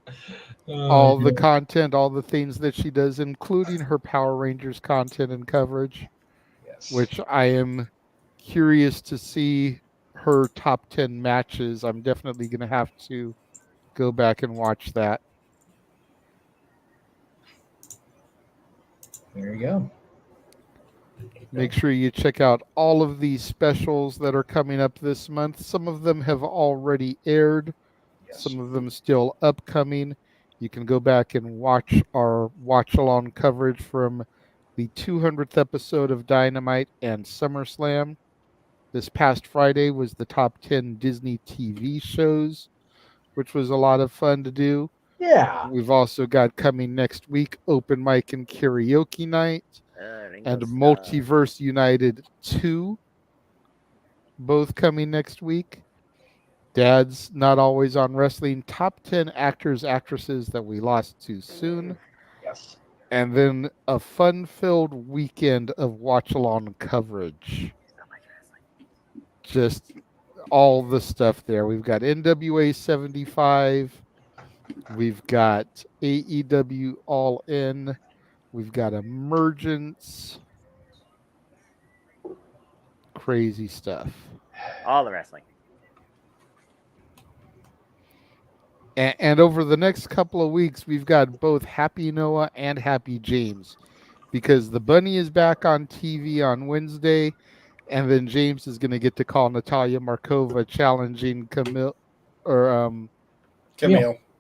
All the content, all the things that she does, including her Power Rangers content and coverage, which I am curious to see her top 10 matches. I'm definitely going to have to go back and watch that. There you go. Make sure you check out all of these specials that are coming up this month. Some of them have already aired. Some of them still upcoming. You can go back and watch our watch-along coverage from the 200th episode of Dynamite and SummerSlam. This past Friday was the top 10 Disney TV shows, which was a lot of fun to do. Yeah. We've also got coming next week Open Mic and Karaoke Night and Multiverse United 2, both coming next week. Dad's Not Always on Wrestling, top 10 actors, actresses that we lost too soon. Yes. And then a fun-filled weekend of watch-along coverage. Just all the stuff there. We've got NWA 75. We've got AEW All In. We've got Emergence. Crazy stuff. All the wrestling. And over the next couple of weeks, we've got both Happy Noah and Happy James, because the Bunny is back on TV on Wednesday, and then James is going to get to call Natalia Markova challenging Camille.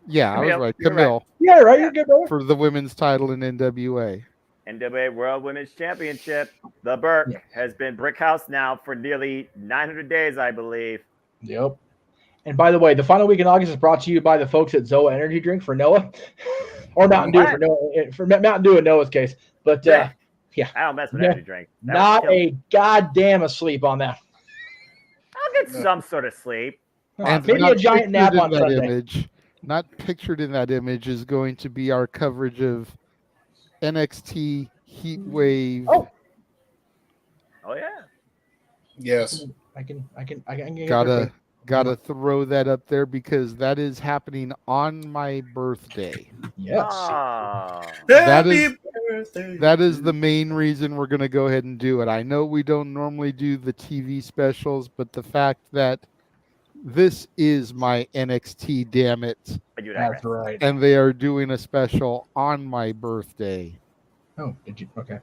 Yeah, I was right. Camille. Right. Yeah, right. You're good, brother. For the women's title in NWA. NWA World Women's Championship. The Burke has been Brickhouse now for nearly 900 days, I believe. Yep. And by the way, the final week in August is brought to you by the folks at Zoa Energy Drink for Noah, or Mountain Dew for Noah, for Mountain Dew in Noah's case. But yeah, I don't mess with energy drink. Not a goddamn asleep on that. I'll get some sort of sleep. And maybe a giant nap on Sunday. Image, not pictured in that image is going to be our coverage of NXT Heat Wave. Oh yeah. Yes. I can Gotta throw that up there because that is happening on my birthday. Yes. That is the main reason we're going to go ahead and do it. I know we don't normally do the TV specials, but the fact that this is my NXT, damn it. That's right. And they are doing a special on my birthday. Oh, did you? Okay.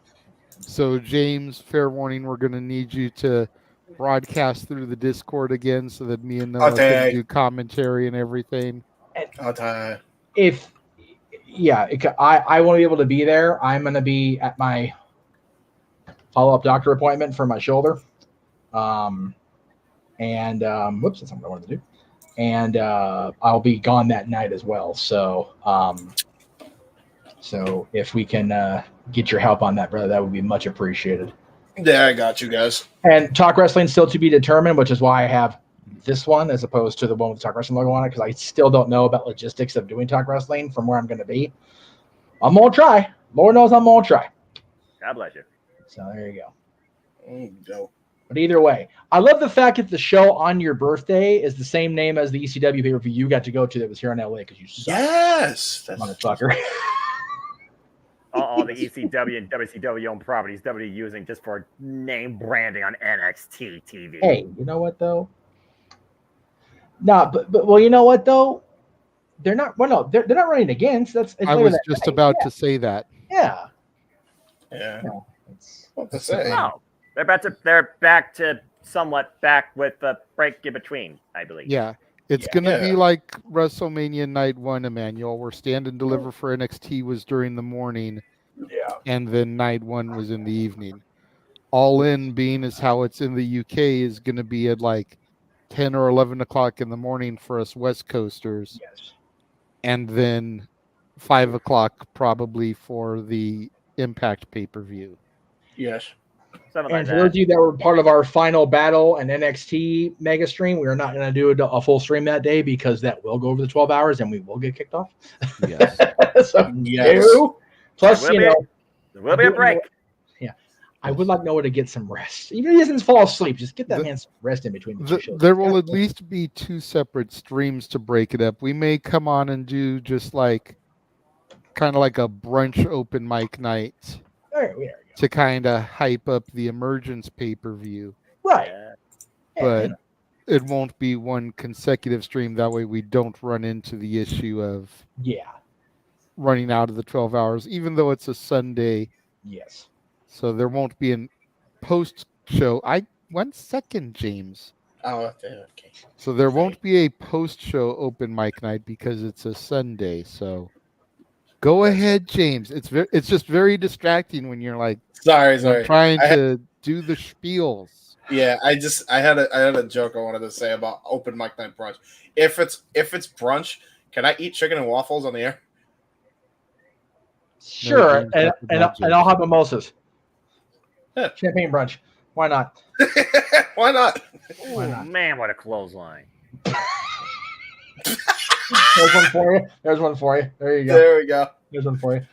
So, James, fair warning, we're going to need you to broadcast through the Discord again so that me and Noah can do commentary and everything. I won't be able to be there. I'm going to be at my follow-up doctor appointment for my shoulder. Whoops, that's not what I wanted to do. And I'll be gone that night as well. So, so if we can get your help on that, brother, that would be much appreciated. Yeah, I got you guys. And Talk Wrestling still to be determined, which is why I have this one as opposed to the one with the Talk Wrestling logo on it, because I still don't know about logistics of doing Talk Wrestling from where I'm going to be. I'm going to try. Lord knows I'm going to try. God bless you. So there you go. Dope. But either way, I love the fact that the show on your birthday is the same name as the ECW pay-per-view you got to go to that was here in LA because you suck. Yes. Motherfucker. all the ECW and WCW owned properties WWE using just for name branding on NXT TV. Hey, you know what though? No, but well, you know what though? They're not. Well, no, they're not running against. I was just about to say that. Yeah. Yeah. No, what to say? No, they're back to somewhat back with a break in between, I believe. Yeah. It's going to be like WrestleMania Night 1, Emmanuel, where Stand and Deliver for NXT was during the morning. Yeah. And then Night 1 was in the evening. All In being is how it's in the UK is going to be at like 10 or 11 o'clock in the morning for us West Coasters. Yes. And then 5 o'clock probably for the Impact pay-per-view. Yes. And for those of you that were part of our final battle and NXT mega stream, we are not going to do a full stream that day because that will go over the 12 hours and we will get kicked off. Yes. So, yes. Plus, there will be a break. Yeah. I would like Noah to get some rest. Even if he doesn't fall asleep, just get that man some rest in between the two shows. There will at least be 2 separate streams to break it up. We may come on and do just like kind of like a brunch open mic night. To kind of hype up the Emergence pay-per-view. Right. But it won't be one consecutive stream. That way we don't run into the issue of running out of the 12 hours, even though it's a Sunday. Yes. So there won't be a post-show. 1 second, James. Oh, okay. So there won't be a post-show open mic night because it's a Sunday. So Go ahead, James. It's just very distracting when you're like, sorry, I'm trying to do the spiels. Yeah, I had a joke I wanted to say about open mic night brunch. If it's brunch, can I eat chicken and waffles on the air? Sure, and I'll have mimosas. Yeah. Champagne brunch. Why not? Why not? Why not? Man, what a clothesline. There's one for you. There's one for you. There you go. There we go. There's one for you.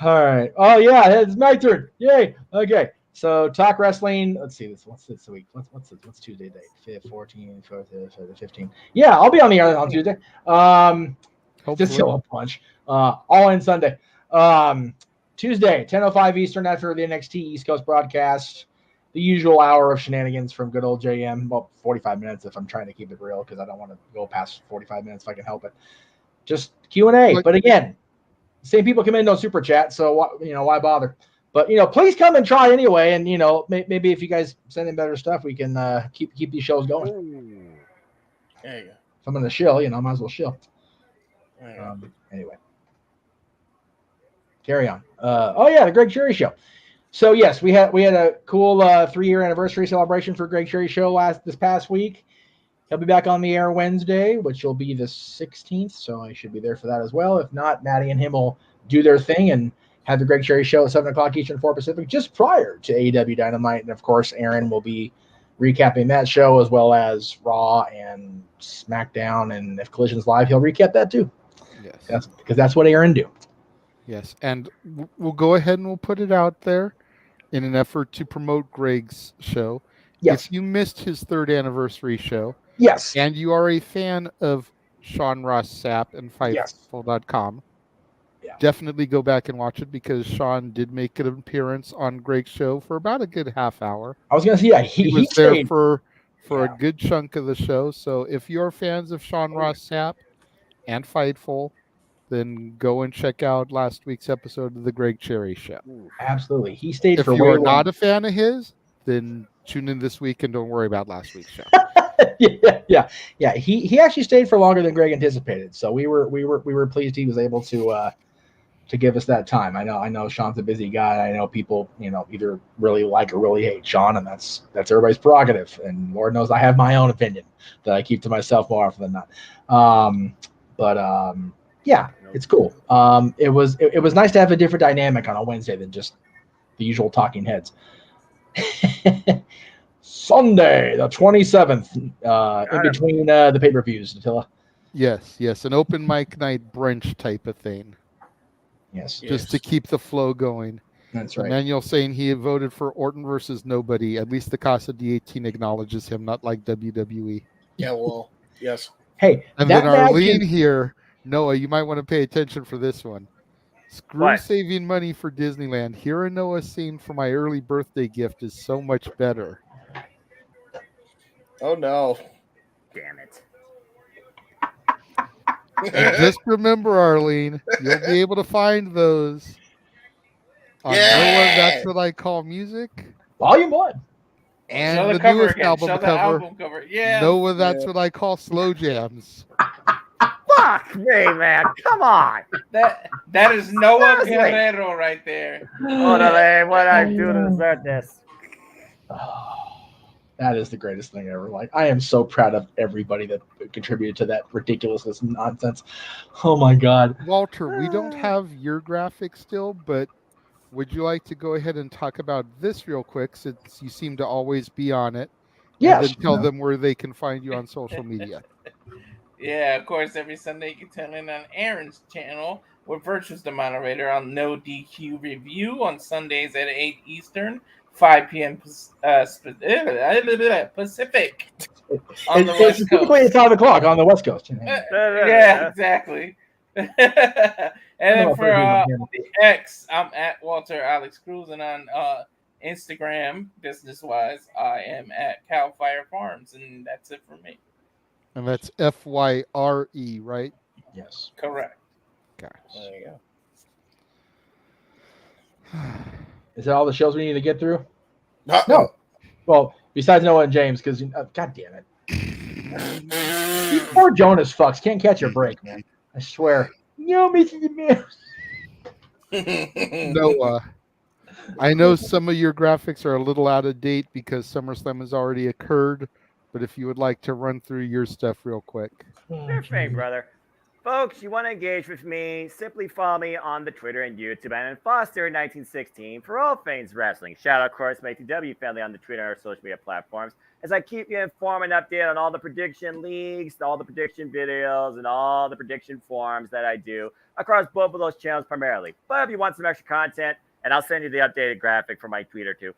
All right. Oh yeah, it's my turn. Yay. Okay. So talk wrestling. Let's see this. What's this week? What's Tuesday date? 14, 15. Yeah, I'll be on the air on Tuesday. Just still a punch. All in Sunday. Tuesday, 10:05 Eastern after the NXT East Coast broadcast. The usual hour of shenanigans from good old JM. About 45 minutes if I'm trying to keep it real, because I don't want to go past 45 minutes if I can help it. Just Q&A. But again, same people come in, no super chat, so why bother? But please come and try anyway, and maybe if you guys send in better stuff, we can keep these shows going. Ooh. There you go. If I'm gonna shill, might as well shill. Anyway, carry on. The Greg Cherry Show. So yes, we had a cool 3-year anniversary celebration for Greg Cherry Show this past week. He'll be back on the air Wednesday, which will be the 16th, so I should be there for that as well. If not, Maddie and him will do their thing and have the Greg Cherry Show at 7 o'clock Eastern, 4 Pacific, just prior to AEW Dynamite. And, of course, Aaron will be recapping that show as well as Raw and SmackDown. And if Collision's live, he'll recap that too. Yes. Because that's what Aaron do. Yes, and we'll go ahead and we'll put it out there in an effort to promote Greg's show. Yes. If you missed his 3rd anniversary show, yes, and you are a fan of Sean Ross Sapp and Fightful.com, definitely go back and watch it, because Sean did make an appearance on Greg's show for about a good half hour. I was going to say, he was there for a good chunk of the show. So if you're fans of Sean Ross Sapp and Fightful, then go and check out last week's episode of the Greg Cherry Show. Absolutely. He stayed for way If you are long. not a fan of his, then tune in this week and don't worry about last week's show. Yeah. He actually stayed for longer than Greg anticipated. So we were pleased he was able to give us that time. I know Sean's a busy guy. I know people, either really like or really hate Sean, and that's everybody's prerogative. And Lord knows I have my own opinion that I keep to myself more often than not. Yeah, it's cool. It was nice to have a different dynamic on a Wednesday than just the usual talking heads. Sunday, the 27th, in between the pay-per-views, Attila. Yes, an open mic night brunch type of thing. Yes. Just to keep the flow going. That's right. Emmanuel saying he voted for Orton versus nobody. At least the Casa D18 acknowledges him, not like WWE. Yeah, well, yes. Hey, and then Arlene here, Noah, you might want to pay attention for this one. Screw saving money for Disneyland. Here a Noah scene for my early birthday gift is so much better. Oh no. Damn it. And just remember, Arlene, you'll be able to find those on Noah, That's What I Call Music. Volume 1. And the newest album cover. Yeah. Noah, That's What I Call Slow Jams. Fuck me, man. Come on. That is Noah Guerrero right there. Orale, what I do to deserve this. That is the greatest thing ever. Like, I am so proud of everybody that contributed to that ridiculousness and nonsense. Oh my God. Walter, we don't have your graphic still, but would you like to go ahead and talk about this real quick, since you seem to always be on it? Yes. And then tell them where they can find you on social media. Yeah, of course, every Sunday you can tune in on Aaron's channel, where Virtue's the moderator on No DQ Review on Sundays at 8 Eastern, 5 p.m. Pacific on the West Coast. Typically at 5 o'clock on the West Coast. Yeah, exactly. And then for the X, I'm at Walter Alex Cruz, and on Instagram, business-wise, I am at Cal Fire Farms, and that's it for me. And that's FYRE, right? Yes. Correct. Gosh. There you go. Is that all the shows we need to get through? No. Well, besides Noah and James, because God damn it, these poor Jonas fucks can't catch a break, man. I swear. No, Mr. Noah, I know some of your graphics are a little out of date because SummerSlam has already occurred, but if you would like to run through your stuff real quick. Sure thing, brother. Folks, you want to engage with me, simply follow me on the Twitter and YouTube and Foster1916 for all things wrestling. Shout out, of course, my TW family on the Twitter and social media platforms as I keep you informed and updated on all the prediction leagues, all the prediction videos, and all the prediction forums that I do across both of those channels primarily. But if you want some extra content, and I'll send you the updated graphic for my Twitter too,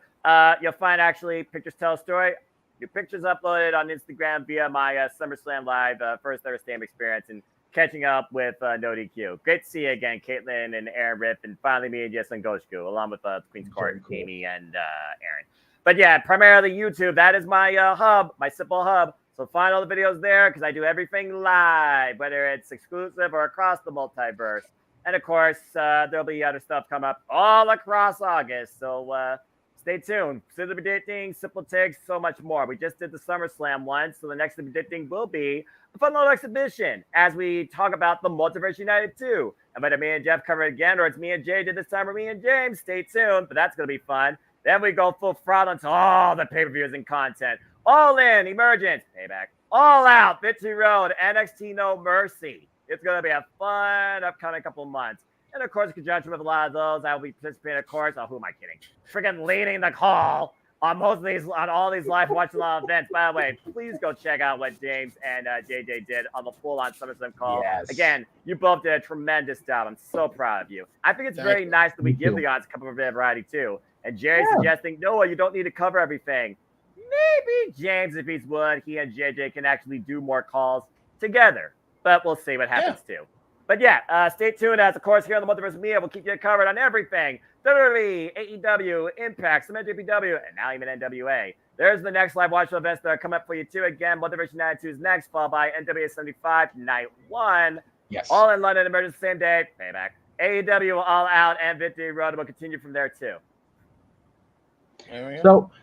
you'll find actually Pictures Tell a Story. Your pictures uploaded on Instagram via my SummerSlam Live first ever stand experience and catching up with No DQ. Great to see you again, Caitlin and Aaron Rip, and finally me and Jess and Goshku, along with Queen's Court, cool. Amy, and Aaron. But yeah, primarily YouTube. That is my hub, my simple hub. So find all the videos there because I do everything live, whether it's exclusive or across the multiverse. And of course, there'll be other stuff come up all across August. So stay tuned. Consider predicting, simple takes, so much more. We just did the SummerSlam one, so the next predicting will be a fun little exhibition as we talk about the Multiverse United 2. And whether me and Jeff cover it again or it's me and Jay did this time or me and James, stay tuned. But that's going to be fun. Then we go full throttle into all the pay-per-views and content. All in, Emergence, Payback. All out, Victory Road, NXT No Mercy. It's going to be a fun upcoming couple months. And of course, in conjunction with a lot of those, I will be participating, of course. Oh, who am I kidding? Freaking leading the call on most of these, on all these live watch along events. By the way, please go check out what James and JJ did on the full-on SummerSlam call. Yes. Again, you both did a tremendous job. I'm so proud of you. I think it's very nice that we give the odds a couple of variety too. And Jerry's suggesting, Noah, you don't need to cover everything. Maybe James, if he's willing, he and JJ can actually do more calls together. But we'll see what happens too. But yeah, stay tuned as, of course, here on the Multiverse Media, we'll keep you covered on everything. WWE, AEW, Impact, some NJPW, and now even NWA. There's the next live watch events that are coming up for you too. Again, Multiverse United 2 is next, followed by NWA 75, Night 1. Yes. All in London, Emergence, same day, Payback. AEW All Out and Victory Road will continue from there too.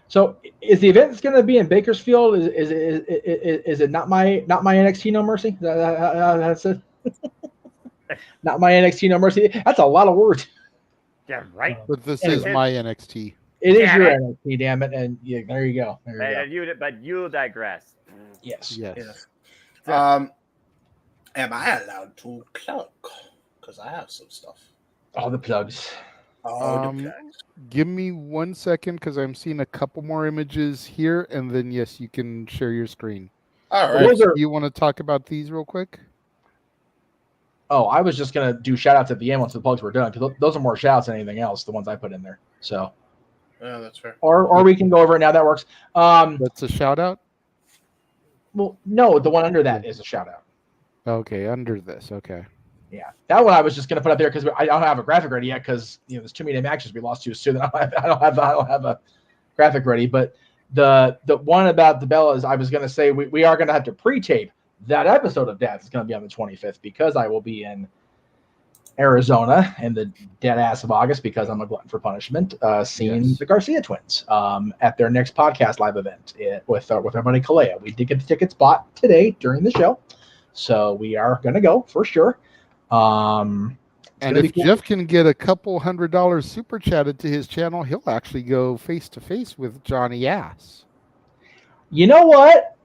So is the event that's going to be in Bakersfield? Is it not my NXT No Mercy? That's it. Not my NXT No Mercy. That's a lot of words. Yeah, right. But this is my NXT. It is your NXT, damn it. And yeah, there you go. But you digress. Yes. Am I allowed to plug? Because I have some stuff. All the plugs. Give me 1 second because I'm seeing a couple more images here, and then yes, you can share your screen. All right. You want to talk about these real quick? Oh, I was just gonna do shout outs at the end once the plugs were done because those are more shout outs than anything else. The ones I put in there. So. Yeah, that's fair. Or we can go over it now. That works. That's a shout out. Well, no, the one under that is a shout out. Okay, under this. Okay. Yeah, that one I was just gonna put up there because I don't have a graphic ready yet because there's too many matches we lost to soon. I don't have a graphic ready. But the one about the Bellas, I was gonna say we are gonna have to pre-tape that episode of Death. Is gonna be on the 25th because I will be in Arizona in the dead ass of August because I'm a glutton for punishment. Seeing the Garcia twins at their next podcast live event with our buddy Kalea. We did get the tickets bought today during the show, so we are gonna go for sure. And if Jeff can get a couple $100 super chatted to his channel, he'll actually go face to face with Johnny Ass. You know what?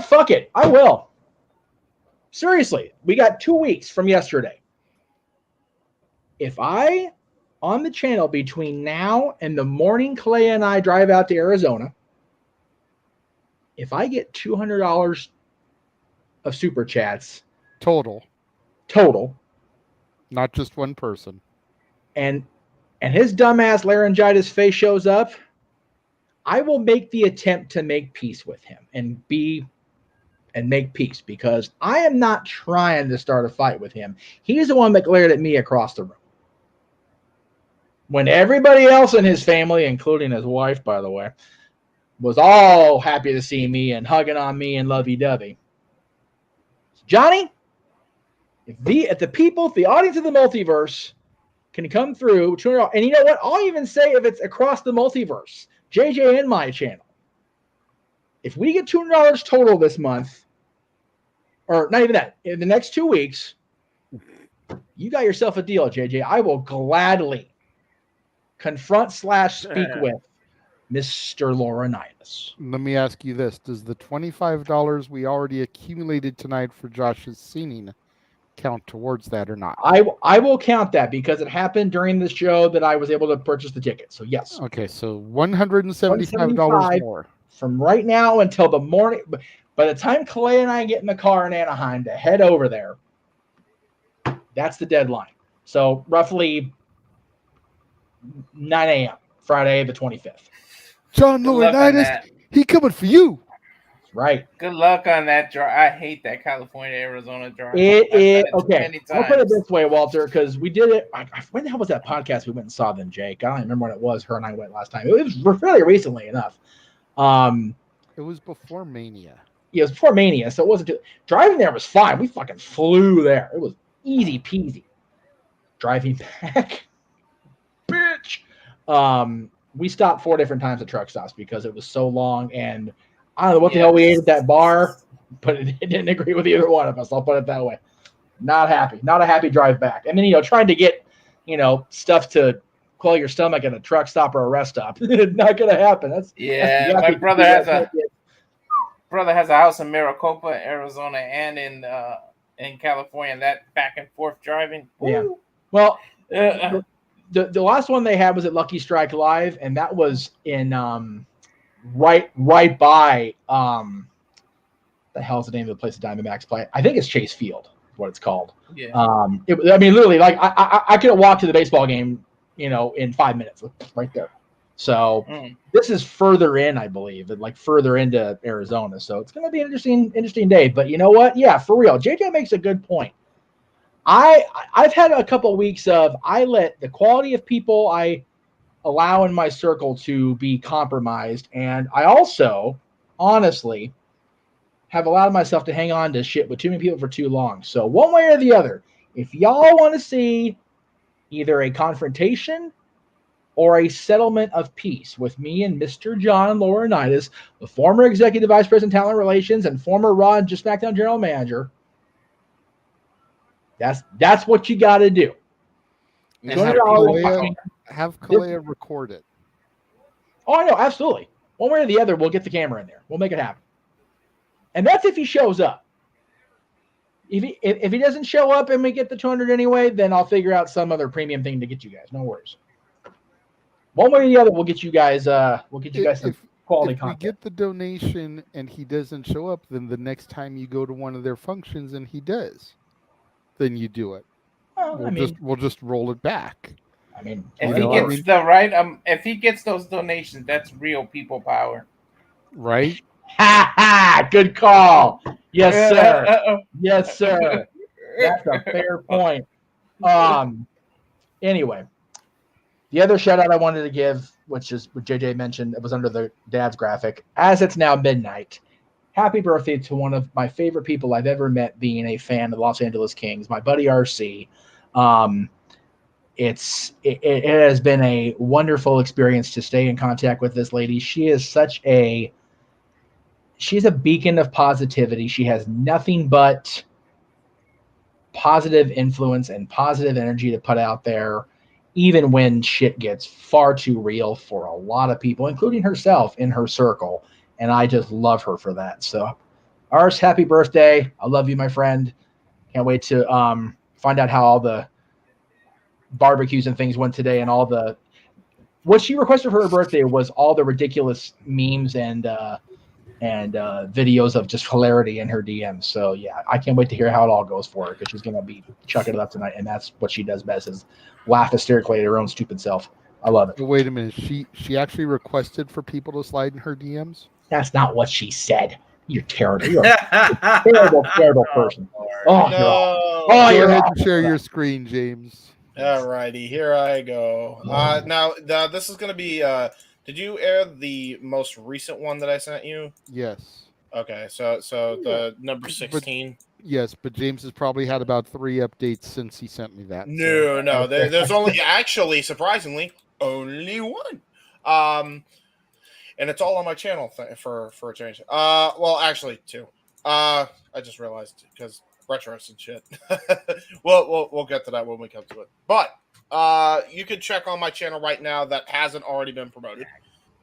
Fuck it. I will. Seriously, we got 2 weeks from yesterday. If I, on the channel between now and the morning Clay and I drive out to Arizona, if I get $200 of super chats total, not just one person, and his dumbass laryngitis face shows up, I will make the attempt to make peace with him and make peace because I am not trying to start a fight with him. He's the one that glared at me across the room. When everybody else in his family, including his wife, by the way, was all happy to see me and hugging on me and lovey-dovey. Johnny, if the audience of the multiverse can come through, and you know what? I'll even say if it's across the multiverse, JJ and my channel. If we get $200 total this month, or not even that, in the next 2 weeks, you got yourself a deal, JJ. I will gladly confront / speak with Mr. Laurinaitis. Let me ask you this. Does the $25 we already accumulated tonight for Josh's singing count towards that or not? I will count that because it happened during the show that I was able to purchase the ticket. So yes. Okay, so $175 more. From right now until the morning. By the time Clay and I get in the car in Anaheim to head over there, that's the deadline. So roughly 9 a.m. Friday the 25th. John Laurinaitis, he coming for you. Right. Good luck on that drive. I hate that California Arizona drive. It is okay. Many I'll put it times. this way, Walter, because we did it. When the hell was that podcast we went and saw them, Jake? I don't remember when it was. Her and I went last time. It was fairly recently enough. It was before Mania. Yeah, it was before Mania, so it wasn't too. Driving there was fine. We fucking flew there. It was easy peasy. Driving back, bitch. We stopped 4 different times at truck stops because it was so long, and I don't know what the hell we ate at that bar, but it didn't agree with either one of us. I'll put it that way. Not happy. Not a happy drive back. And then, trying to get, stuff to quell your stomach at a truck stop or a rest stop. Not going to happen. My brother has a house in Maricopa, Arizona, and in California. That back and forth driving. Yeah. Well, the last one they had was at Lucky Strike Live, and that was in right by the hell's the name of the place the Diamondbacks play? I think it's Chase Field, is what it's called. Yeah. Literally, like I could walk to the baseball game, in 5 minutes, right there. So this is further in, I believe, and like further into Arizona. So it's going to be an interesting day. But you know what? Yeah, for real. JJ makes a good point. I've had a couple of weeks of I let the quality of people I allow in my circle to be compromised, and I also honestly have allowed myself to hang on to shit with too many people for too long. So one way or the other, if y'all want to see either a confrontation or a settlement of peace with me and Mr. John Laurinaitis, the former Executive Vice President Talent Relations and former Raw and Just SmackDown General Manager, that's what you got to do. Have Kalea record it. Oh, I know, absolutely. One way or the other, we'll get the camera in there. We'll make it happen. And that's if he shows up. If he doesn't show up and we get the 200 anyway, then I'll figure out some other premium thing to get you guys. No worries. One way or the other, we'll get you guys. Some quality content. If we get the donation and he doesn't show up, then the next time you go to one of their functions and he does, then you do it. Well, we'll just roll it back. If he gets those donations, that's real people power. Right? Ha ha! Good call. Yes, sir. Yes, sir. That's a fair point. Anyway, the other shout out I wanted to give, which is what JJ mentioned, it was under the dad's graphic. As it's now midnight, happy birthday to one of my favorite people I've ever met, being a fan of the Los Angeles Kings, my buddy RC. It has been a wonderful experience to stay in contact with this lady. She is she's a beacon of positivity. She has nothing but positive influence and positive energy to put out there, even when shit gets far too real for a lot of people, including herself in her circle. And I just love her for that. So, Ars, happy birthday. I love you, my friend. Can't wait to find out how all the barbecues and things went today, and what she requested for her birthday was all the ridiculous memes and videos of just hilarity in her DMs. So yeah, I can't wait to hear how it all goes for her, because she's going to be chucking it up tonight, and that's what she does best, is laugh hysterically at her own stupid self. I love it. Wait a minute. She actually requested for people to slide in her DMs? That's not what she said. You're terrible. You're a terrible person. Oh, no. Go ahead and share your screen, James. All righty, here I go. Now this is going to be. Did you air the most recent one that I sent you? Yes. Okay, so the number 16. Yes, but James has probably had about 3 updates since he sent me that. No, there's only actually surprisingly only one. And it's all on my channel for a change. Well, actually 2. I just realized because retros and shit. we'll get to that when we come to it. But you can check on my channel right now that hasn't already been promoted.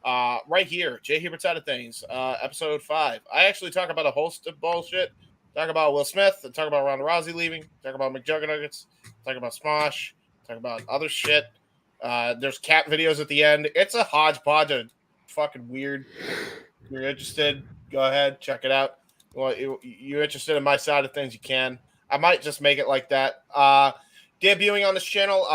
Right here, Jay Hubert's Side of Things, episode 5. I actually talk about a host of bullshit. Talk about Will Smith, talk about Ronda Rousey leaving, talk about McJuggernuggets, talk about Smosh, talk about other shit. There's cat videos at the end. It's a hodgepodge of fucking weird. If you're interested, go ahead, check it out. Well, you're interested in my side of things, you can. I might just make it like that. Debuting on this channel,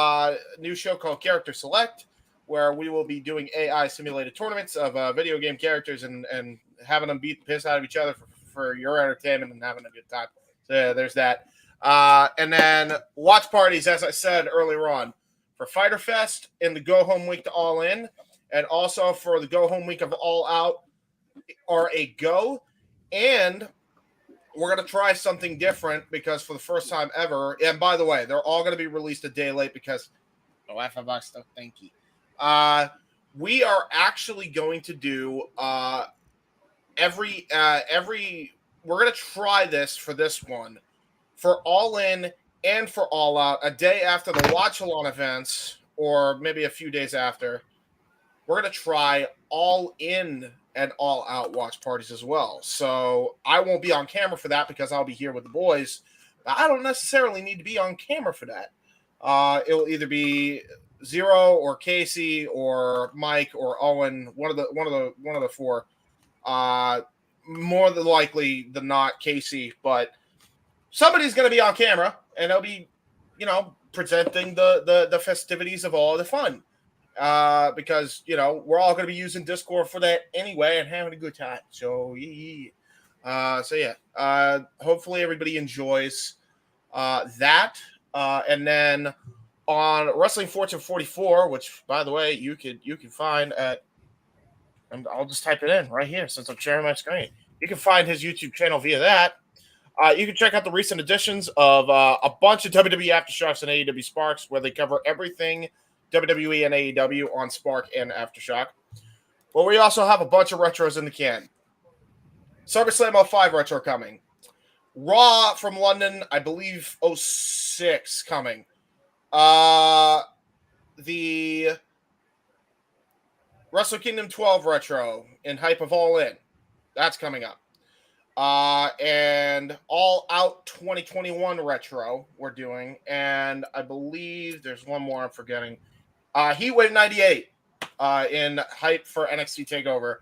new show called Character Select, where we will be doing AI simulated tournaments of video game characters and having them beat the piss out of each other for your entertainment and having a good time. So there's that. And then watch parties, as I said earlier on, for Fighter Fest in the Go Home Week to All In, and also for the Go Home Week of All Out are a go. And we're going to try something different because for the first time ever, and by the way, they're all going to be released a day late because FFX stuff, thank you. We are actually going to do we're going to try this for this one for All In and for All Out a day after the watch-along events, or maybe a few days after. We're going to try All In and All Out watch parties as well. So I won't be on camera for that because I'll be here with the boys. I don't necessarily need to be on camera for that. It'll either be Zero or Casey or Mike or Owen, one of the four. More than likely than not Casey, but somebody's going to be on camera and they'll be, presenting the festivities of all the fun. Because we're all going to be using Discord for that anyway and having a good time. So hopefully everybody enjoys that. And then on Wrestling Fortune 44, which by the way you can find at, and I'll just type it in right here since I'm sharing my screen. You can find his YouTube channel via that. You can check out the recent editions of a bunch of WWE Aftershocks and AEW Sparks, where they cover everything WWE and AEW on Spark and Aftershock. But we also have a bunch of retros in the can. SummerSlam 05 retro coming. Raw from London, I believe 06 coming. The Wrestle Kingdom 12 retro in hype of All In. That's coming up. And All Out 2021 retro we're doing. And I believe there's one more I'm forgetting. Heatwave 98 in hype for NXT TakeOver.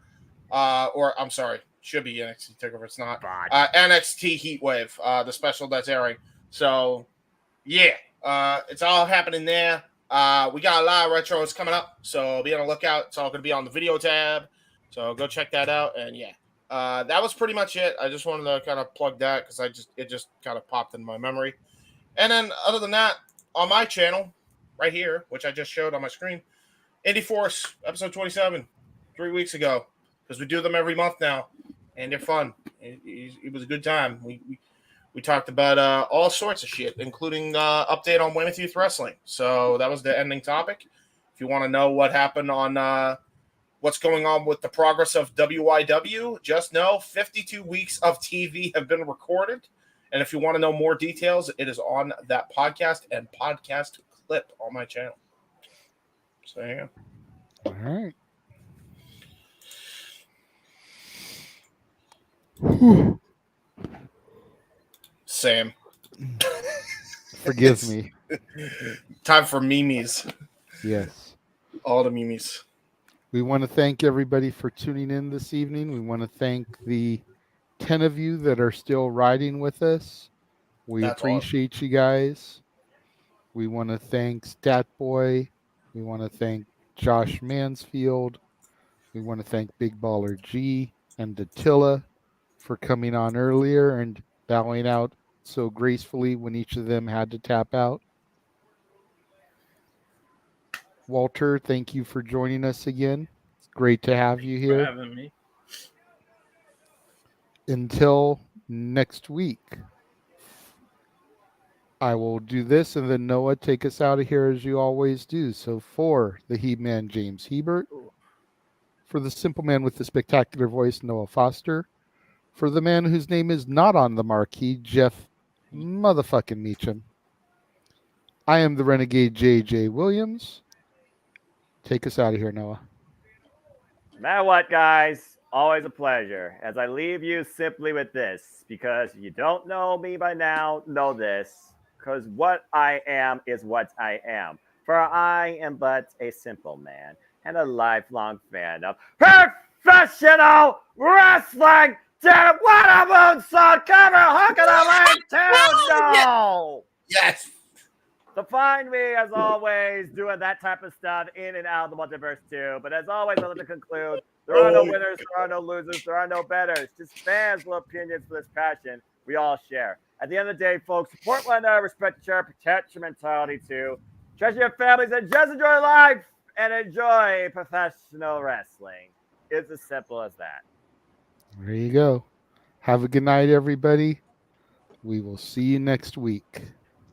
Or I'm sorry, should be NXT TakeOver. It's not. NXT Heatwave, the special that's airing. So, yeah, it's all happening there. We got a lot of retros coming up, so be on the lookout. It's all going to be on the video tab. So go check that out. And yeah, that was pretty much it. I just wanted to kind of plug that because it just kind of popped in my memory. And then other than that, on my channel right here, which I just showed on my screen, Indie Force episode 27, 3 weeks ago, because we do them every month now, and they're fun. It was a good time. We talked about all sorts of shit, including update on Women's Youth Wrestling. So that was the ending topic. If you want to know what happened on what's going on with the progress of WYW, just know 52 weeks of TV have been recorded. And if you want to know more details, it is on that podcast and podcast clip on my channel. So yeah. All right. Sam. Forgive me. Time for memes. Yes. All the memes. We want to thank everybody for tuning in this evening. We want to thank the 10 of you that are still riding with us. We appreciate you guys. We want to thank Statboy. We want to thank Josh Mansfield. We want to thank Big Baller G and Dattila for coming on earlier and bowing out so gracefully when each of them had to tap out. Walter, thank you for joining us again. It's great to have you here. For having me. Until next week, I will do this, and then Noah, take us out of here as you always do. So for the He-Man, James Hebert, for the simple man with the spectacular voice, Noah Foster, for the man whose name is not on the marquee, Jeff motherfucking Meacham. I am the Renegade JJ Williams. Take us out of here, Noah. No matter what, guys, always a pleasure. As I leave you simply with this, because you don't know me by now, know this, because what I am is what I am. For I am but a simple man and a lifelong fan of professional wrestling. Damn, what a moonsault cover, hook of the leg too, no! Yes! So find me, as always, doing that type of stuff in and out of the multiverse too. But as always, I'd like to conclude, there are no winners, there are no losers, there are no betters. Just fans with opinions for this passion we all share. At the end of the day, folks, support one another, respect each other, protect your mentality too. Treasure your families and just enjoy life and enjoy professional wrestling. It's as simple as that. There you go. Have a good night, everybody. We will see you next week.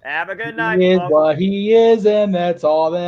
Have a good night, He is folks. what he is, and that's all that